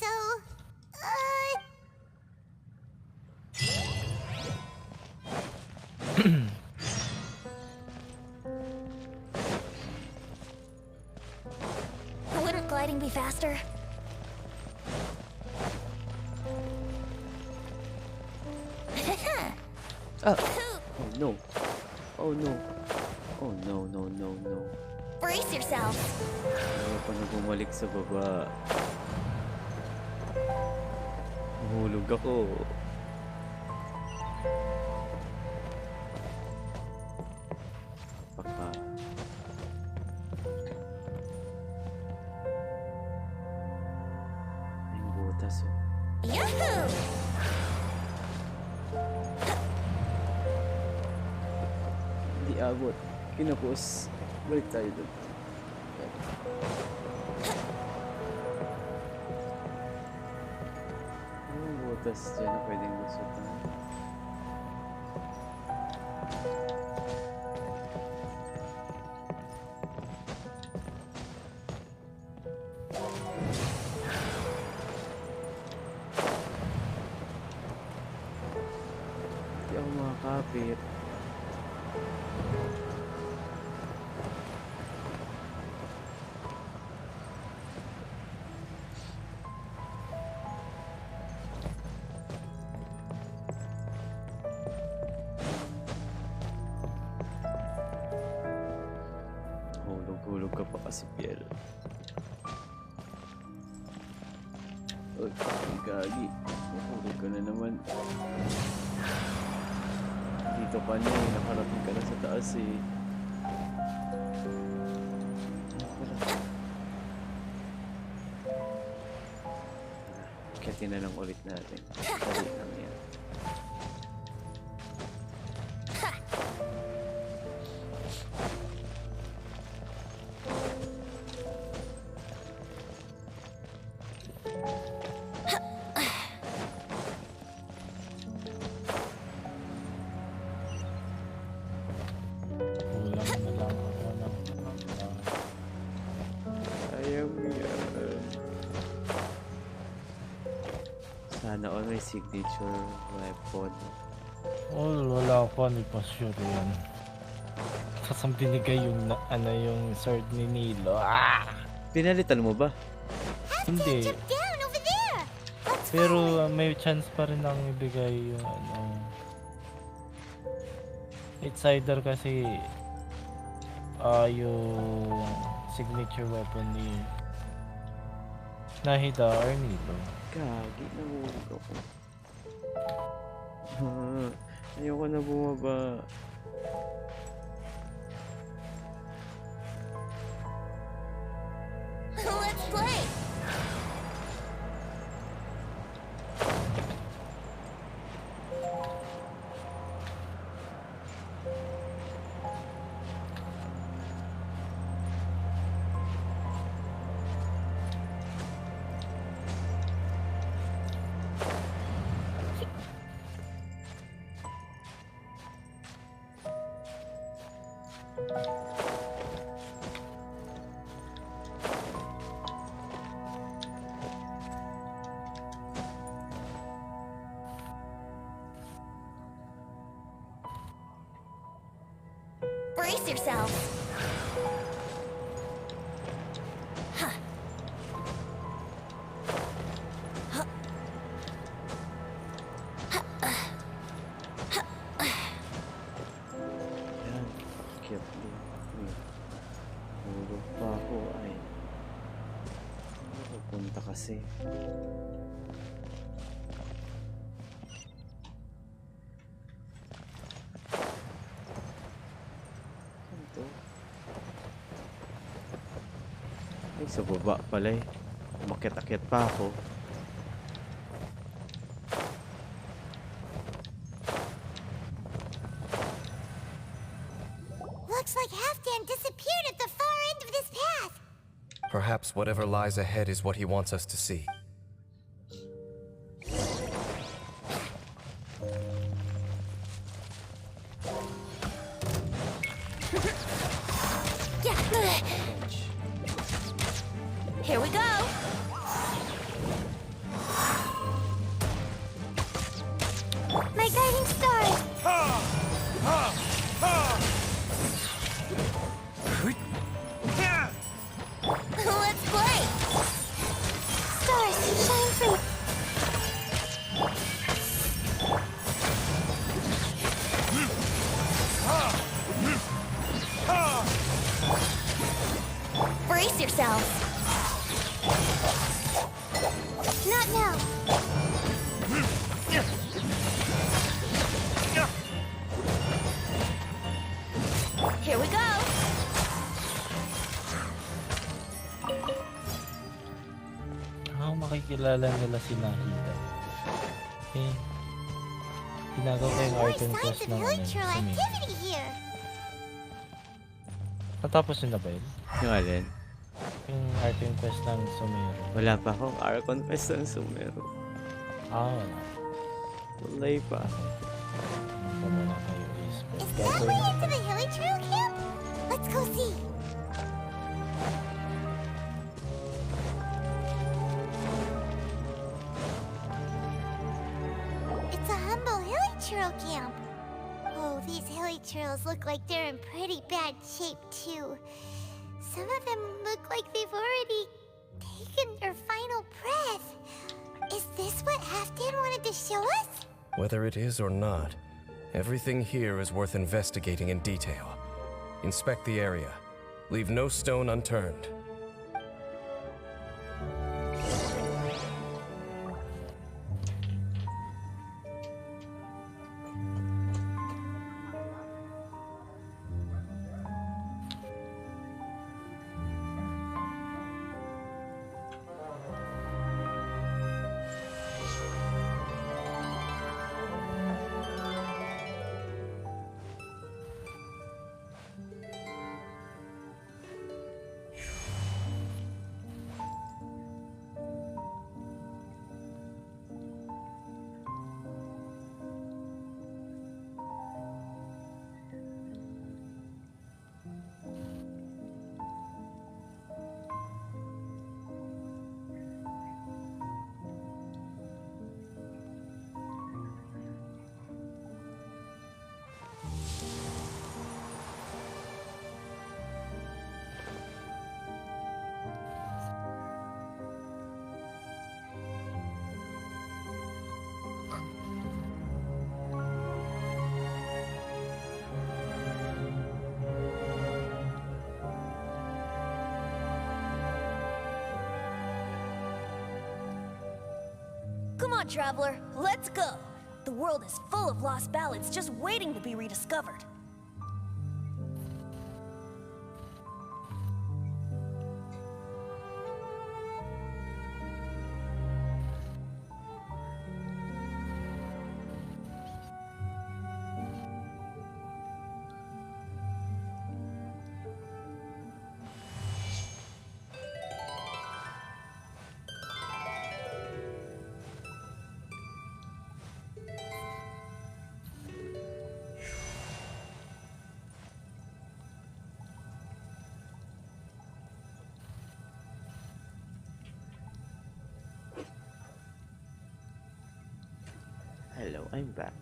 So, Wouldn't gliding be faster? Oh no. Oh no. Oh no, no, no, no. Brace yourself. Ayaw pa na bumalik sa baba. Mahulog ako. Baka. May butas oh. Yahoo! Hindi abot. Kinapos. Balik tayo doon. butas dyan na pwedeng lusutan. Hindi ako makakapit. Hulog-hulog ka pa kasi, Piel. Uy, gagi. Hulog ka na naman. Dito ka na eh. Nakarating ka na sa taas eh. Kaya na lang ulit natin. Dali lang yan. Sana all may signature weapon. Wala ko, hindi pa sure yan. Kasang binigay yung, yung sword ni Nilo. Pinalitan mo ba? Hindi. Pero may chance pa rin ang ibigay yung It's either kasi yung signature weapon ni Nahida or Nilo. Gagi, nahulog ako. Ayoko na bumaba. Let's play! Brace yourself. Huh. Huh. Yan, carefully. Nahulog pa ako ay. Pupunta kasi. Ay, sa baba pala eh. Umakyat-akyat pa ako. Looks like Halfdan disappeared at the far end of this path. Perhaps whatever lies ahead is what he wants us to see. Here we go. My guiding star. Let's play. Stars, shine free. Brace yourselves. Not now. Here we go. Makikilala nila si Nahida. Eh, ginagawa ko yung art and quest ng activity here. Natapos yun na ba yun? Yung alin? Yung art and quest ng Sumero. Wala pa akong art and quest ng Sumero. Ah, wala. Malay pa. Punta muna kayo East. Is that way into the Hilly Trail camp? Let's go see. It's a humble Hilly Trail camp. Oh, these Hilly Trails look like they're in pretty bad shape, too. Some of them look like they've already taken their final breath. Is this what Halfdan wanted to show us? Whether it is or not, everything here is worth investigating in detail. Inspect the area. Leave no stone unturned. Come on, traveler, let's go! The world is full of lost ballads just waiting to be rediscovered. Hello, I'm back.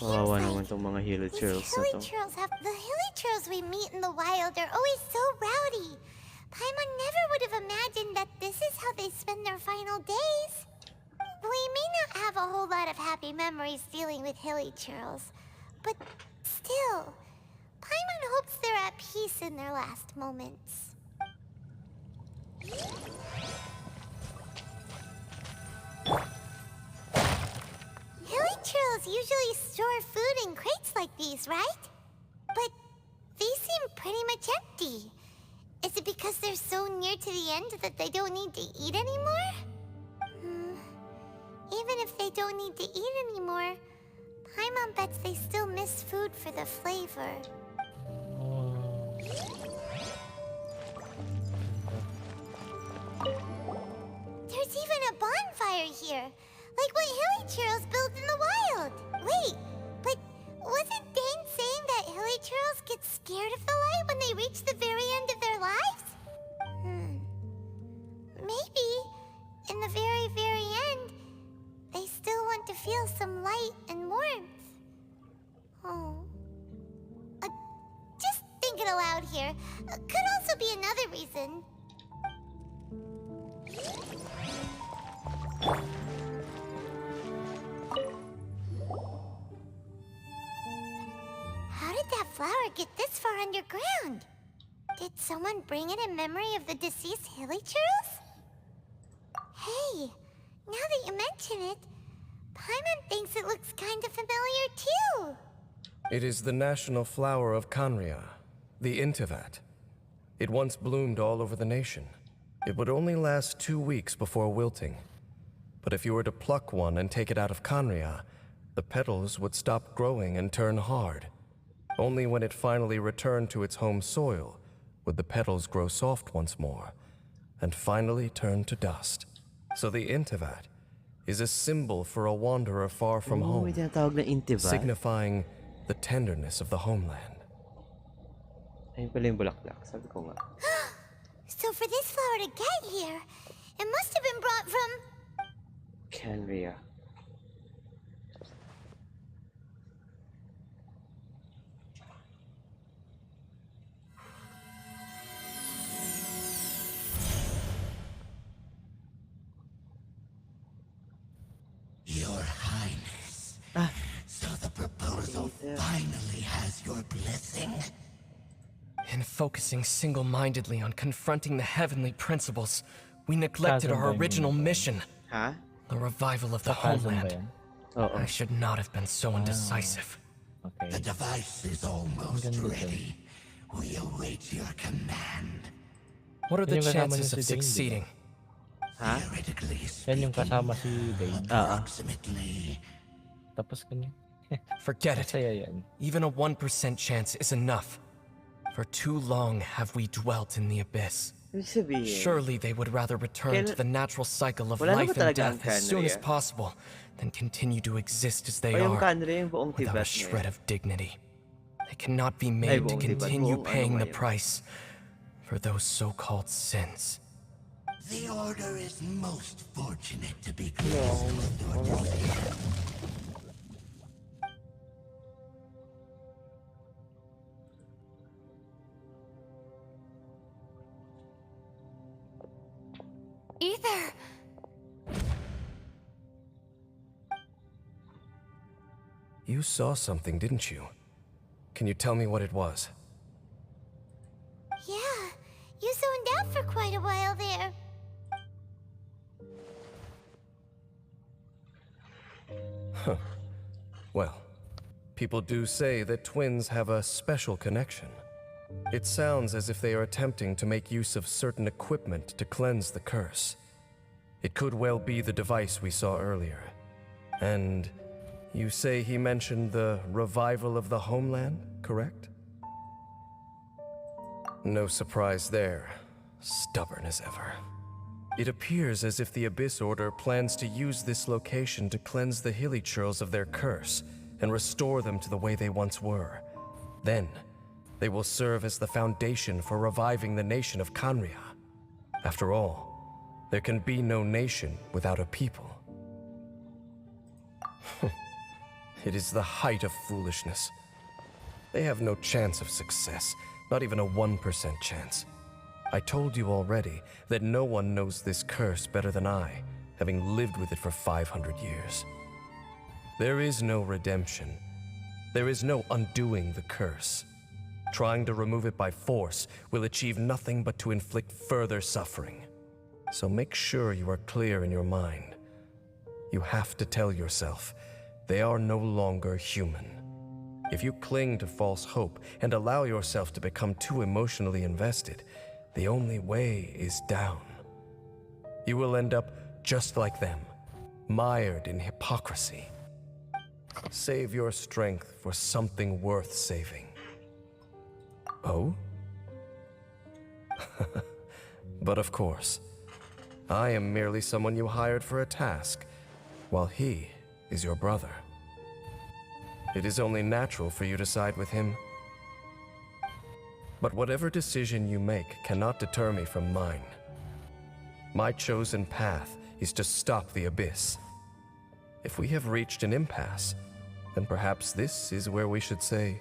Kawawa naman tong mga Hilly Trails na to. The Hilly Trails we meet in the wild are always so rowdy. Paimon never would have imagined that this is how they spend their final days. We may not have a whole lot of happy memories dealing with Hilly Trails, but still, Paimon hopes they're at peace in their last moments. Hilly Trails usually store food in crates like these, right? But these seem pretty much empty. Is it because they're so near to the end that they don't need to eat anymore? Even if they don't need to eat anymore, Paimon bets they still miss food for the flavor. There's even a bonfire here, like what Hilly Trails built in the wild. Wait, but wasn't Dane saying that Hilly Trails get scared of the light when they reach the very end of their lives? Maybe, in the very, very end, they still want to feel some light and warmth. Oh. Just thinking aloud here. Could also be another reason. How did that flower get this far underground? Did someone bring it in memory of the deceased Hilly Trails? Hey, now that you mention it, Paimon thinks it looks kind of familiar too. It is the national flower of Kanria, the Intivat. It once bloomed all over the nation. It would only last 2 weeks before wilting. But if you were to pluck one and take it out of Kanria, the petals would stop growing and turn hard. Only when it finally returned to its home soil would the petals grow soft once more. and finally turned to dust. So the Intivat is a symbol for a wanderer far from home, signifying the tenderness of the homeland. Ayun pala yung bulaklak. Sabi ko nga. So for this flower to get here, it must have been brought from... Canria. Your Highness. So the proposal finally has your blessing. In focusing single-mindedly on confronting the heavenly principles, we neglected our original mission. The revival of the homeland. I should not have been so indecisive. The device is almost ready. We await your command. What are the Yung kasama chances niya of si Dane, succeeding? Theoretically Yan yung kasama si Dane. approximately. Tapos kanya. Forget it. Masaya yan. Even a 1% chance is enough. For too long have we dwelt in the abyss. Surely they would rather return to the natural cycle of Wala na life ba and talaga ang death as soon as Canria? possible than continue to exist as they O yung are, Canria, yung buong without a Tibet na shred yun. of dignity. They cannot be made to buong Tibet, continue buong paying the ngayon. price for those so-called sins. The Order is most fortunate to be close with your decision. Ether! You saw something, didn't you? Can you tell me what it was? Yeah, you zoned out for quite a while there. Huh. Well, people do say that twins have a special connection. It sounds as if they are attempting to make use of certain equipment to cleanse the curse. It could well be the device we saw earlier. And you say he mentioned the revival of the homeland, correct? No surprise there. Stubborn as ever. It appears as if the Abyss Order plans to use this location to cleanse the Hilichurls of their curse and restore them to the way they once were. Then, they will serve as the foundation for reviving the nation of Canria. After all, there can be no nation without a people. It is the height of foolishness. They have no chance of success, not even a 1% chance. I told you already that no one knows this curse better than I, having lived with it for 500 years. There is no redemption. There is no undoing the curse. Trying to remove it by force will achieve nothing but to inflict further suffering. So make sure you are clear in your mind. You have to tell yourself, they are no longer human. If you cling to false hope and allow yourself to become too emotionally invested, the only way is down. You will end up just like them, mired in hypocrisy. Save your strength for something worth saving. Oh? But of course, I am merely someone you hired for a task, while he is your brother. It is only natural for you to side with him. But whatever decision you make cannot deter me from mine. My chosen path is to stop the Abyss. If we have reached an impasse, then perhaps this is where we should say,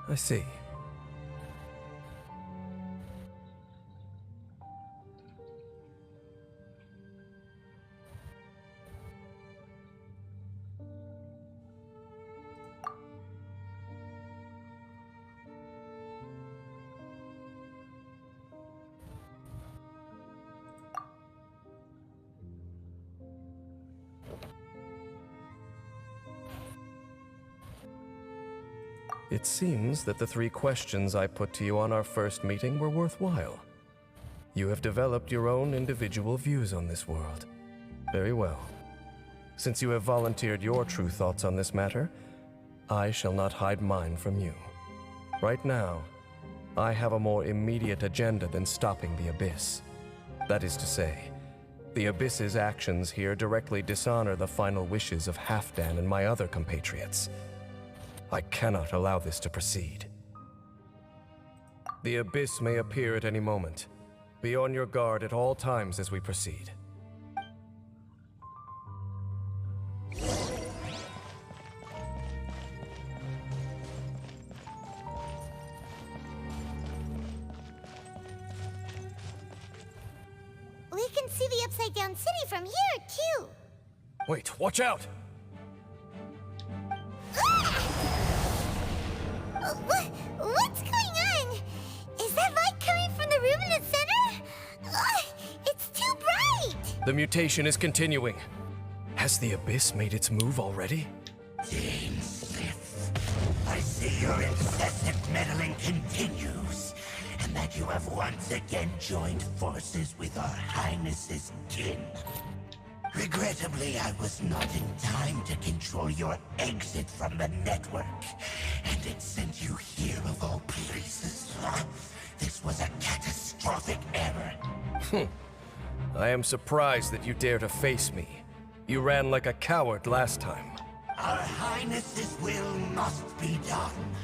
I see. It seems that the 3 questions I put to you on our first meeting were worthwhile. You have developed your own individual views on this world. Very well. Since you have volunteered your true thoughts on this matter, I shall not hide mine from you. Right now, I have a more immediate agenda than stopping the Abyss. That is to say, the Abyss's actions here directly dishonor the final wishes of Halfdan and my other compatriots. I cannot allow this to proceed. The Abyss may appear at any moment. Be on your guard at all times as we proceed. We can see the Upside Down City from here, too. Wait, watch out! What's going on? Is that light coming from the room in the center? It's too bright! The mutation is continuing. Has the Abyss made its move already? I see your incessant meddling continues, and that you have once again joined forces with our Highness's kin. Regrettably, I was not in time to control your exit from the network, and it sent you here of all places. This was a catastrophic error. I am surprised that you dare to face me. You ran like a coward last time. Our Highness's will must be done.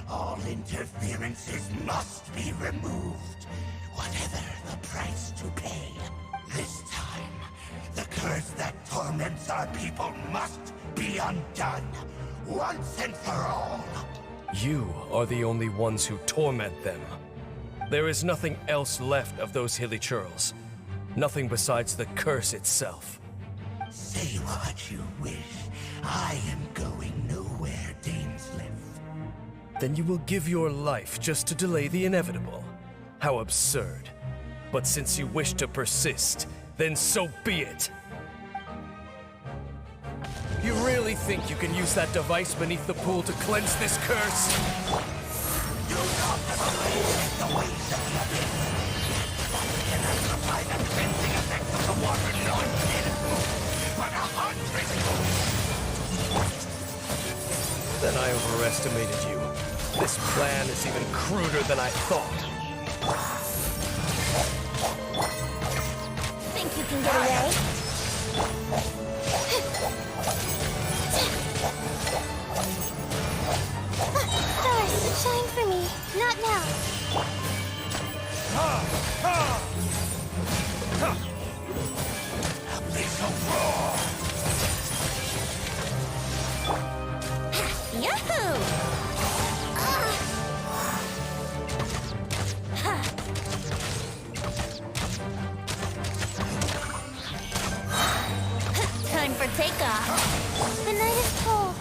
All interferences must be removed, whatever the price to pay. This time, the curse that torments our people must be undone, once and for all. You are the only ones who torment them. There is nothing else left of those hilly churls. Nothing besides the curse itself. Say what you wish. I am going nowhere, Dainsleif. Then you will give your life just to delay the inevitable. How absurd. But since you wish to persist, then so be it. You really think you can use that device beneath the pool to cleanse this curse? Do not believe the ways of the Abyss. Can amplify the cleansing effects of the water not 10, but 100. Then I overestimated you. This plan is even cruder than I thought. Think you can get away? Stars, shine for me. Not now. Abyssal roar! Yahoo! Time for takeoff. The night is cold.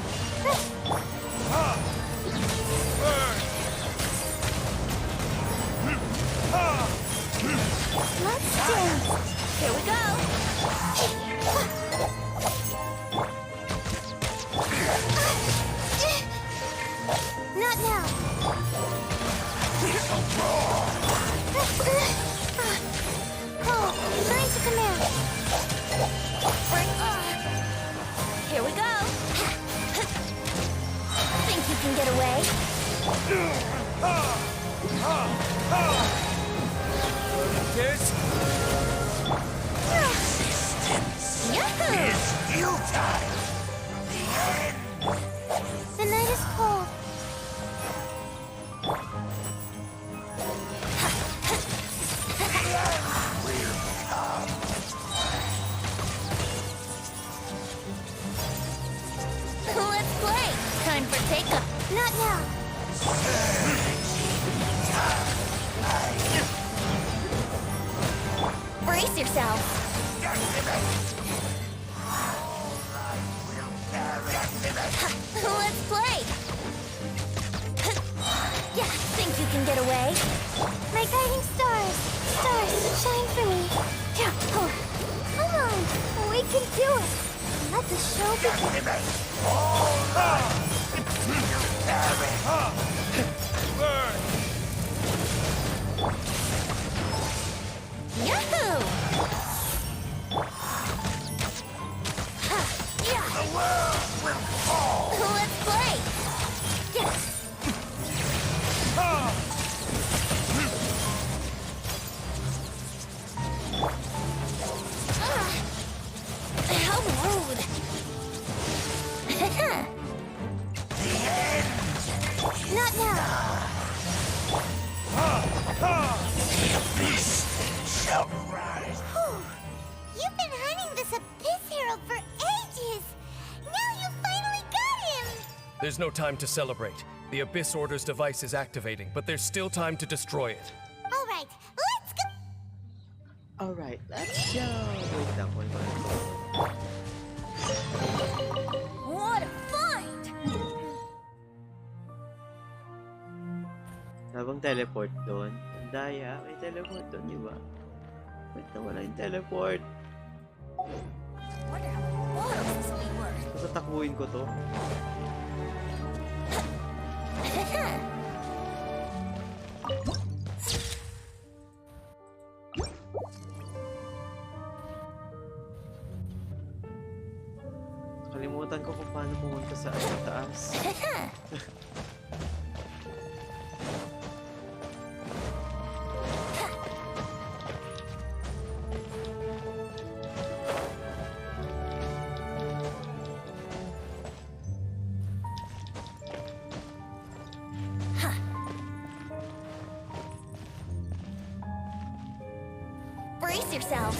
Let's dance. Here we go. Not now. Oh, trying to command. Here we go. Think you can get away? Resistance Yahoo! is futile. The end. The night is cold. Let's play. Time for takeoff. Not now. Brace yourself. Let's play. Yeah, think you can get away? My guiding stars. Stars, shine for me. Yeah. Oh. Come on. We can do it. Let the show begin. Yahoo! Yeah. The world will fall. Let's play. Whew. You've been hunting this Abyss Herald for ages! Now you finally got him! There's no time to celebrate. The Abyss Order's device is activating, but there's still time to destroy it. Alright, let's go! Alright, let's go! Wait lang, wait lang. What a find! Habang teleport doon, ang daya, may teleport doon, di ba? Ba't nawala yung teleport? Wonder how many bottles this will be worth. Tatakbuhin ko to. Kalimutan ko kung paano pumunta sa taas. Brace yourself.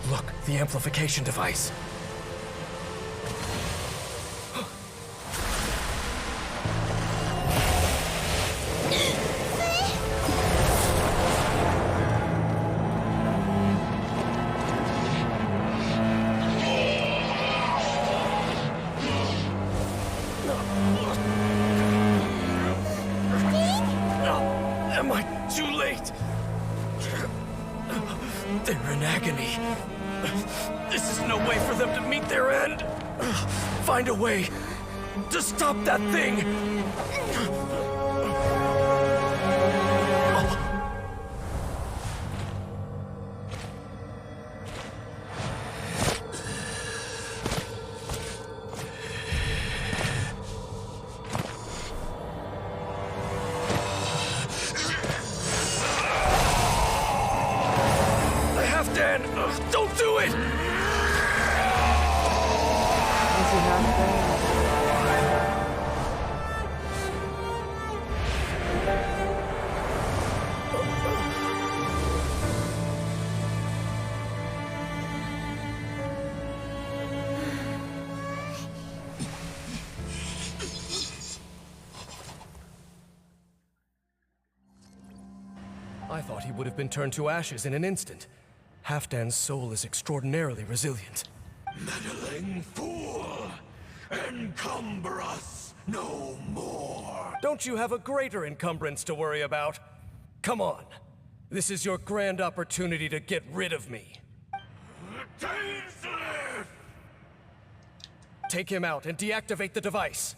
Look, the amplification device. Am I too late? They're in agony. This is no way for them to meet their end. Find a way to stop that thing. Dan, don't do it! I thought he would have been turned to ashes in an instant. Halfdan's soul is extraordinarily resilient. Meddling fool! Encumber us no more! Don't you have a greater encumbrance to worry about? Come on. This is your grand opportunity to get rid of me. Take him out and deactivate the device.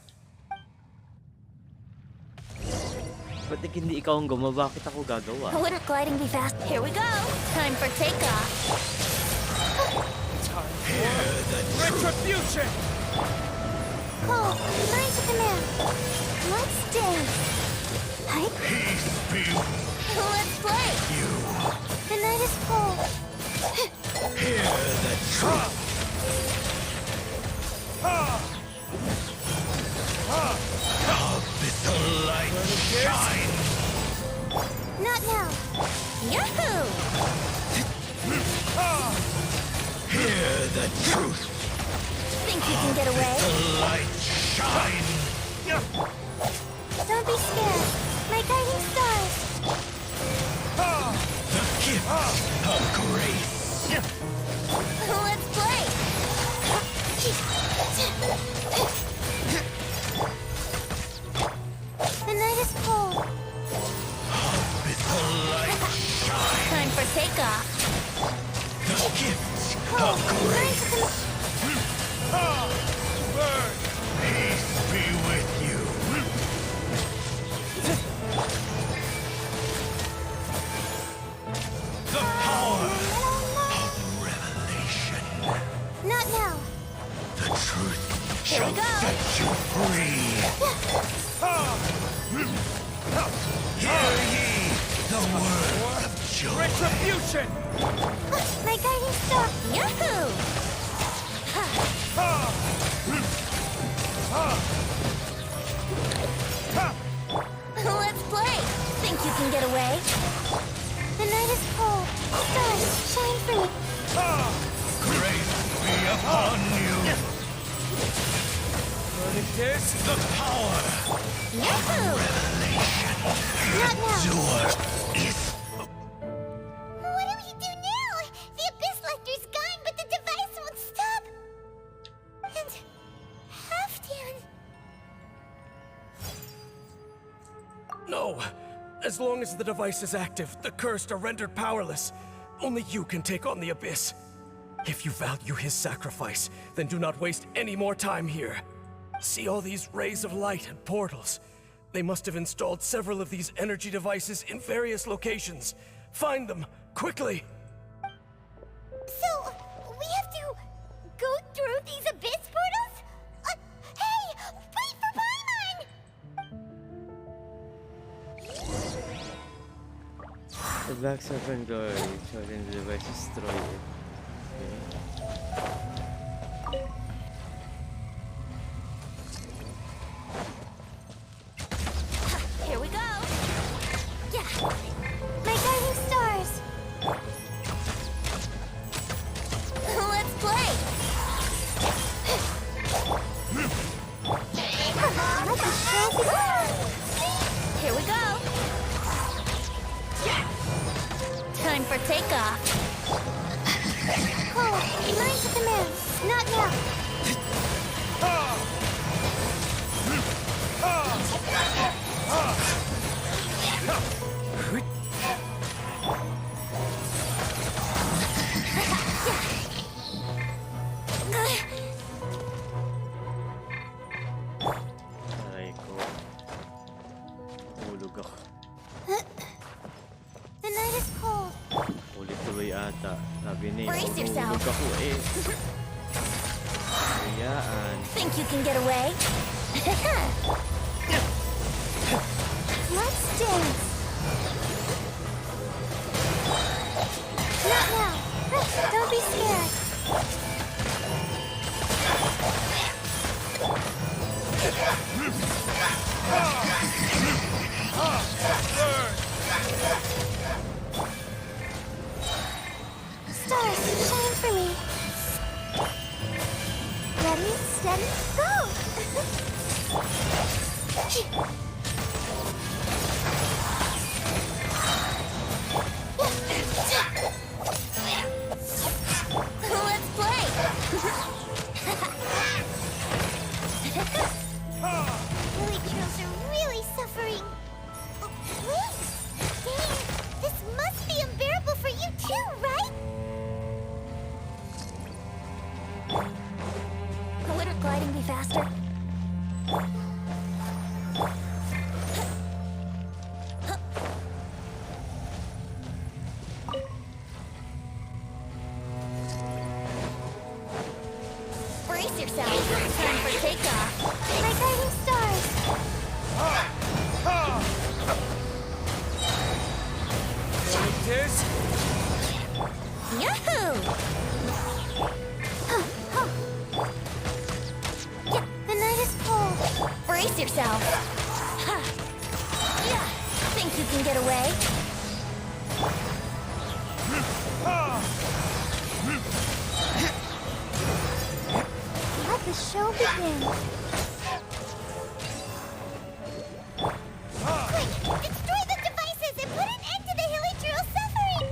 Ba't hindi ikaw ang gumawa? Bakit ako gagawa? Wouldn't gliding be fast? Here we go. Time for takeoff. Retribution! Cole, nice command. Let's dance. Hype. Let's play. The night is cold. Hear the truth! Abyssal light shine! Not now. Yahoo! Hear the truth! Think you can get away? Abyssal light shine! Don't be scared. My guiding stars. night is cold. Time for takeoff. The gift Oh, of grace. Peace be with you. The power of revelation. Not now. The truth Here we shall go. set you free. Hear ye the word of joy. Retribution! My guiding star. Yahoo! Let's play. Think you can get away? The night is cold. Stars, shine for me. Grace be upon you. But it is The power Yahoo! revelation. Not now. Endure is What do we do now? The Abyss Lecter's gone, but the device won't stop. And Halfdan. No! As long as the device is active, the cursed are rendered powerless. Only you can take on the Abyss. If you value his sacrifice, then do not waste any more time here. See all these rays of light and portals? They must have installed several of these energy devices in various locations. Find them, quickly! So, we have to go through these Abyss portals? Hey! Wait for Paimon! The Black Serpent Glory, chosen the device destroyer. Here we go. Yeah. My guiding stars. Let's play. Let the show begin. Here we go. Time for takeoff. Cold. Lines of command. Not now. Aray ko. Tulog ako. The night is cold. Ulit tuloy ata. Sabi niya, Brace yourself. tulog ako eh. Hayaan. Think you can get away? Let's dance. Not now. Don't be scared. Stars, shine for me. Ready, steady, go! Let's play. Lily Trails are really suffering. Wait! Dang, this must be unbearable for you too, right? Would gliding be faster? Brace yourself. Time for takeoff. My guiding stars. It is Yahoo! The night is cold. Brace yourself. Ha. Yeah. Think you can get away? Let the show begin. Quick! Destroy the devices and put an end to the Hilly Trail suffering!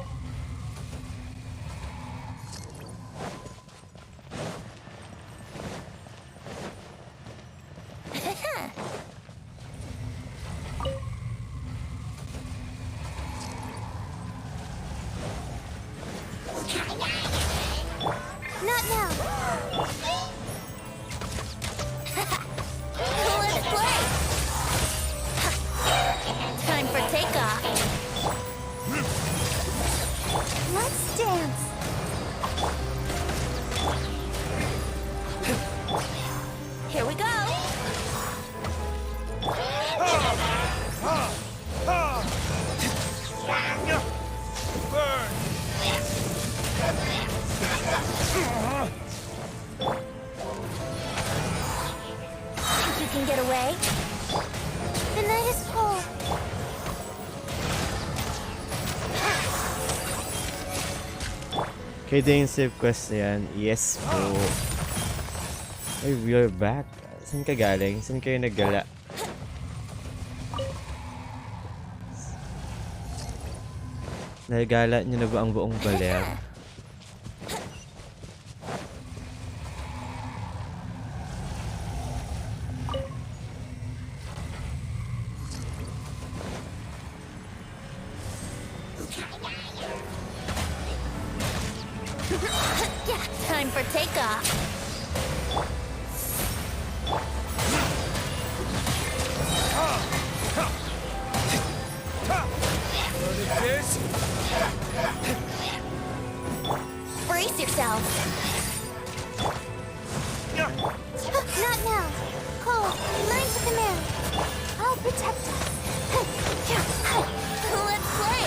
Kayo din yung save quest na yan. Yes po. Ay, we're back. Saan ka galing? Saan kayo naggala? Nagala niyo na ba ang buong baler? Time for takeoff. Brace yourself. Not now. Cole, mine's the command. I'll protect us. Let's play.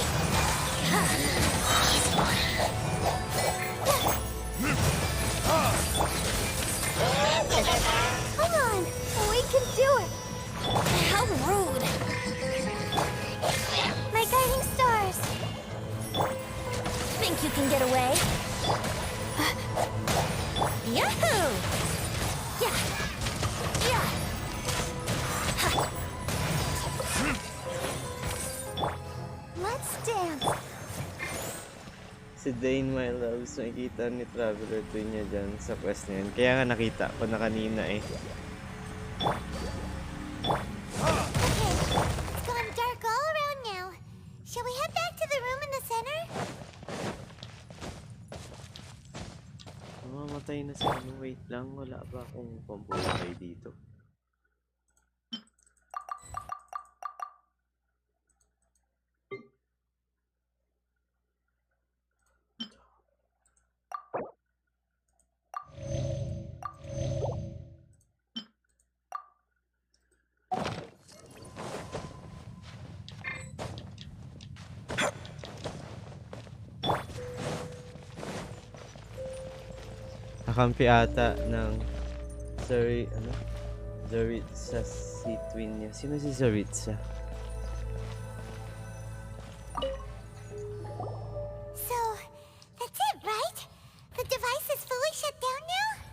Come on, we can do it. How rude. My guiding stars. Think you can get away? Yahoo! Yeah. Yeah. Let's dance. Si Dane, my loves, nakikita ni Traveler Twin niya dyan sa quest na yun. Kaya nga nakita ko na kanina eh. It's gone dark all around now. Shall we head back to the room in the center? Mamamatay na siya. Wait lang, wala ba akong pambuhay dito? Nakampi ata ng Zaritza si twin niya. Sino si Zaritza? So, that's it, right? The device is fully shut down now?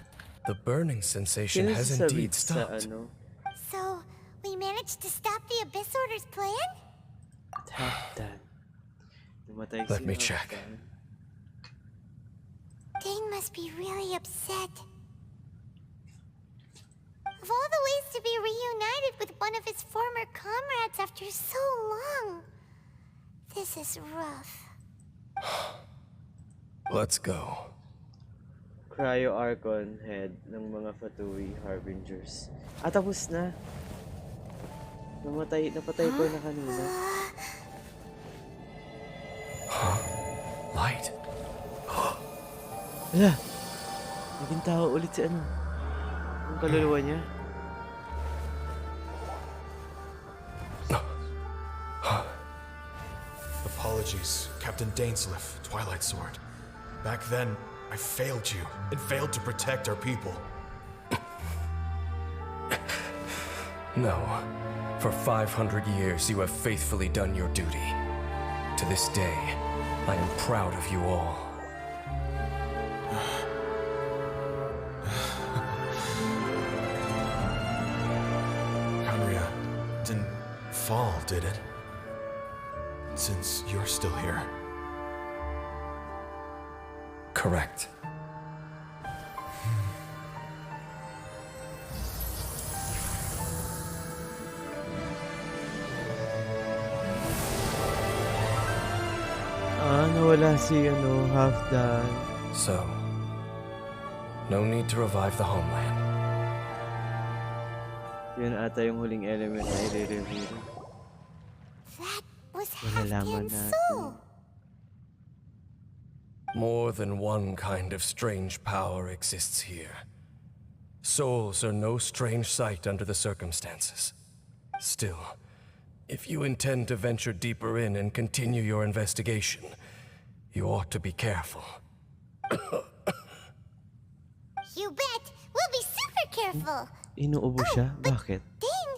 The burning sensation Sino has si indeed Zaritza, stopped. So, we managed to stop the Abyss Order's plan? What happened? Namatay Let si me Halfdan. check. Dane must be really upset. Of all the ways to be reunited with one of his former comrades after so long, this is rough. Let's go. Cryo Archon head ng mga Fatui Harbingers. Tapos na. Napatay ko na kanina. Light. Ala! Naging tao ulit si ano? Ang kaluluwa niya. Apologies, Captain Dainsleif, Twilight Sword. Back then, I failed you and failed to protect our people. No. For 500 years, you have faithfully done your duty. To this day, I am proud of you all. Conria didn't fall, did it? Since you're still here. Correct. Nawala si Halfdan. So, no need to revive the homeland. Yun ata yung huling element na i-reveal. That was Malalaman Halfdan's natin. soul. More than one kind of strange power exists here. Souls are no strange sight under the circumstances. Still, if you intend to venture deeper in and continue your investigation, you ought to be careful. You bet. We'll be super careful. Inuubo siya? Bakit? Dane,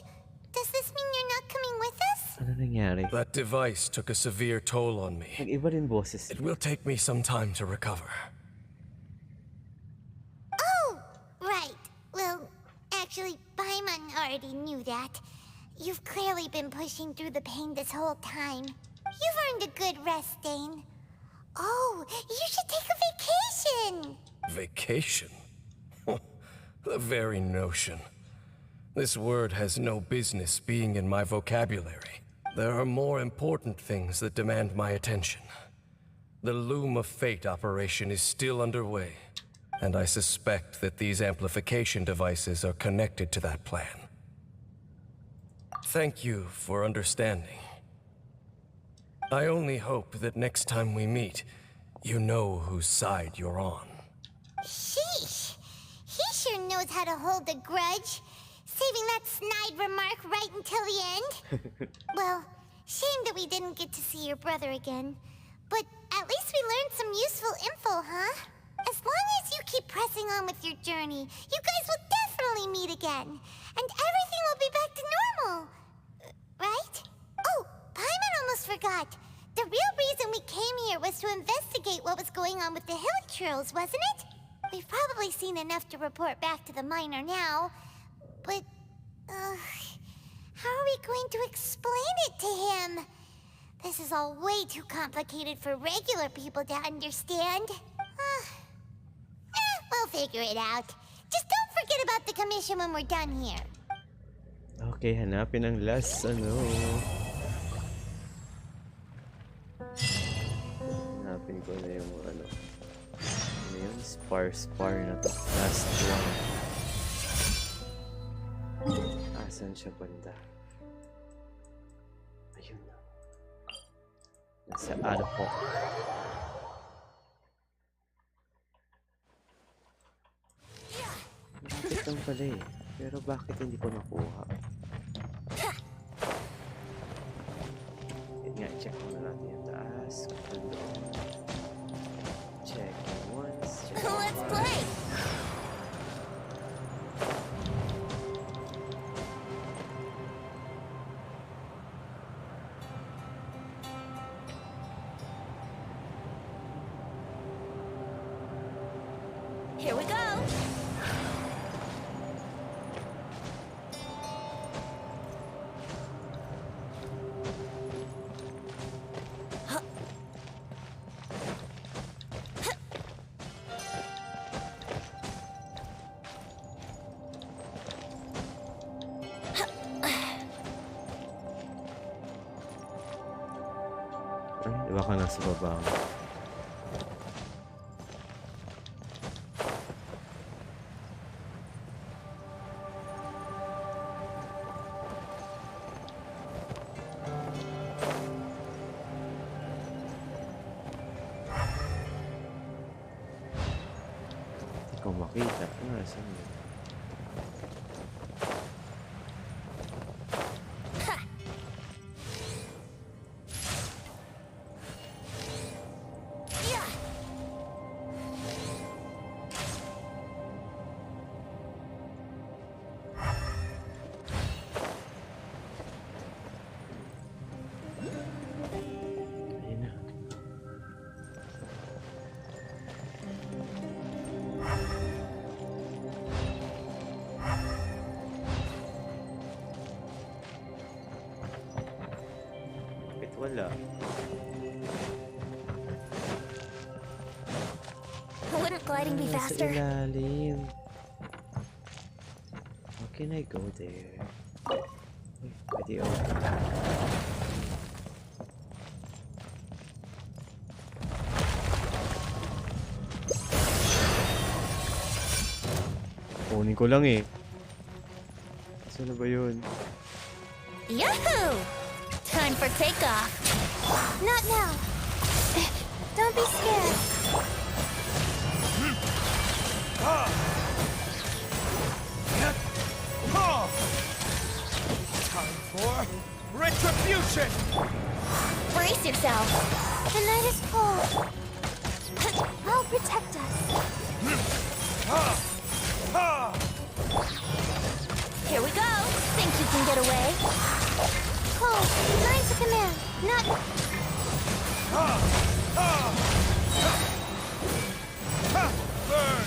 does this mean you're not coming with us? Ano nangyari? That device took a severe toll on me. Nag-iba rin boses. It will take me some time to recover. Actually, Paimon already knew that. You've clearly been pushing through the pain this whole time. You've earned a good rest, Dane. Oh, you should take a vacation! Vacation? The very notion. This word has no business being in my vocabulary. There are more important things that demand my attention. The Loom of Fate operation is still underway, and I suspect that these amplification devices are connected to that plan. Thank you for understanding. I only hope that next time we meet, you know whose side you're on. Sheesh! He sure knows how to hold a grudge. Saving that snide remark right until the end. Well, shame that we didn't get to see your brother again. But at least we learned some useful info, huh? As long as you keep pressing on with your journey, you guys will definitely meet again. And everything will be back to normal. Right? Oh, Paimon almost forgot. The real reason we came here was to investigate what was going on with the Hilichurls, wasn't it? We've probably seen enough to report back to the miner now. But, how are we going to explain it to him? This is all way too complicated for regular people to understand. We'll figure it out. Just don't forget about the commission when we're done here. Okay, hanapin ang last, Hanapin ko na yung, spar na to. Last one. Asan siya banda? Ayun na. Nasa po. Bakit lang pala eh. Pero bakit hindi ko nakuha? Yun nga, check mo na natin yung taas. Check it once, check it Let's play! Here we go! Ay, baka nasa baba. Hindi ko makita. Saan yun? Wala. Wouldn't gliding be Nasa faster? ilalim. How can I go there? Uy, pwede ako. Kunin ko lang eh. Saan na ba yun? Yahoo! Time for takeoff. Not now. Don't be scared. Time for retribution! Brace yourself. The night is cold. I'll protect us. Here we go. Think you can get away? Cold. Mine's a command. Not... Burn!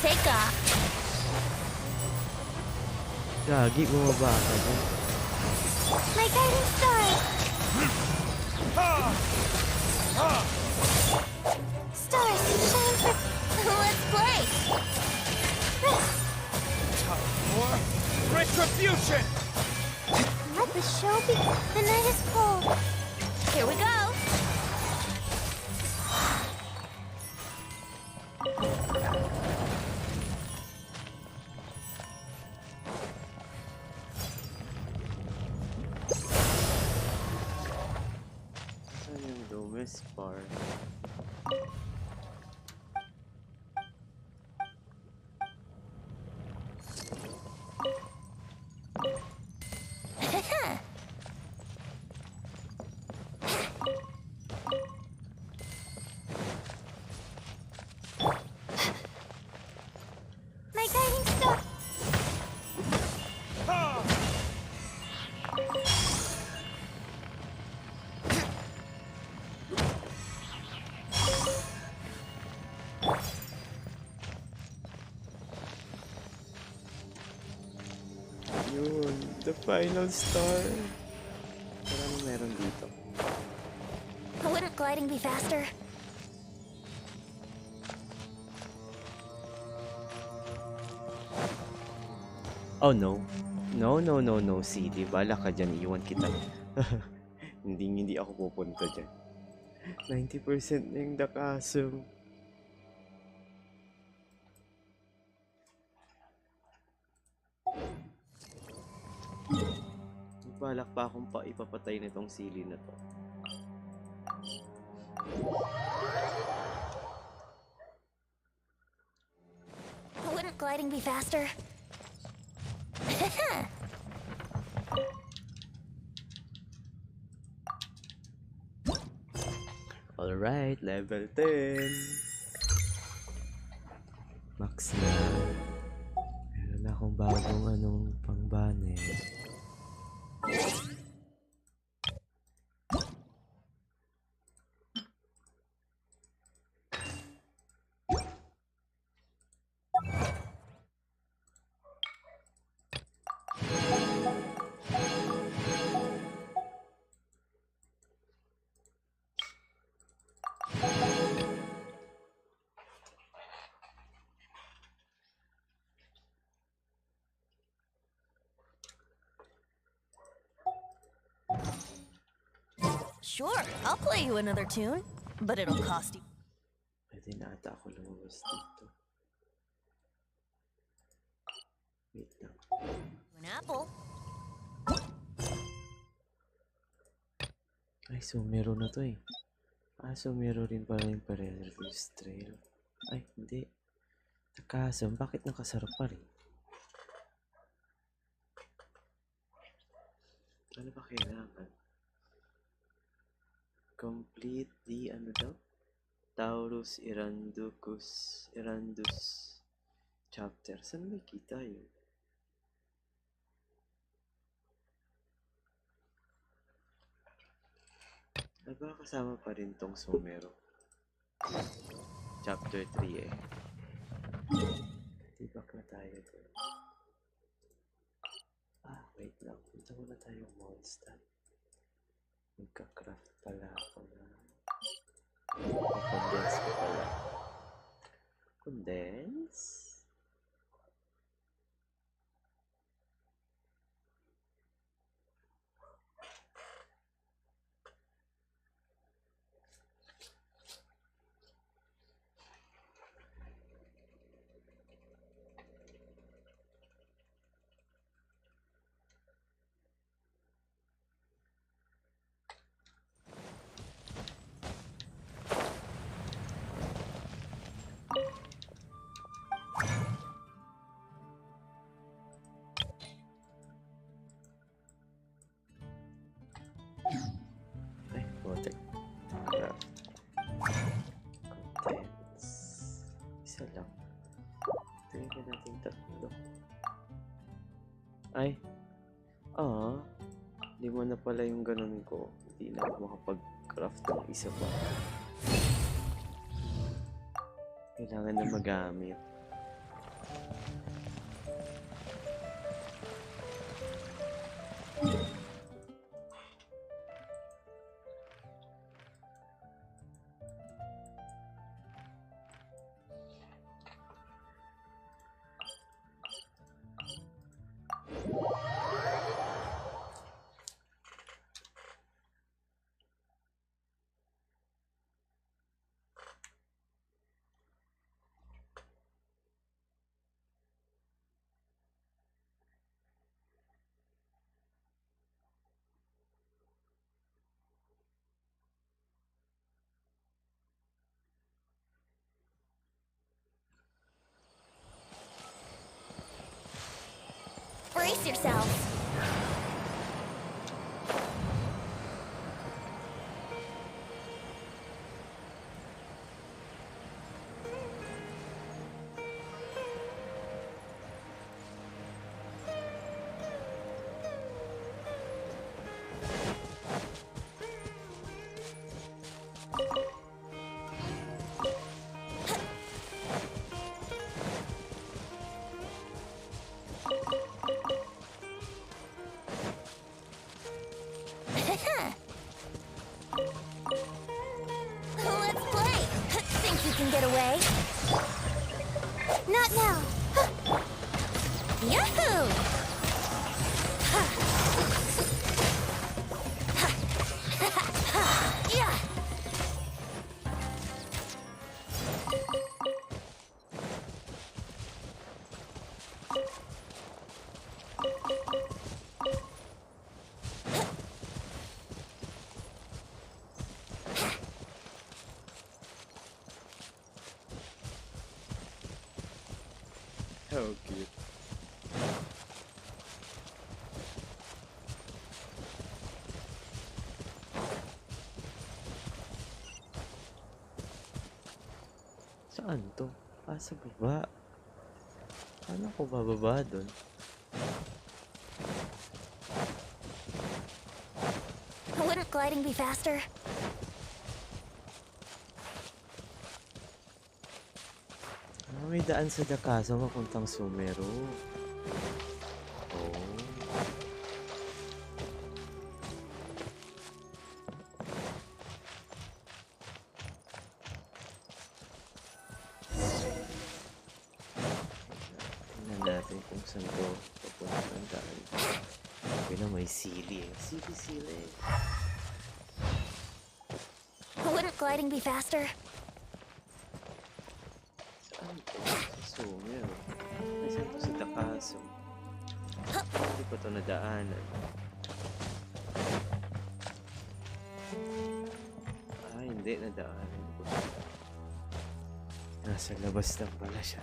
takeoff. Gagi, bumaba ka dyan. My guiding star! Stars, shine for... Let's play! Time for retribution! Let the show be... The night is full. Here we go! Saan yung lowest bar? My guiding star! Yun, the final star. Parang meron dito. Wouldn't gliding be faster? Oh no. No, no, no, no, CD. Bala ka dyan, iwan kita. Hindi ako pupunta dyan. 90% na yung dakasum. Balak pa akong ipapatay nitong sili na to. Wouldn't gliding be faster? Alright, level 10. Max na. Meron na akong bagong pangbanes. Sure, I'll play you another tune, but it'll cost you. Pwede na ata ako lumabas dito. Wait lang. An apple. Ay, sumero na to eh. Sumero rin pala yung Paredes Trail. Ay, hindi. Takasam, bakit nakasarap pa rin? Ano ba kailangan? Complete the ano daw? Taurus Irandus chapter. Saan may kita yun? Ay, baka kasama pa rin tong Sumero. Chapter 3 eh. Tibak na tayo doon. Wait lang. Punta muna tayo monster. Magka-craft pala ako na. Condense ko pala. Condense? Isa lang. Tingnan ka natin tatlo. Ay. Lima na pala yung ganun ko. Hindi na ako makapag-craft ng isa pa. Kailangan na magamit. south. Let's play! Think you can get away? Not now. Yahoo! Yeah! How cute. Saan to? Ah, sa baba. Paano ako bababa doon? Wouldn't gliding be faster? Ah, may daan sa Dakaso papuntang Sumero. Oh. Tingnan natin kung saan to papuntang daan. Sabi na may sili eh. Sili. Wouldn't gliding be faster? Saan to? Sa Sumero. Nasaan to sa Dakaso? Hindi ko to nadaanan. Ah, hindi. Nadaanan ko siya. Nasa labas lang pala siya.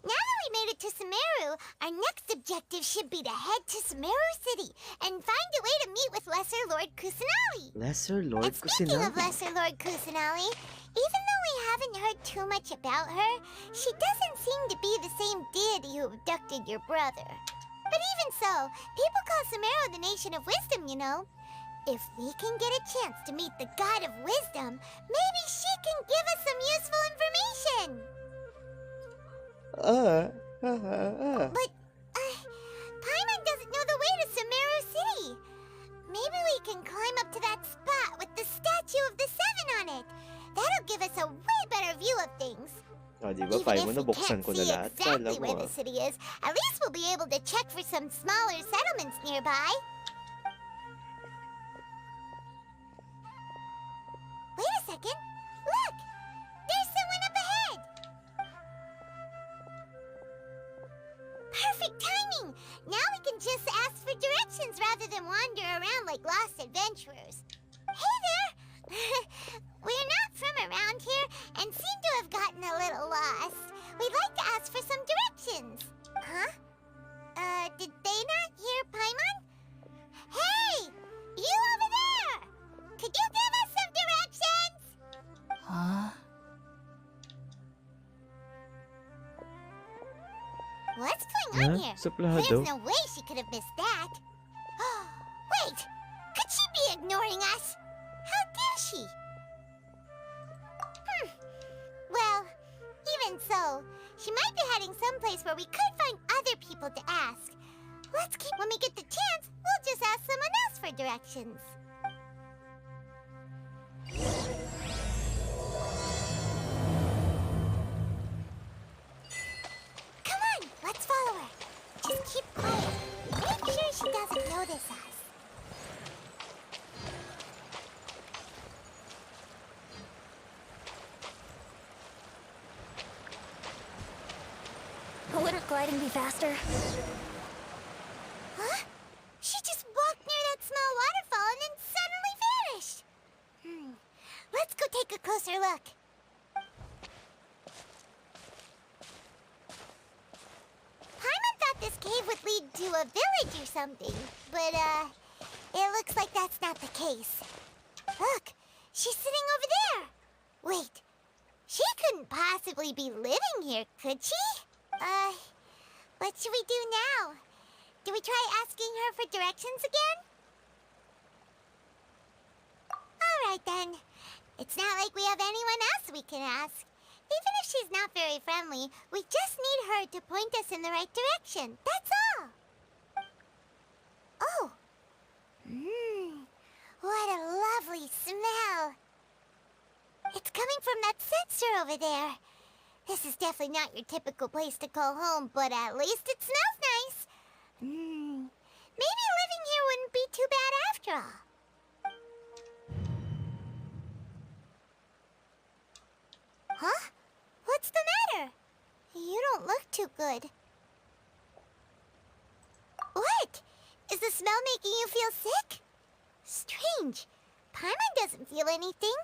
Now that we made it to Sumeru, our next objective should be to head to Sumeru City and find a way to meet with Lesser Lord Kusanali. Lesser Lord And speaking of Kusanali? Lesser Lord Kusanali, even though we haven't heard too much about her, she doesn't seem to be the same deity who abducted your brother. But even so, people call Sumeru the Nation of Wisdom, you know. If we can get a chance to meet the God of Wisdom, maybe she can give us some useful information. But Paimon doesn't know the way to Sumeru City. Maybe we can climb up to that spot with the statue of the Seven on it. That'll give us a way better view of things. Ah, di ba? Even Paimon, if we nabuksan can't ko na see lahat. Kala exactly mo where ah. the city is, at least we'll be able to check for some smaller settlements nearby. Wait a second. Look! There's someone up ahead! Perfect timing! Now we can just ask for directions rather than wander around like lost adventurers. Hey there! We're not from around here and seem to have gotten a little lost. We'd like to ask for some directions. Huh? Did they not hear Paimon? Hey! You over there! Could you give us some directions? Huh? What's going on Huh? here? Suplado? There's no way she could have missed that. Wait! Could she be ignoring us? How dare she? Well, even so, She might be heading someplace where we could find other people to ask. Let's keep. When we get the chance, we'll just ask someone else for directions. Come on, let's follow her. Just keep quiet. Make sure she doesn't notice us. Wouldn't gliding be faster? Huh? She just walked near that small waterfall and then suddenly vanished. Let's go take a closer look. Paimon thought this cave would lead to a village or something, but, it looks like that's not the case. Look, she's sitting over there. Wait, she couldn't possibly be living here, could she? What should we do now? Do we try asking her for directions again? Alright then. It's not like we have anyone else we can ask. Even if she's not very friendly, we just need her to point us in the right direction. That's all. Oh. What a lovely smell. It's coming from that sensor over there. This is definitely not your typical place to call home, but at least it smells nice. Maybe living here wouldn't be too bad after all. Huh? What's the matter? You don't look too good. What? Is the smell making you feel sick? Strange. Paimon doesn't feel anything.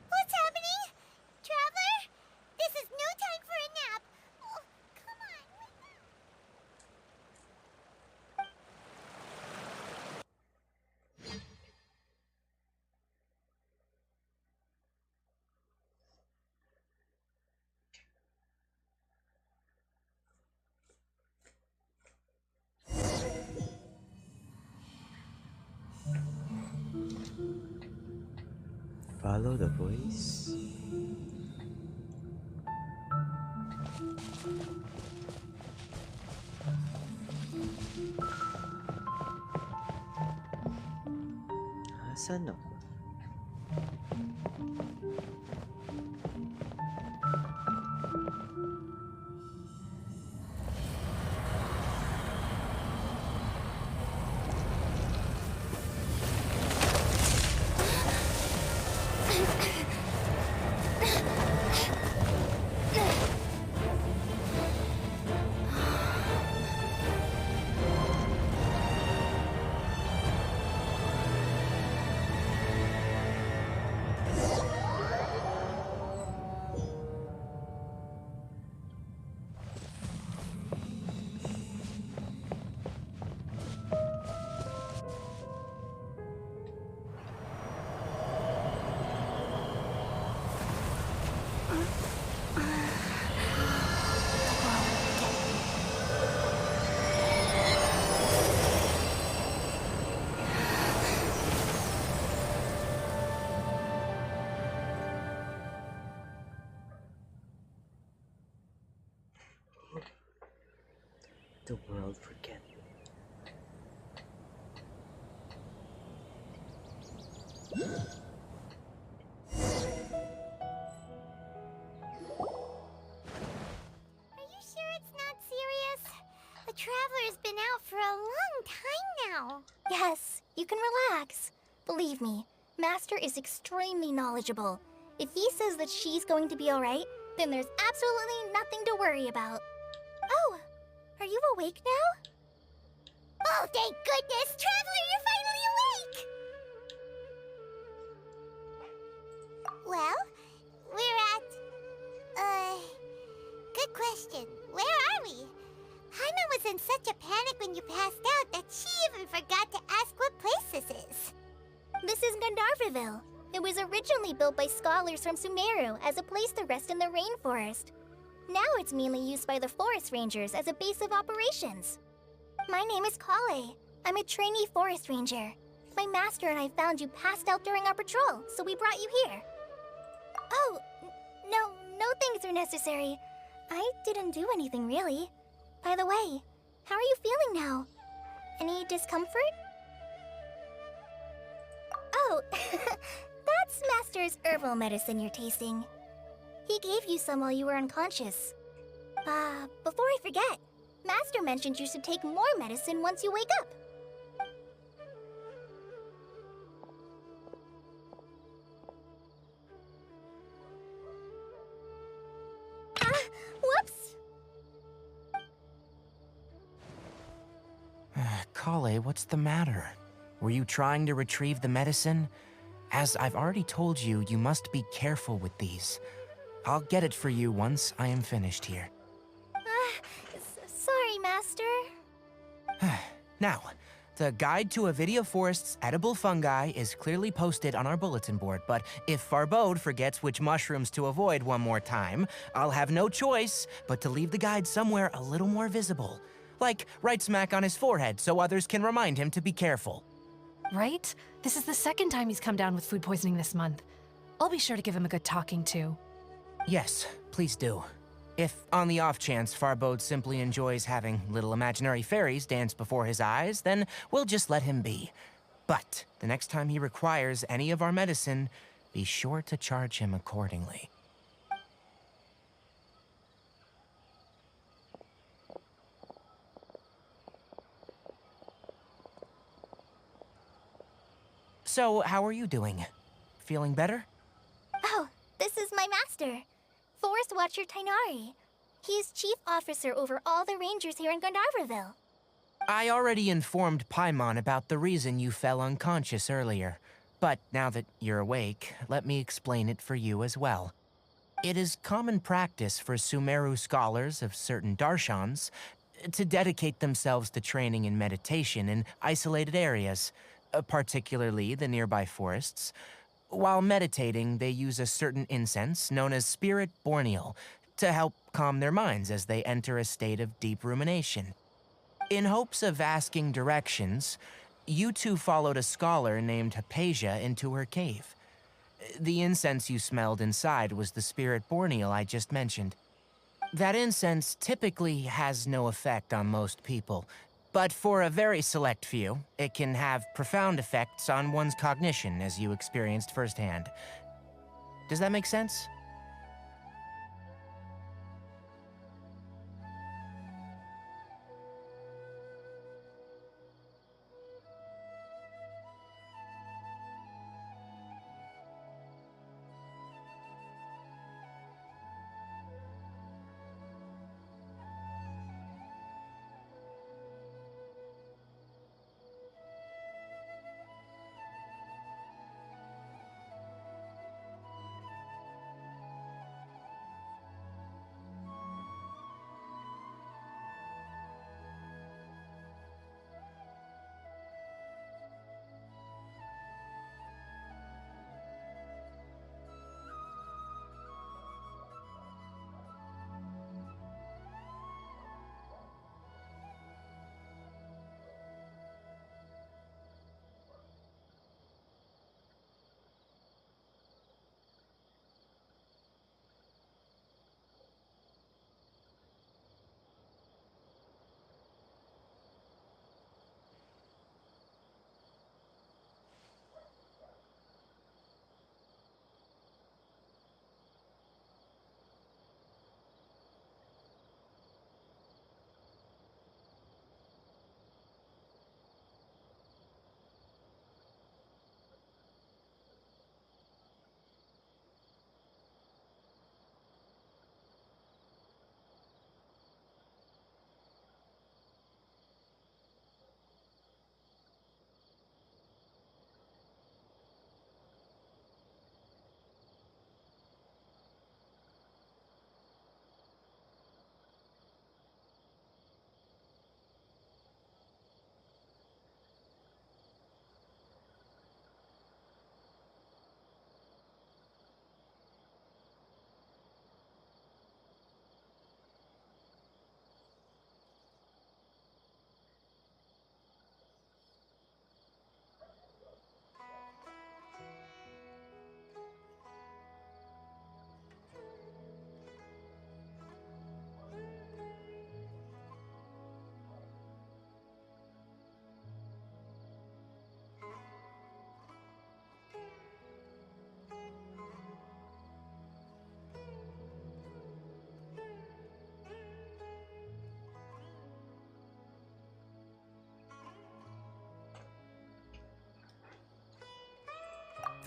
What's happening? Traveler? This is no time for a nap. Oh, come on, wake up. Follow the voice. Asan ako? The world forget. Are you sure it's not serious? The Traveler's been out for a long time now. Yes, you can relax. Believe me, Master is extremely knowledgeable. If he says that she's going to be alright, then there's absolutely nothing to worry about. Oh, are you awake now? Oh, thank goodness! Traveler, you're finally awake! Well, we're at... good question. Where are we? Paimon was in such a panic when you passed out that she even forgot to ask what place this is. This is Gandharvaville. It was originally built by scholars from Sumeru as a place to rest in the rainforest. Now it's mainly used by the forest rangers as a base of operations. My name is Kale. I'm a trainee forest ranger. My master and I found you passed out during our patrol, so we brought you here. Oh, no thanks are necessary. I didn't do anything really. By the way, how are you feeling now? Any discomfort? Oh, that's Master's herbal medicine you're tasting. He gave you some while you were unconscious. Before I forget, Master mentioned you should take more medicine once you wake up. Whoops! Kale, what's the matter? Were you trying to retrieve the medicine? As I've already told you, you must be careful with these. I'll get it for you once I am finished here. Sorry, Master. Now, the guide to Avidia Forest's edible fungi is clearly posted on our bulletin board, but if Farbode forgets which mushrooms to avoid one more time, I'll have no choice but to leave the guide somewhere a little more visible. Like right smack on his forehead so others can remind him to be careful. Right? This is the second time he's come down with food poisoning this month. I'll be sure to give him a good talking to. Yes, please do. If, on the off chance, Farbode simply enjoys having little imaginary fairies dance before his eyes, then we'll just let him be. But the next time he requires any of our medicine, be sure to charge him accordingly. So, how are you doing? Feeling better? Oh, this is my master, Forest Watcher Tainari. He's chief officer over all the rangers here in Gandharvaville. I already informed Paimon about the reason you fell unconscious earlier. But now that you're awake, let me explain it for you as well. It is common practice for Sumeru scholars of certain darshans to dedicate themselves to training in meditation in isolated areas, particularly the nearby forests. While meditating, they use a certain incense known as Spirit Borneal to help calm their minds as they enter a state of deep rumination. In hopes of asking directions, you two followed a scholar named Hypatia into her cave. The incense you smelled inside was the Spirit Borneal I just mentioned. That incense typically has no effect on most people, but for a very select few, it can have profound effects on one's cognition, as you experienced firsthand. Does that make sense?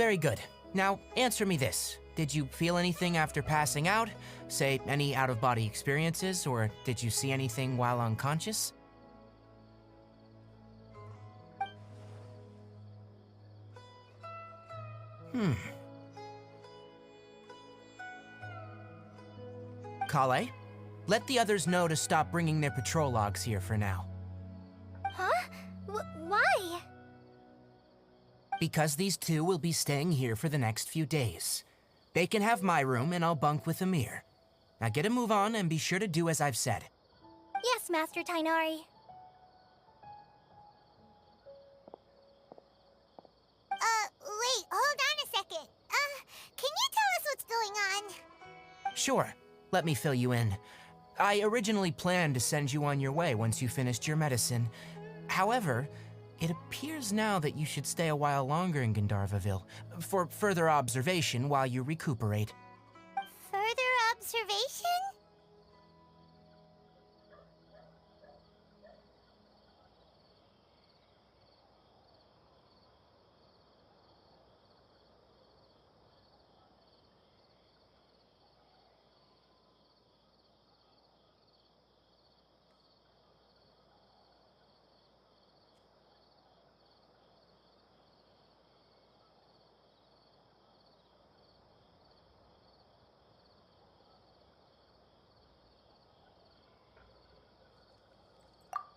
Very good. Now, answer me this. Did you feel anything after passing out? Say, any out-of-body experiences, or did you see anything while unconscious? Kale, let the others know to stop bringing their patrol logs here for now. Huh? Why? Because these two will be staying here for the next few days. They can have my room and I'll bunk with Amir. Now get a move on and be sure to do as I've said. Yes, Master Tainari. Wait, hold on a second. Can you tell us what's going on? Sure, let me fill you in. I originally planned to send you on your way once you finished your medicine. However, it appears now that you should stay a while longer in Gandharvaville for further observation while you recuperate. Further observation?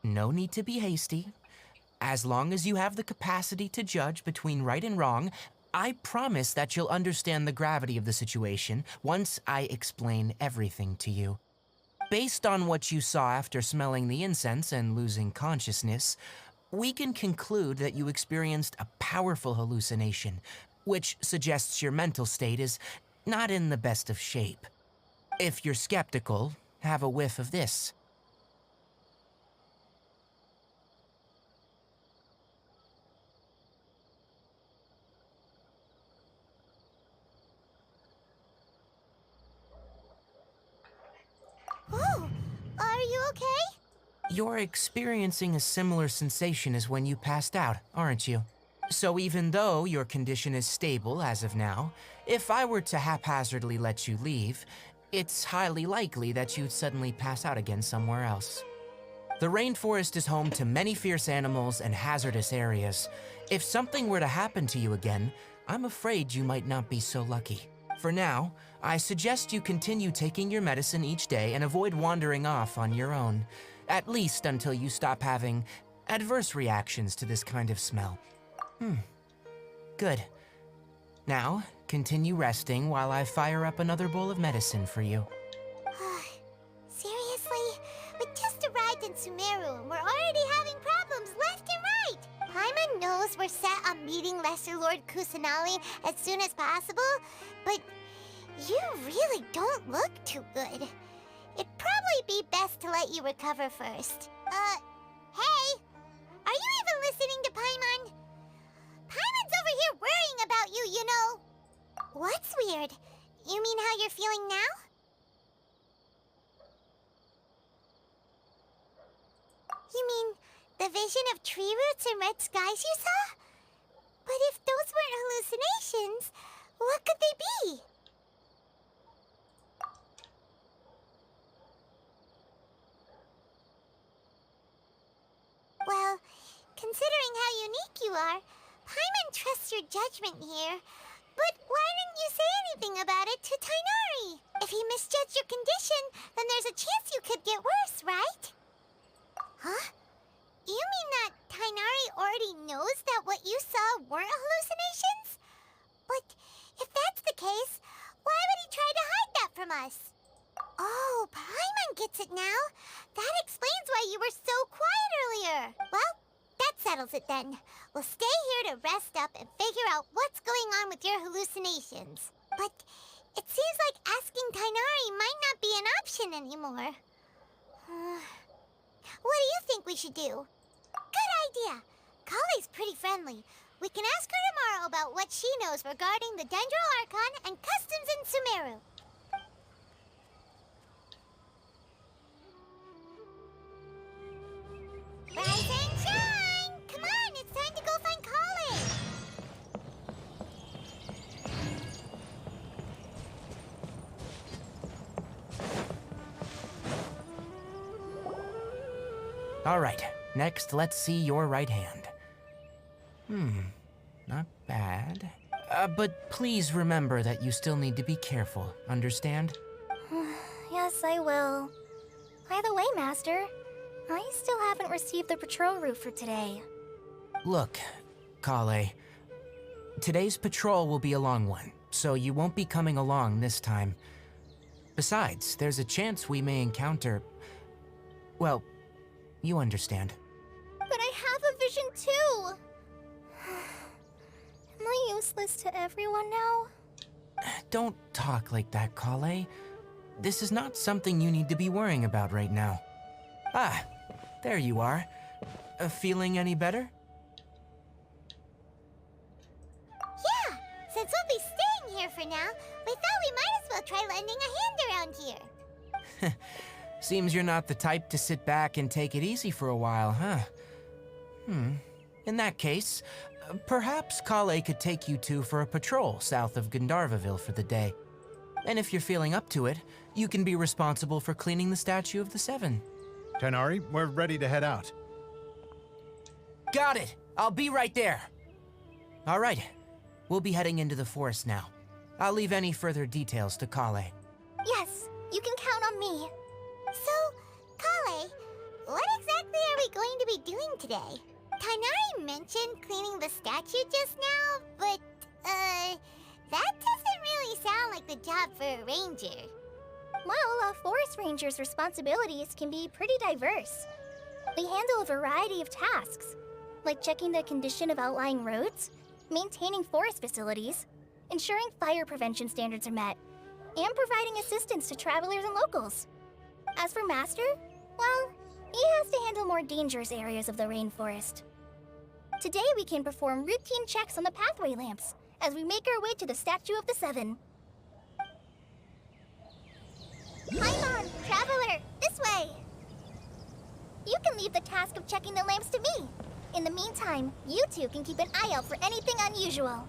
No need to be hasty. As long as you have the capacity to judge between right and wrong, I promise that you'll understand the gravity of the situation once I explain everything to you. Based on what you saw after smelling the incense and losing consciousness, we can conclude that you experienced a powerful hallucination, which suggests your mental state is not in the best of shape. If you're skeptical, have a whiff of this. Oh, are you okay? You're experiencing a similar sensation as when you passed out, aren't you? So even though your condition is stable as of now, if I were to haphazardly let you leave, it's highly likely that you'd suddenly pass out again somewhere else. The rainforest is home to many fierce animals and hazardous areas. If something were to happen to you again, I'm afraid you might not be so lucky. For now, I suggest you continue taking your medicine each day and avoid wandering off on your own, at least until you stop having adverse reactions to this kind of smell. Good. Now, continue resting while I fire up another bowl of medicine for you. Seriously? We just arrived in Sumeru and we're already having problems left and right! Paimon knows we're set on meeting Lesser Lord Kusanali as soon as possible, but you really don't look too good. It'd probably be best to let you recover first. Hey! Are you even listening to Paimon? Paimon's over here worrying about you, you know! What's weird? You mean how you're feeling now? You mean the vision of tree roots and red skies you saw? But if those weren't hallucinations, what could they be? Well, considering how unique you are, Paimon trusts your judgment here. But why didn't you say anything about it to Tainari? If he misjudged your condition, then there's a chance you could get worse, right? Huh? You mean that Tainari already knows that what you saw weren't hallucinations? But if that's the case, why would he try to hide that from us? Oh, Paimon gets it now. That explains why you were so quiet earlier. Well, that settles it then. We'll stay here to rest up and figure out what's going on with your hallucinations. But it seems like asking Tainari might not be an option anymore. What do you think we should do? Good idea. Kale's pretty friendly. We can ask her tomorrow about what she knows regarding the Dendro Archon and customs in Sumeru. Rise and shine! Come on, it's time to go find Kale! All right, next let's see your right hand. Not bad. But please remember that you still need to be careful, understand? Yes, I will. By the way, Master, I still haven't received the patrol route for today. Look, Kale, today's patrol will be a long one, so you won't be coming along this time. Besides, there's a chance we may encounter... Well, you understand. But I have a vision too! Am I useless to everyone now? Don't talk like that, Kale. This is not something you need to be worrying about right now. Ah, there you are. Feeling any better? Yeah, since we'll be staying here for now, we thought we might as well try lending a hand around here. Seems you're not the type to sit back and take it easy for a while, huh? In that case, perhaps Kale could take you two for a patrol south of Gandharvaville for the day. And if you're feeling up to it, you can be responsible for cleaning the Statue of the Seven. Tighnari, we're ready to head out. Got it! I'll be right there! All right, we'll be heading into the forest now. I'll leave any further details to Kale. Yes, you can count on me. So, Kale, what exactly are we going to be doing today? Tighnari mentioned cleaning the statue just now, but, that doesn't really sound like the job for a ranger. Well, a forest ranger's responsibilities can be pretty diverse. They handle a variety of tasks, like checking the condition of outlying roads, maintaining forest facilities, ensuring fire prevention standards are met, and providing assistance to travelers and locals. As for Master, well, he has to handle more dangerous areas of the rainforest. Today we can perform routine checks on the pathway lamps as we make our way to the Statue of the Seven. Paimon, Traveler, this way! You can leave the task of checking the lamps to me. In the meantime, you two can keep an eye out for anything unusual.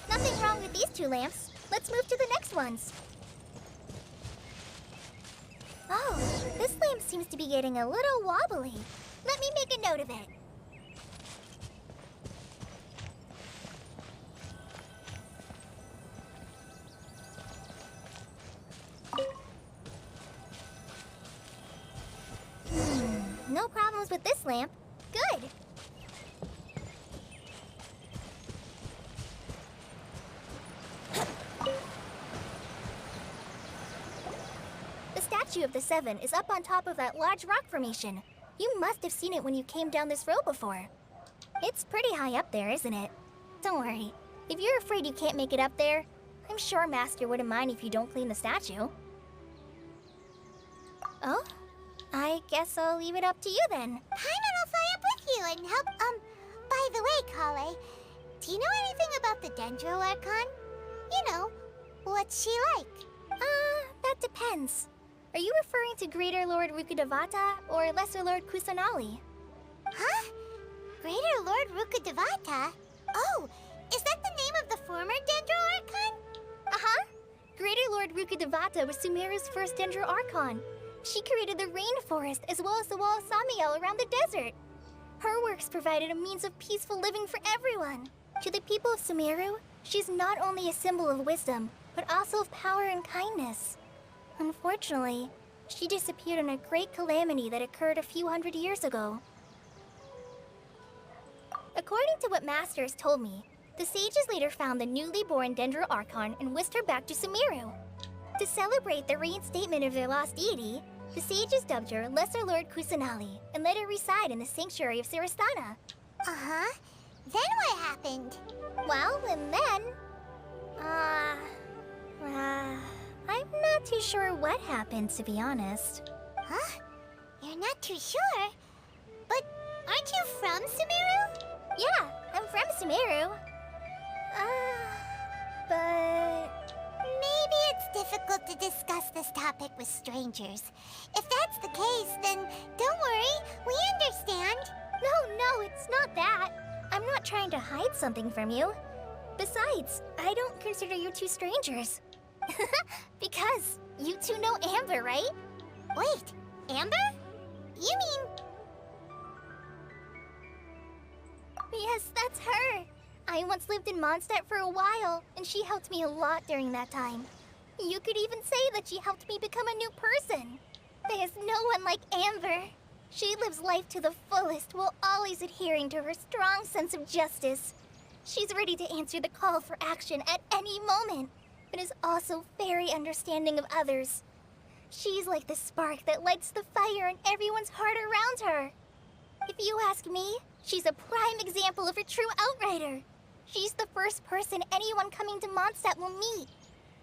Nothing wrong with these two lamps. Let's move to the next ones. Oh, this lamp seems to be getting a little wobbly. Let me make a note of it. No problems with this lamp. Good. The Statue of the Seven is up on top of that large rock formation. You must have seen it when you came down this road before. It's pretty high up there, isn't it? Don't worry. If you're afraid you can't make it up there, I'm sure Master wouldn't mind if you don't clean the statue. Oh? I guess I'll leave it up to you then. Paimon will fly up with you and help, by the way, Kale, do you know anything about the Dendro Archon? You know, what's she like? That depends. Are you referring to Greater Lord Rukkhadevata or Lesser Lord Kusanali? Huh? Greater Lord Rukkhadevata? Oh, is that the name of the former Dendro Archon? Uh-huh. Greater Lord Rukkhadevata was Sumeru's first Dendro Archon. She created the rainforest as well as the wall of Samiel around the desert. Her works provided a means of peaceful living for everyone. To the people of Sumeru, she's not only a symbol of wisdom, but also of power and kindness. Unfortunately, she disappeared in a great calamity that occurred a few hundred years ago. According to what Master has told me, the sages later found the newly born Dendro Archon and whisked her back to Sumeru. To celebrate the reinstatement of their lost deity, the sages dubbed her Lesser Lord Kusanali and let her reside in the sanctuary of Siristana. Uh-huh. Then what happened? Well, and then... I'm not too sure what happened, to be honest. Huh? You're not too sure? But aren't you from Sumeru? Yeah, I'm from Sumeru. But... maybe it's difficult to discuss this topic with strangers. If that's the case, then don't worry, we understand. No, it's not that. I'm not trying to hide something from you. Besides, I don't consider you two strangers. Because you two know Amber, right? Wait, Amber? You mean... Yes, that's her. I once lived in Mondstadt for a while, and she helped me a lot during that time. You could even say that she helped me become a new person. There's no one like Amber. She lives life to the fullest while always adhering to her strong sense of justice. She's ready to answer the call for action at any moment, but is also very understanding of others. She's like the spark that lights the fire in everyone's heart around her. If you ask me, she's a prime example of a true outrider. She's the first person anyone coming to Mondstadt will meet.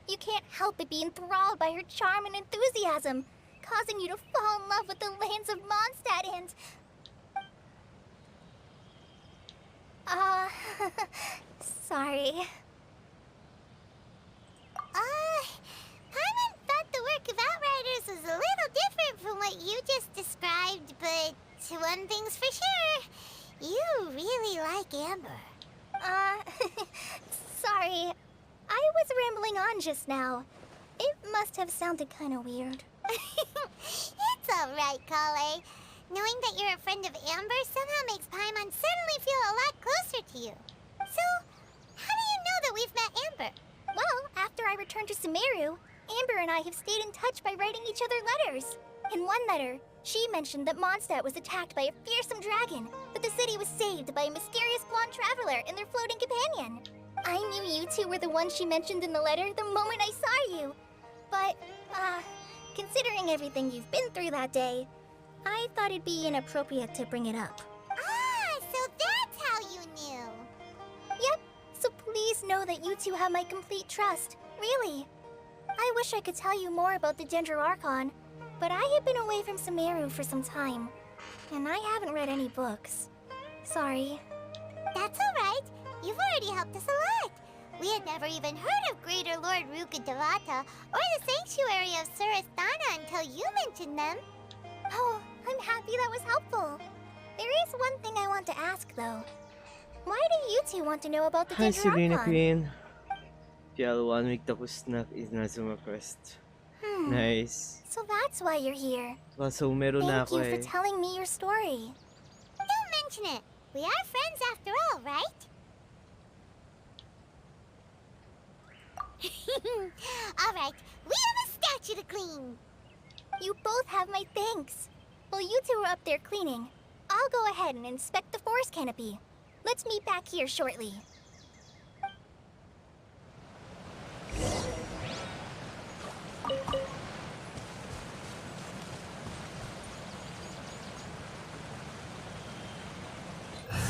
You can't help but be enthralled by her charm and enthusiasm, causing you to fall in love with the lands of Mondstadt and... sorry. Paimon thought the work of Outriders was a little different from what you just described, but one thing's for sure, you really like Amber. Sorry. I was rambling on just now. It must have sounded kind of weird. It's alright, Kale. Knowing that you're a friend of Amber somehow makes Paimon suddenly feel a lot closer to you. So, how do you know that we've met Amber? Well, after I returned to Sumeru, Amber and I have stayed in touch by writing each other letters. In one letter, she mentioned that Mondstadt was attacked by a fearsome dragon, but the city was saved by a mysterious blonde traveler and their floating companion. I knew you two were the ones she mentioned in the letter the moment I saw you. But, considering everything you've been through that day, I thought it'd be inappropriate to bring it up. So that's how you knew. Yep, so please know that you two have my complete trust, really. I wish I could tell you more about the Ginger Archon, but I have been away from Sumeru for some time, and I haven't read any books. Sorry. That's alright. You've already helped us a lot. We had never even heard of Greater Lord Ruka Devata or the Sanctuary of Surasthana until you mentioned them. Oh, I'm happy that was helpful. There is one thing I want to ask, though. Why do you two want to know about the Hi, Ginger Serena Archon? Queen. Pial 1 week tapos na is Nazuma Quest. Nice. So that's why you're here. Well, so meron na Thank ako you for eh. telling me your story. Don't mention it. We are friends after all, right? Alright, we have a statue to clean. You both have my thanks. While you two are up there cleaning, I'll go ahead and inspect the forest canopy. Let's meet back here shortly.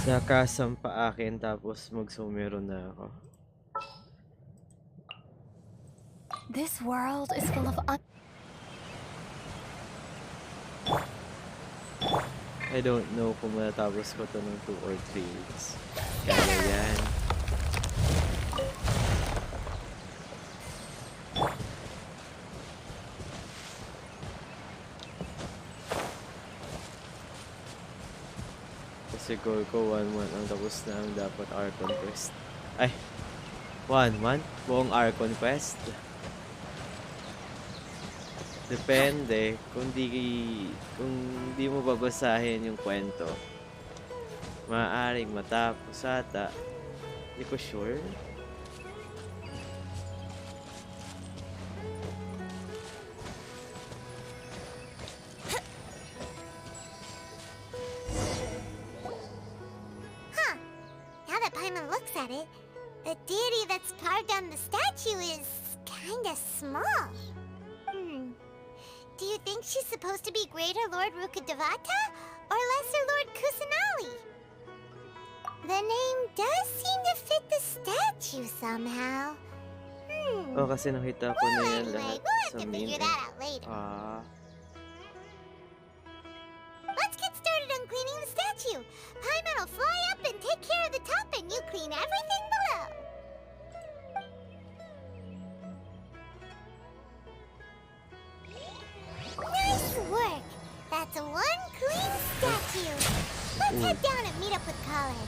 Nakasampa akin tapos magsumero na ako. This world is full of I don't know kung matatapos ko to ng 2 or 3 weeks. Kaya yan. Kasi goal ko 1 month ang tapos na ang dapat Archon Quest. Ay! 1 month? Buong Archon Quest? Depende kung di mo babasahin yung kwento. Maaaring matapos ata. Hindi ko sure. Huh. Now that Paimon looks at it, the deity that's carved on the statue is kinda small. Do you think she's supposed to be Greater Lord Ruka Devata or Lesser Lord Kusanali? The name does seem to fit the statue somehow. Oh, kasi nakita ko na yan lahat we'll have sa to meme figure eh. that out later. Let's get started on cleaning the statue. Paimon will fly up and take care of the top and you clean everything below. It's one clean statue. Let's head down and meet up with Kale.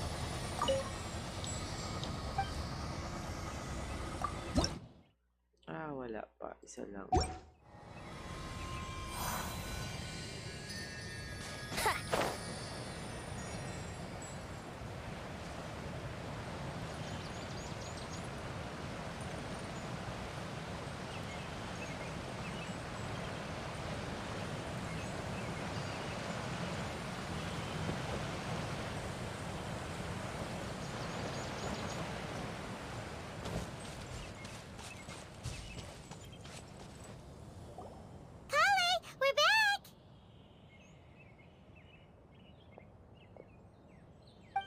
Wala pa. Isa lang.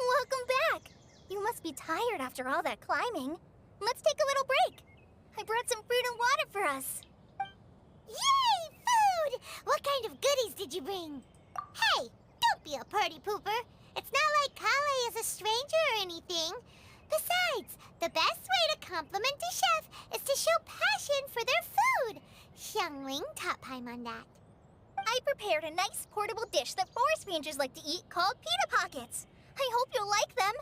Welcome back! You must be tired after all that climbing. Let's take a little break. I brought some fruit and water for us. Yay! Food! What kind of goodies did you bring? Hey, don't be a party pooper. It's not like Kale is a stranger or anything. Besides, the best way to compliment a chef is to show passion for their food. Xiangling taught Paimon that. I prepared a nice portable dish that forest rangers like to eat called pita pockets. I hope you'll like them.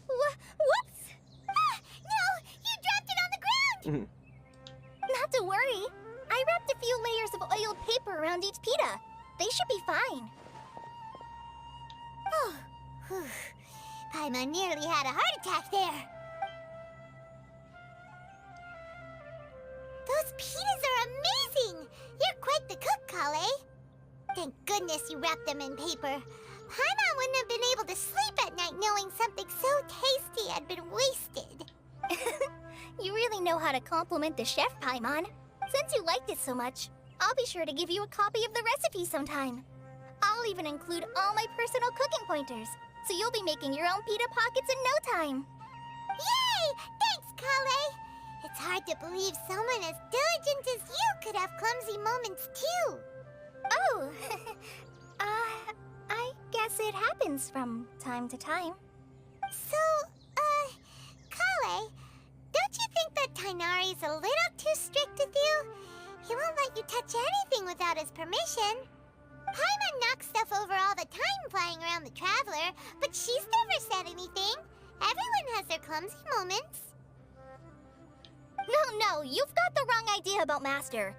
Whoops! No! You dropped it on the ground! Not to worry. I wrapped a few layers of oiled paper around each pita. They should be fine. Oh, whew. Paimon nearly had a heart attack there. Those pitas are amazing! You're quite the cook, Kale. Thank goodness you wrapped them in paper. Paimon wouldn't have been able to sleep at night knowing something so tasty had been wasted. You really know how to compliment the chef, Paimon. Since you liked it so much, I'll be sure to give you a copy of the recipe sometime. I'll even include all my personal cooking pointers, so you'll be making your own pita pockets in no time. Yay! Thanks, Kale! It's hard to believe someone as diligent as you could have clumsy moments too. Oh, I guess it happens from time to time. So, Kale, don't you think that Tighnari's a little too strict with you? He won't let you touch anything without his permission. Paimon knocks stuff over all the time flying around the Traveler, but she's never said anything. Everyone has their clumsy moments. No, you've got the wrong idea about Master.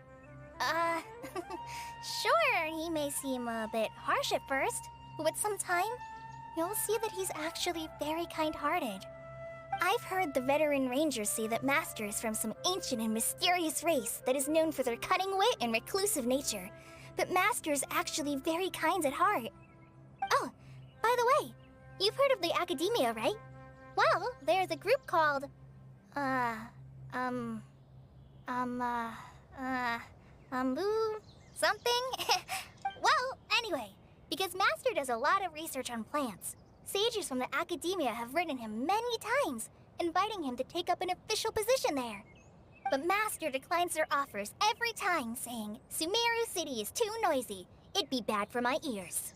Sure, he may seem a bit harsh at first, but with some time, you'll see that he's actually very kind-hearted. I've heard the veteran rangers say that Master is from some ancient and mysterious race that is known for their cunning wit and reclusive nature, but Master is actually very kind at heart. Oh, by the way, you've heard of the Academia, right? Well, there's a group called, something? Well, anyway, because Master does a lot of research on plants, sages from the Academia have written him many times, inviting him to take up an official position there. But Master declines their offers every time, saying, Sumeru City is too noisy. It'd be bad for my ears.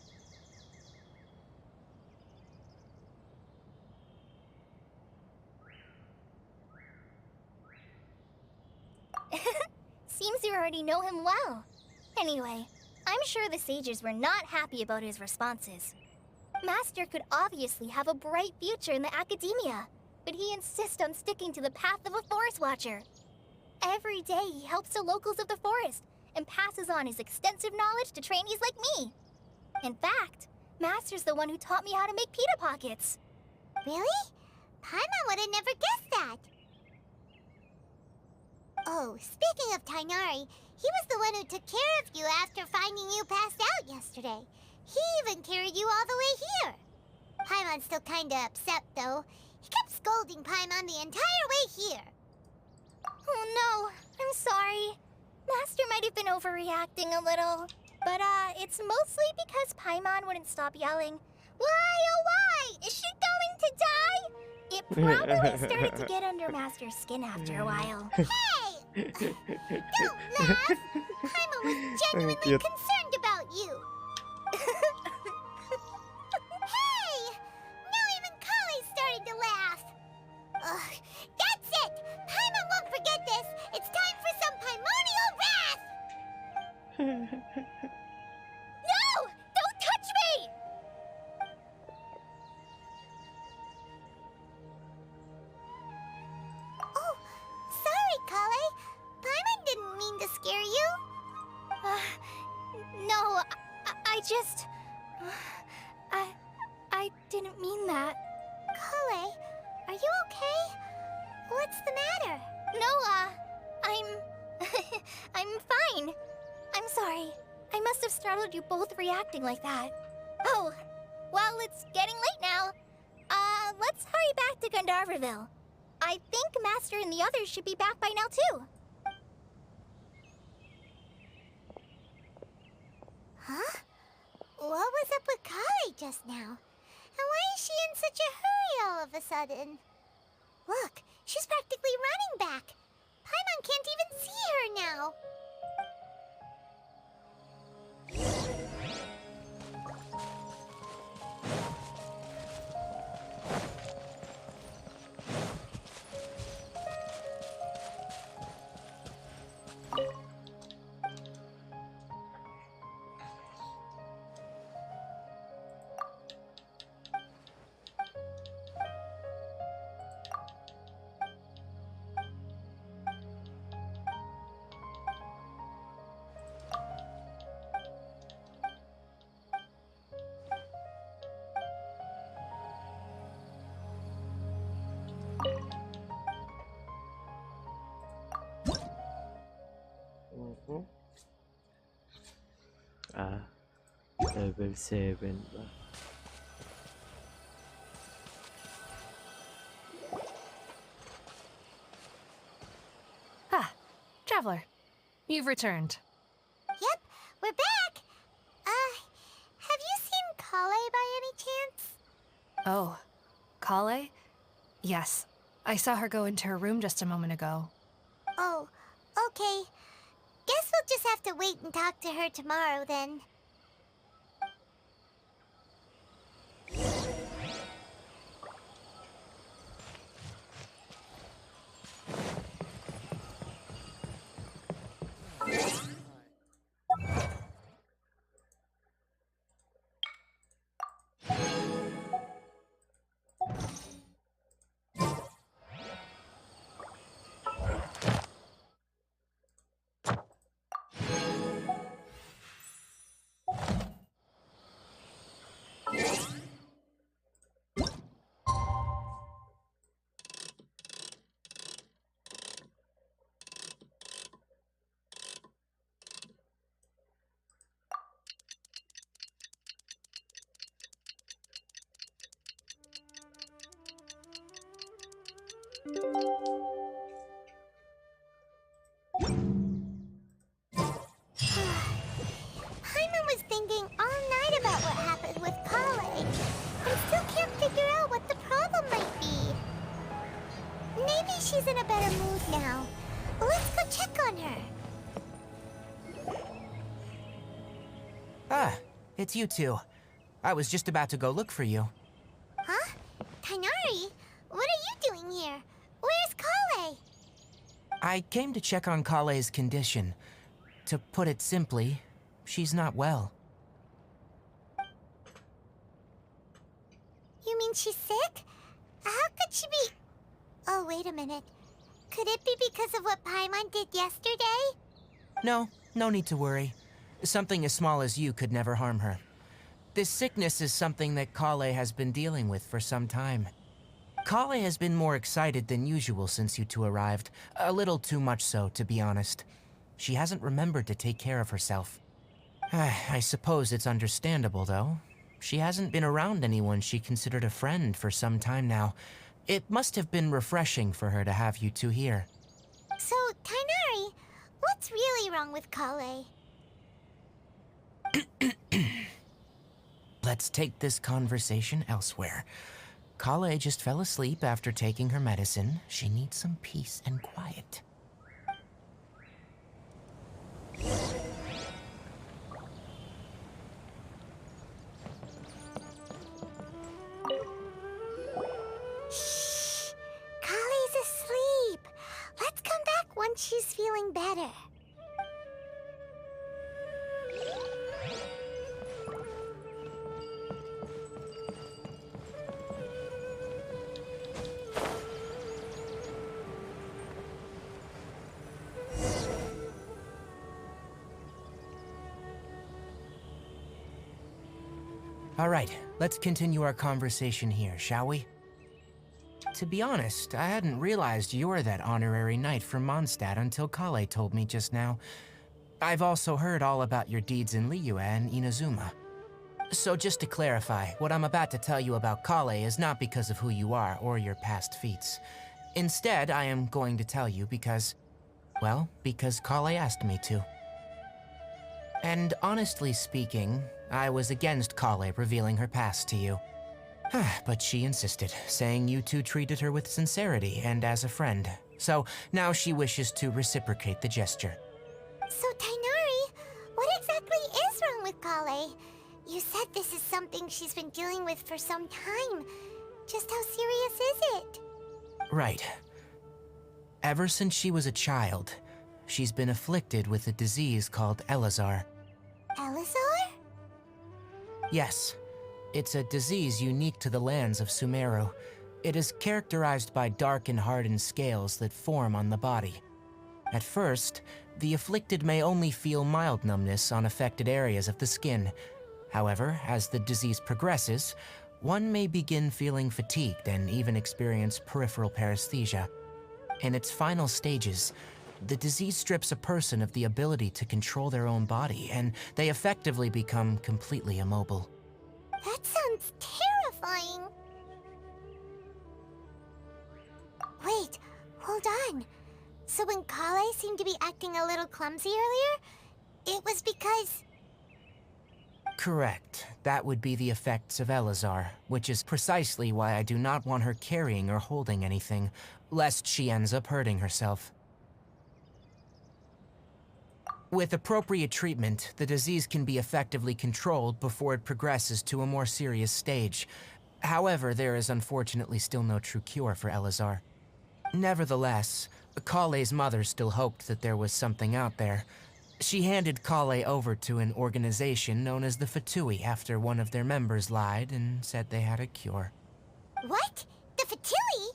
Seems you already know him well. Anyway, I'm sure the sages were not happy about his responses. Master could obviously have a bright future in the Academia, but he insists on sticking to the path of a forest watcher. Every day he helps the locals of the forest and passes on his extensive knowledge to trainees like me. In fact, Master's the one who taught me how to make pita pockets. Really? Paimon would have never guessed that. Oh, speaking of Tighnari, he was the one who took care of you after finding you passed out yesterday. He even carried you all the way here. Paimon's still kinda upset, though. He kept scolding Paimon the entire way here. Oh no, I'm sorry. Master might have been overreacting a little. But, it's mostly because Paimon wouldn't stop yelling, Why, oh why? Is she going to die? It probably started to get under Master's skin after a while. Hey! Don't laugh! Paimon was genuinely concerned about you. Hey! Now even Kale started to laugh. Ugh, that's it! Paimon won't forget this! It's time for some Paimonial wrath! No! No, I just... I didn't mean that. Kale, are you okay? What's the matter? No, I'm fine. I'm sorry. I must have startled you both reacting like that. Oh, well, it's getting late now. Let's hurry back to Gandharville. I think Master and the others should be back by now, too. Huh? What was up with Kale just now? And why is she in such a hurry all of a sudden? Look, she's practically running back. Paimon can't even see her now. Level 7 ba? Ah, Traveler. You've returned. Yep, we're back. Have you seen Kale by any chance? Oh, Kale? Yes. I saw her go into her room just a moment ago. Oh, okay. Guess we'll just have to wait and talk to her tomorrow then. Paimon was thinking all night about what happened with Kale, and still can't figure out what the problem might be. Maybe she's in a better mood now. Let's go check on her. Ah, it's you two. I was just about to go look for you. Huh? Tighnari? What are you doing here? Where's Kale? I came to check on Kale's condition. To put it simply, she's not well. You mean she's sick? How could she be... Oh, wait a minute. Could it be because of what Paimon did yesterday? No, no need to worry. Something as small as you could never harm her. This sickness is something that Kale has been dealing with for some time. Kale has been more excited than usual since you two arrived. A little too much so, to be honest. She hasn't remembered to take care of herself. I suppose it's understandable, though. She hasn't been around anyone she considered a friend for some time now. It must have been refreshing for her to have you two here. So, Tighnari, what's really wrong with Kale? Let's take this conversation elsewhere. Kale just fell asleep after taking her medicine. She needs some peace and quiet. Shh! Kale's asleep. Let's come back once she's feeling better. All right, let's continue our conversation here, shall we? To be honest, I hadn't realized you're that honorary knight from Mondstadt until Kale told me just now. I've also heard all about your deeds in Liyue and Inazuma. So just to clarify, what I'm about to tell you about Kale is not because of who you are or your past feats. Instead, I am going to tell you because, well, because Kale asked me to. And honestly speaking, I was against Kale revealing her past to you. But she insisted, saying you two treated her with sincerity and as a friend. So now she wishes to reciprocate the gesture. So, Tainari, what exactly is wrong with Kale? You said this is something she's been dealing with for some time. Just how serious is it? Right. Ever since she was a child, she's been afflicted with a disease called Elazar. Elazar? Yes. It's a disease unique to the lands of Sumeru. It is characterized by dark and hardened scales that form on the body. At first, the afflicted may only feel mild numbness on affected areas of the skin. However, as the disease progresses, one may begin feeling fatigued and even experience peripheral paresthesia. In its final stages, the disease strips a person of the ability to control their own body, and they effectively become completely immobile. That sounds terrifying. Wait, hold on. So when Kale seemed to be acting a little clumsy earlier, it was because... Correct. That would be the effects of Elazar, which is precisely why I do not want her carrying or holding anything, lest she ends up hurting herself. With appropriate treatment, the disease can be effectively controlled before it progresses to a more serious stage. However, there is unfortunately still no true cure for Elazar. Nevertheless, Kale's mother still hoped that there was something out there. She handed Kale over to an organization known as the Fatui after one of their members lied and said they had a cure. What? The Fatui?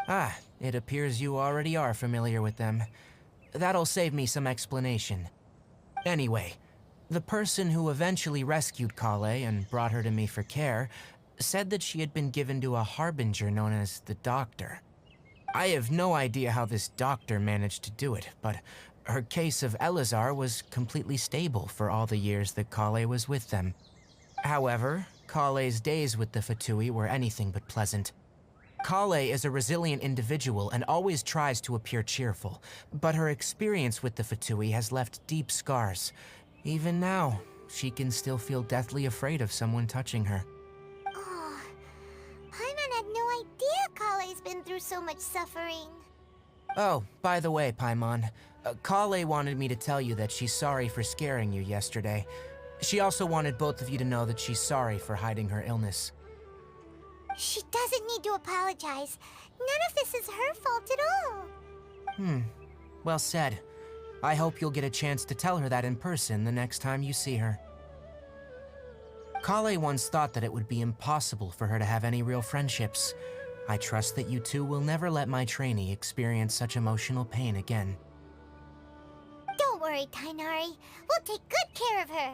Ah, it appears you already are familiar with them. That'll save me some explanation. Anyway, the person who eventually rescued Kale and brought her to me for care said that she had been given to a harbinger known as the Doctor. I have no idea how this doctor managed to do it, but her case of Elazar was completely stable for all the years that Kale was with them. However, Kale's days with the Fatui were anything but pleasant. Kale is a resilient individual and always tries to appear cheerful, but her experience with the Fatui has left deep scars. Even now, she can still feel deathly afraid of someone touching her. Oh, Paimon had no idea Kale's been through so much suffering. Oh, by the way, Paimon, Kale wanted me to tell you that she's sorry for scaring you yesterday. She also wanted both of you to know that she's sorry for hiding her illness. She doesn't need to apologize. None of this is her fault at all. Well said. I hope you'll get a chance to tell her that in person the next time you see her. Kale once thought that it would be impossible for her to have any real friendships. I trust that you two will never let my trainee experience such emotional pain again. Don't worry, Tainari. We'll take good care of her.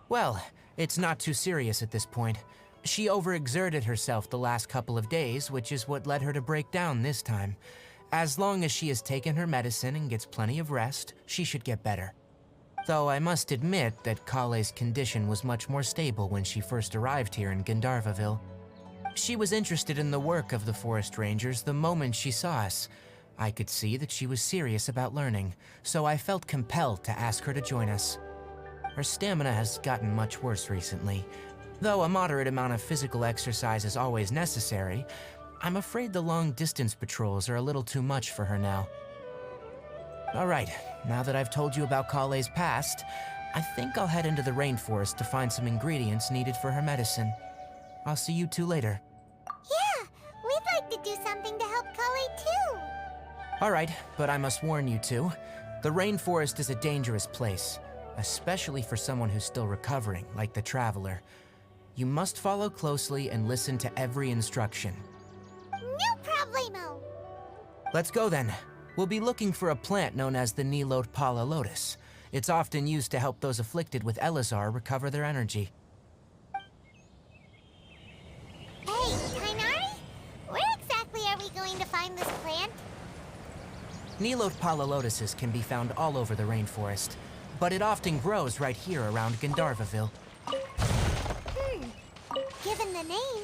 Well, it's not too serious at this point. She overexerted herself the last couple of days, which is what led her to break down this time. As long as she has taken her medicine and gets plenty of rest, she should get better. Though I must admit that Kale's condition was much more stable when she first arrived here in Gandharvaville. She was interested in the work of the forest rangers the moment she saw us. I could see that she was serious about learning, so I felt compelled to ask her to join us. Her stamina has gotten much worse recently. Though a moderate amount of physical exercise is always necessary, I'm afraid the long-distance patrols are a little too much for her now. All right, now that I've told you about Kale's past, I think I'll head into the rainforest to find some ingredients needed for her medicine. I'll see you two later. Yeah, we'd like to do something to help Kale too. All right, but I must warn you two, the rainforest is a dangerous place, especially for someone who's still recovering, like the Traveler. You must follow closely and listen to every instruction. No problemo! Let's go then. We'll be looking for a plant known as the Nilot Pala Lotus. It's often used to help those afflicted with Elazar recover their energy. Hey, Tainari? Where exactly are we going to find this plant? Nilote palalotuses can be found all over the rainforest, but it often grows right here around Gandharvaville. Given the name,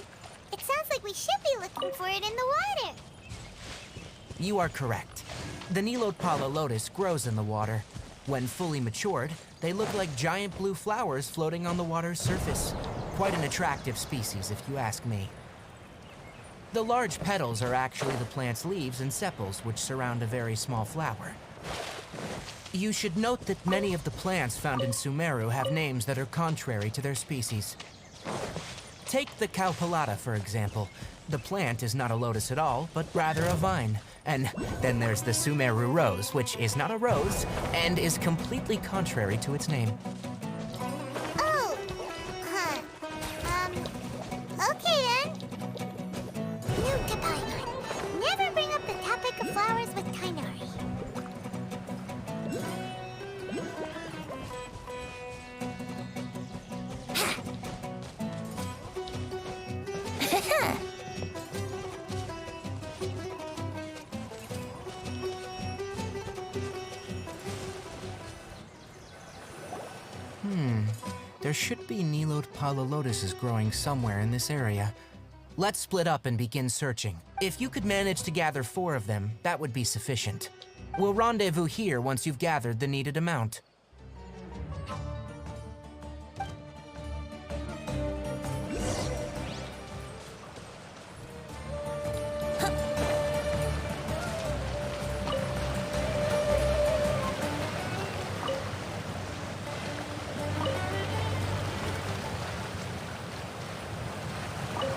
it sounds like we should be looking for it in the water. You are correct. The Nilote palalotus grows in the water. When fully matured, they look like giant blue flowers floating on the water's surface. Quite an attractive species, if you ask me. The large petals are actually the plant's leaves and sepals, which surround a very small flower. You should note that many of the plants found in Sumeru have names that are contrary to their species. Take the Cowpelata, for example. The plant is not a lotus at all, but rather a vine. And then there's the Sumeru rose, which is not a rose, and is completely contrary to its name. Oh, okay then. Note to Paimon, never bring up the topic of flowers with Tainari. There should be Nilote palalotuses growing somewhere in this area. Let's split up and begin searching. If you could manage to gather 4 of them, that would be sufficient. We'll rendezvous here once you've gathered the needed amount.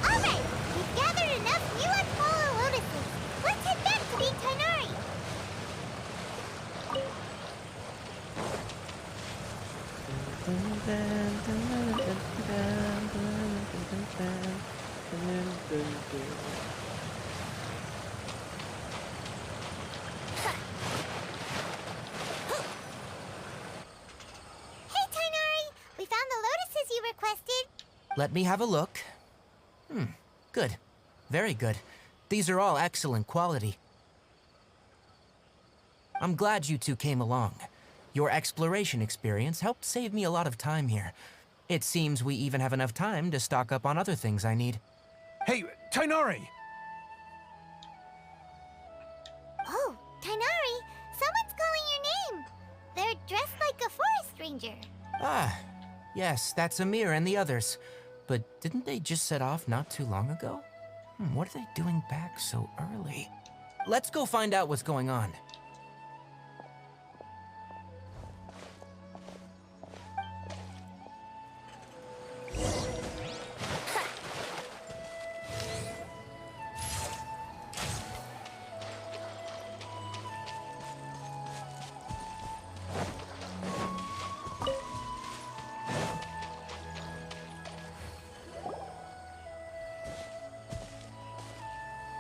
Alright, we've gathered enough new Apollo lotuses. Let's head back to meet Tainari. Hey, Tainari! We found the lotuses you requested. Let me have a look. Good. Very good. These are all excellent quality. I'm glad you two came along. Your exploration experience helped save me a lot of time here. It seems we even have enough time to stock up on other things I need. Hey, Tainari! Oh, Tainari, someone's calling your name. They're dressed like a forest ranger. Ah, yes, that's Amir and the others. But didn't they just set off not too long ago? What are they doing back so early? Let's go find out what's going on.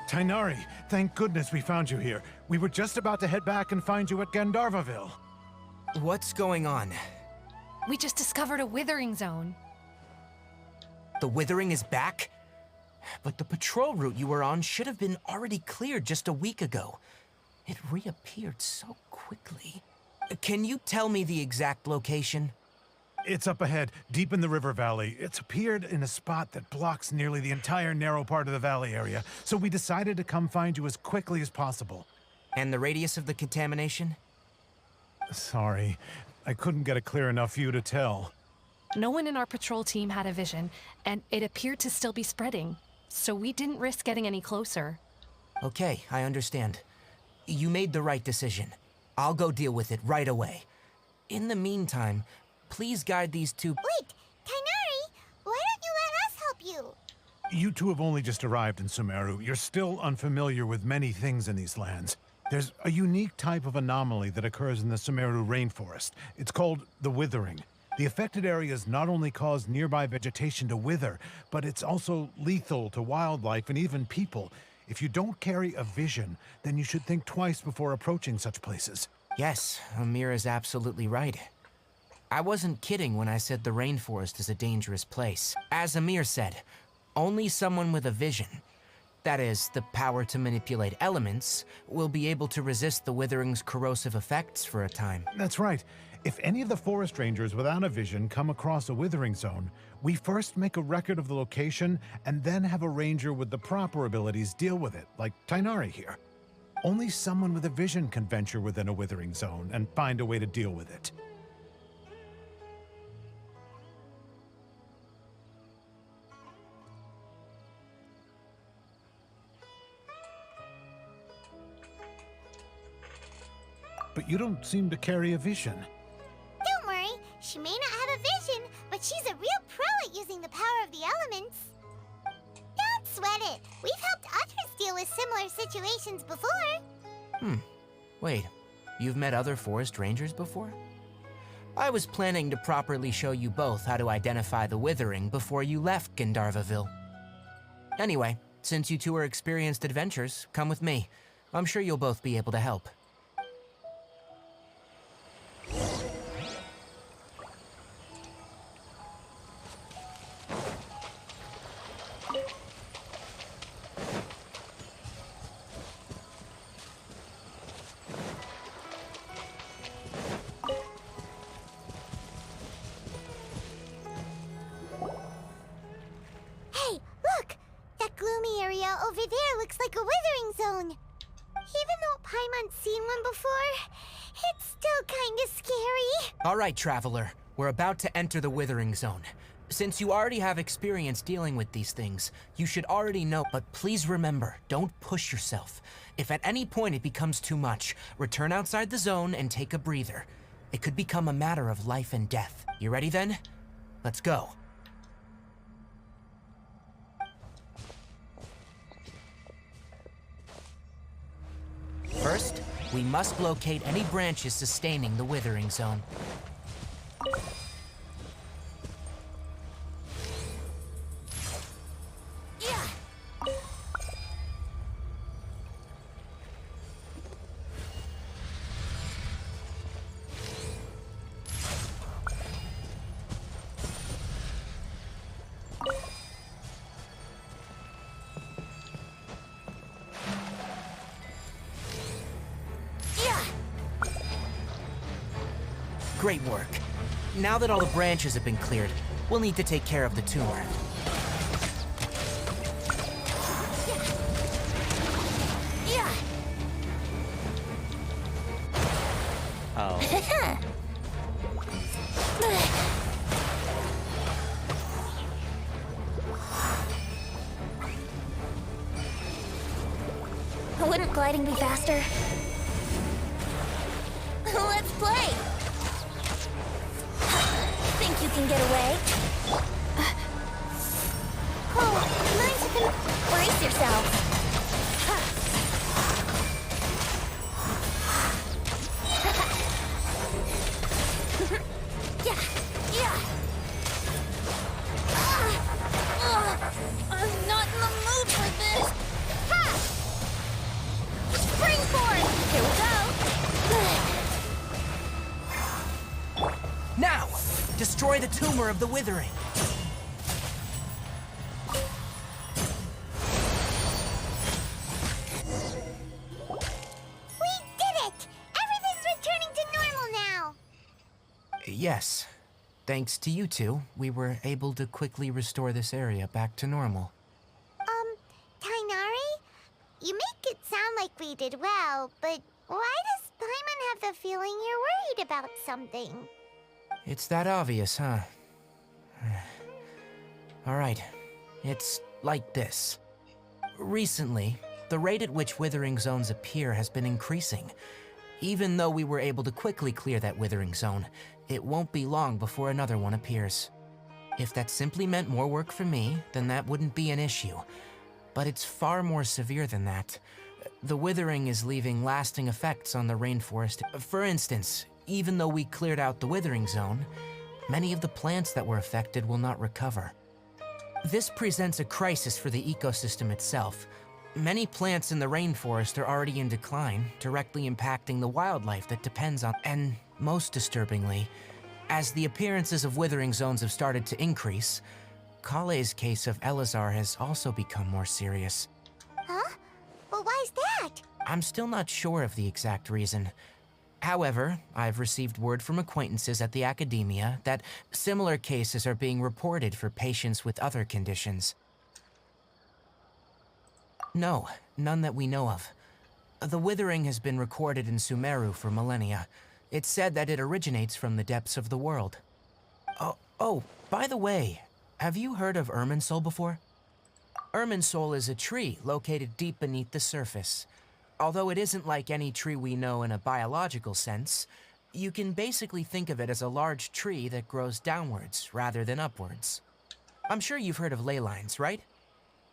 Tainari, thank goodness we found you here. We were just about to head back and find you at Gandharvaville. What's going on? We just discovered a withering zone. The withering is back? But the patrol route you were on should have been already cleared just a week ago. It reappeared so quickly. Can you tell me the exact location? It's up ahead, deep in the river valley. It's appeared in a spot that blocks nearly the entire narrow part of the valley area, so we decided to come find you as quickly as possible. And the radius of the contamination? Sorry, I couldn't get a clear enough view to tell. No one in our patrol team had a vision, and it appeared to still be spreading, so we didn't risk getting any closer. Okay, I understand. You made the right decision. I'll go deal with it right away. In the meantime, please guide these two— Wait, Tainari, why don't you let us help you? You two have only just arrived in Sumeru. You're still unfamiliar with many things in these lands. There's a unique type of anomaly that occurs in the Sumeru rainforest. It's called the withering. The affected areas not only cause nearby vegetation to wither, but it's also lethal to wildlife and even people. If you don't carry a vision, then you should think twice before approaching such places. Yes, Amir is absolutely right. I wasn't kidding when I said the rainforest is a dangerous place. As Amir said, only someone with a vision, that is, the power to manipulate elements, will be able to resist the withering's corrosive effects for a time. That's right. If any of the forest rangers without a vision come across a withering zone, we first make a record of the location and then have a ranger with the proper abilities deal with it, like Tainari here. Only someone with a vision can venture within a withering zone and find a way to deal with it. But you don't seem to carry a vision. Don't worry, she may not have a vision, but she's a real pro at using the power of the elements. Don't sweat it. We've helped others deal with similar situations before. Wait, you've met other forest rangers before? I was planning to properly show you both how to identify the withering before you left Gandharvaville. Anyway, since you two are experienced adventurers, come with me. I'm sure you'll both be able to help. Hey, look! That gloomy area over there looks like a withering zone. Even though Paimon's seen one before, it's still kinda scary. All right, Traveler. We're about to enter the withering zone. Since you already have experience dealing with these things, you should already know, but please remember, don't push yourself. If at any point it becomes too much, return outside the zone and take a breather. It could become a matter of life and death. You ready then? Let's go. First, we must locate any branches sustaining the withering zone. Great work. Now that all the branches have been cleared, we'll need to take care of the tumor. Oh. Wouldn't gliding be faster? Let's play! Think you can get away? Oh, mind you can brace yourself. I'm not in the mood for this. Ha! Springboard! Here we go. Now, destroy the tumor of the withering. We did it! Everything's returning to normal now! Yes. Thanks to you two, we were able to quickly restore this area back to normal. Tainari? You make it sound like we did well, but why does Paimon have the feeling you're worried about something? It's that obvious, huh? Alright, it's like this. Recently, the rate at which withering zones appear has been increasing. Even though we were able to quickly clear that withering zone, it won't be long before another one appears. If that simply meant more work for me, then that wouldn't be an issue. But it's far more severe than that. The withering is leaving lasting effects on the rainforest. For instance, even though we cleared out the withering zone, many of the plants that were affected will not recover. This presents a crisis for the ecosystem itself. Many plants in the rainforest are already in decline, directly impacting the wildlife that depends on. And most disturbingly, As the appearances of withering zones have started to increase, Kale's case of Elazar has also become more serious. Huh? Well, why is that? I'm still not sure of the exact reason. However, I've received word from acquaintances at the academia that similar cases are being reported for patients with other conditions. No, none that we know of. The withering has been recorded in Sumeru for millennia. It's said that it originates from the depths of the world. Oh, by the way, have you heard of Irminsul before? Irminsul is a tree located deep beneath the surface. Although it isn't like any tree we know in a biological sense, you can basically think of it as a large tree that grows downwards rather than upwards. I'm sure you've heard of ley lines, right?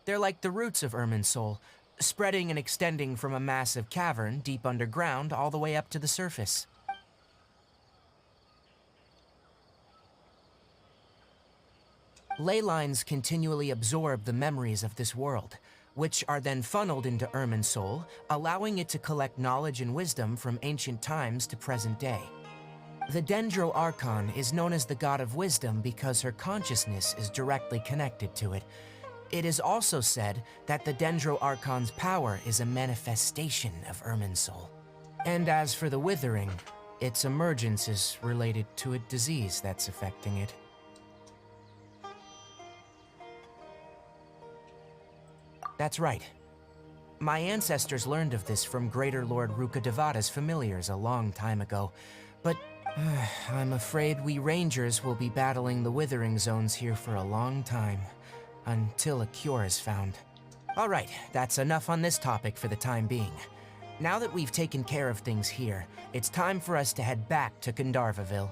They're like the roots of Irminsul, spreading and extending from a massive cavern deep underground all the way up to the surface. Ley lines continually absorb the memories of this world, which are then funneled into Irminsul, allowing it to collect knowledge and wisdom from ancient times to present day. The Dendro Archon is known as the God of Wisdom because her consciousness is directly connected to it. It is also said that the Dendro Archon's power is a manifestation of Irminsul. And as for the Withering, its emergence is related to a disease that's affecting it. That's right. My ancestors learned of this from Greater Lord Rukkhadevata's familiars a long time ago, but I'm afraid we Rangers will be battling the Withering Zones here for a long time, until a cure is found. All right, that's enough on this topic for the time being. Now that we've taken care of things here, it's time for us to head back to Gandharvaville.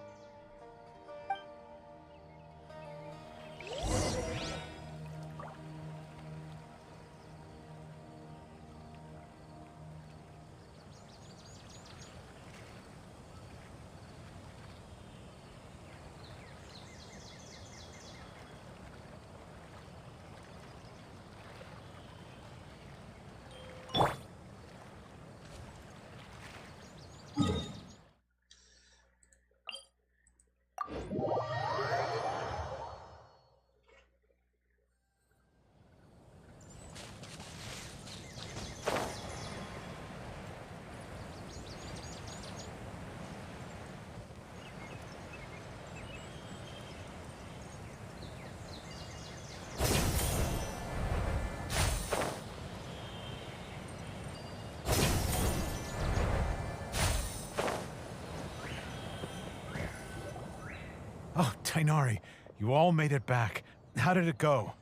Oh, Tainari, you all made it back. How did it go?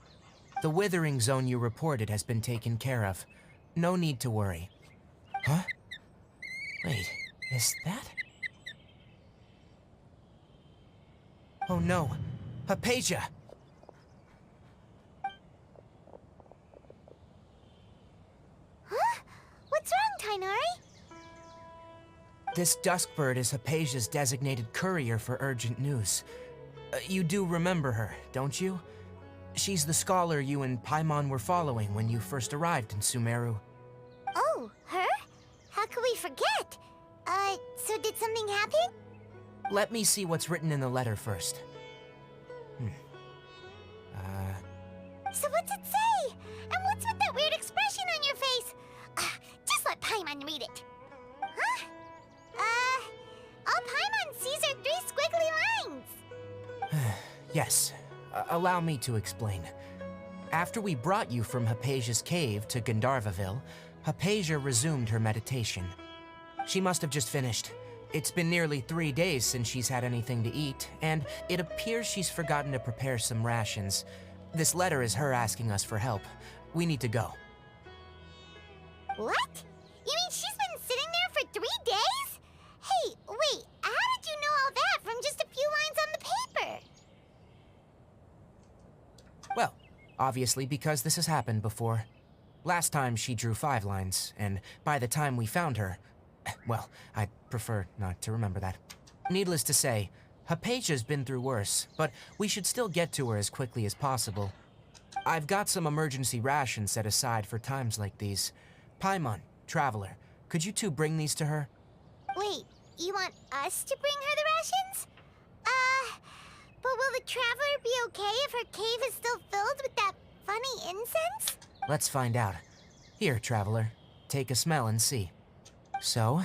The Withering Zone you reported has been taken care of. No need to worry. Huh? Wait, is that? Oh no, Hypatia! Huh? What's wrong, Tainari? This Duskbird is Hypatia's designated courier for urgent news. You do remember her, don't you? She's the scholar you and Paimon were following when you first arrived in Sumeru. Oh, her? How could we forget? So did something happen? Let me see what's written in the letter first. So what's it say? And what's with that weird expression on your face? Just let Paimon read it. Huh? All Paimon sees are 3 squiggly lines. Yes, allow me to explain. After we brought you from Hypatia's cave to Gandharvaville, Hypatia resumed her meditation. She must have just finished. It's been nearly 3 days since she's had anything to eat, and it appears she's forgotten to prepare some rations. This letter is her asking us for help. We need to go. What? You mean she's been sitting there for 3 days? Hey, wait, how did you know all that from just a few lines on the paper? Well, obviously because this has happened before. Last time she drew 5 lines, and by the time we found her, well, I'd prefer not to remember that. Needless to say, Hypatia's been through worse, but we should still get to her as quickly as possible. I've got some emergency rations set aside for times like these. Paimon, Traveler, could you two bring these to her? Wait, you want us to bring her the rations? Would Traveler be okay if her cave is still filled with that funny incense? Let's find out. Here, Traveler. Take a smell and see. So,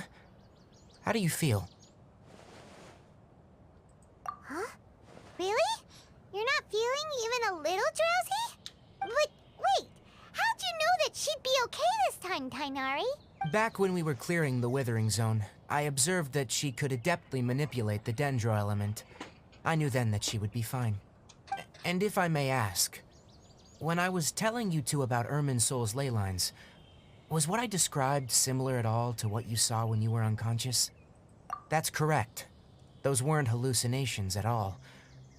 how do you feel? Huh? Really? You're not feeling even a little drowsy? But wait, how'd you know that she'd be okay this time, Tainari? Back when we were clearing the Withering Zone, I observed that she could adeptly manipulate the Dendro element. I knew then that she would be fine. And if I may ask, when I was telling you two about Irminsul's ley lines, was what I described similar at all to what you saw when you were unconscious? That's correct. Those weren't hallucinations at all,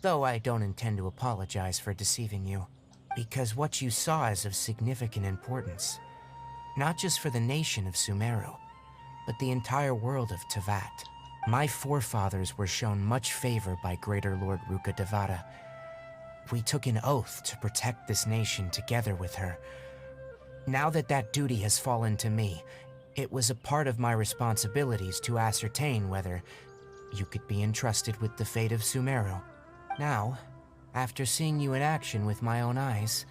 though I don't intend to apologize for deceiving you, because what you saw is of significant importance, not just for the nation of Sumeru, but the entire world of Tevat. My forefathers were shown much favor by Greater Lord Ruka Devata. We took an oath to protect this nation together with her. Now that that duty has fallen to me, it was a part of my responsibilities to ascertain whether you could be entrusted with the fate of Sumeru. Now, after seeing you in action with my own eyes,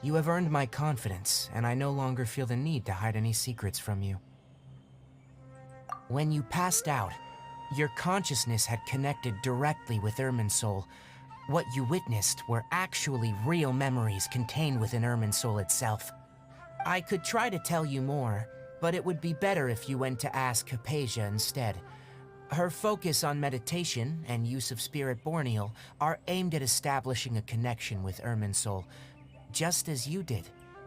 you have earned my confidence, and I no longer feel the need to hide any secrets from you. When you passed out, your consciousness had connected directly with Irminsul. What you witnessed were actually real memories contained within Irminsul itself. I could try to tell you more, but it would be better if you went to ask Hypatia instead. Her focus on meditation and use of Spirit Borneal are aimed at establishing a connection with Irminsul, just as you did.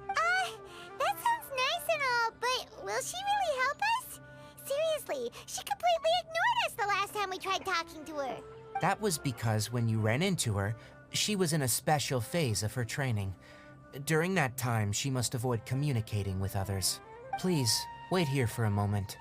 That sounds nice and all, but will she really help us? Seriously, she completely ignored us the last time we tried talking to her. That was because when you ran into her, she was in a special phase of her training. During that time, she must avoid communicating with others. Please, wait here for a moment.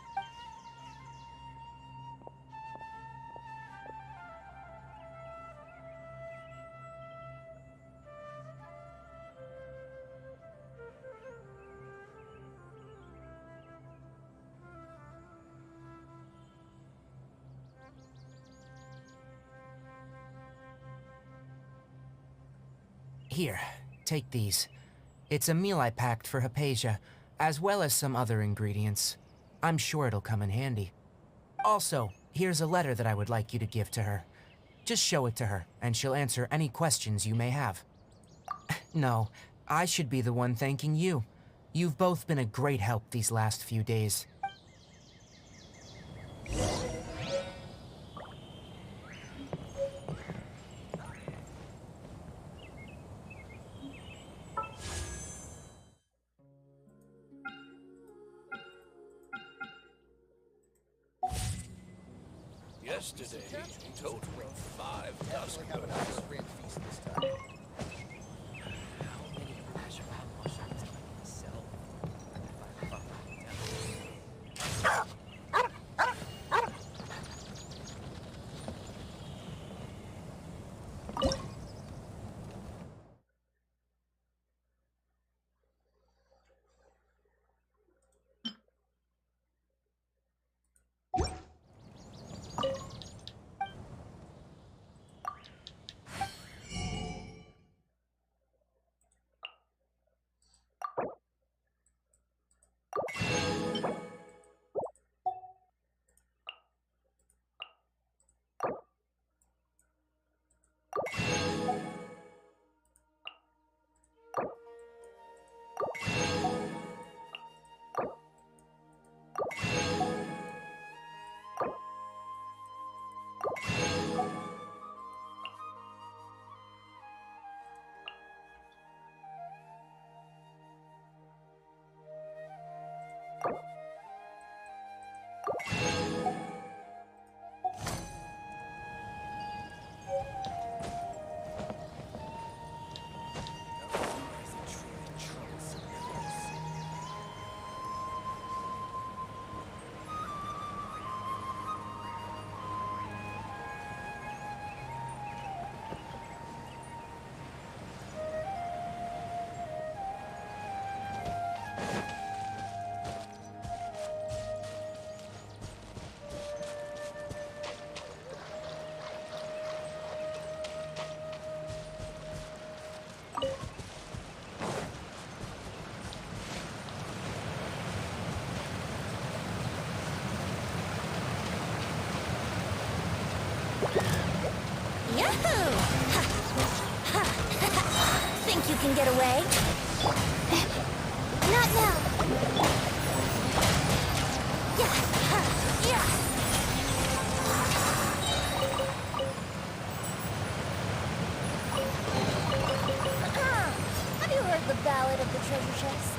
Here, take these. It's a meal I packed for Hypatia, as well as some other ingredients. I'm sure it'll come in handy. Also, here's a letter that I would like you to give to her. Just show it to her, and she'll answer any questions you may have. No, I should be the one thanking you. You've both been a great help these last few days. Yesterday, totaling 5 dusk birds. Yahoo! Think you can get away? Not now. Yeah. Yeah. Have you heard the ballad of the treasure chest?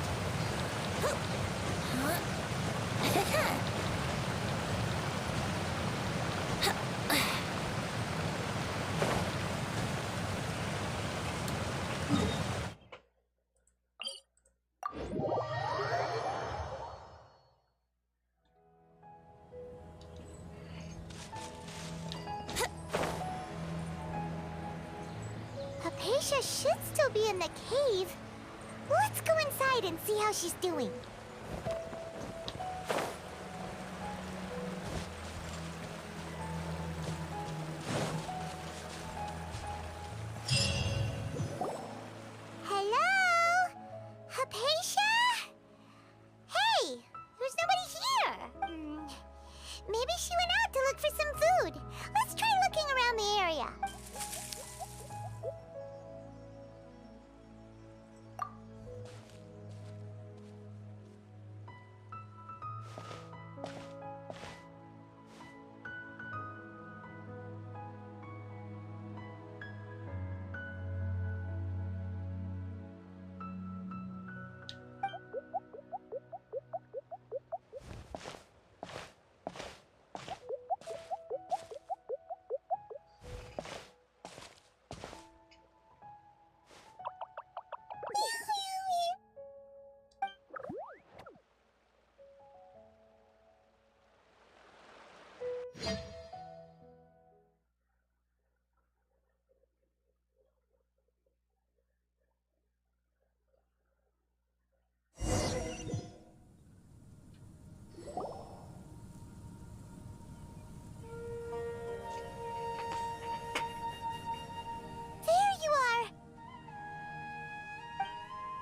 Hypatia should still be in the cave. Let's go inside and see how she's doing. Hello? Hypatia? Hey, there's nobody here. Maybe she went out to look for some food. Let's try looking around the area.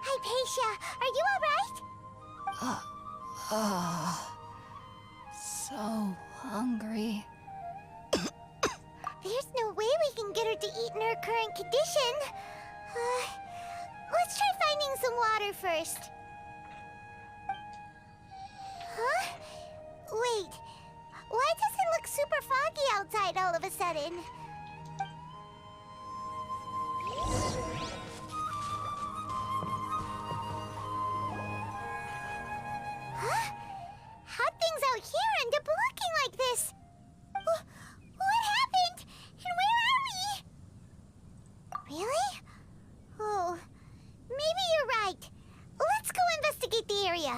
Hypatia, are you alright? So hungry. There's no way we can get her to eat in her current condition. Let's try finding some water first. Huh? Wait, why does it look super foggy outside all of a sudden? Huh? How'd things out here end up looking like this? What happened? And where are we? Really? Oh, maybe you're right. Let's go investigate the area.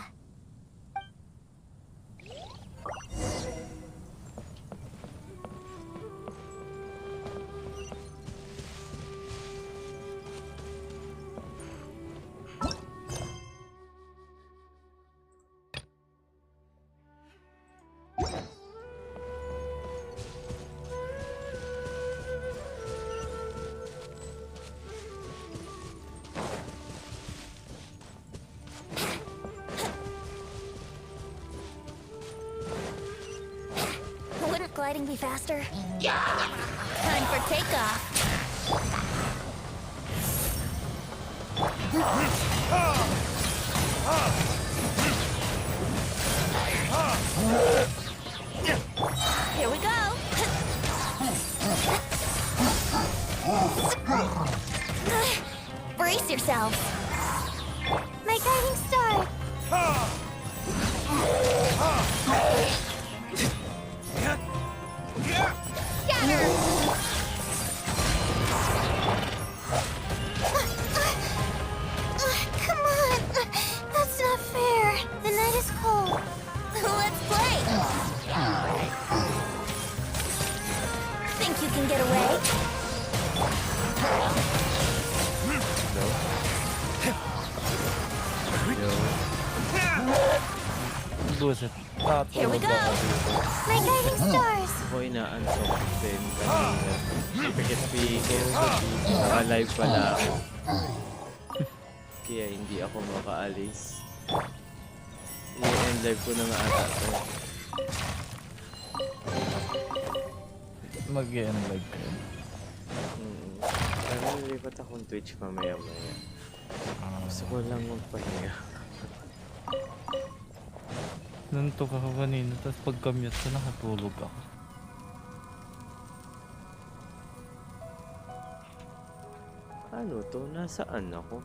Wouldn't gliding be faster? Time for takeoff. Here we go. Brace yourself. My guiding star. Scatter. Come on. That's not fair. The night is cold. Let's play. Think you can get away? Here we go. My guiding stars. Ako ina-unsock din kanina. Pikit-pikit. Naka-live pala ako. Kaya hindi ako makaalis. I-end live ko na nga ata to. mag-end live ka. Pero nilipat akong Twitch mamaya-maya. Gusto ko lang magpahinga. Nantok ako kanina, tapos pagka-mute ko, nakatulog ako. Ano to? Nasaan ako?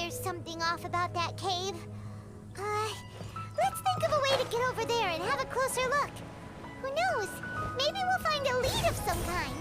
Something off about that cave. Let's think of a way to get over there and have a closer look. Who knows? Maybe we'll find a lead of some kind.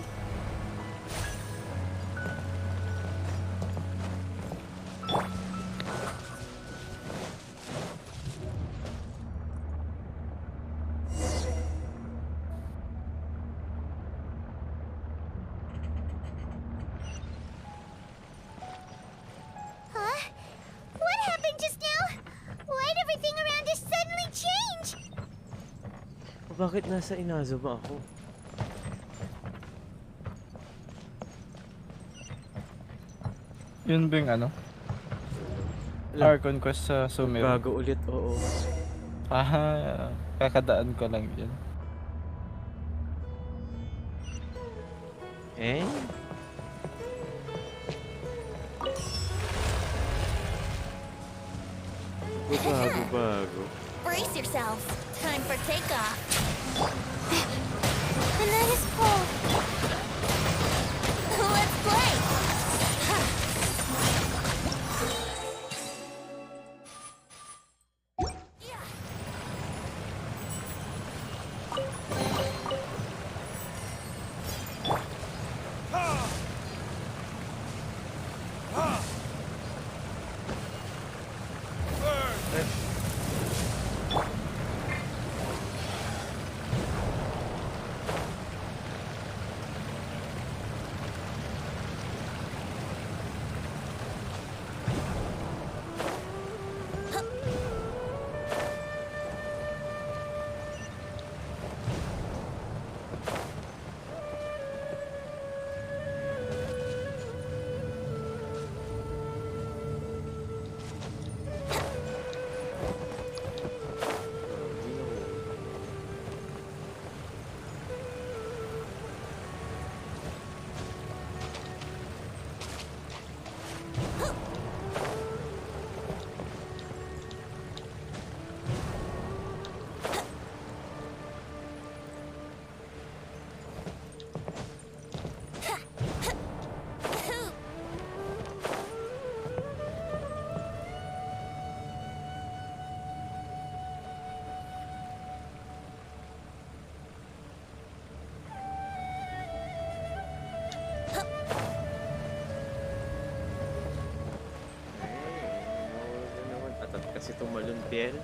Bakit nasa Inazuma ako? Yun ba yung ano? Our conquest sa Sumeru. Bago ulit, oo. Kakadaan ko lang yun. Eh? Bago. Brace yourselves. Time for takeoff. The night is cold. Let's play. Kasi tumalunpiel.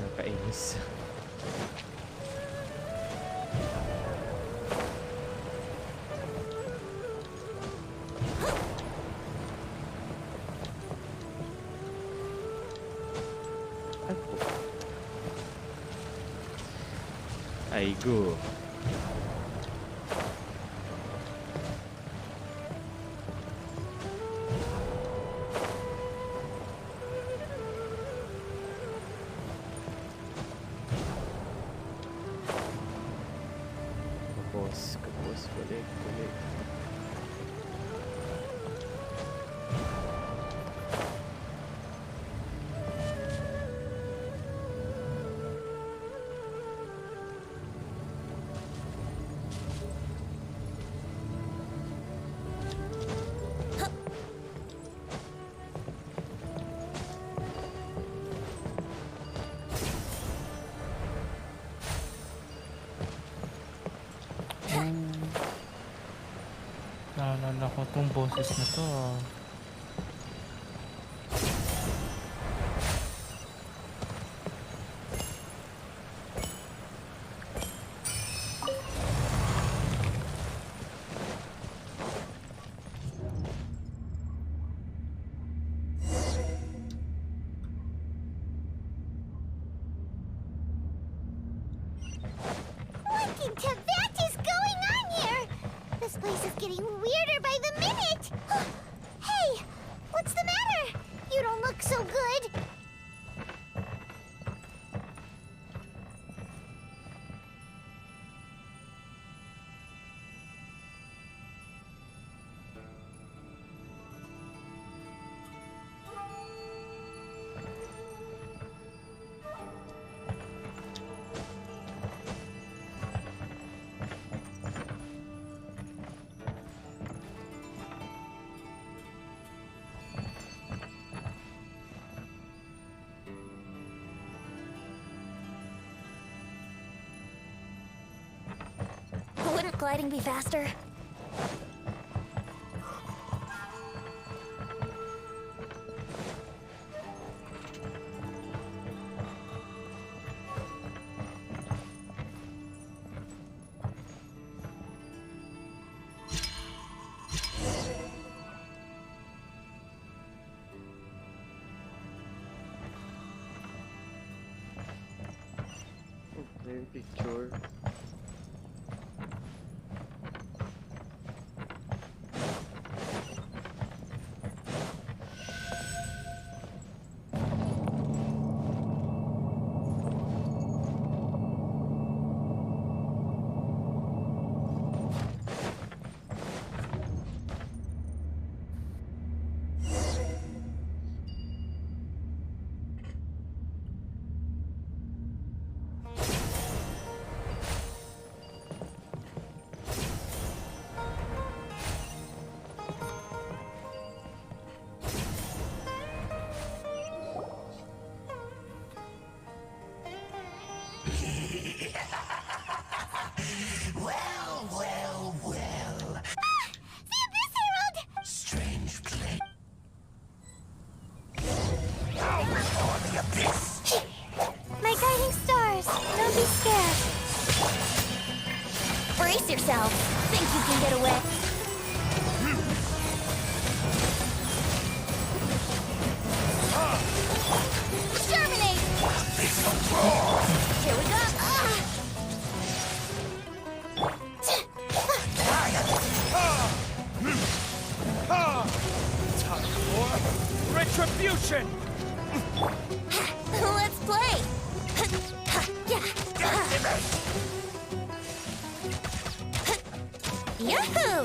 Nakainis. Aigo. Kapos, balik. Naalala ko tong boses na to. place is getting weirder by the minute! Hey! What's the matter? You don't look so good. Wouldn't gliding be faster? May picture. Well, well, well. The Abyss Herald! Strange place. Now before the abyss. My guiding stars, don't be scared. Brace yourself. Think you can get away? Exterminate! Here we go. Time for retribution! Let's play. Yahoo!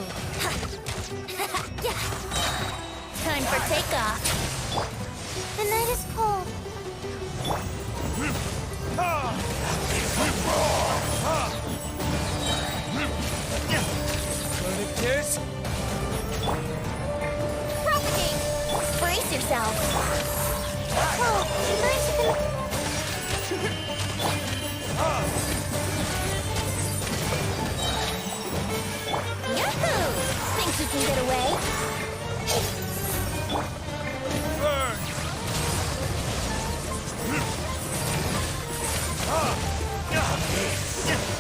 Time for takeoff. The night is cold. Verdict is Propagate! Brace yourself. Oh, Yahoo! Think you can get away? burn!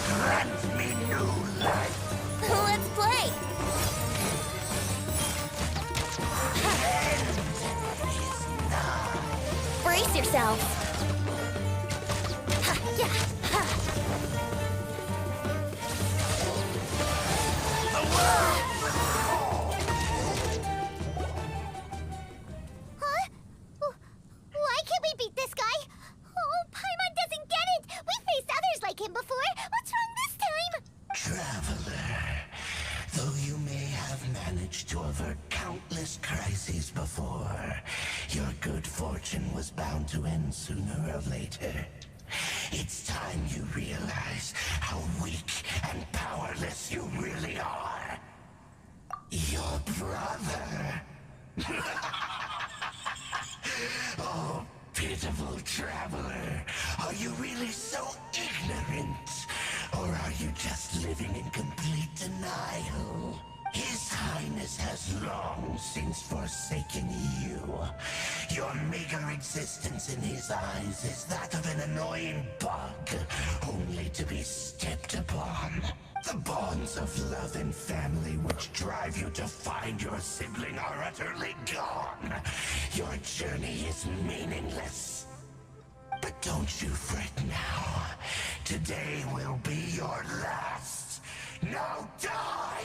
Grant me new life. Let's play. Brace yourself. Huh? Why can't we beat this guy? Oh, Paimon doesn't get it! We faced others like him before! What's wrong this time? Traveler, though you may have managed to avert countless crises before, your good fortune was bound to end sooner or later. It's time you realize how weak and powerless you really are. Your brother. Oh, pitiful traveler. Are you really so ignorant? Or are you just living in complete denial? His Highness has long since forsaken you. Your meager existence in his eyes is that of an annoying bug, only to be stepped upon. The bonds of love and family which drive you to find your sibling are utterly gone. Your journey is meaningless. But don't you fret now. Today will be your last. Now die!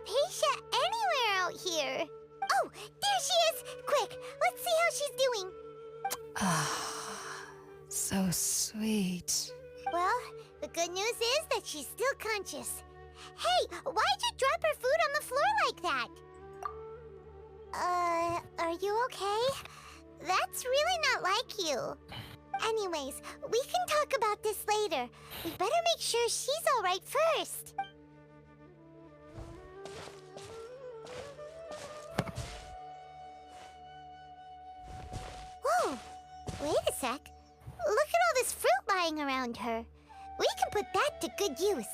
Hypatia anywhere out here. Oh, there she is! Quick, let's see how she's doing. So sweet. Well, the good news is that she's still conscious. Hey, why'd you drop her food on the floor like that? Are you okay? That's really not like you. Anyways, we can talk about this later. We better make sure she's alright first. Whoa! Wait a sec. Look at all this fruit lying around her. We can put that to good use.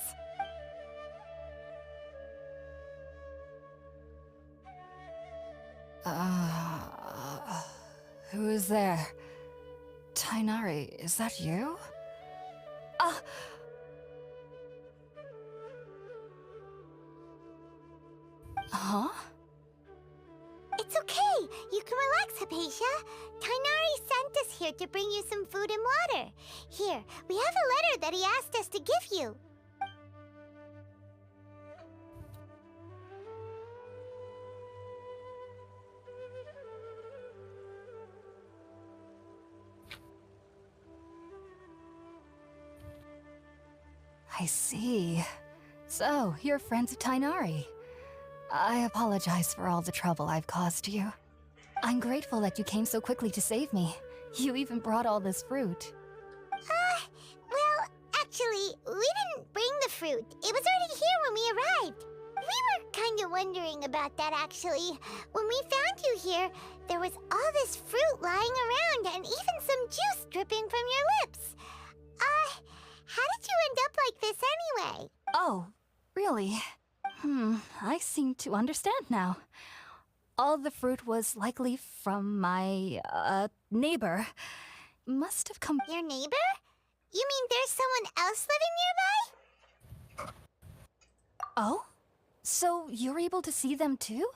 Who is there? Tainari, is that you? Huh? It's okay. You can relax, Hypatia. Tainari sent us here to bring you some food and water. Here, we have a letter that he asked us to give you. I see. So, you're friends of Tainari. I apologize for all the trouble I've caused you. I'm grateful that you came so quickly to save me. You even brought all this fruit. Well, actually, we didn't bring the fruit. It was already here when we arrived. We were kind of wondering about that, actually. When we found you here, there was all this fruit lying around and even some juice dripping from your lips. How did you end up like this anyway? Oh, really? I seem to understand now. All the fruit was likely from my, neighbor. Must have come... Your neighbor? You mean there's someone else living nearby? Oh? So you're able to see them too?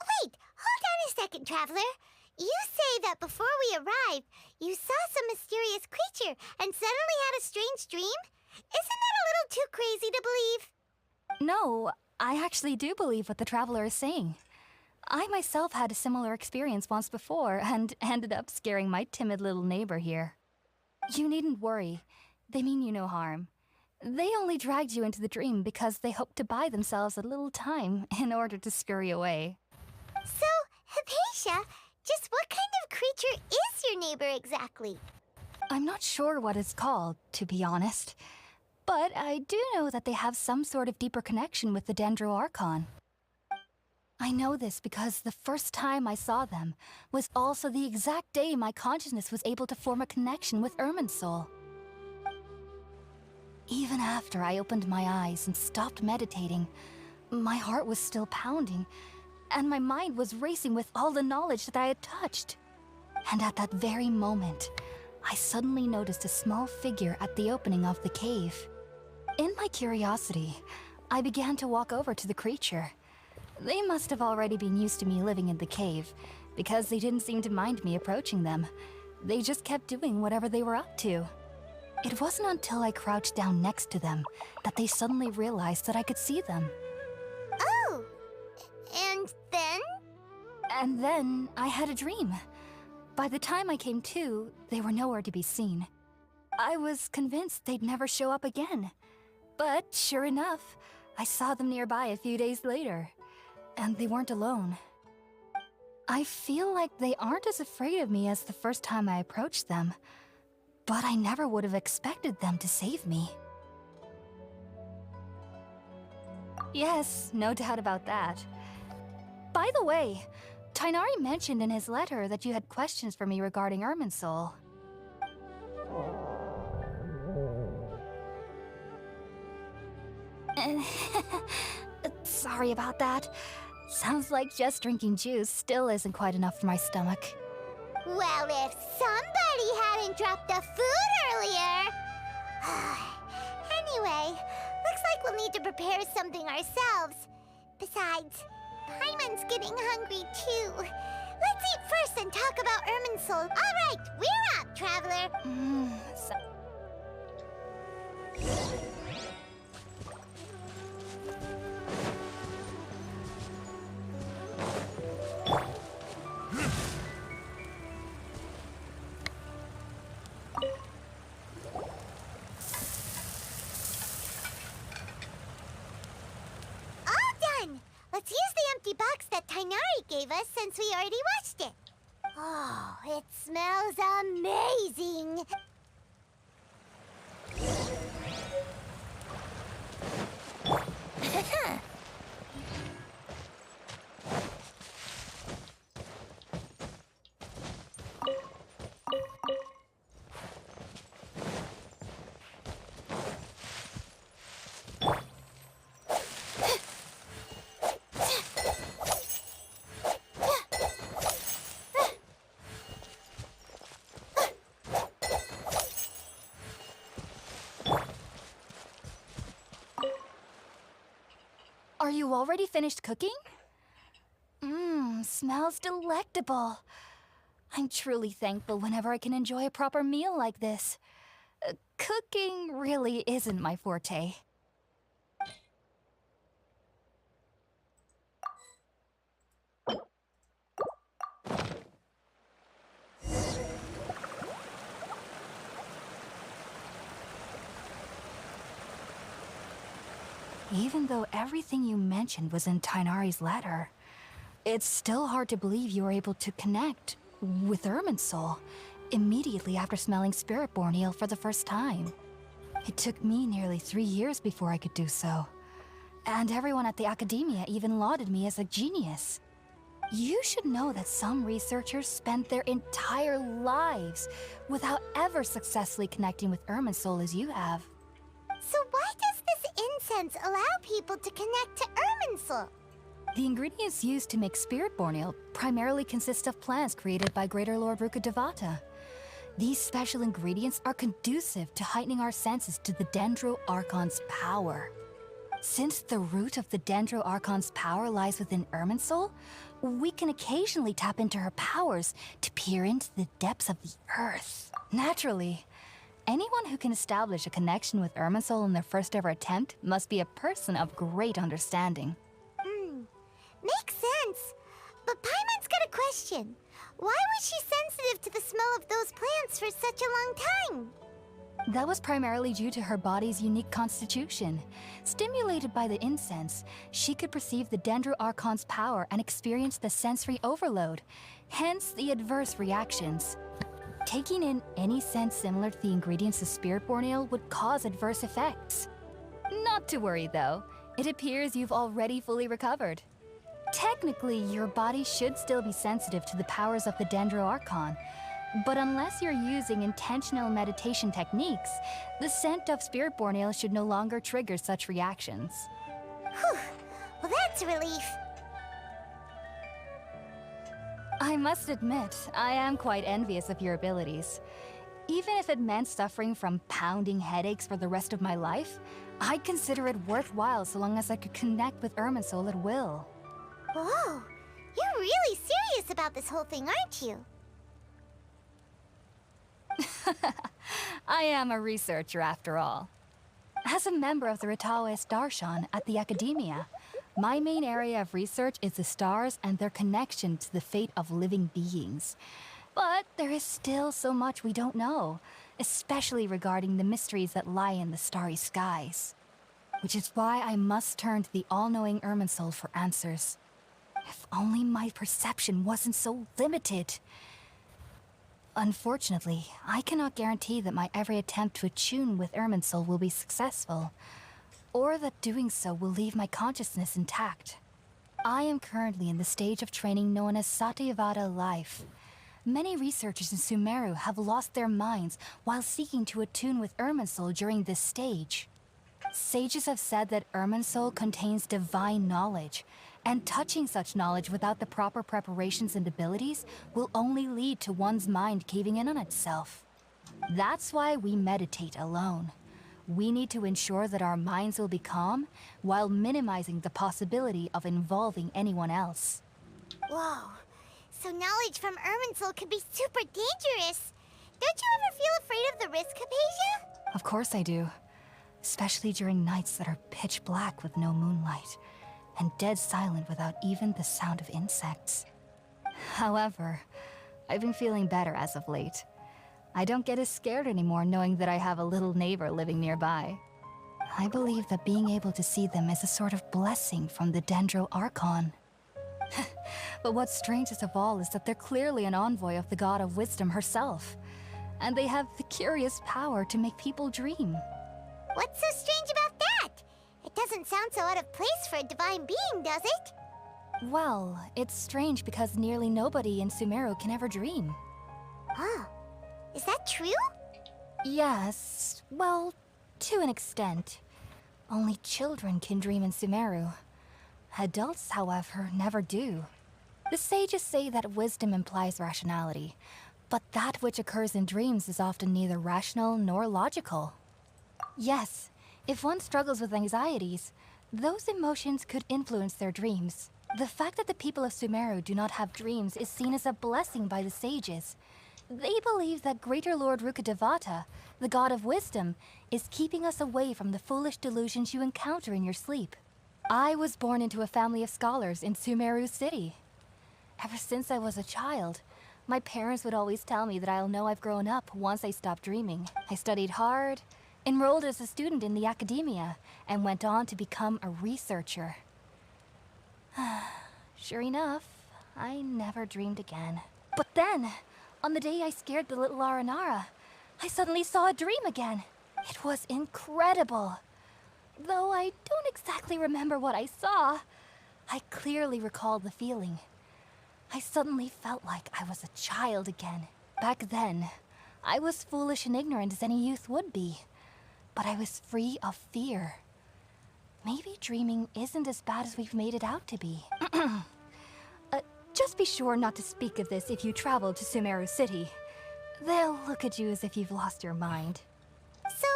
Wait, hold on a second, Traveler. You say that before we arrived, you saw some mysterious creature and suddenly had a strange dream? Isn't that a little too crazy to believe? No, I actually do believe what the Traveler is saying. I myself had a similar experience once before and ended up scaring my timid little neighbor here. You needn't worry. They mean you no harm. They only dragged you into the dream because they hoped to buy themselves a little time in order to scurry away. So, Hypatia, just what kind of creature is your neighbor exactly? I'm not sure what it's called, to be honest. But I do know that they have some sort of deeper connection with the Dendro Archon. I know this because the first time I saw them was also the exact day my consciousness was able to form a connection with Irminsul. Even after I opened my eyes and stopped meditating, my heart was still pounding, and my mind was racing with all the knowledge that I had touched. And at that very moment, I suddenly noticed a small figure at the opening of the cave. In my curiosity, I began to walk over to the creature. They must have already been used to me living in the cave, because they didn't seem to mind me approaching them. They just kept doing whatever they were up to. It wasn't until I crouched down next to them that they suddenly realized that I could see them. Oh! And then? And then I had a dream. By the time I came to, they were nowhere to be seen. I was convinced they'd never show up again. But sure enough, I saw them nearby a few days later. And they weren't alone. I feel like they aren't as afraid of me as the first time I approached them. But I never would have expected them to save me. Yes, no doubt about that. By the way, Tainari mentioned in his letter that you had questions for me regarding Irminsul. Sorry about that. Sounds like just drinking juice still isn't quite enough for my stomach. Well, if somebody hadn't dropped the food earlier... Anyway, looks like we'll need to prepare something ourselves. Besides, Paimon's getting hungry too. Let's eat first and talk about Irminsul. All right, we're up, Traveler. empty box that Tainari gave us since we already watched it. Oh, it smells amazing! Are you already finished cooking? Smells delectable. I'm truly thankful whenever I can enjoy a proper meal like this. Cooking really isn't my forte. Even though everything you mentioned was in Tainari's letter, it's still hard to believe you were able to connect with Irminsul immediately after smelling Spiritborn eel for the first time. It took me nearly 3 years before I could do so. And everyone at the Academia even lauded me as a genius. You should know that some researchers spend their entire lives without ever successfully connecting with Irminsul as you have. So why does this incense allow people to connect to Irminsul? The ingredients used to make Spiritborn eel primarily consist of plants created by Greater Lord Rukkhadevata. These special ingredients are conducive to heightening our senses to the Dendro Archon's power. Since the root of the Dendro Archon's power lies within Irminsul, we can occasionally tap into her powers to peer into the depths of the earth. Naturally, anyone who can establish a connection with Irminsul in their first ever attempt must be a person of great understanding. Makes sense. But Paimon's got a question. Why was she sensitive to the smell of those plants for such a long time? That was primarily due to her body's unique constitution. Stimulated by the incense, she could perceive the Dendro Archon's power and experience the sensory overload, hence the adverse reactions. Taking in any scent similar to the ingredients of Spiritborn ale would cause adverse effects. Not to worry though, it appears you've already fully recovered. Technically, your body should still be sensitive to the powers of the Dendro Archon, but unless you're using intentional meditation techniques, the scent of Spiritborn ale should no longer trigger such reactions. Whew. Well, that's a relief. I must admit, I am quite envious of your abilities. Even if it meant suffering from pounding headaches for the rest of my life, I'd consider it worthwhile so long as I could connect with Irminsul at will. Whoa, you're really serious about this whole thing, aren't you? I am a researcher after all. As a member of the Ritaoist Darshan at the Academia, my main area of research is the stars and their connection to the fate of living beings. But there is still so much we don't know, especially regarding the mysteries that lie in the starry skies. Which is why I must turn to the all-knowing Irminsul for answers. If only my perception wasn't so limited. Unfortunately, I cannot guarantee that my every attempt to attune with Irminsul will be successful, or that doing so will leave my consciousness intact. I am currently in the stage of training known as Satyavada life. Many researchers in Sumeru have lost their minds while seeking to attune with Irminsul during this stage. Sages have said that Irminsul contains divine knowledge, and touching such knowledge without the proper preparations and abilities will only lead to one's mind caving in on itself. That's why we meditate alone. We need to ensure that our minds will be calm while minimizing the possibility of involving anyone else. Whoa, so knowledge from Irminsul could be super dangerous. Don't you ever feel afraid of the risk, Hypatia? Of course I do. Especially during nights that are pitch black with no moonlight, and dead silent without even the sound of insects. However, I've been feeling better as of late. I don't get as scared anymore knowing that I have a little neighbor living nearby. I believe that being able to see them is a sort of blessing from the Dendro Archon. But what's strangest of all is that they're clearly an envoy of the God of Wisdom herself. And they have the curious power to make people dream. What's so strange about that? It doesn't sound so out of place for a divine being, does it? Well, it's strange because nearly nobody in Sumeru can ever dream. Oh, is that true? Yes, well, to an extent. Only children can dream in Sumeru. Adults, however, never do. The sages say that wisdom implies rationality, but that which occurs in dreams is often neither rational nor logical. Yes, if one struggles with anxieties, those emotions could influence their dreams. The fact that the people of Sumeru do not have dreams is seen as a blessing by the sages. They believe that Greater Lord Rukkhadevata, the god of wisdom, is keeping us away from the foolish delusions you encounter in your sleep. I was born into a family of scholars in Sumeru City. Ever since I was a child, my parents would always tell me that I'll know I've grown up once I stop dreaming. I studied hard, enrolled as a student in the academia, and went on to become a researcher. Sure enough, I never dreamed again. But then, on the day I scared the little Aranara, I suddenly saw a dream again. It was incredible. Though I don't exactly remember what I saw, I clearly recall the feeling. I suddenly felt like I was a child again. Back then, I was foolish and ignorant as any youth would be, but I was free of fear. Maybe dreaming isn't as bad as we've made it out to be. Just be sure not to speak of this if you travel to Sumeru City. They'll look at you as if you've lost your mind. So,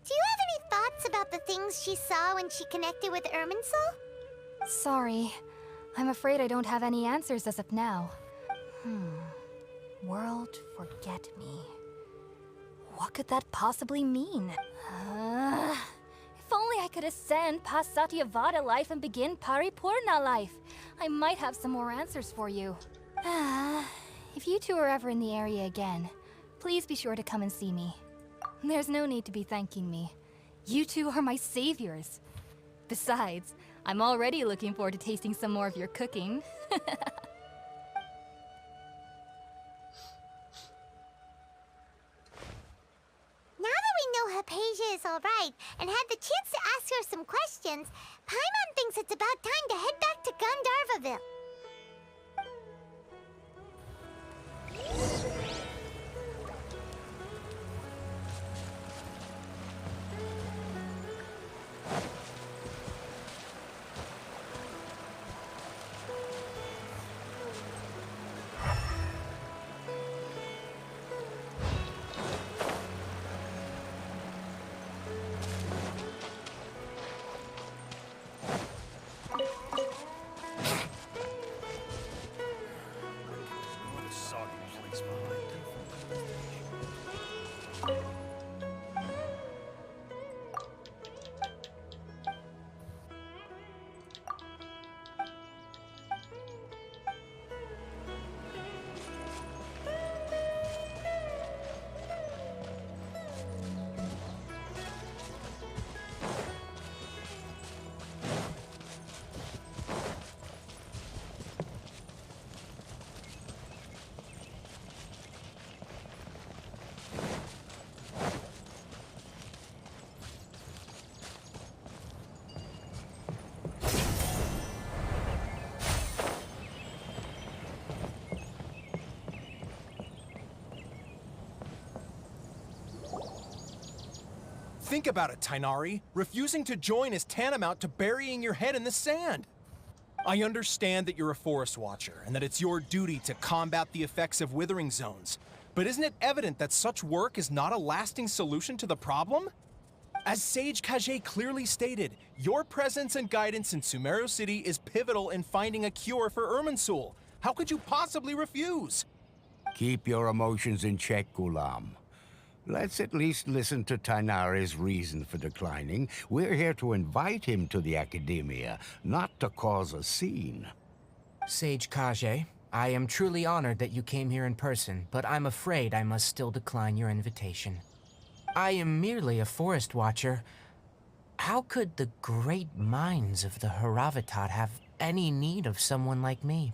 do you have any thoughts about the things she saw when she connected with Irminsul? Sorry. I'm afraid I don't have any answers as of now. World forget me. What could that possibly mean? If only I could ascend past Satyavada life and begin Paripurna life. I might have some more answers for you. If you two are ever in the area again, please be sure to come and see me. There's no need to be thanking me. You two are my saviors. Besides, I'm already looking forward to tasting some more of your cooking. Now that we know Hypatia is alright and had the chance to ask her some questions, Paimon thinks it's about time to head back to Gandharvaville. Think about it, Tainari. Refusing to join is tantamount to burying your head in the sand. I understand that you're a forest watcher and that it's your duty to combat the effects of withering zones. But isn't it evident that such work is not a lasting solution to the problem? As Sage Kage clearly stated, your presence and guidance in Sumeru City is pivotal in finding a cure for Irminsul. How could you possibly refuse? Keep your emotions in check, Gulam. Let's at least listen to Tainari's reason for declining. We're here to invite him to the Academia, not to cause a scene. Sage Kage, I am truly honored that you came here in person, but I'm afraid I must still decline your invitation. I am merely a forest watcher. How could the great minds of the Haravatat have any need of someone like me.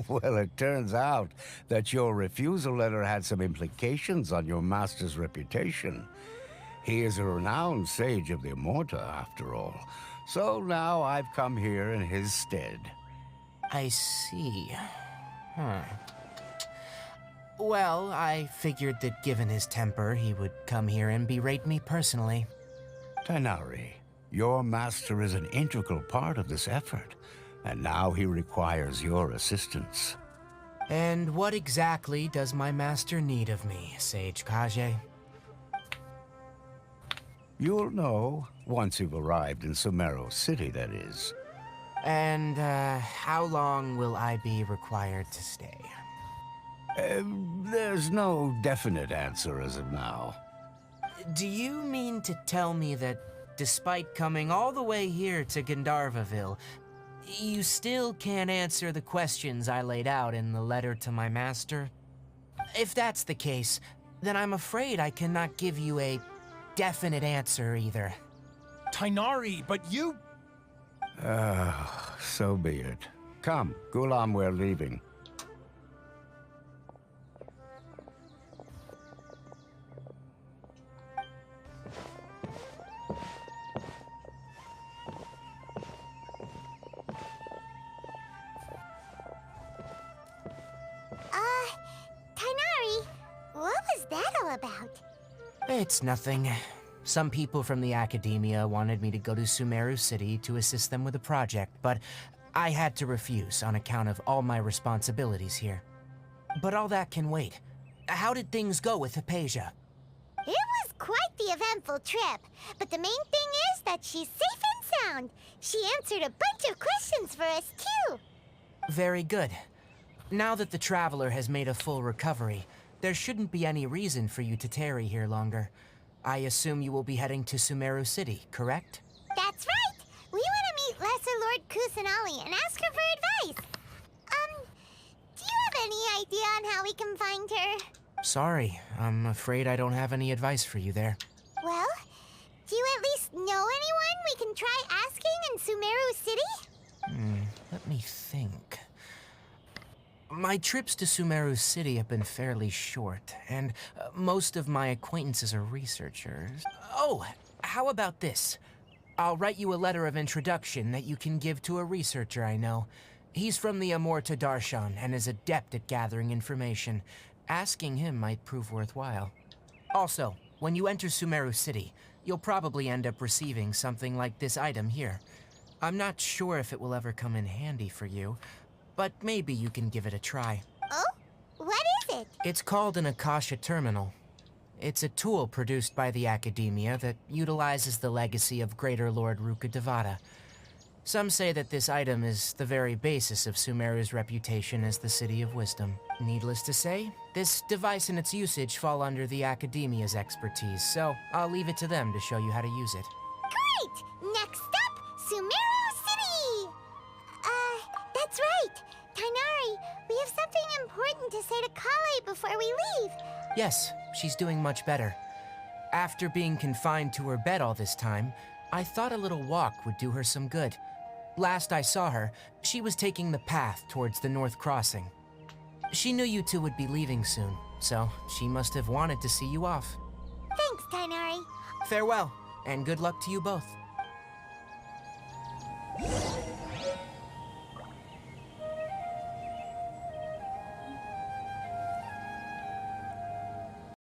Well, it turns out that your refusal letter had some implications on your master's reputation. He is a renowned sage of the Immorta, after all. So now I've come here in his stead. I see. Well, I figured that given his temper, he would come here and berate me personally. Tighnari, your master is an integral part of this effort, and now he requires your assistance. And what exactly does my master need of me, Sage Kage? You'll know once you've arrived in Sumeru City, that is. And, how long will I be required to stay? There's no definite answer as of now. Do you mean to tell me that, despite coming all the way here to Gandharvaville, you still can't answer the questions I laid out in the letter to my master? If that's the case, then I'm afraid I cannot give you a definite answer either. Tighnari, but you... So be it. Come, Gulam, we're leaving. Tighnari, what was that all about? It's nothing. Some people from the academia wanted me to go to Sumeru City to assist them with a project, but I had to refuse on account of all my responsibilities here. But all that can wait. How did things go with Hypatia? It was quite the eventful trip, but the main thing is that she's safe and sound. She answered a bunch of questions for us, too. Very good. Now that the Traveler has made a full recovery, there shouldn't be any reason for you to tarry here longer. I assume you will be heading to Sumeru City, correct? That's right! We want to meet Lesser Lord Kusanali and ask her for advice. Do you have any idea on how we can find her? Sorry, I'm afraid I don't have any advice for you there. Well, do you at least know anyone we can try asking in Sumeru City? Let me think. My trips to Sumeru City have been fairly short, and most of my acquaintances are researchers. Oh, how about this? I'll write you a letter of introduction that you can give to a researcher I know. He's from the Immorta Darshan and is adept at gathering information. Asking him might prove worthwhile. Also, when you enter Sumeru City, you'll probably end up receiving something like this item here. I'm not sure if it will ever come in handy for you, but maybe you can give it a try. Oh? What is it? It's called an Akasha Terminal. It's a tool produced by the Academia that utilizes the legacy of Greater Lord Rukkhadevata. Some say that this item is the very basis of Sumeru's reputation as the City of Wisdom. Needless to say, this device and its usage fall under the Academia's expertise, so I'll leave it to them to show you how to use it. Great! Next up, Sumeru City! That's right. Tighnari, we have something important to say to Kale before we leave. Yes, she's doing much better. After being confined to her bed all this time, I thought a little walk would do her some good. Last I saw her, she was taking the path towards the North Crossing. She knew you two would be leaving soon, so she must have wanted to see you off. Thanks, Tighnari. Farewell, and good luck to you both.